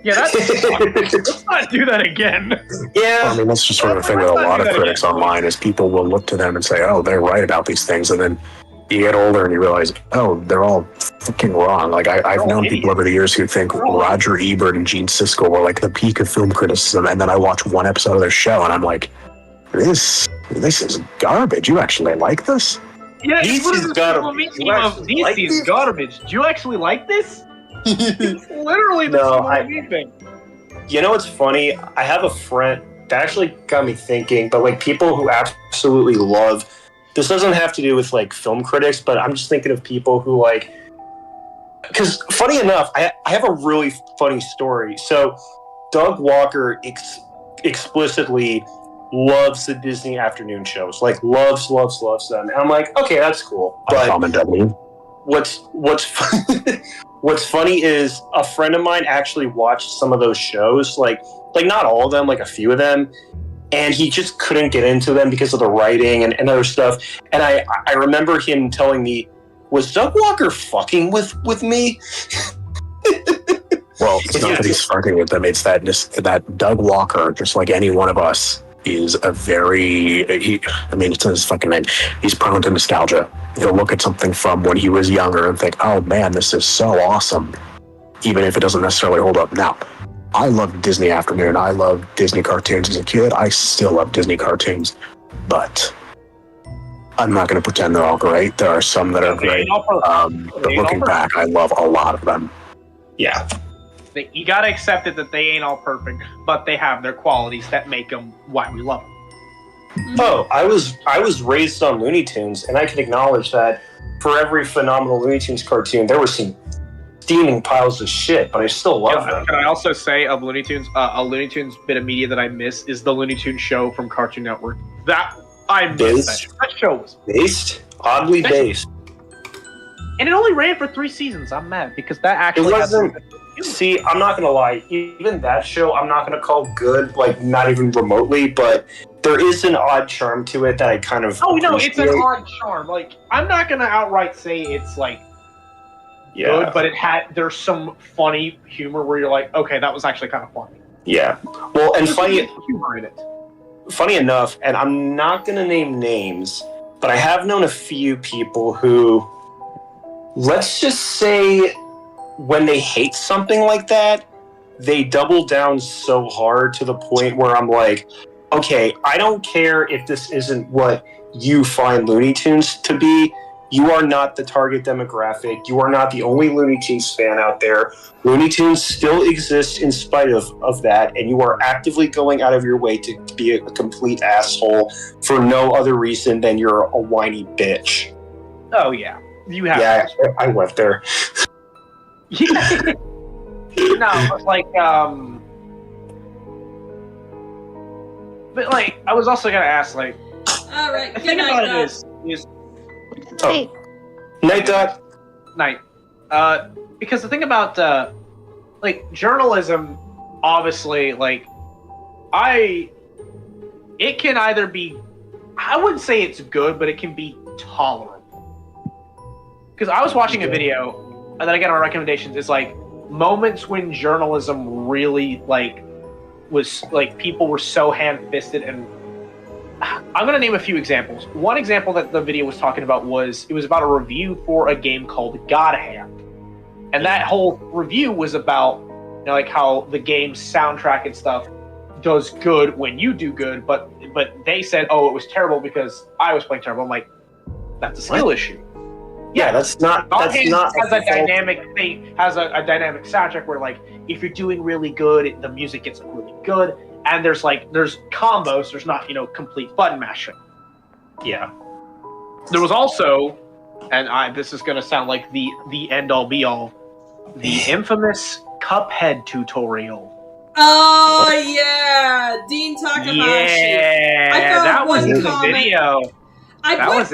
N: Yeah, let's not do that again.
P: Yeah.
R: I mean, that's just sort of the thing with a lot of critics online is people will look to them and say, oh, they're right about these things. And then you get older and you realize, oh, they're all fucking wrong. Like, I've known people over the years who think Roger Ebert and Gene Siskel were like the peak of film criticism. And then I watch one episode of their show and I'm like, this is garbage. You actually like this?
N: Yeah, DC's garbage. DC's garbage. Do you actually like this? Literally the thing.
P: You know what's funny? I have a friend that actually got me thinking, but like people who absolutely love, this doesn't have to do with like film critics, but I'm just thinking of people who like, because funny enough, I have a really funny story. So Doug Walker explicitly loves the Disney afternoon shows, like loves them. And I'm like, okay, that's cool. But what's funny is a friend of mine actually watched some of those shows, like not all of them, like a few of them, and he just couldn't get into them because of the writing and other stuff. And I remember him telling me, was Doug Walker fucking with me?
R: Well, it's not that he's fucking with them, it's that Doug Walker, just like any one of us, is a very, it's in his fucking name. He's prone to nostalgia. He'll look at something from when he was younger and think, oh man, this is so awesome, even if it doesn't necessarily hold up now. I loved Disney Afternoon. I loved Disney cartoons as a kid. I still love Disney cartoons, but I'm not going to pretend they're all great. There are some that are great, but looking back, I love a lot of them.
P: Yeah.
N: You gotta accept it that they ain't all perfect, but they have their qualities that make them why we love them.
P: Oh, I was raised on Looney Tunes, and I can acknowledge that for every phenomenal Looney Tunes cartoon, there were some steaming piles of shit, but I still love them.
N: Can I also say of Looney Tunes, a Looney Tunes bit of media that I miss is the Looney Tunes show from Cartoon Network. That I miss that show was
P: oddly based,
N: and it only ran for 3 seasons. I'm mad because that actually
P: wasn't. See, I'm not gonna lie. Even that show, I'm not gonna call good, like not even remotely. But there is an odd charm to it that I kind of.
N: Oh no, it's an odd charm. Like I'm not gonna outright say it's like good, but there's some funny humor where you're like, okay, that was actually kind of funny.
P: Yeah. Well, and funny
N: humor in it.
P: Funny enough, and I'm not gonna name names, but I have known a few people who, let's just say, when they hate something like that, they double down so hard to the point where I'm like, okay, I don't care if this isn't what you find Looney Tunes to be. You are not the target demographic. You are not the only Looney Tunes fan out there. Looney Tunes still exists in spite of that, and you are actively going out of your way to be a complete asshole for no other reason than you're a whiny bitch.
N: Oh, yeah. You have.
P: Yeah, I went there.
N: No, but like, but like, I was also gonna ask, like,
D: all right,
N: the thing about it is
P: night, Doc.
N: Night. Because the thing about like journalism, obviously, like, it can either be, I wouldn't say it's good, but it can be tolerable. Because I was watching a video. And then again, our recommendations is like moments when journalism really was people were so ham-fisted, and I'm gonna name a few examples. One example that the video was talking about was it was about a review for a game called God Hand, and that whole review was about like how the game's soundtrack and stuff does good when you do good, but they said, oh, it was terrible because I was playing terrible. I'm like, that's a skill issue.
P: Yeah, that's not
N: has a dynamic thing, has a dynamic soundtrack where like if you're doing really good, the music gets really good, and there's combos. There's not complete button mashing.
P: Yeah.
N: There was also, and this is gonna sound like the end all be all, the infamous Cuphead tutorial.
D: Oh yeah, Dean Takahashi.
N: Yeah, that was in the video.
D: I found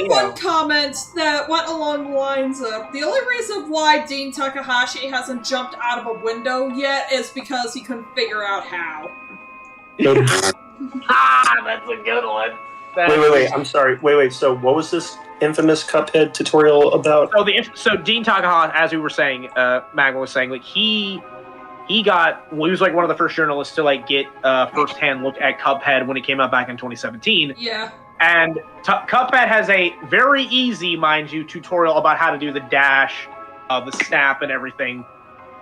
D: one comment that went along the lines of, the only reason why Dean Takahashi hasn't jumped out of a window yet is because he couldn't figure out how.
N: That's a good one.
P: Wait. I'm sorry. Wait. So what was this infamous Cuphead tutorial about?
N: So Dean Takahashi, as we were saying, Magma was saying, like he was like one of the first journalists to like get first-hand look at Cuphead when it came out back in 2017.
D: Yeah.
N: And Cuphead has a very easy, mind you, tutorial about how to do the dash, the snap, and everything.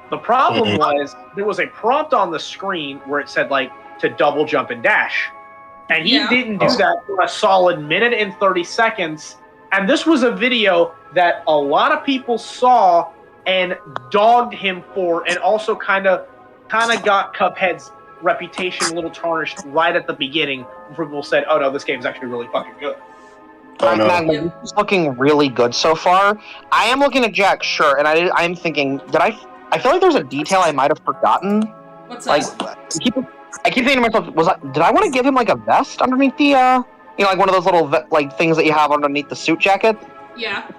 N: The problem was there was a prompt on the screen where it said like to double jump and dash. And he didn't do that for a solid minute and 30 seconds. And this was a video that a lot of people saw and dogged him for, and also kind of got Cuphead's reputation a little tarnished right at the beginning. Where people said, "Oh no, this game's actually really fucking good."
O: Magma, it's looking really good so far. I am looking at Jack's shirt, and I'm thinking, I feel like there's a detail I might have forgotten.
D: What's
O: like,
D: that?
O: I keep thinking to myself, did I want to give him like a vest underneath the, like one of those little like things that you have underneath the suit jacket?
D: Yeah.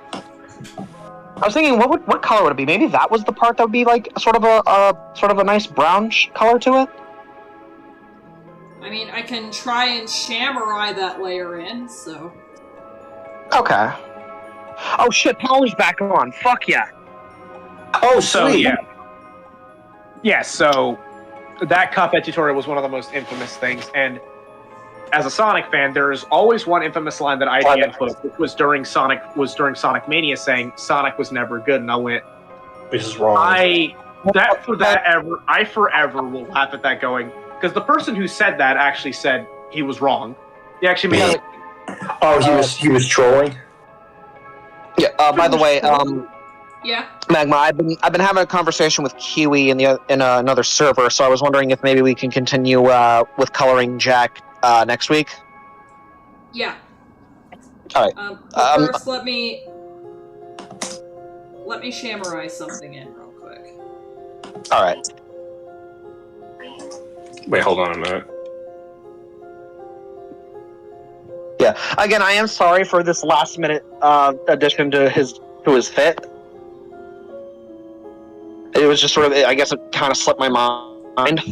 O: I was thinking, what color would it be? Maybe that was the part that would be like sort of a nice brown color to it.
D: I mean, I can try and Samurai that layer in, so...
O: Okay. Oh shit, power's back on. Fuck yeah.
P: Oh,
N: So
P: sweet.
N: yeah. So that Cuphead tutorial was one of the most infamous things, and as a Sonic fan, there is always one infamous line that IGN put up, which was during Sonic Mania, saying Sonic was never good, and I went,
P: "This is wrong."
N: I forever will laugh at that, going, because the person who said that actually said he was wrong. He actually made it.
P: Oh, he was trolling.
O: Yeah. By the way,
D: yeah.
O: Magma, I've been having a conversation with Kiwi in another server, so I was wondering if maybe we can continue with coloring Jack next week.
D: Yeah.
O: All right.
D: But first, let me Samurai something in real quick.
O: All right.
P: Wait, hold on a minute.
O: Yeah. Again, I am sorry for this last minute addition to his fit. It was just sort of, I guess, it kind of slipped my mind.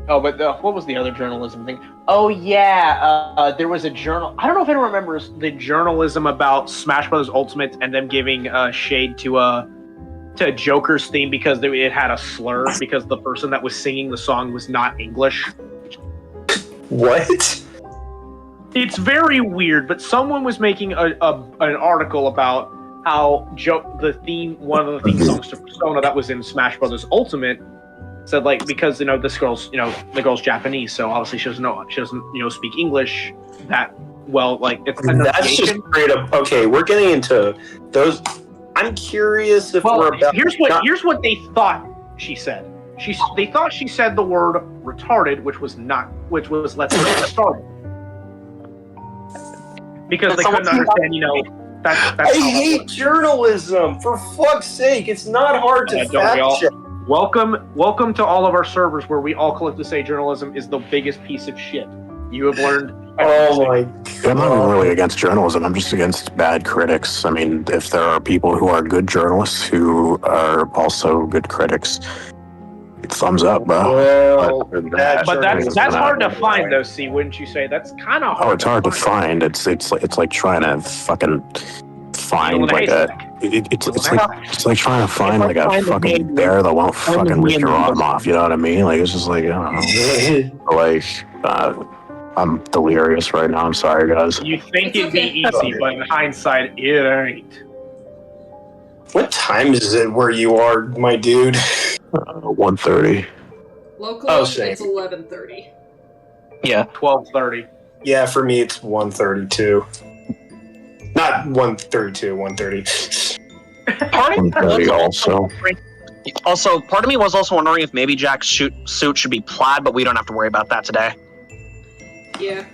N: Oh, but what was the other journalism thing? Oh yeah, there was a journal. I don't know if anyone remembers the journalism about Smash Bros. Ultimate and them giving shade to Joker's theme because it had a slur because the person that was singing the song was not English.
P: What?
N: It's very weird, but someone was making an article about how one of the theme songs to Persona that was in Smash Bros. Ultimate said, like, because this girl's the girl's Japanese, so obviously she doesn't speak English that well. Like, it's
P: that's just straight up. Okay, we're getting into those. I'm curious if we're about.
N: Here's what they thought she said. They thought she said the word retarded, which was let's get started. Because they couldn't understand, that's
P: I hate journalism. For fuck's sake, it's not hard to fact check.
N: Welcome to all of our servers where we all collectively say journalism is the biggest piece of shit. You have learned.
P: Oh my God.
R: I'm not really against journalism. I'm just against bad critics. I mean, if there are people who are good journalists who are also good critics, thumbs up, bro.
N: But that's hard to find, though. See, wouldn't you say? That's kind of hard.
R: Oh, it's hard to find. It's like trying to fucking find like it's like trying to find like a fucking bear that won't fucking rip your arm off. You know what I mean? Like, it's just like, I don't know. Like, I'm delirious right now. I'm sorry, guys.
N: You think it'd be easy, but in hindsight, it ain't.
P: What time is it where you are, my dude?
R: 1:30.
D: Locally, it's 11:30.
O: Yeah,
N: 12:30.
P: Yeah, for me it's 1:32. Not 1:32, 1:30.
R: 1:30 also.
O: Also, part of me was also wondering if maybe Jack's suit should be plaid, but we don't have to worry about that today.
D: Yeah.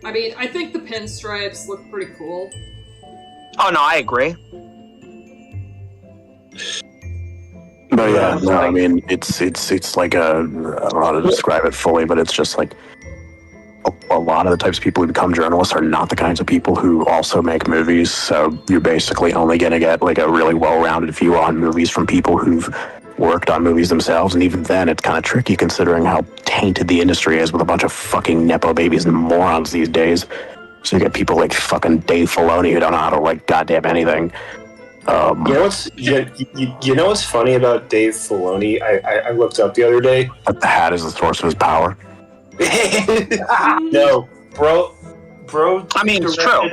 D: I mean, I think the pinstripes look pretty cool.
O: Oh no, I agree.
R: But yeah, no, I mean, it's like I don't know how to describe it fully, but it's just like a lot of the types of people who become journalists are not the kinds of people who also make movies. So you're basically only going to get like a really well-rounded view on movies from people who've worked on movies themselves, and even then, it's kind of tricky considering how tainted the industry is with a bunch of fucking nepo babies and morons these days. So you get people like fucking Dave Filoni who don't know how to write goddamn anything.
P: You know what's funny about Dave Filoni? I looked up the other day.
R: That the hat is the source of his power.
P: No, bro.
O: I mean, it's true.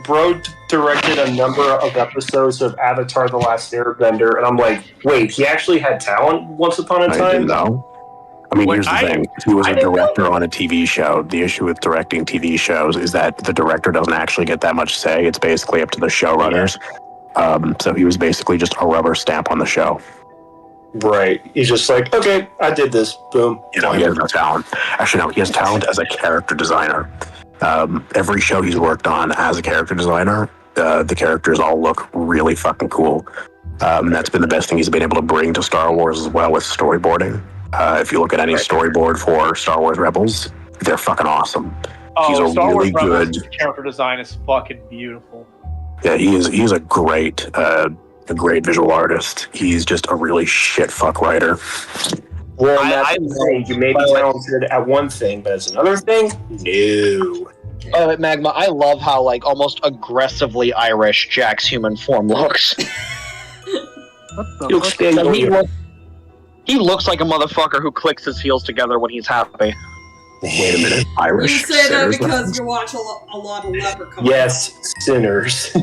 P: Bro directed a number of episodes of Avatar: The Last Airbender, and I'm like, wait, he actually had talent once upon a time?
R: I didn't know. I mean, here's the thing. He was a director on a TV show. The issue with directing TV shows is that the director doesn't actually get that much say. It's basically up to the showrunners. So he was basically just a rubber stamp on the show.
P: Right. He's just like, okay, I did this. Boom.
R: You know, he has no talent. Actually, no, he has talent as a character designer. Every show he's worked on as a character designer, the characters all look really fucking cool. That's been the best thing he's been able to bring to Star Wars as well with storyboarding. If you look at any storyboard for Star Wars Rebels, they're fucking awesome. He's a
N: Star
R: really
N: Wars Rebels
R: good
N: character design is fucking beautiful.
R: Yeah, he's a great visual artist. He's just a really shit fuck writer.
P: Well, that's the thing. You may be talented at one thing, but as another thing, no.
O: Oh, Magma, I love how like almost aggressively Irish Jack's human form looks. He looks like a motherfucker who clicks his heels together when he's happy.
R: Wait a minute, Irish?
D: You say that because you watch a lot of Leprechaun.
P: Yes, sinners.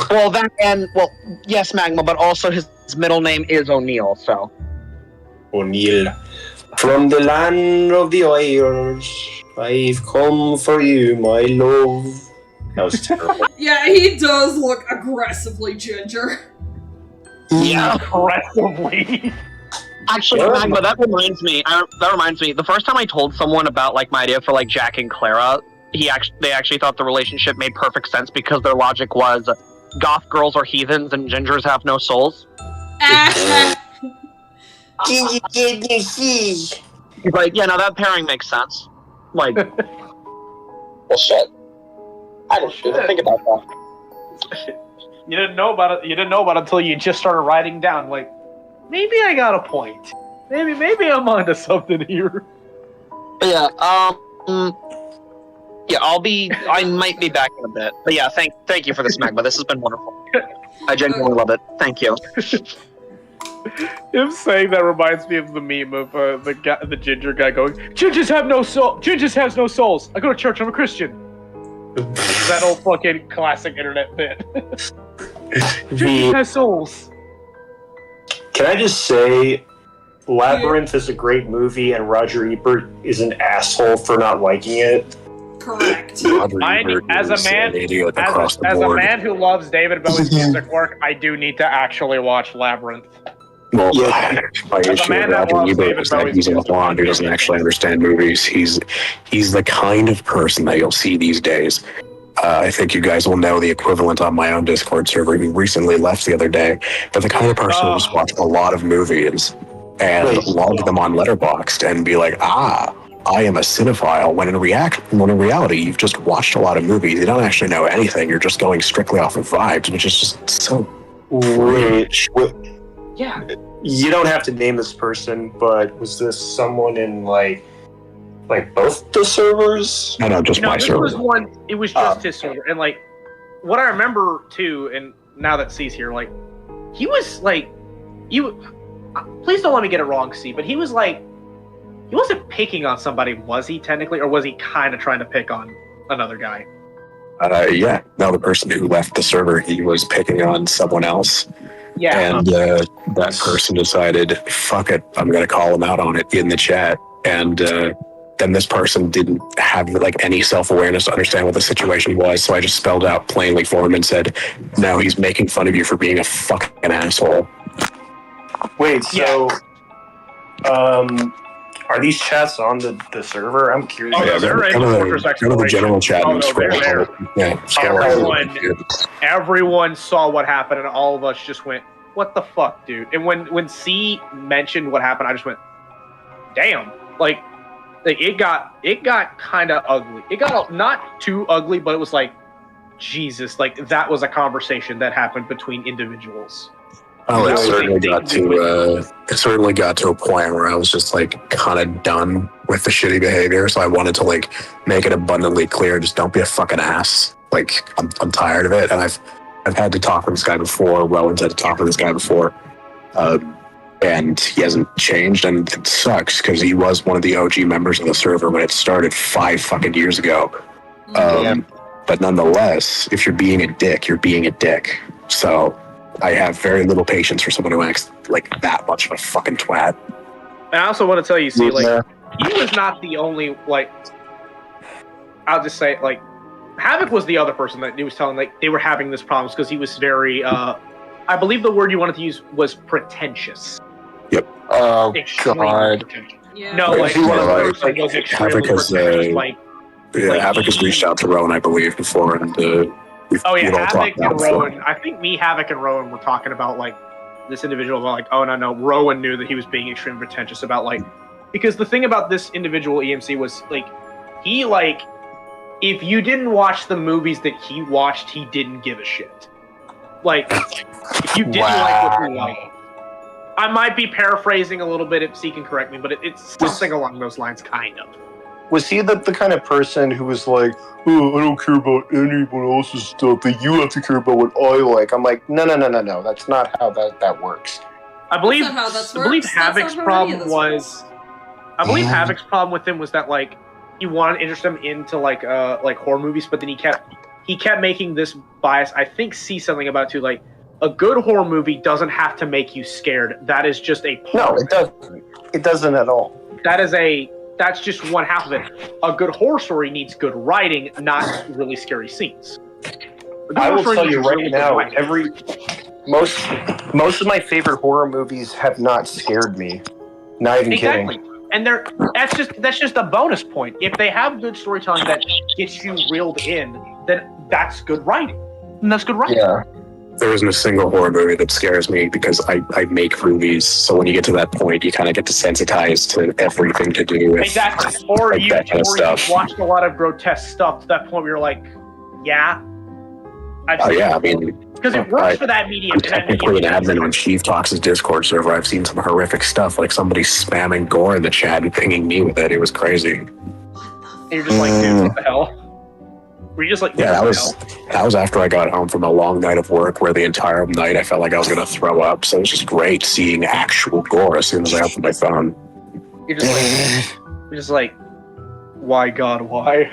O: Well, yes, Magma, but also his middle name is O'Neill, so.
P: O'Neill. From the land of the Irish, I've come for you, my love. That was terrible.
D: Yeah, he does look aggressively ginger.
O: Yeah,
N: aggressively.
O: Actually, Magma, that reminds me. The first time I told someone about like my idea for like Jack and Clara, they actually thought the relationship made perfect sense because their logic was goth girls are heathens and gingers have no souls. He's like, yeah, no, that pairing makes sense. Like, well, shit. I didn't think about that.
N: You didn't know about it. You didn't know about it until you just started writing down. Like, maybe I got a point. Maybe I'm onto something here.
O: Yeah. Yeah, I might be back in a bit. But yeah, thank you for this, Magma. This has been wonderful. I genuinely love it. Thank you.
N: Him saying that reminds me of the meme of the ginger guy going, "Gingers have no soul. Gingers has no souls. I go to church. I'm a Christian." That old fucking classic internet bit. Gingers has souls.
P: Can I just say, Labyrinth is a great movie, and Roger Ebert is an asshole for not liking it.
D: Correct.
N: As a man who loves David Bowie's music work, I do need to actually watch Labyrinth.
R: Well, my issue with Roger Ebert is that he's a blonde who doesn't actually understand movies. He's the kind of person that you'll see these days. I think you guys will know the equivalent on my own Discord server. He recently left the other day, but the kind of person who just watch a lot of movies and log them on Letterboxd and be like, I am a cinephile, when in reality, you've just watched a lot of movies. You don't actually know anything. You're just going strictly off of vibes, which is just so
P: rich.
N: Yeah.
P: You don't have to name this person, but was this someone in like both the servers?
R: No, just my server.
N: It was just his server, and like what I remember too, and now that C's here, like he was like, please don't let me get it wrong, C, but he was like, he wasn't picking on somebody, was he technically, or was he kind of trying to pick on another guy?
R: Yeah. No, the person who left the server, he was picking on someone else.
N: Yeah.
R: And that person decided, fuck it, I'm going to call him out on it in the chat. And then this person didn't have like any self-awareness to understand what the situation was. So I just spelled out plainly for him and said, no, he's making fun of you for being a fucking asshole.
P: Wait, so are these chats on the server? I'm curious.
N: Oh, yeah, they're in
R: go to the general chat and scroll
N: there.
R: Yeah,
N: everyone saw what happened, and all of us just went, "What the fuck, dude?" And when C mentioned what happened, I just went, "Damn!" Like it got kind of ugly. It got not too ugly, but it was like, Jesus, like that was a conversation that happened between individuals.
R: Oh,
N: That
R: it
N: was
R: certainly
N: big
R: got
N: thing
R: to it certainly got to a point where I was just like kind of done with the shitty behavior. So I wanted to like make it abundantly clear, just don't be a fucking ass. Like I'm tired of it, and I've had to talk with this guy before. Rowan's had to talk with this guy before, and he hasn't changed, and it sucks because he was one of the OG members of the server when it started 5 fucking years ago. But nonetheless, if you're being a dick, you're being a dick. So I have very little patience for someone who acts like that much of a fucking twat.
N: And I also want to tell you, see, like, he was not the only, like, I'll just say, like, Havoc was the other person that he was telling, like, they were having this problems because he was very, I believe the word you wanted to use was pretentious.
R: Yep.
S: Oh,
N: Extremely
S: God.
N: pretentious.
D: Yeah.
N: No, like, was extremely
R: Havoc has,
N: pretentious, like,
R: Havoc has reached out to Rowan, I believe, before, and we've
N: oh yeah,
R: all
N: Havoc
R: talked about
N: and
R: it before.
N: Rowan. I think Havoc and Rowan were talking about like this individual. Like, oh no, Rowan knew that he was being extremely pretentious about like, because the thing about this individual EMC was like, he like, if you didn't watch the movies that he watched, he didn't give a shit. Like, if you didn't like what you liked. I might be paraphrasing a little bit if C can correct me, but it's something along those lines, kind of.
E: Was he the kind of person who was like, oh, I don't care about anyone else's stuff, but you have to care about what I like? I'm like, no. That's not how that works.
N: I believe
D: That's not how this
N: I believe
D: works. That's
N: Havoc's
D: not how any of
N: problem
D: this
N: was I believe Havoc's problem with him was that like he wanted to interest him into like horror movies, but then he kept making this bias. I think see something about it too, like a good horror movie doesn't have to make you scared. That is just a part.
E: No, it doesn't. It doesn't at all.
N: That's just one half of it. A good horror story needs good writing, not really scary scenes.
E: I will tell you right now, most of my favorite horror movies have not scared me. Not even kidding.
N: And that's just a bonus point. If they have good storytelling that gets you reeled in, then that's good writing. And that's good writing.
R: Yeah. There isn't a single horror movie that scares me because I make movies. So when you get to that point, you kind of get desensitized to everything to do with
N: exactly. Or
R: like
N: you
R: that kind of stuff.
N: you've watched a lot of grotesque stuff to that point where you're like, yeah.
R: Oh yeah, I mean,
N: because it works for that medium.
R: I'm technically an admin on Chief Talks' Discord server. I've seen some horrific stuff, like somebody spamming gore in the chat and pinging me with it. It was crazy.
N: And you're just like, dude, what the hell? Were you just like,
R: Yeah, that was after I got home from a long night of work where the entire night I felt like I was going to throw up. So it was just great seeing actual gore as soon as I opened my phone.
N: You're just like, why God, why?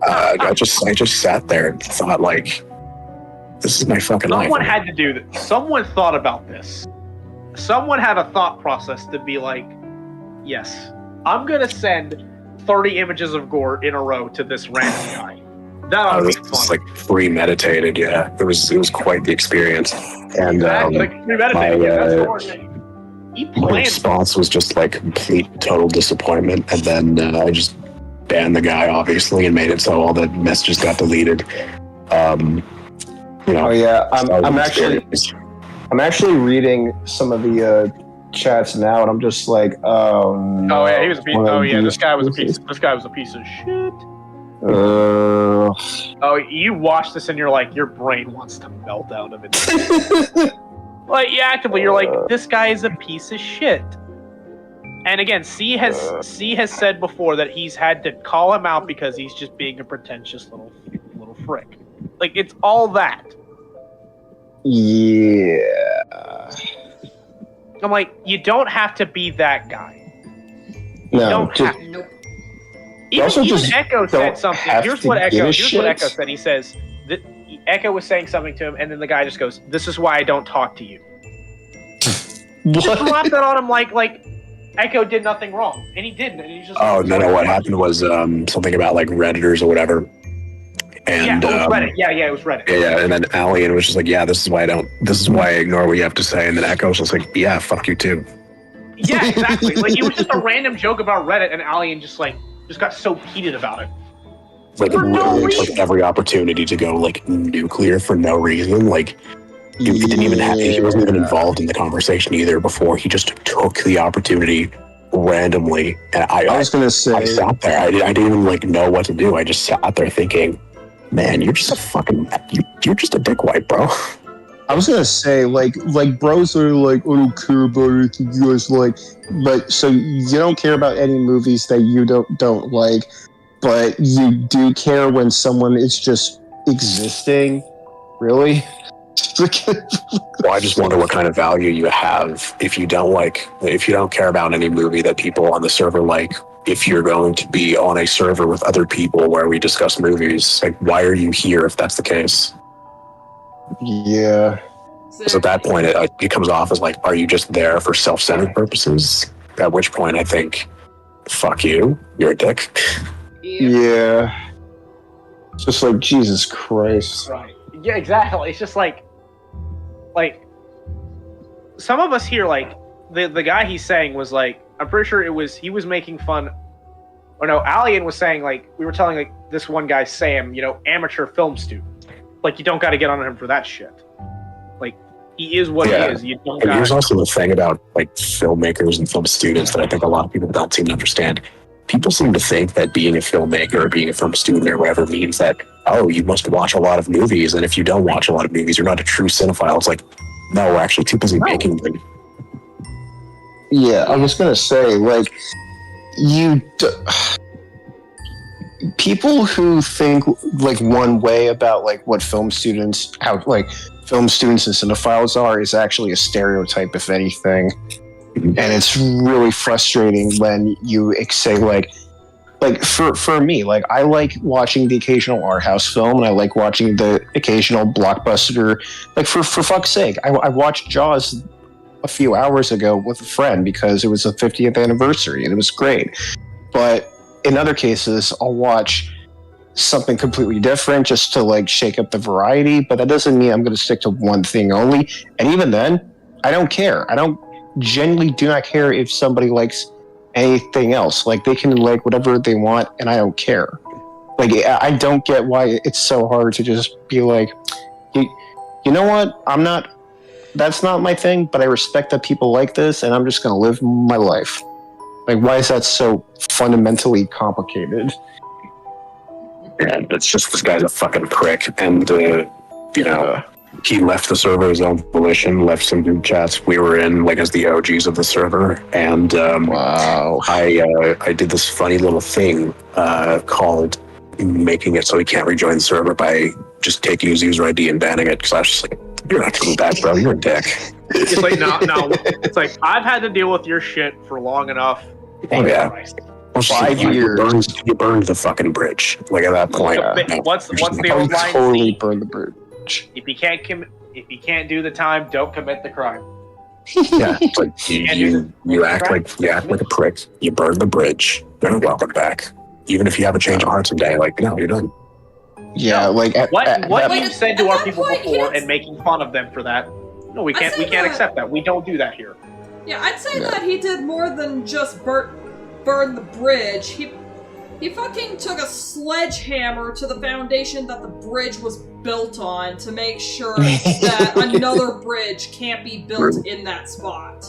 R: I just sat there and thought like, this is my fucking life.
N: Someone had to do that. Someone thought about this. Someone had a thought process to be like, yes, I'm going to send 30 images of gore in a row to this random guy. That ought to be fun.
R: It's like premeditated, yeah. It was quite the experience. And my response was just like complete total disappointment. And then I just banned the guy, obviously, and made it so all the messages got deleted.
E: Oh yeah, I'm actually reading some of the chats now, and I'm just like, oh no.
N: Oh yeah, he was a piece. Oh yeah, this guy was a piece. This guy was a piece of shit. Oh, you watch this and you're like, your brain wants to melt out of it. Like, yeah, actively, you're like, this guy is a piece of shit. And again, C has said before that he's had to call him out because he's just being a pretentious little frick. Like, it's all that.
E: Yeah.
N: I'm like, you don't have to be that guy.
E: No.
N: Even Echo said something. Here's what Echo said. He says, Echo was saying something to him, and then the guy just goes, "This is why I don't talk to you." Just dropped that on him like Echo did nothing wrong, and he didn't. And he's just
R: no. What happened was something about like Redditors or whatever. And,
N: it was Reddit. Yeah, it was Reddit.
R: Yeah, and then Alien was just like, "Yeah, this is why I ignore what you have to say." And then Echo was just like, "Yeah, fuck you too."
N: Yeah, exactly. Like, it was just a random joke about Reddit, and Alien just got so heated about it.
R: Like,
N: For no
R: literally
N: reason.
R: took every opportunity to go like nuclear for no reason. Like, he didn't even he wasn't even involved in the conversation either before. He just took the opportunity randomly, and I was
E: gonna say,
R: I sat there. I didn't even like know what to do. I just sat there thinking, man, you're just a fucking you're just a dickwipe, bro.
K: I was gonna say, like bros are like, I don't care about anything you guys like, but so you don't care about any movies that you don't like, but you do care when someone is just existing. Really?
R: Well, I just wonder what kind of value you have if you don't care about any movie that people on the server like. If you're going to be on a server with other people where we discuss movies, like, why are you here if that's the case?
K: Yeah.
R: Because at that point, it comes off as like, are you just there for self-centered purposes? At which point, I think, fuck you, you're a dick.
K: Yeah. It's just like, Jesus Christ.
N: Right. Yeah, exactly. It's just like some of us here, like the guy he's saying was like, I'm pretty sure he was making fun. Or no, Alien was saying, like, we were telling like this one guy Sam, amateur film student, like, you don't got to get on him for that shit. Like, he is what he is. You don't.
R: And here's also the thing about like filmmakers and film students that I think a lot of people don't seem to understand. People seem to think that being a filmmaker or being a film student or whatever means that, oh, you must watch a lot of movies, and if you don't watch a lot of movies, you're not a true cinephile. It's like, no, we're actually too busy making them.
K: Yeah, I was gonna say, like, people who think like one way about like what film students and cinephiles are is actually a stereotype, if anything. And it's really frustrating when you say like for me, like, I like watching the occasional art house film, and I like watching the occasional blockbuster. Like, for fuck's sake, I watched Jaws a few hours ago with a friend because it was the 50th anniversary and it was great. But in other cases, I'll watch something completely different just to like shake up the variety, but that doesn't mean I'm going to stick to one thing only. And even then, I don't care. I genuinely do not care if somebody likes anything else. Like, they can like whatever they want, and I don't care. Like, I don't get why it's so hard to just be like, you know what? That's not my thing, but I respect that people like this, and I'm just going to live my life. Like, why is that so fundamentally complicated?
R: Yeah, it's just this guy's a fucking prick, and he left the server of his own volition, left some group chats we were in, like, as the OGs of the server, and wow, I did this funny little thing called making it so he can't rejoin the server by just taking his user ID and banning it, because I was just like, you're not coming back, bro. You're a dick.
N: It's like, no. It's like, I've had to deal with your shit for long enough.
R: Oh, yeah. Well, 5 years. You burned the fucking bridge. Like, at that point.
N: What's the old line?
K: Totally burned the bridge.
N: If you can't do the time, don't commit the crime.
R: Yeah, it's like you act like a prick. You burn the bridge. You're not welcome back. Even if you have a change of heart someday, like, no, you're done.
K: Yeah, like
N: what you've said to our people before and making fun of them for that. No, we can't accept that. We don't do that here.
D: Yeah, I'd say that he did more than just burn the bridge. He fucking took a sledgehammer to the foundation that the bridge was built on to make sure that another bridge can't be built in that spot.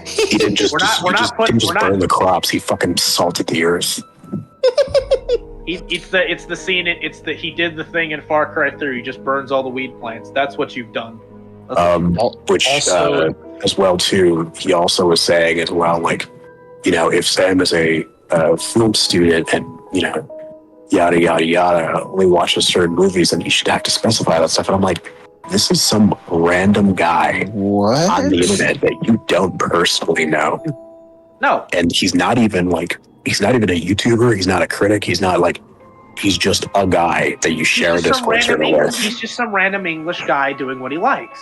R: He didn't just burn the crops. He fucking salted the earth.
N: It's the scene. He did the thing in Far Cry 3. He just burns all the weed plants. That's what you've done.
R: Which also, as well too, he also was saying as well, like, if Sam is a film student and yada yada yada only watches certain movies, then he should have to specify that stuff. And I'm like, this is some random guy on the internet that you don't personally know.
N: No,
R: and he's not even a YouTuber. He's not a critic. He's not like. He's just a guy that you share this culture with.
N: He's just some random English guy doing what he likes.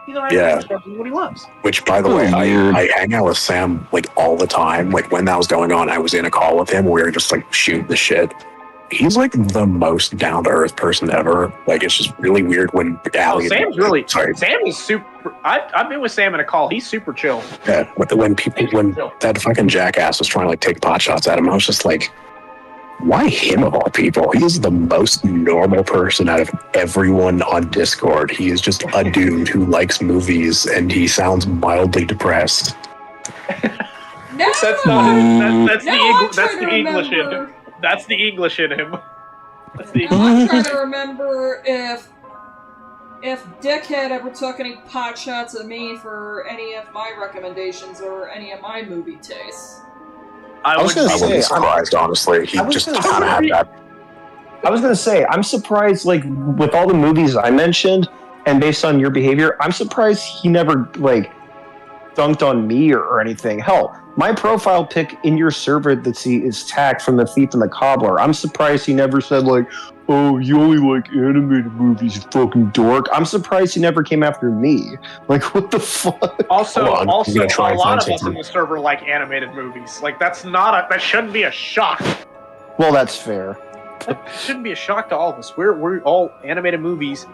N: He's a random English guy doing what he loves.
R: Which, by the way, I hang out with Sam like all the time. Like, when that was going on, I was in a call with him. We were just like shooting the shit. He's like the most down to earth person ever. Like, it's just really weird when Allie.
N: Sam's really sorry. Sam is super. I've been with Sam in a call. He's super chill.
R: Yeah, when that fucking jackass was trying to like take pot shots at him, I was just like, why him of all people? He's the most normal person out of everyone on Discord. He is just a dude who likes movies, and he sounds mildly depressed.
D: No,
N: that's not. That's the English in him. That's the English in him.
D: I'm trying to remember if Dickhead ever took any pot shots at me for any of my recommendations or any of my movie tastes.
R: I wouldn't be surprised, honestly. He just kind of had that.
K: I was gonna say, I'm surprised, like, with all the movies I mentioned, and based on your behavior, I'm surprised he never, like, dunked on me or anything. Hell, my profile pic in your server that's is tagged from The Thief and the Cobbler. I'm surprised he never said, like, oh, you only like animated movies, you fucking dork. I'm surprised he never came after me. Like, what the fuck?
N: Also,
K: Hold on, I'm gonna try
N: a
K: and
N: lot
K: find
N: of us
K: something.
N: in the server like animated movies. Like, that shouldn't be a shock.
K: Well, that's fair.
N: It shouldn't be a shock to all of us. We're all animated movies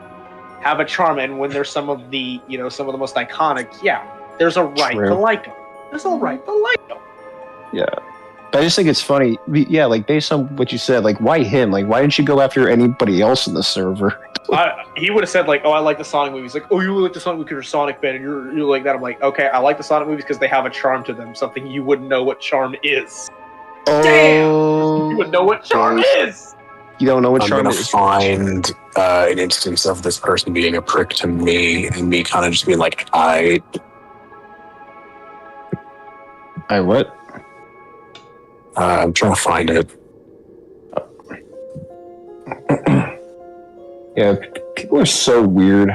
N: have a charm, and when there's some of the most iconic, there's a right
K: True.
N: to like them. There's a right to like them.
K: Yeah. But I just think it's funny. Yeah, like, based on what you said, like, why him? Like, why didn't you go after anybody else in the server?
N: He would have said, like, oh, I like the Sonic movies. Like, oh, you like the Sonic movies because you're a Sonic fan, and you're like that. I'm like, okay, I like the Sonic movies because they have a charm to them, something you wouldn't know what charm is.
K: Oh,
N: you would know what charm is.
K: You don't know what
R: I'm
K: charm
R: gonna
K: is.
R: find an instance of this person being a prick to me, and me kind of just being like, I
K: what?
R: I'm trying to find it.
K: Yeah, people are so weird.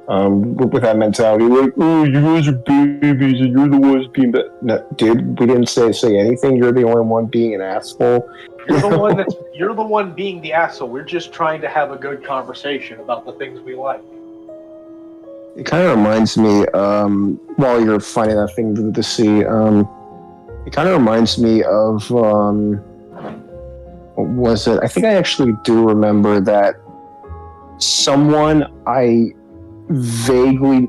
K: With that mentality, like, oh, you guys are babies and you're the ones being bad. No, dude, we didn't say anything. You're the only one being an asshole.
N: You're the one being the asshole. We're just trying to have a good conversation about the things we like.
K: It kind of reminds me, while you're finding that thing to see, it kind of reminds me of, what was it? I think I actually do remember that someone I vaguely...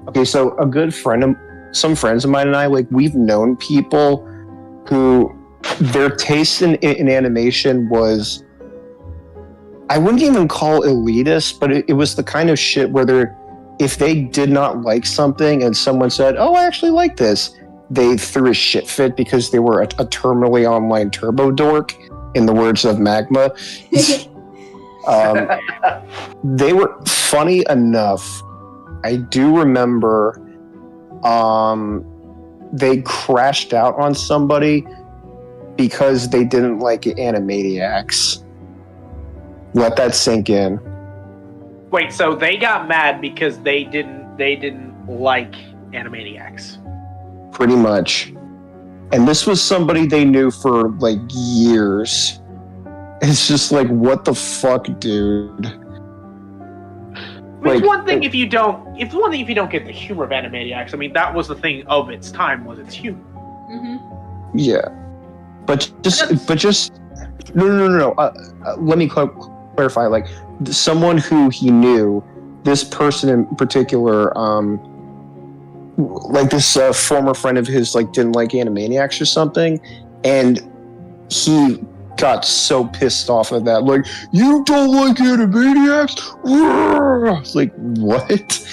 K: Okay, so a good friend, some friends of mine and I, like, we've known people who their taste in animation was... I wouldn't even call elitist, but it was the kind of shit where if they did not like something and someone said, oh, I actually like this, they threw a shit fit because they were a terminally online turbo dork, in the words of Magma. They were funny enough. I do remember they crashed out on somebody because they didn't like Animaniacs. Let that sink in.
N: Wait, so they got mad because they didn't like Animaniacs.
K: Pretty much. And this was somebody they knew for, like, years. It's just like, what the fuck, dude?
N: It's one thing if you don't get the humor of Animaniacs. I mean, that was the thing of its time, was its humor.
D: Mm-hmm.
K: Yeah. But just no. Let me clarify. Like, someone who he knew, this person in particular, like this former friend of his, like, didn't like Animaniacs or something, and he got so pissed off of that. Like, you don't like Animaniacs? It's like, what?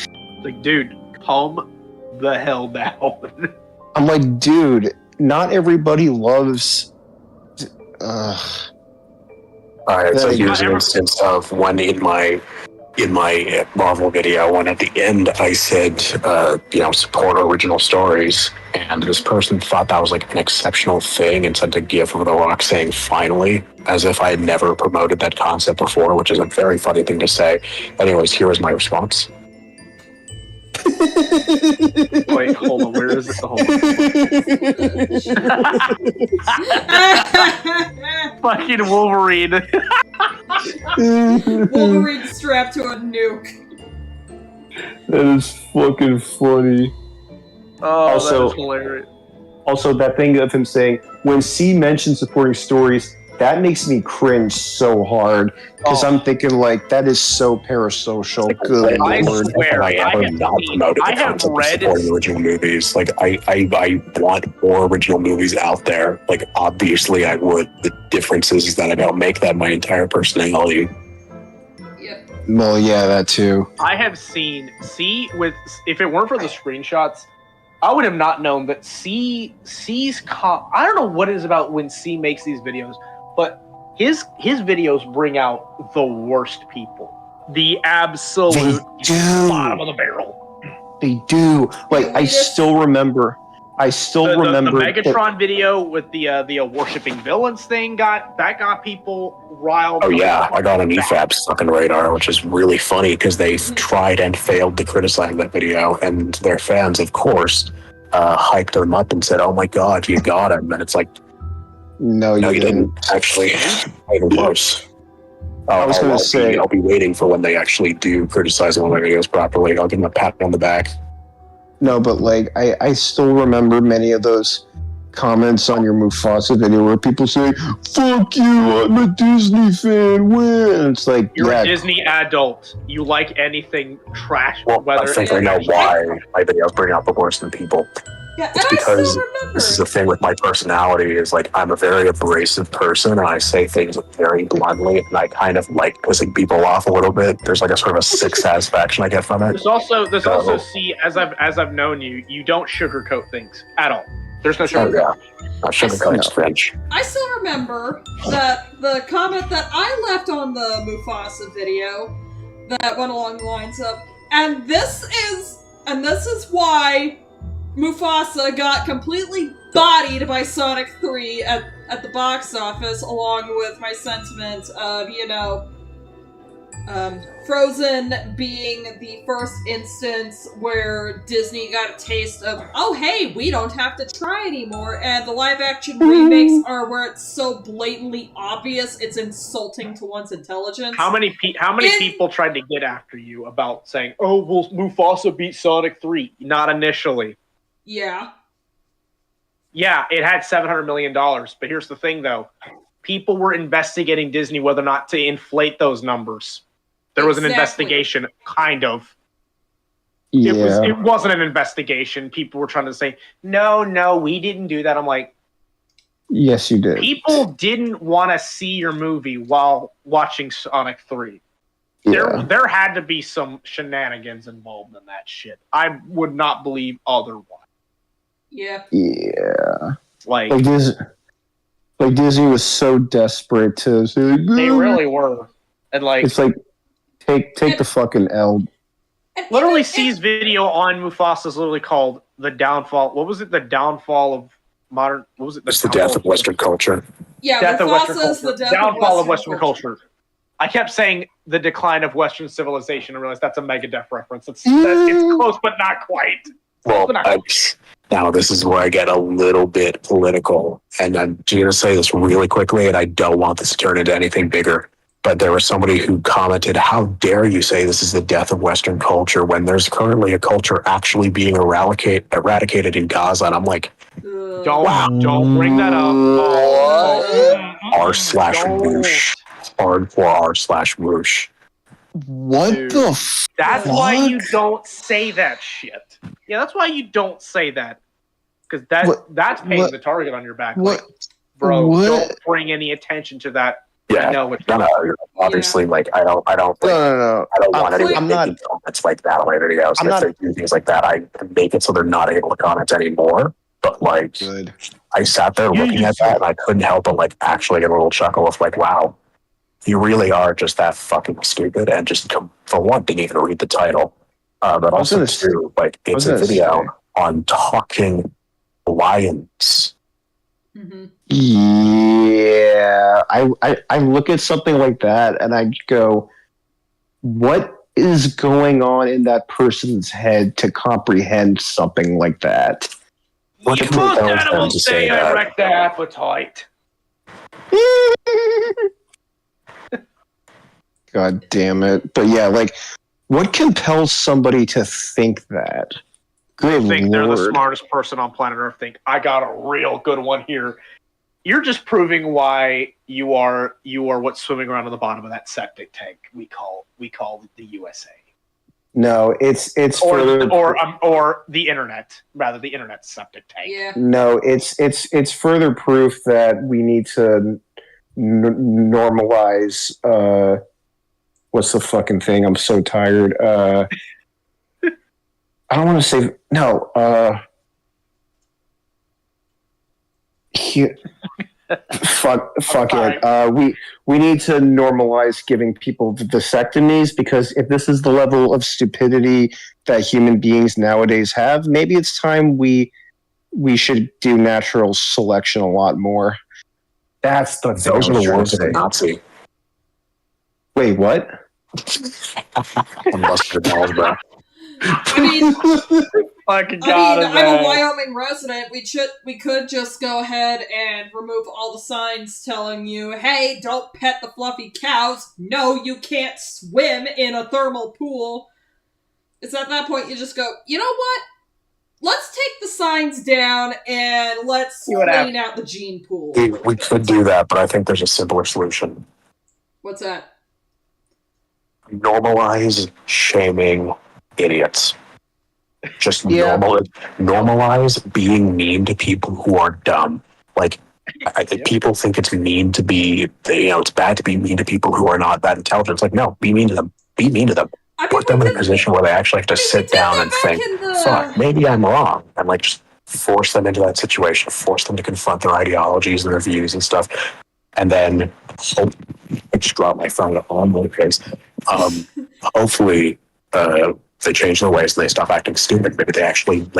N: Like, dude, calm the hell down.
K: I'm like, dude, not everybody loves.
R: Alright, so here's an instance of when in my Marvel video, when at the end I said, support original stories, and this person thought that was like an exceptional thing and sent a gif of The Rock saying finally, as if I had never promoted that concept before, which is a very funny thing to say. Anyways, here was my response.
N: Wait, hold on, where is it? Hold on. Fucking Wolverine.
D: Wolverine strapped to a nuke.
K: That is fucking funny.
N: Oh, that is hilarious.
K: Also, that thing of him saying, when C mentions supporting stories, that makes me cringe so hard. Because I'm thinking, like, that is so parasocial. Good
N: I
K: lord.
N: swear,
R: I have not promoted the concept of supporting original movies. Like, I want more original movies out there. Like, obviously I would. The difference is that I don't make that my entire personality.
K: Well, yeah, that too.
N: I have seen C with, if it weren't for the screenshots, I would have not known that C's I don't know what it is about when C makes these videos, but his videos bring out the worst people. the absolute bottom of the barrel.
K: They do. Like, I still remember. I still remember
N: the Megatron video with the worshipping villains thing got people riled.
R: Oh yeah, I got an EFAP stuck in radar, which is really funny because they tried and failed to criticize that video, and their fans, of course, hyped them up and said, "Oh my God, you got him!" And it's like,
K: no,
R: you didn't. Actually, even worse.
K: I was going to say,
R: I'll be waiting for when they actually do criticize one of my videos properly. I'll give them a pat on the back.
K: No, but like I still remember many of those comments on your Mufasa video where people say, "Fuck you, I'm a Disney fan." Win. It's like
N: you're a Disney adult. You like anything trash.
R: Well, I think I know why my videos bring out the worst in people.
D: Yeah,
R: it's because this is the thing with my personality is like I'm a very abrasive person and I say things very bluntly and I kind of like pissing people off a little bit. There's like a sort of a sick satisfaction I get from it.
N: There's also see as I've known you, you don't sugarcoat things at all. There's no sugarcoat.
R: Not sugarcoating French.
D: I still remember that the comment that I left on the Mufasa video that went along the lines of, and this is why Mufasa got completely bodied by Sonic 3 at the box office, along with my sentiment of, Frozen being the first instance where Disney got a taste of, oh hey, we don't have to try anymore, and the live-action remakes are where it's so blatantly obvious it's insulting to one's intelligence.
N: How many people tried to get after you about saying, oh, well, Mufasa beat Sonic 3? Not initially.
D: Yeah.
N: Yeah, it had $700 million, but here's the thing, though. People were investigating Disney whether or not to inflate those numbers. There was an investigation, kind of.
K: Yeah.
N: It wasn't an investigation. People were trying to say, no, we didn't do that. I'm like,
K: yes, you did.
N: People didn't want to see your movie while watching Sonic 3. There had to be some shenanigans involved in that shit. I would not believe otherwise.
D: Yeah.
K: Yeah.
N: Like
K: Disney was so desperate to say,
N: they really were. And like
K: it's like take the fucking L.
N: Literally C's video on Mufasa is literally called The Downfall. What was it? The Downfall of Modern what was it?
R: It's the death of Western culture.
D: Yeah,
N: death of Western
D: Mufasa's
N: culture.
D: the death
N: Downfall
D: of Western
N: culture. I kept saying the decline of Western civilization and realized that's a Megadeth reference. It's close but not quite.
R: Well, now this is where I get a little bit political, and I'm going to say this really quickly, and I don't want this to turn into anything bigger. But there was somebody who commented, "How dare you say this is the death of Western culture when there's currently a culture actually being eradicated in Gaza?" And I'm like,
N: don't bring that up.
R: r/whoosh, hardcore r/whoosh.
K: What the
N: That's why you don't say that shit. Yeah, that's why you don't say that. Because that's painting the target on your back. Like, bro, don't bring any attention to that.
R: Yeah,
N: no,
R: obviously, like I don't want anyone making comments like that on my videos. If they do things like that, I make it so they're not able to comment anymore. But like, I sat there looking at that, and I couldn't help but like actually get a little chuckle of like, wow, you really are just that fucking stupid, and just for one, didn't even read the title. But also too, like it's a video on talking lions.
D: Mm-hmm.
K: Yeah, I look at something like that and I go, what is going on in that person's head to comprehend something like that?
N: What most animals say erect their appetite.
K: God damn it. But yeah, like, what compels somebody to think that? Good
N: think
K: Lord.
N: They're the smartest person on planet Earth. Think I got a real good one here. You're just proving why you are what's swimming around on the bottom of that septic tank we call the USA.
K: No, it's
N: or the internet, rather, the internet septic tank.
D: Yeah.
K: No, it's further proof that we need to normalize. What's the fucking thing? I'm so tired. I don't want to say no. Fuck it. We need to normalize giving people vasectomies, because if this is the level of stupidity that human beings nowadays have, maybe it's time we should do natural selection a lot more. That's the thing.
R: Those are the words of a Nazi.
K: Wait, what?
R: I'm busting your balls, bro.
D: I mean,
N: Fucking
D: I'm a Wyoming resident. We could just go ahead and remove all the signs telling you, "Hey, don't pet the fluffy cows." No, you can't swim in a thermal pool. It's at that point you just go, you know what? Let's take the signs down and let's clean out the gene pool.
R: We could do that, but I think there's a simpler solution.
D: What's that?
R: Normalize shaming idiots. Just normalize being mean to people who are dumb. Like, I think people think it's mean to be, it's bad to be mean to people who are not that intelligent. It's like, no, be mean to them. Be mean to them. Put them in a position where they actually have to sit down and think, fuck, maybe I'm wrong. And like, just force them into that situation, force them to confront their ideologies and their views and stuff. And then, I just dropped my phone on my face. Hopefully, they change their ways and they stop acting stupid. Maybe they actually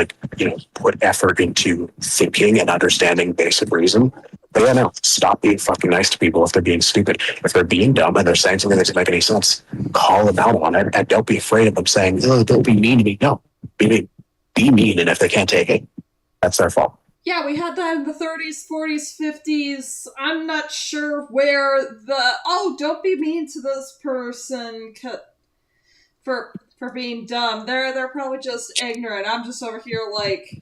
R: put effort into thinking and understanding basic reason. But yeah, no, stop being fucking nice to people if they're being stupid. If they're being dumb and they're saying something that doesn't make any sense, call them out on it, and don't be afraid of them saying, "Oh, don't be mean to me." No, be mean. Be mean, and if they can't take it, that's their fault.
D: Yeah, we had that in the 30s, 40s, 50s. I'm not sure where don't be mean to this person for being dumb. They're probably just ignorant. I'm just over here like,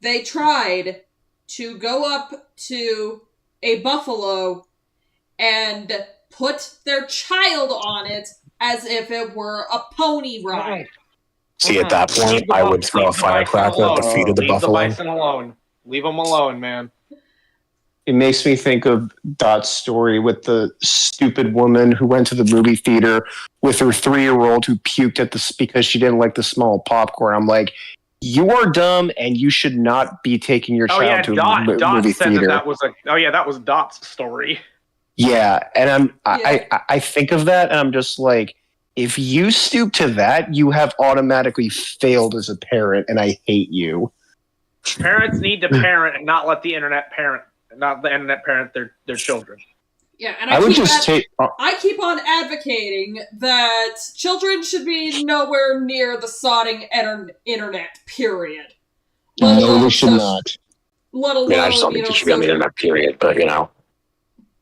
D: they tried to go up to a buffalo and put their child on it as if it were a pony ride.
R: See, at that point, I would throw a firecracker at the feet of the buffalo.
N: Leave the bison alone. Leave them alone, man.
K: It makes me think of Dot's story with the stupid woman who went to the movie theater with her 3-year-old who puked because she didn't like the small popcorn. I'm like, you are dumb, and you should not be taking your child to a movie theater.
N: That was Dot's story.
K: Yeah, and I think of that, and I'm just like, if you stoop to that, you have automatically failed as a parent, and I hate you.
N: Parents need to parent and not let the internet parent. Not the internet parent their children.
D: Yeah, and I keep on advocating that children should be nowhere near the sodding internet, period.
K: No, they should not.
D: Let alone,
R: I just don't think it should be on the internet, period, but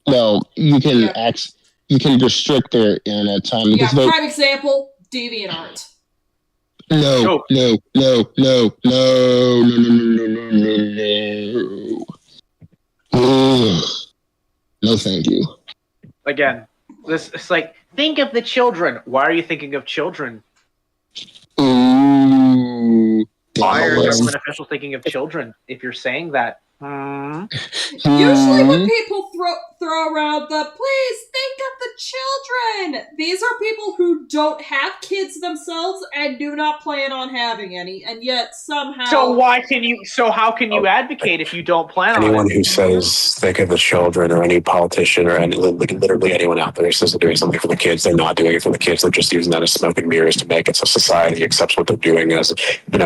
K: No, you can you can restrict their internet time.
D: Yeah, prime example, DeviantArt.
K: No. No, thank you.
N: Again, it's like, think of the children. Why are you thinking of children?
K: Ooh.
N: Why are government officials thinking of children if you're saying that?
D: Usually when people throw around please think of the children, these are people who don't have kids themselves and do not plan on having any, and yet somehow...
N: So how can you advocate if you don't plan on it?
R: Anyone who says think of the children, or any politician, or literally anyone out there who says they're doing something for the kids, they're not doing it for the kids. They're just using that as smoke and mirrors to make it so society accepts what they're doing as,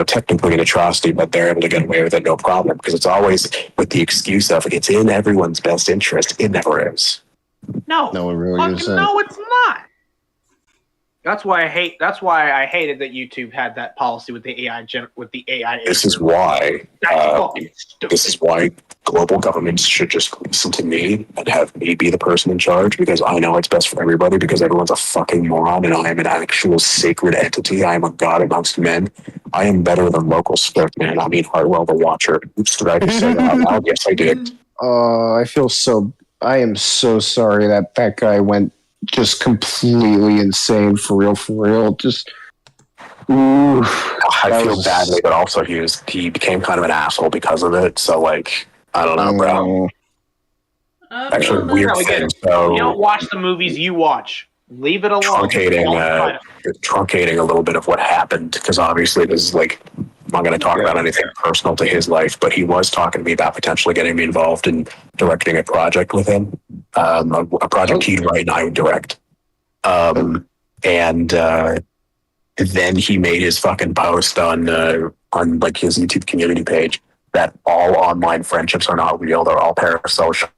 R: technically an atrocity, but they're able to get away with it no problem, because it's always with the excuse of it's in everyone's best interest. It never is.
N: No,
K: it really isn't.
N: No, it's not. That's why I hated that YouTube had that policy with the AI.
R: This is why. This is why global governments should just listen to me and have me be the person in charge, because I know it's best for everybody. Because everyone's a fucking moron, and I am an actual sacred entity. I am a god amongst men. I am better than local Swift, man. I mean Hartwell the Watcher. Oops, did I just say that out loud? Yes, I did.
K: I am so sorry that guy went just completely insane, for real. Just, ooh.
R: I feel badly, but also he became kind of an asshole because of it. So, I don't know, bro. Actually, weird thing. So
N: you don't watch the movies you watch. Leave it alone.
R: Truncating a little bit of what happened, because obviously this is not going to talk about anything personal to his life, but he was talking to me about potentially getting me involved in directing a project with him, a project he'd write and I would direct. And then he made his fucking post on like his YouTube community page that all online friendships are not real. They're all parasocial,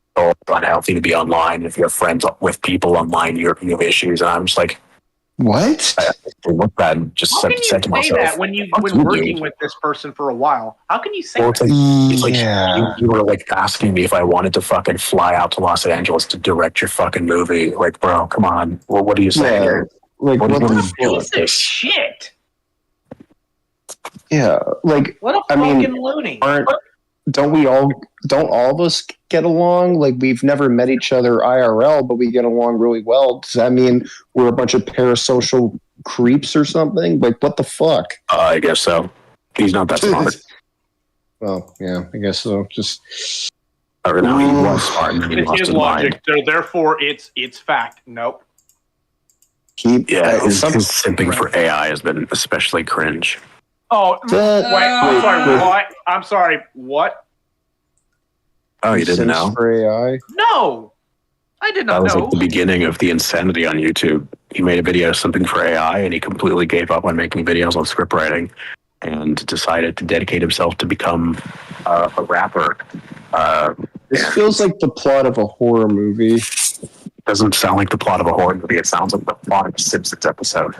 R: unhealthy to be online. If you're friends with people online, you have issues. And I'm just like,
E: what?
R: I looked at and just
N: How can you
R: said to
N: say
R: myself,
N: that when you've been working with this person for a while? How can you say
R: well,
N: that?
R: it's like you were like asking me if I wanted to fucking fly out to Los Angeles to direct your fucking movie. Like, bro, come on. Well, what are you saying here?
E: Like, what
R: are you
E: the
R: doing
N: Piece of shit.
E: Yeah, like
N: What a
E: I mean,
N: fucking loony.
E: don't all of us get along? Like we've never met each other IRL, but we get along really well. Does that mean we're a bunch of parasocial creeps or something? Like what the fuck?
R: I guess so. He's not that smart.
E: Well, yeah, I guess so. Just
R: or no, he was smart and then he
N: It's
R: lost
N: his
R: his mind.
N: logic, so therefore it's fact. Nope.
R: Yeah, his simping for AI has been especially cringe.
N: Oh, wait, I'm sorry,
E: wait.
N: what? I'm sorry, what?
R: Oh, you didn't know?
E: For AI?
N: No! I did
R: That
N: not
R: was
N: know.
R: like the beginning of the insanity on YouTube. He made a video simping for AI and he completely gave up on making videos on script writing and decided to dedicate himself to become a rapper.
E: This feels like the plot of a horror movie.
R: Doesn't sound like the plot of a horror movie. It sounds like the plot of a Simpsons episode.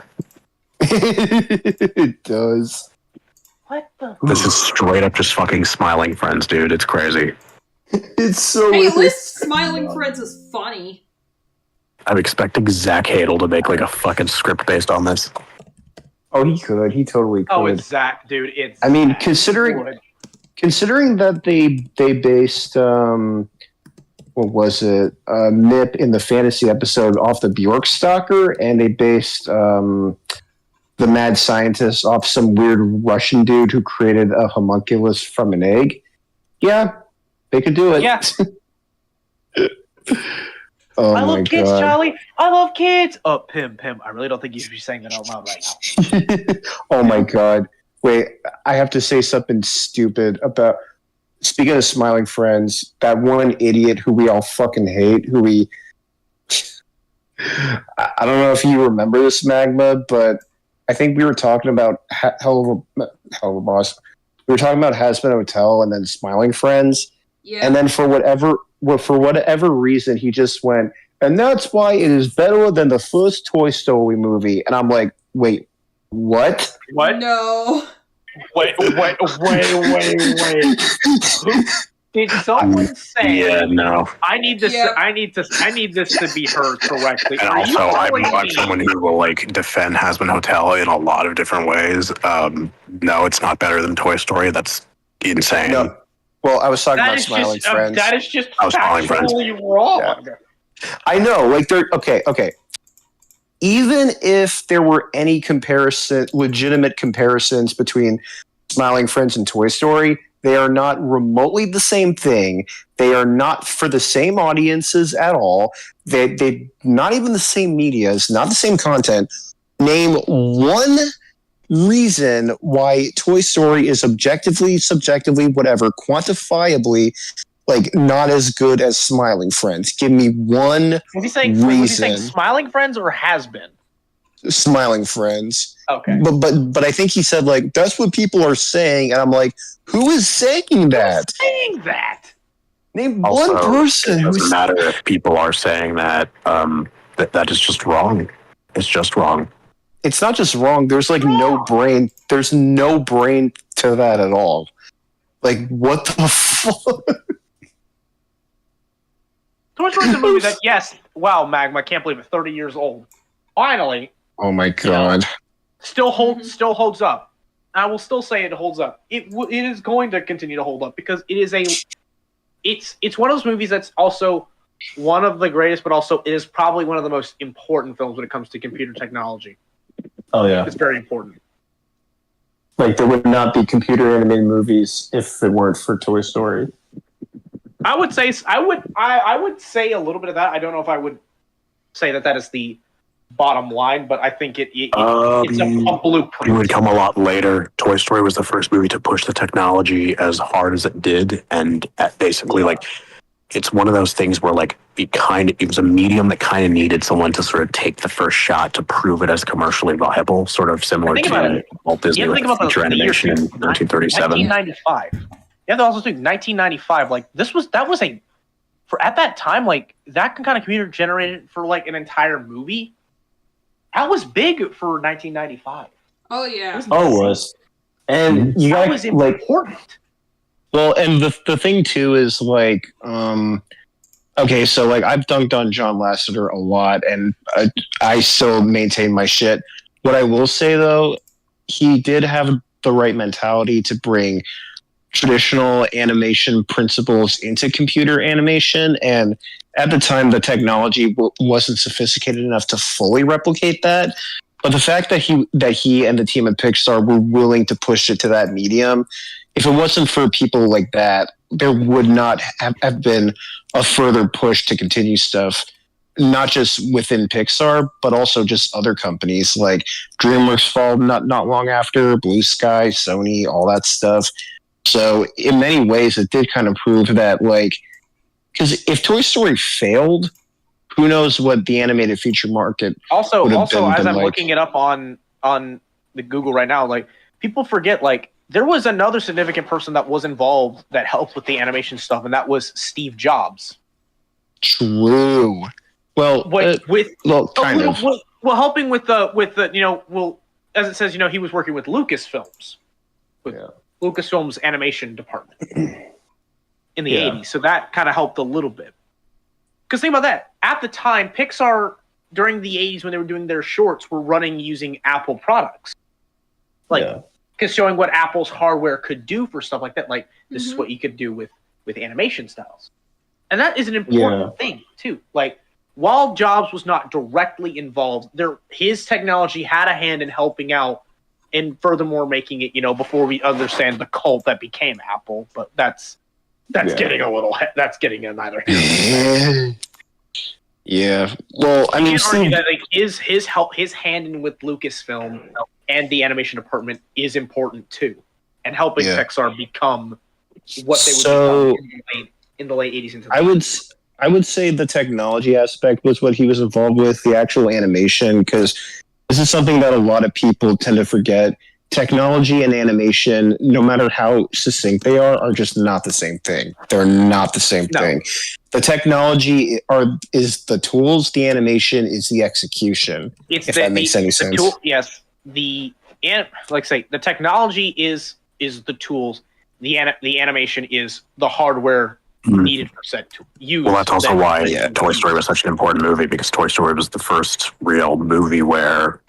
E: It does.
N: What the?
R: This is straight up just fucking Smiling Friends, dude. It's crazy.
E: It's so.
D: Hey, at least Smiling Friends is funny.
R: I'm expecting Zach Hadel to make like a fucking script based on this.
E: Oh, he could. He totally could.
N: Oh, it's Zach, dude. It's.
E: I mean,
N: Zach.
E: considering that they based what was it, Nip in the fantasy episode off the Bjork Stalker, and they based the mad scientist off some weird Russian dude who created a homunculus from an egg. Yeah, they could do it.
N: Yeah.
E: Oh
N: I
E: my
N: love kids,
E: God.
N: Charlie. I love kids. Oh, Pim. I really don't think you should be saying that out loud right now.
E: Oh my God. Wait, I have to say something stupid about. Speaking of Smiling Friends, that one idiot who we all fucking hate, who we. I don't know if you remember this, Magma, but I think we were talking about Hell of a Boss. We were talking about Hazbin Hotel and then Smiling Friends.
D: Yeah.
E: And then for whatever reason, he just went, and that's why it is better than the first Toy Story movie. And I'm like, wait, what?
N: What?
D: No.
N: Wait. Did someone say?
R: Yeah, no.
N: I need this.
D: Yeah.
N: I need this to be heard correctly.
R: And
N: Are you
R: also, I'm
N: telling me-
R: someone who will like defend Hazbin Hotel in a lot of different ways. No, it's not better than Toy Story. That's insane.
E: No. Well, I was talking
N: That
E: about
N: is
E: Smiling
N: just
E: Friends.
N: that is just
R: I was Smiling Friends.
N: factually wrong.
E: Yeah. I know, like they're okay. Even if there were any legitimate comparisons between Smiling Friends and Toy Story, they are not remotely the same thing. They are not for the same audiences at all. They not even the same media. It's not the same content. Name one reason why Toy Story is objectively, subjectively, whatever, quantifiably, like not as good as Smiling Friends. Give me one
N: Was he saying
E: reason.
N: Smiling Friends or has been?
E: Smiling Friends.
N: Okay.
E: But I think he said like that's what people are saying, and I'm like, who is saying that?
N: Saying that.
E: Name
R: Also,
E: one person
R: it
E: who's
R: doesn't matter if people are saying that. That is just wrong. It's just wrong.
E: It's not just wrong. There's like no brain. There's no brain to that at all. Like what the fuck?
N: Toy Story is a movie that, yes, wow, Magma, I can't believe it, 30 years old. Finally,
E: Oh my God.
N: still holds up. I will still say it holds up. It is going to continue to hold up because it is it's one of those movies that's also one of the greatest, but also it is probably one of the most important films when it comes to computer technology.
K: Oh yeah.
N: It's very important.
K: Like there would not be computer animated movies if it weren't for Toy Story.
N: I would say I would say a little bit of that. I don't know if I would say that is the bottom line, but I think it's a blueprint.
R: It would come a lot later. Toy Story was the first movie to push the technology as hard as it did, and basically, like, it's one of those things where, like, it was a medium that kind of needed someone to sort of take the first shot to prove it as commercially viable, sort of similar to Walt Disney with feature animation in 1937.
N: 1995. You have to also think 1995. Like that was at that time, like that kind of computer generated for like an entire movie. That was big for 1995.
D: Oh yeah.
K: It was. And you
N: that
K: got
N: was important.
E: Well, and the thing too is like, okay, so like I've dunked on John Lasseter a lot, and I still maintain my shit. What I will say though, he did have the right mentality to bring traditional animation principles into computer animation, and at the time the technology wasn't sophisticated enough to fully replicate that. But the fact that he and the team at Pixar were willing to push it to that medium, if it wasn't for people like that, there would not have been a further push to continue stuff, not just within Pixar, but also just other companies like DreamWorks followed not long after, Blue Sky, Sony, all that stuff. So in many ways, it did kind of prove that, like, because if Toy Story failed, who knows what the animated feature market
N: Also, as I'm
E: like.
N: looking it up on the Google right now, like people forget, like there was another significant person that was involved that helped with the animation stuff, and that was Steve Jobs.
E: True. Well,
N: helping with the as it says, he was working with Lucasfilms, with Lucasfilms animation department in the 80s, so that kind of helped a little bit. Because think about that. At the time, Pixar, during the 80s when they were doing their shorts, were running using Apple products. Because showing what Apple's hardware could do for stuff like that. Like, this is what you could do with animation styles. And that is an important thing, too. Like, while Jobs was not directly involved, his technology had a hand in helping out and furthermore making it, before we understand the cult that became Apple. But that's getting that's getting in neither.
E: Yeah. Well, I mean,
N: argue that like his hand in with Lucasfilm and the animation department is important too, and helping Pixar become what they would become in the late 80s. Into the
E: I would say the technology aspect was what he was involved with, the actual animation, because this is something that a lot of people tend to forget. Technology and animation, no matter how succinct they are just not the same thing. They're not the same thing. The technology is the tools. The animation is the execution. That makes any sense.
N: Yes, the technology is the tools. The animation is the hardware needed for set to use.
R: Well, that's also why Toy Story was such an important movie, because Toy Story was the first real movie where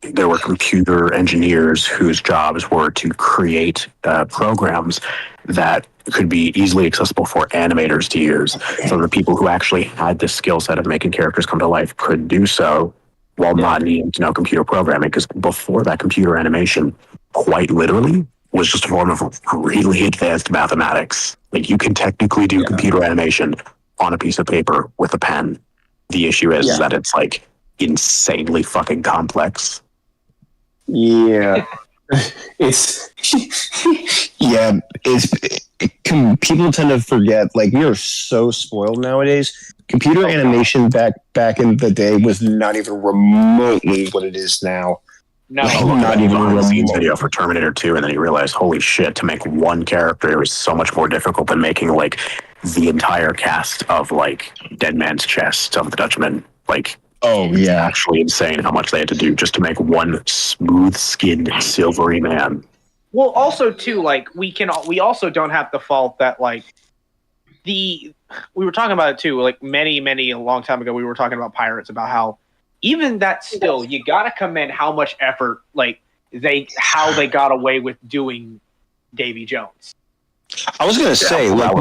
R: there were computer engineers whose jobs were to create programs that could be easily accessible for animators to use. So the people who actually had this skill set of making characters come to life could do so while not needing to know computer programming. Because before that, computer animation, quite literally, was just a form of really advanced mathematics. Like, you can technically do computer animation on a piece of paper with a pen. The issue is that it's like insanely fucking complex.
K: Yeah.
E: People tend to forget, like, we are so spoiled nowadays. Computer animation back in the day was not even remotely what it is now.
N: No,
R: not even a scenes video for Terminator 2, and then you realize, holy shit, to make one character was so much more difficult than making like the entire cast of like Dead Man's Chest of the Dutchman. Like, actually insane how much they had to do just to make one smooth-skinned, silvery man.
N: Well, also too, like we also don't have the fault that like we were talking about it too, like a long time ago we were talking about Pirates, about how even that still you gotta commend how much effort like how they got away with doing Davy Jones.
E: I was gonna say, like,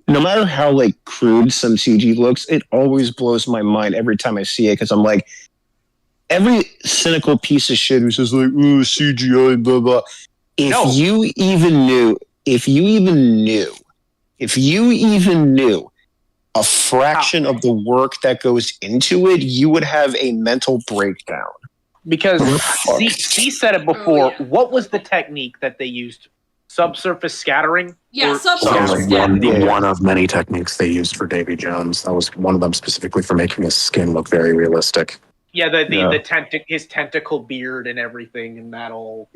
E: no matter how like crude some CG looks, it always blows my mind every time I see it, because I'm like, every cynical piece of shit who's just like, ooh, CGI, blah blah. If you even knew a fraction of the work that goes into it, you would have a mental breakdown.
N: Because he said it before. What was the technique that they used? Subsurface scattering?
D: Yeah,
R: That was one of many techniques they used for Davy Jones. That was one of them specifically for making his skin look very realistic.
N: Yeah, his tentacle beard and everything, and that all.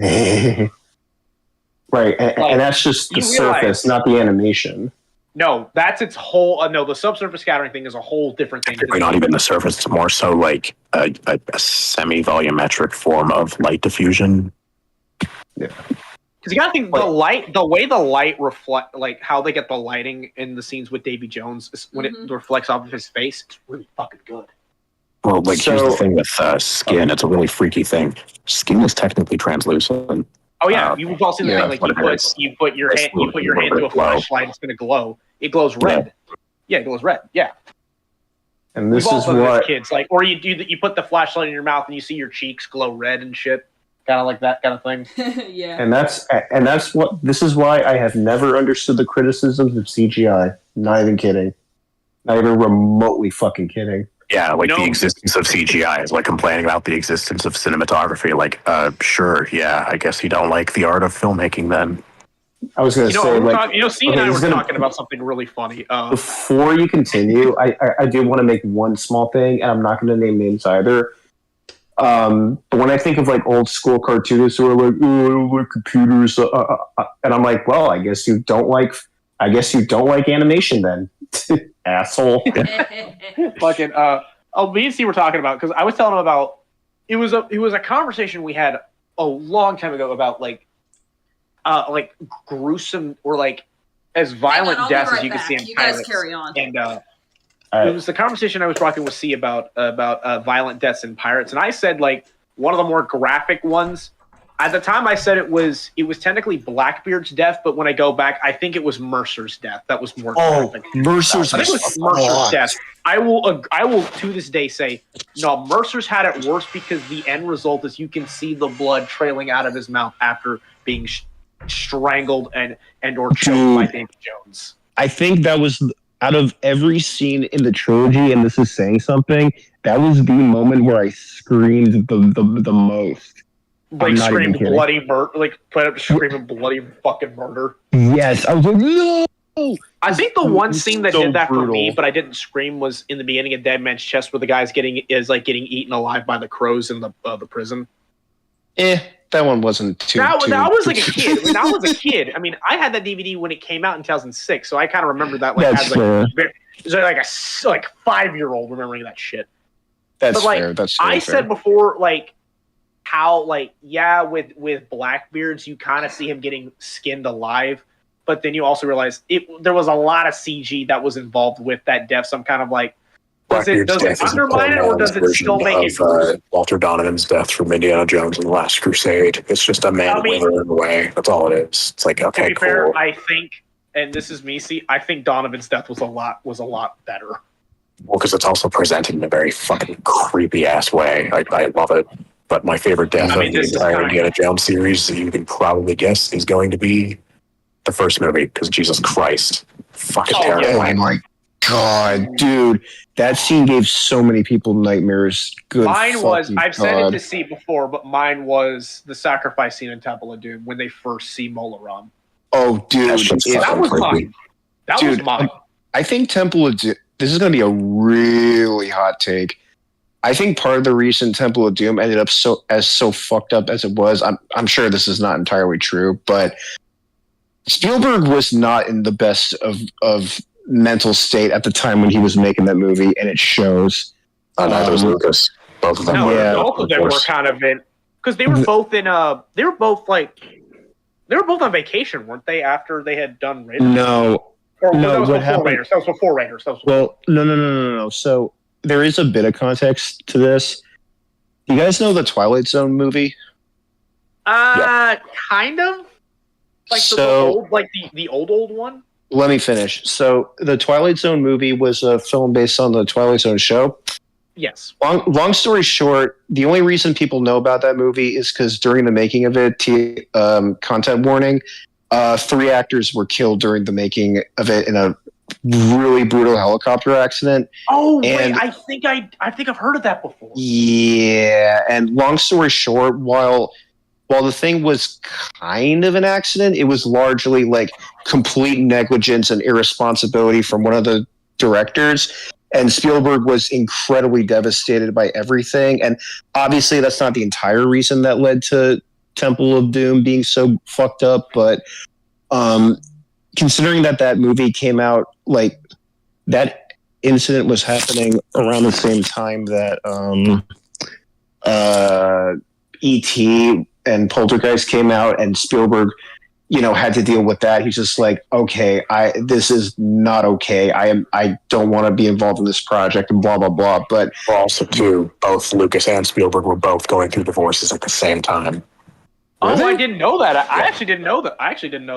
K: Right, and that's just the surface, not the animation.
N: No, that's its whole. No, the subsurface scattering thing is a whole different thing.
R: Technically, not even the surface. It's more so like a semi-volumetric form of light diffusion.
K: Yeah.
N: Because you gotta think the way the light reflect, like how they get the lighting in the scenes with Davy Jones is when it reflects off of his face. It's really fucking good.
R: Well, like here's the thing with skin. It's a really freaky thing. Skin is technically translucent.
N: Oh yeah, you've all seen the thing. Like you put your hand to a flashlight, it's gonna glow. It glows red. Yeah, it glows red. Yeah.
K: And this
N: We've all
K: is
N: done this
K: what
N: as kids like, or you put the flashlight in your mouth and you see your cheeks glow red and shit, kind of like that kind of thing.
D: Yeah.
K: And that's what this is why I have never understood the criticisms of CGI. Not even kidding. Not even remotely fucking kidding.
R: Yeah, like the existence of CGI is like complaining about the existence of cinematography. Like, sure, yeah, I guess you don't like the art of filmmaking then.
K: I was going to say, like,
N: Steve and I were talking about something really funny.
K: Before you continue, I do want to make one small thing, and I'm not going to name names either. But when I think of like old school cartoonists who are like, "Oh, I don't like computers," and I'm like, well, I guess you don't like animation then, asshole.
N: Fucking me and Steve were talking about, because I was telling him about it was a conversation we had a long time ago about like gruesome or like as violent deaths as you can see in pirates.
D: You guys carry on.
N: And it was the conversation I was talking with C about violent deaths in pirates, and I said like one of the more graphic ones. At the time, I said it was technically Blackbeard's death, but when I go back, I think it was Mercer's death. That was more graphic.
E: Mercer's
N: I think it was Mercer's death. I will to this day say, no, Mercer's had it worse because the end result is you can see the blood trailing out of his mouth after being strangled and or choked by Davy Jones.
K: I think that was, out of every scene in the trilogy, and this is saying something, that was the moment where I screamed the most.
N: Like screamed bloody murder, like put up screaming bloody fucking murder.
K: Yes, I was like, no.
N: I think the one scene that
K: so
N: did that
K: brutal
N: for me, but I didn't scream, was in the beginning of Dead Man's Chest, where the guy's getting eaten alive by the crows in the prison.
E: That one wasn't too.
N: That was like a kid. When I was a kid, I mean, I had that DVD when it came out in 2006, so I kind of remember that. Like,
K: That's fair.
N: It was like a 5-year-old remembering that shit.
E: That's
N: but, like,
E: fair. That's
N: I
E: fair.
N: said before, like, how, like, yeah, with Blackbeard's, you kind of see him getting skinned alive, but then you also realize there was a lot of CG that was involved with that death. So I'm kind of like, does it undermine it, or does it still make it?
R: Walter Donovan's death from Indiana Jones and the Last Crusade. It's just a man withering away. That's all it is. It's like, okay,
N: to be fair, I think, and this is me, I think Donovan's death was a lot better.
R: Well, because it's also presented in a very fucking creepy ass way. I love it. But my favorite death of the entire Indiana Jones series, you can probably guess, is going to be the first movie, because Jesus Christ, fucking terrifying.
E: Oh my god, dude, that scene gave so many people nightmares. Good.
N: Mine was,
E: fucking
N: I've said
E: God.
N: it to see before, but mine was the sacrifice scene in Temple of Doom when they first see Molaram.
E: Oh, dude,
N: That was mine. That was mine.
E: I think Temple of Doom. This is going to be a really hot take. I think part of the reason Temple of Doom ended up so fucked up as it was, I'm sure this is not entirely true, but Spielberg was not in the best of mental state at the time when he was making that movie, and it shows.
R: Neither was Lucas. Both of them were.
N: Both of them were kind of in, because they were both in. They were both on vacation, weren't they? After they had done Raiders.
K: No.
N: Or
K: No,
N: that was
K: what
N: before
K: happened-
N: Raiders. That was before Raiders.
K: Well, no. So there is a bit of context to this. You guys know the Twilight Zone movie?
N: Kind of. Like the old one.
E: Let me finish. So the Twilight Zone movie was a film based on the Twilight Zone show.
N: Yes.
E: Long story short, the only reason people know about that movie is because during the making of it, content warning, 3 actors were killed during the making of it in a really brutal helicopter accident.
N: Oh wait,
E: And-
N: I think I've heard of that before.
E: Yeah, and long story short, while the thing was kind of an accident, it was largely like complete negligence and irresponsibility from one of the directors. And Spielberg was incredibly devastated by everything. And obviously, that's not the entire reason that led to Temple of Doom being so fucked up. But considering that movie came out, like, that incident was happening around the same time that E.T. and Poltergeist came out, and Spielberg, had to deal with that. He's just like, okay, this is not okay. I don't want to be involved in this project and blah blah blah. But
R: also, too, both Lucas and Spielberg were both going through divorces at the same time.
N: Oh, I didn't know that. I actually didn't know that.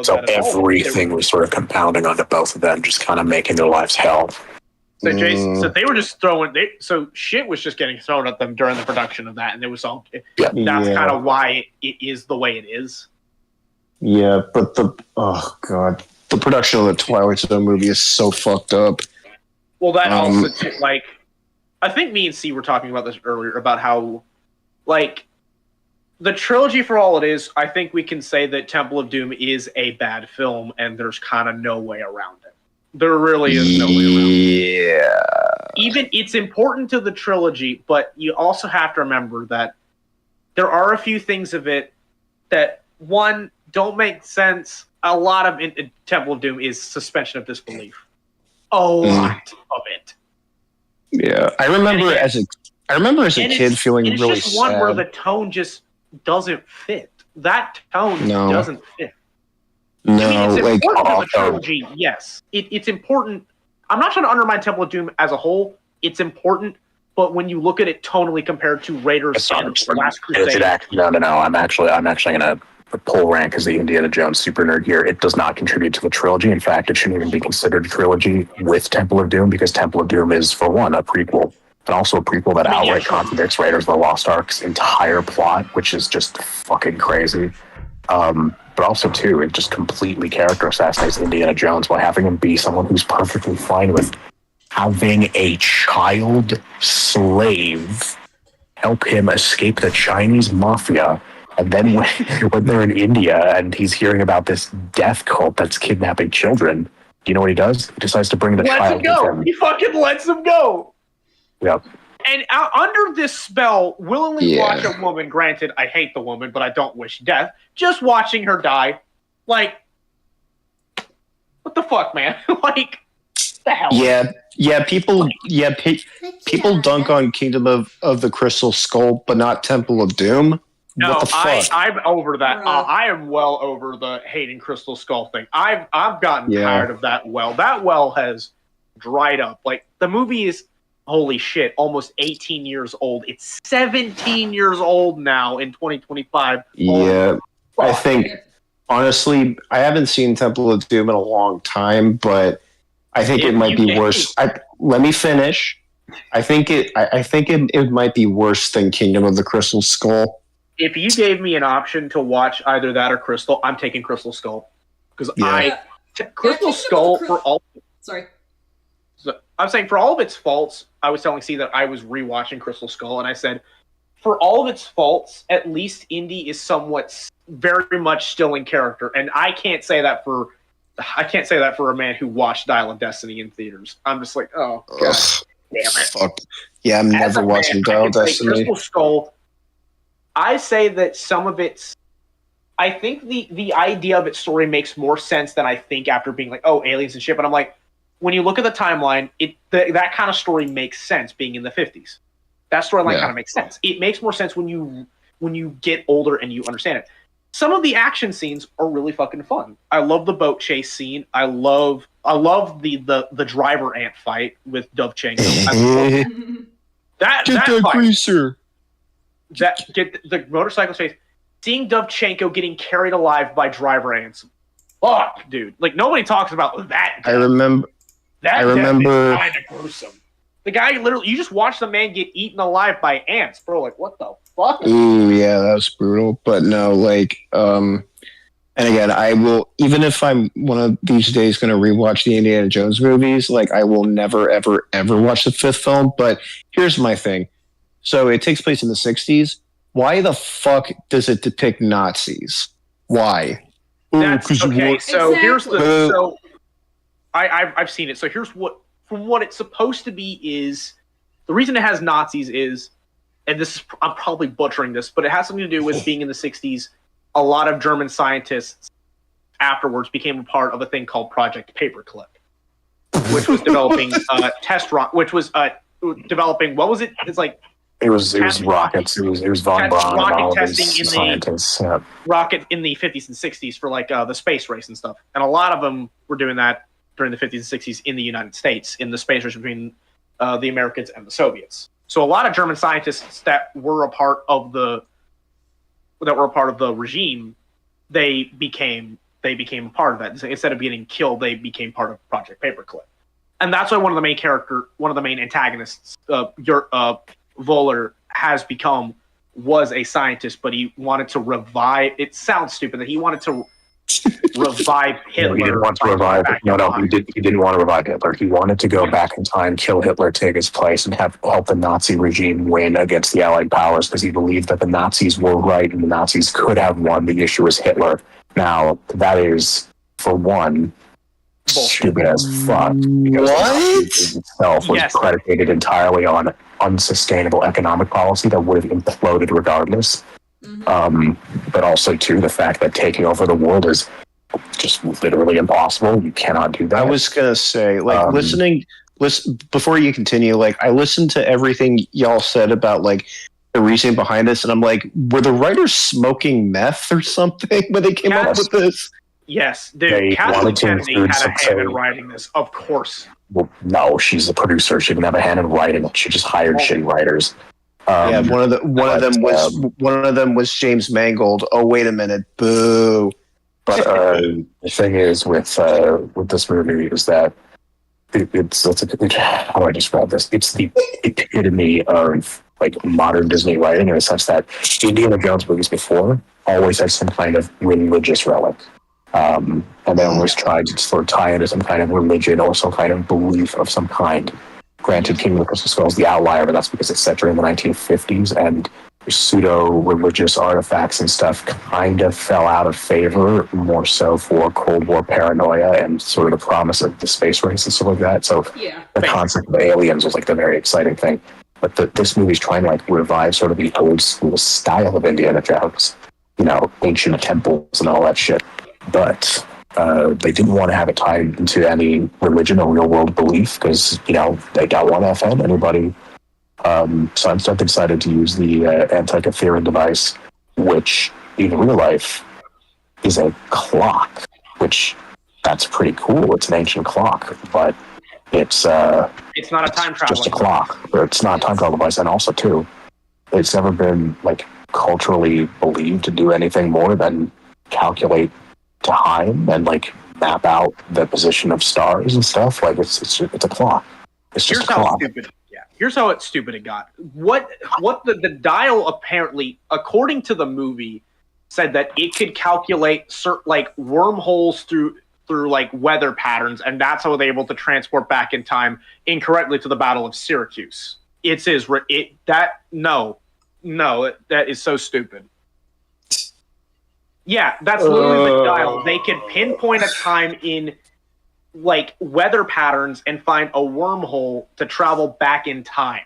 R: So
N: that at all.
R: everything was sort of compounding onto both of them, just kind of making their lives hell.
N: So Jason, so they were just throwing. So shit was just getting thrown at them during the production of that, and it was all. That's kind of why it is the way it is.
E: Yeah, but the production of the Twilight Zone movie is so fucked up.
N: Well, that also like, I think me and C were talking about this earlier about how, like, the trilogy for all it is. I think we can say that Temple of Doom is a bad film, and there's kind of no way around it. There really is no way around it.
E: Yeah.
N: Even it's important to the trilogy, but you also have to remember that there are a few things of it that, one, don't make sense. A lot of Temple of Doom is suspension of disbelief. A lot of it.
E: Yeah, I remember as a kid feeling
N: it's
E: really
N: just one
E: sad.
N: where the tone just doesn't fit. That tone doesn't fit.
E: No,
N: I mean, it's
E: like
N: important to the trilogy, yes. It's important. I'm not trying to undermine Temple of Doom as a whole. It's important, but when you look at it tonally compared to Raiders and Last Crusade,
R: No. I'm actually gonna pull rank as the Indiana Jones super nerd here. It does not contribute to the trilogy. In fact, it shouldn't even be considered a trilogy with Temple of Doom, because Temple of Doom is, for one, a prequel, and also a prequel that outright contradicts Raiders of the Lost Ark's entire plot, which is just fucking crazy. But also, too, it just completely character assassinates Indiana Jones by having him be someone who's perfectly fine with having a child slave help him escape the Chinese mafia. And then when they're in India and he's hearing about this death cult that's kidnapping children, you know what he does? He decides to bring the
N: lets
R: child
N: him go.
R: with him.
N: He fucking lets him go.
R: Yep.
N: And under this spell, willingly
E: Yeah.
N: watch a woman. Granted, I hate the woman, but I don't wish death. Just watching her die, like, what the fuck, man? Like, the hell?
E: People dunk on Kingdom of the Crystal Skull, but not Temple of Doom.
N: No,
E: What the fuck?
N: I'm over that. I am well over the hating Crystal Skull thing. I've gotten tired of that well. That well has dried up. Like, the movie is, holy shit, almost 18 years old. It's 17 years old now in 2025.
E: Yeah, I think honestly, I haven't seen Temple of Doom in a long time, but I think it might be worse. Let me finish. I think it might be worse than Kingdom of the Crystal Skull.
N: If you gave me an option to watch either that or Crystal, I'm taking Crystal Skull. Because Crystal Skull, for all...
D: Sorry.
N: I'm saying for all of its faults, I was telling C that I was rewatching Crystal Skull, and I said, for all of its faults, at least Indy is somewhat very much still in character. And I can't say that for a man who watched Dial of Destiny in theaters. I'm just like, oh, God damn it.
E: Fuck. Yeah, I'm
N: As
E: never
N: a
E: watching
N: man,
E: Dial
N: I
E: of
N: can say
E: Destiny.
N: Crystal Skull, I say that some of its... I think the idea of its story makes more sense than I think after being like, oh, aliens and shit. But I'm like, when you look at the timeline, that kind of story makes sense being in the 50s. That storyline kind of makes sense. It makes more sense when you get older and you understand it. Some of the action scenes are really fucking fun. I love the boat chase scene. I love the driver ant fight with Dovchenko. that fight,
E: greaser.
N: Get the motorcycle chase. Seeing Dovchenko getting carried alive by driver ants. Fuck, dude. Like, nobody talks about that.
E: I remember.
N: That death is kind of gruesome. The guy literally, you just watch the man get eaten alive by ants, bro. Like, what the fuck?
E: Ooh, yeah, that was brutal. But no, like, and
K: And again, I will, even if I'm one of these days going to rewatch the Indiana Jones movies, like I will never, ever, ever watch the fifth film. But here's my thing. So it takes place in the 60s. Why the fuck does it depict Nazis? Why?
N: That's okay. So here's the so I've seen it. So here's what from what it's supposed to be is the reason it has Nazis is, and this is I'm probably butchering this, but it has something to do with being in the 60s. A lot of German scientists afterwards became a part of a thing called Project Paperclip, which was developing which was developing what was it? It's like
R: it was rockets. It was von Braun and all of these
N: testing
R: scientists. Yeah.
N: Rocket in the 50s and 60s for like the space race and stuff, and a lot of them were doing that during the 50s and 60s in the United States in the space race between the Americans and the Soviets. So a lot of German scientists that were a part of the regime, they became a part of that. Instead of getting killed, they became part of Project Paperclip, and that's why one of the main antagonists, Voller, was a scientist, but he wanted to revive. It sounds stupid that he wanted to revive Hitler.
R: No, he didn't want to revive. He didn't want to revive Hitler. He wanted to go back in time, kill Hitler, take his place, and help the Nazi regime win against the Allied powers because he believed that the Nazis were right and the Nazis could have won. The issue was Hitler. Now that is, for one, stupid as fuck because the Nazi itself was predicated entirely on unsustainable economic policy that would have imploded regardless. But also, too, the fact that taking over the world is just literally impossible. You cannot do that.
K: I was going to say, like, listen, before you continue, like, I listened to everything y'all said about, like, the reasoning behind this, and I'm like, were the writers smoking meth or something when they came up with this?
N: Yes, dude. Kathleen Kennedy had a hand in writing this, of course.
R: Well, no, she's a producer. She didn't have a hand in writing it. She just hired shitty writers.
K: One of them was James Mangold. Oh, wait a minute, boo!
R: But the thing is with this movie is that how do I describe this? It's the epitome of like modern Disney writing in the sense that Indiana Jones movies before always had some kind of religious relic. And they always tried to sort of tie into some kind of religion or some kind of belief of some kind. Granted, Kingdom of the Crystal Skull is the outlier, but that's because it's set during the 1950s, and pseudo-religious artifacts and stuff kind of fell out of favor, more so for Cold War paranoia and sort of the promise of the space race and stuff like that. So the concept of aliens was like the very exciting thing. But this movie's trying to like revive sort of the old school style of Indiana Jones, you know, ancient temples and all that shit. But they didn't want to have it tied into any religion or real world belief because, you know, they don't want to offend anybody. So instead they decided to use the Antikythera device, which in real life is a clock, which that's pretty cool. It's an ancient clock, but it's not
N: a time travel.
R: Just a clock. Or it's not a time travel device, and also too, it's never been like culturally believed to do anything more than calculate time and like map out the position of stars and stuff. Like it's a clock. It's just a clock.
N: Here's how stupid it got. What the dial apparently, according to the movie, said that it could calculate like wormholes through like weather patterns, and that's how they're able to transport back in time incorrectly to the Battle of Syracuse. That is so stupid. Yeah, that's literally the dial. They could pinpoint a time in like weather patterns and find a wormhole to travel back in time.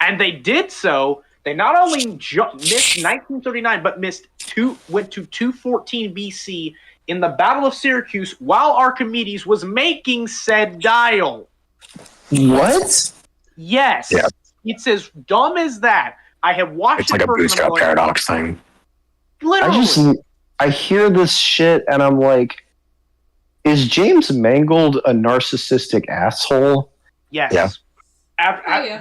N: And they did so. They not only missed 1939, but went to 214 BC in the Battle of Syracuse while Archimedes was making said dial.
K: What?
N: Yes. Yeah. It's as dumb as that. I have watched
R: it's like a bootstrap paradox thing.
N: Literally.
K: I hear this shit and I'm like, is James Mangold a narcissistic asshole?
N: Yes.
K: Yeah.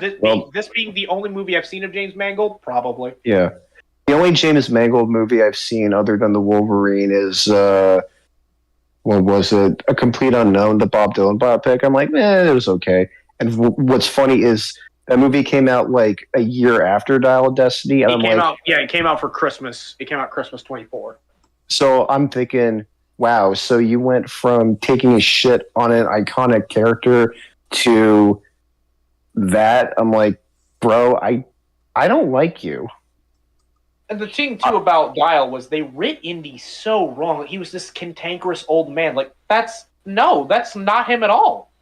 N: This being the only movie I've seen of James Mangold, probably.
K: Yeah. The only James Mangold movie I've seen other than the Wolverine is what was it? A Complete Unknown, the Bob Dylan biopic. I'm like, it was okay. And what's funny is that movie came out like a year after Dial of Destiny, and
N: it came out for Christmas. It came out Christmas 24.
K: So I'm thinking, wow. So you went from taking a shit on an iconic character to that. I'm like, bro, I don't like you.
N: And the thing too about Dial was they writ Indy so wrong. He was this cantankerous old man. Like that's not him at all.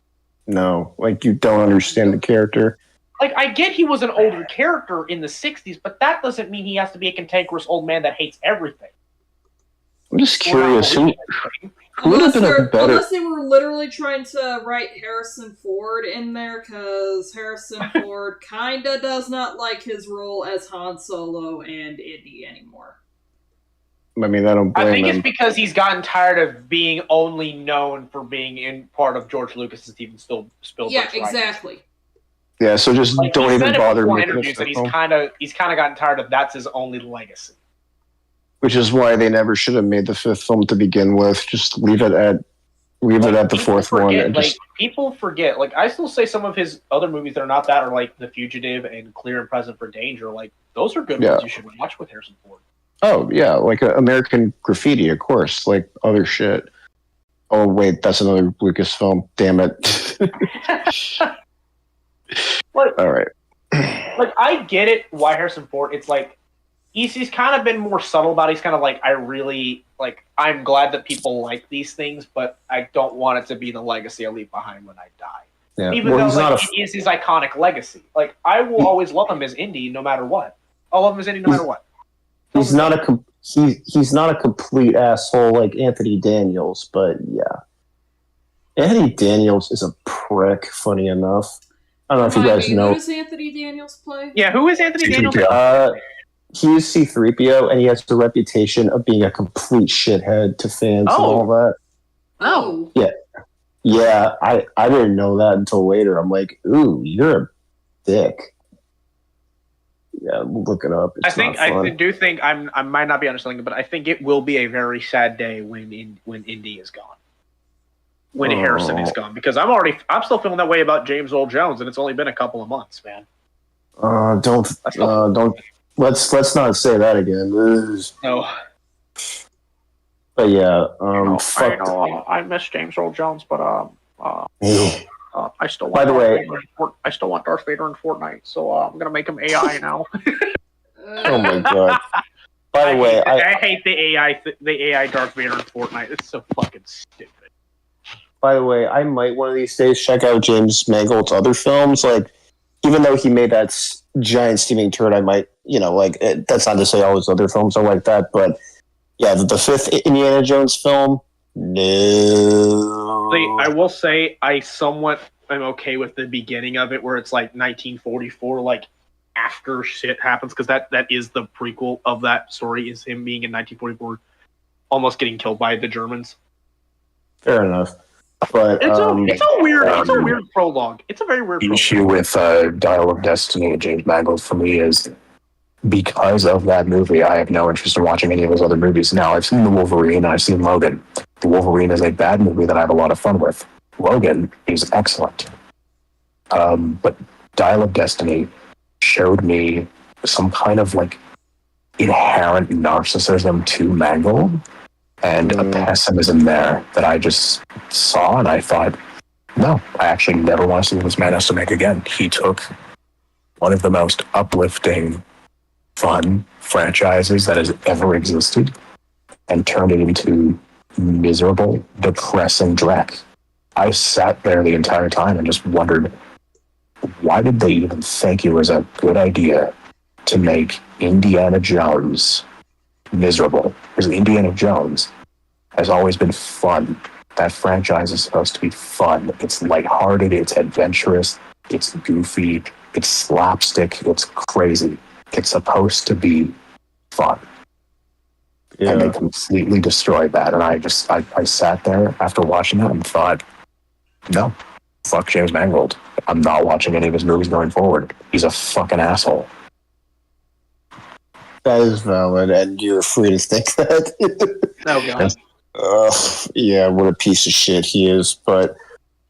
K: No, like you don't understand the character.
N: Like I get he was an older character in the '60s, but that doesn't mean he has to be a cantankerous old man that hates everything.
K: I'm just curious. Who would have been a better?
D: Unless they were literally trying to write Harrison Ford in there, because Harrison Ford kinda does not like his role as Han Solo and Indy anymore.
K: I mean, I don't blame
N: I think
K: him.
N: it's because he's gotten tired of being only known for being in part of George Lucas and Steven Spielberg's
D: Yeah,
N: writing.
D: exactly.
K: Yeah, so just
N: Like,
K: don't
N: he
K: even
N: said it
K: bother
N: before
K: making
N: interviews
K: a
N: that he's
K: film.
N: kind of gotten tired of. That's his only legacy.
K: Which is why they never should have made the fifth film to begin with. Just leave it at the fourth one.
N: Forget,
K: And
N: like
K: just
N: people forget. Like I still say some of his other movies that are not that are like The Fugitive and Clear and Present for Danger. Like those are good
K: Yeah.
N: ones you should watch with Harrison Ford.
K: oh yeah, like American Graffiti, of course, like other shit. Oh wait, that's another Lucasfilm. Damn it! All right.
N: Like I get it why Harrison Ford. It's like he's kind of been more subtle about it. He's kind of like I'm glad that people like these things, but I don't want it to be the legacy I leave behind when I die.
K: Yeah.
N: Even
K: Well,
N: though
K: he's
N: like,
K: not a-
N: it is his iconic legacy. Like I will always love him as Indy no matter what. I'll love him as Indy no matter what.
K: He's not a he's not a complete asshole like Anthony Daniels, but yeah, Anthony Daniels is a prick. Funny enough, I don't know if you guys
D: Who
K: know.
D: does Anthony Daniels play?
N: Yeah, who is Anthony Daniels?
K: He is C-3PO, and he has the reputation of being a complete shithead to fans and all that.
D: Oh.
K: Yeah, I didn't know that until later. I'm like, ooh, you're a dick. Yeah, look it up. It's
N: I do think I might not be understanding it, but I think it will be a very sad day when Indy is gone. When Harrison is gone, because I'm still feeling that way about James Earl Jones, and it's only been a couple of months, man.
K: Don't let's not say that again.
N: No.
K: But yeah,
N: I know I miss James Earl Jones, but I still want.
K: By the way,
N: I still want Darth Vader in Fortnite, so I'm gonna make him AI now.
K: oh my god. By the way,
N: I hate the AI Darth Vader in Fortnite. It's so fucking stupid.
K: By the way, I might one of these days check out James Mangold's other films. Like, even though he made that giant steaming turd, I might, that's not to say all his other films are like that, but yeah, the fifth Indiana Jones film, no.
N: I will say I somewhat am okay with the beginning of it, where it's like 1944, like after shit happens, because that is the prequel of that story, is him being in 1944, almost getting killed by the Germans.
K: Fair enough. But
N: it's a weird prologue. It's a very weird
R: The
N: prologue.
R: issue with Dial of Destiny and James Mangold for me is because of that movie, I have no interest in watching any of those other movies. Now, I've seen The Wolverine, I've seen Logan. The Wolverine is a bad movie that I have a lot of fun with. Logan is excellent. But Dial of Destiny showed me some kind of inherent narcissism to Mangold and a pessimism there that I just saw, and I thought, no, I actually never want to see what this man has to make again. He took one of the most uplifting, fun franchises that has ever existed and turned it into miserable, depressing dreck. I sat there the entire time and just wondered, why did they even think it was a good idea to make Indiana Jones miserable? Because Indiana Jones has always been fun. That franchise is supposed to be fun. It's lighthearted, it's adventurous, it's goofy, it's slapstick, it's crazy. It's supposed to be fun.
K: Yeah.
R: And they completely destroyed that. And I sat there after watching that and thought, no, fuck James Mangold. I'm not watching any of his movies going forward. He's a fucking asshole.
K: that is valid, and you're free to think that.
N: Oh god.
K: Yeah, what a piece of shit he is. But,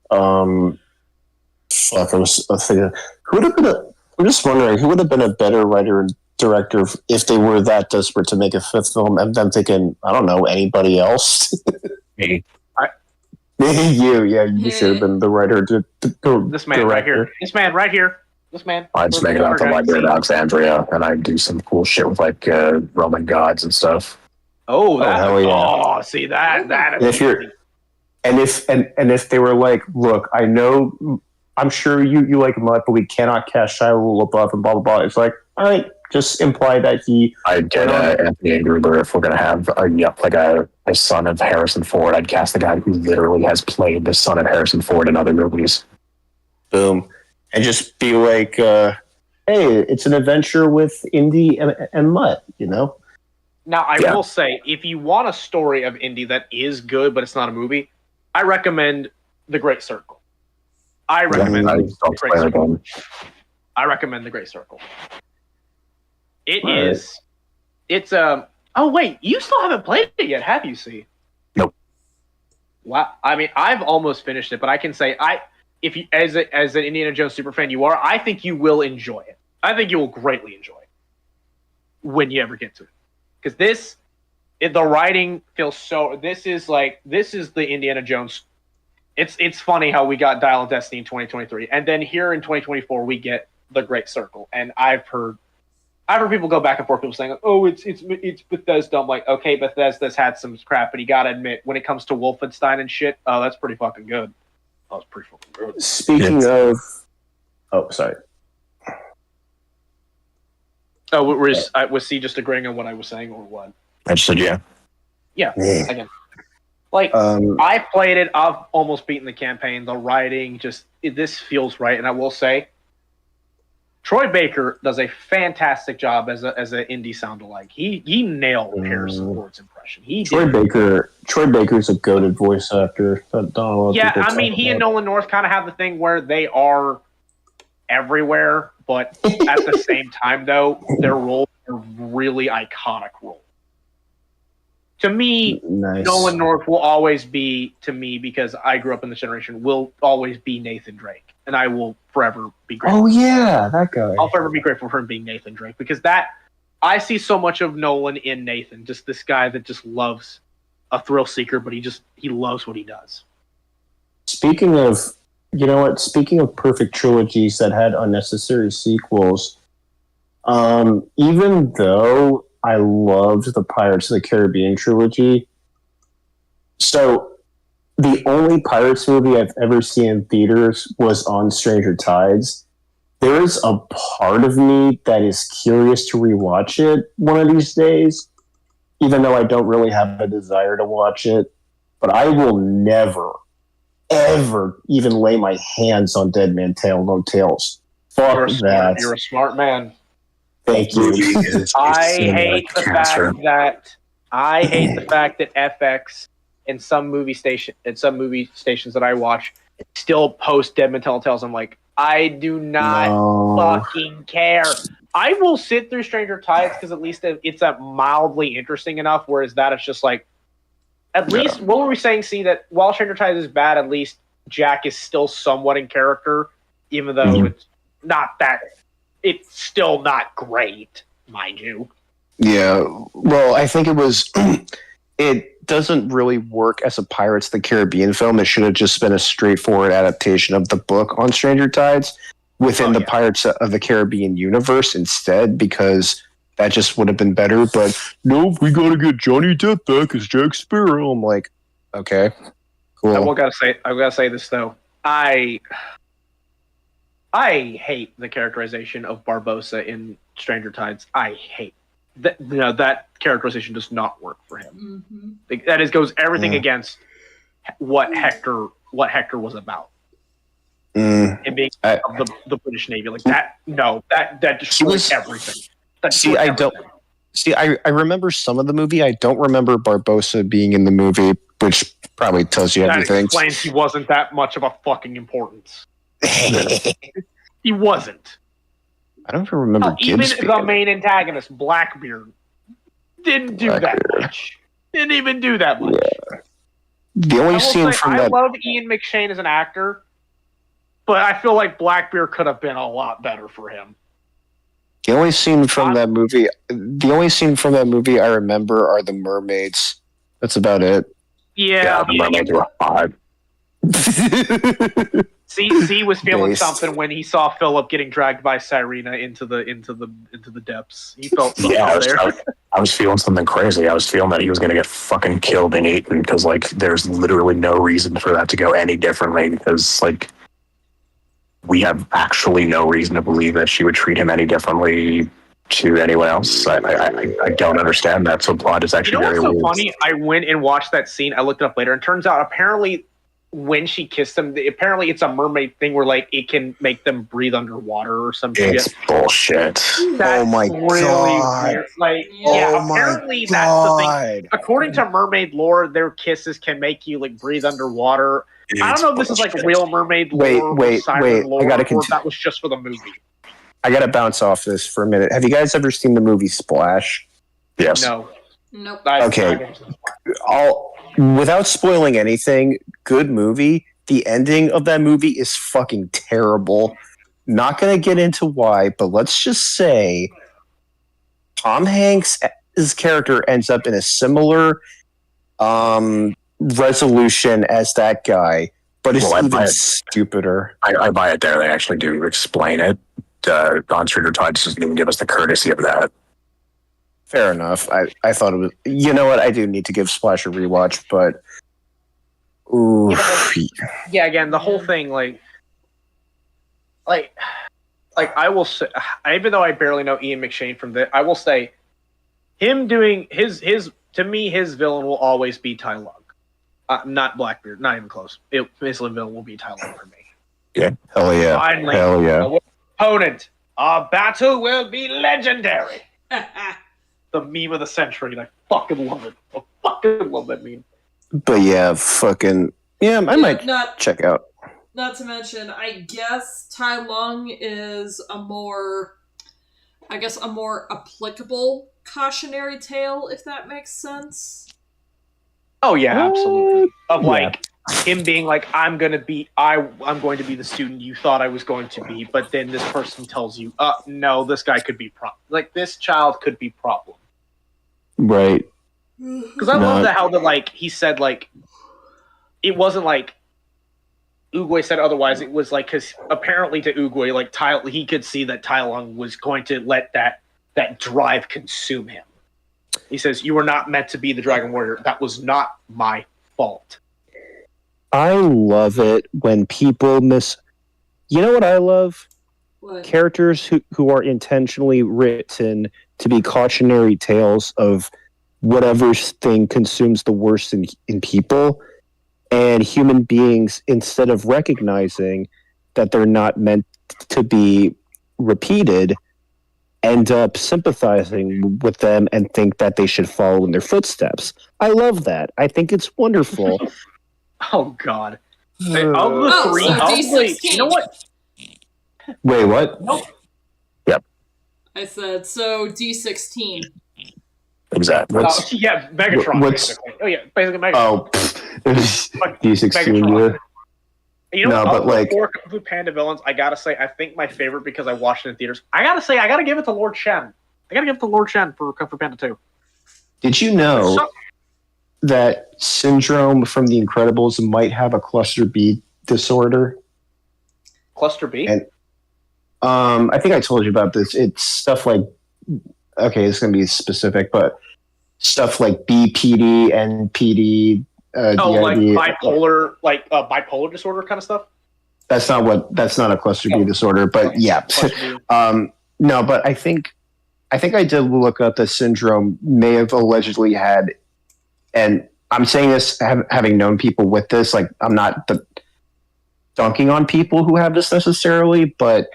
K: fuck, I was thinking, I'm just wondering, who would have been a better writer in
E: director if they were that desperate to make a fifth film. And I'm thinking, I don't know, anybody else?
R: Me.
E: you should have been the writer.
N: This man right here. This man right here. This man.
R: I'd just make it out to Library of Alexandria, and I'd do some cool shit with like Roman gods and stuff.
N: Oh, that!
E: hell yeah.
N: Oh, see that? That.
E: If you're, and if they were like, look, I know, I'm sure you like Mutt, but we cannot cast Shia LaBeouf and blah blah blah. It's like, all right, just imply that he.
R: I'd get Anthony Gruber if we're gonna have a son of Harrison Ford. I'd cast the guy who literally has played the son of Harrison Ford in other movies.
E: Boom, and just be like, hey, it's an adventure with Indy and Mutt, you know.
N: Now, I will say, if you want a story of Indy that is good, but it's not a movie, I recommend The Great Circle. I recommend The Great Circle. I recommend The Great Circle. It's oh wait, you still haven't played it yet, have you, C?
R: Nope.
N: Wow. I mean, I've almost finished it, but I can say if you as an Indiana Jones superfan you are, I think you will enjoy it. I think you will greatly enjoy it when you ever get to it. Because the writing feels so. This is the Indiana Jones. It's funny how we got Dial of Destiny in 2023, and then here in 2024 we get The Great Circle. And I've heard people go back and forth, people saying, "Oh, it's Bethesda." I'm like, okay, Bethesda's had some crap, but you gotta admit, when it comes to Wolfenstein and shit, oh, that's pretty fucking good. Oh, it's pretty fucking good.
E: Speaking of, sorry.
N: Oh, was C just agreeing on what I was saying, or what?
R: I just said yeah.
N: Yeah, again. I played it. I've almost beaten the campaign. The writing, this feels right. And I will say, Troy Baker does a fantastic job as an indie sound-alike. He nailed Harrison Ford's impression.
E: Troy Baker's a goated voice actor.
N: I mean, he and Nolan North kind of have the thing where they are everywhere, but at the same time, though, their roles are really iconic roles. To me, Nolan North will always be, to me, because I grew up in this generation, will always be Nathan Drake. And I will forever be grateful.
E: Oh, yeah, that guy.
N: I'll forever be grateful for him being Nathan Drake. Because I see so much of Nolan in Nathan. Just this guy that just loves a thrill seeker, but he loves what he does.
E: Speaking of, you know what? Speaking of perfect trilogies that had unnecessary sequels, even though I loved the Pirates of the Caribbean trilogy, so the only Pirates movie I've ever seen in theaters was on Stranger Tides. There is a part of me that is curious to rewatch it one of these days, even though I don't really have a desire to watch it. But I will never, ever even lay my hands on Dead Man Tell No Tales. Fuck that.
N: You're a smart man.
E: Thank you.
N: I hate the fact that FX and some movie stations that I watch still post Dead Man Tell No Tales. I'm like, I do not fucking care. I will sit through Stranger Tides because at least it's mildly interesting enough. Whereas that it's just like, at least what were we saying? See that while Stranger Tides is bad, at least Jack is still somewhat in character, even though it's not that. It's still not great, mind you.
E: Yeah, well, I think it doesn't really work as a Pirates of the Caribbean film. It should have just been a straightforward adaptation of the book on Stranger Tides within the Pirates of the Caribbean universe instead, because that just would have been better. But no, we gotta get Johnny Depp back as Jack Sparrow. I'm like, okay, cool.
N: I gotta say this though. I hate the characterization of Barbossa in Stranger Tides. I hate that. That characterization does not work for him. Mm-hmm. That goes everything against what Hector was about. And being of the British Navy, like that. No, that destroys everything.
E: I remember some of the movie. I don't remember Barbossa being in the movie, which probably tells you everything.
N: That explains he wasn't that much of a fucking importance. He wasn't.
E: I don't even remember.
N: Even the main antagonist, Blackbeard, didn't do that much. Didn't even do that much.
E: Yeah. The only scene from
N: I love Ian McShane as an actor, but I feel like Blackbeard could have been a lot better for him.
E: The only scene from that movie I remember are the mermaids. That's about it.
N: Yeah,
R: the mermaids were hot.
N: C was feeling
E: Based.
N: something when he saw Philip getting dragged by Cyrena into the depths. He felt something
R: Yeah,
N: there.
R: I was feeling something crazy. I was feeling that he was going to get fucking killed and eaten because, like, there's literally no reason for that to go any differently because, like, we have actually no reason to believe that she would treat him any differently to anyone else. I don't understand that. So plot is actually
N: You know
R: very
N: what's so
R: weird.
N: funny? I went and watched that scene. I looked it up later, and turns out apparently when she kissed him, apparently it's a mermaid thing where like it can make them breathe underwater or some shit.
R: It's bullshit.
E: Oh my god!
N: Weird. Like,
E: Oh my
N: apparently that's the thing.
E: God.
N: According to mermaid lore, their kisses can make you like breathe underwater. I don't know if this is like real mermaid lore,
E: Wait,
N: or siren
E: wait,
N: lore,
E: I gotta
N: or if that was just for the movie.
E: I gotta bounce off this for a minute. Have you guys ever seen the movie Splash?
R: Yes.
N: No.
D: Nope.
E: Okay. Without spoiling anything, good movie. The ending of that movie is fucking terrible. Not gonna get into why, but let's just say Tom Hanks' character ends up in a similar resolution as that guy, but it's even stupider.
R: I buy it there. They actually do explain it. On Stranger Tides doesn't even give us the courtesy of that.
E: Fair enough. I thought it was. You know what? I do need to give Splash a rewatch, but ooh,
N: Yeah, again, the whole thing, like I will say, even though I barely know Ian McShane from this, I will say, him doing his to me, his villain will always be Ty Lung, not Blackbeard, not even close. His villain will be Ty Lung for me.
E: yeah, hell yeah,
N: Finally,
E: hell yeah.
N: Opponent, our battle will be legendary. The meme of the century, and I fucking love it. I fucking love that meme.
E: But yeah, fucking yeah, I might
D: not-
E: check out.
D: Not to mention, I guess Tai Lung is a more applicable cautionary tale, if that makes sense.
N: Oh yeah, absolutely. Of like him being like, I'm going to be the student you thought I was going to be, but then this person tells you, no, this guy could be this child could be problem.
E: Right.
N: Because I love how he said like it wasn't like Oogway said otherwise. It was like because apparently to Oogway, like he could see that Tai Lung was going to let that drive consume him. He says, "You were not meant to be the Dragon Warrior. That was not my fault."
E: I love it when people miss. You know what I love?
D: What?
E: Characters who are intentionally written to be cautionary tales of whatever thing consumes the worst in people, and human beings, instead of recognizing that they're not meant to be repeated, end up sympathizing with them and think that they should follow in their footsteps. I love that. I think it's wonderful.
N: Oh God! Of the three,
D: D16.
N: you know what?
E: Wait, what? Yep.
D: I said, so D16.
R: Exactly.
N: Yeah, Megatron. Basically. Oh yeah, basically Megatron.
E: Oh, D16. Yeah.
N: You know,
E: no, but like
N: four Kung Fu Panda villains, I gotta say, I think my favorite because I watched it in theaters. I gotta give it to Lord Shen. I gotta give it to Lord Shen for Kung Fu Panda 2.
E: Did you know that Syndrome from The Incredibles might have a cluster B disorder?
N: Cluster B?
E: And I think I told you about this. It's stuff like, okay, it's going to be specific, but stuff like BPD, NPD,
N: like
E: DID.
N: bipolar disorder kind of stuff?
E: That's not a cluster B disorder, but yeah. No, but I think I did look up that Syndrome may have allegedly had, and I'm saying this having known people with this, like I'm not dunking on people who have this necessarily, but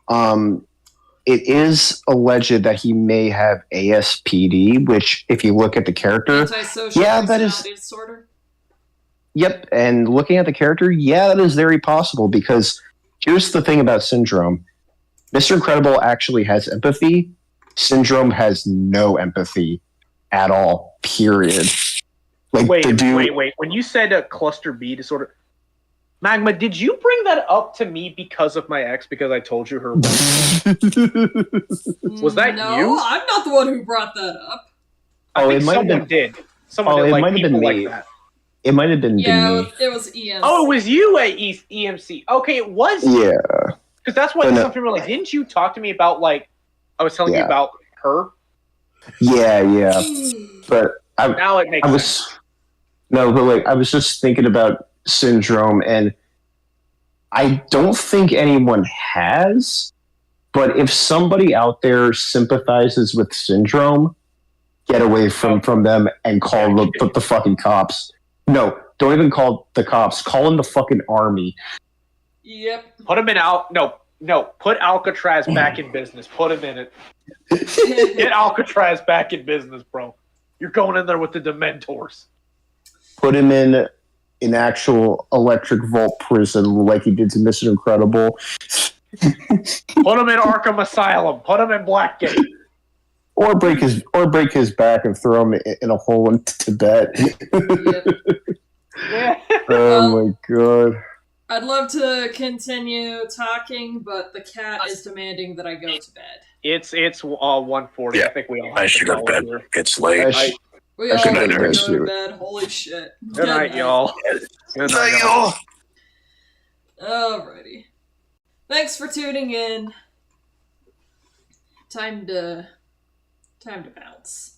E: it is alleged that he may have ASPD, which if you look at the character,
D: Antisocial personality disorder.
E: Yep, and looking at the character, yeah, that is very possible because here's the thing about Syndrome. Mr. Incredible actually has empathy. Syndrome has no empathy at all, period. Like
N: wait.
E: the dude,
N: When you said a cluster B disorder, Magma, did you bring that up to me because of my ex? Because I told you her. Was that
D: No,
N: you?
D: I'm not the one who brought that up.
N: I
K: Oh,
N: think
K: it might have
N: someone
K: been-
N: did. Someone
K: Oh,
N: did
K: it
N: like
K: might have been
N: people
K: me.
N: like that.
K: It might have been
D: Yeah,
K: me.
D: it was EMC.
N: Oh, it was you at EMC. Okay, it was.
K: Yeah.
N: Because that's why
K: But no-
N: some people were like, didn't you talk to me about like I was telling you
K: Yeah.
N: about her?
K: Yeah. But
N: Now it makes
K: I was
N: sense.
K: no, but like I was just thinking about Syndrome, and I don't think anyone has. But if somebody out there sympathizes with Syndrome, get away from them and call the fucking cops. No, don't even call the cops. Call in the fucking army.
D: Yep.
N: Put him in No, put Alcatraz back in business. Put him in it. Get Alcatraz back in business, bro. You're going in there with the Dementors.
K: Put him in an actual electric vault prison like he did to Mission Incredible.
N: Put him in Arkham Asylum. Put him in Blackgate.
K: Or break his back and throw him in a hole in Tibet. Oh my god.
D: I'd love to continue talking, but the cat is demanding that I go to bed.
N: It's 1:40. I think we all.
R: I should go to bed. It's late.
D: We all
R: Good
D: need
R: night,
D: to
R: nerds.
D: go to bed. Holy shit.
N: Good night, y'all. Good night,
R: y'all.
D: Alrighty. Thanks for tuning in. Time to bounce.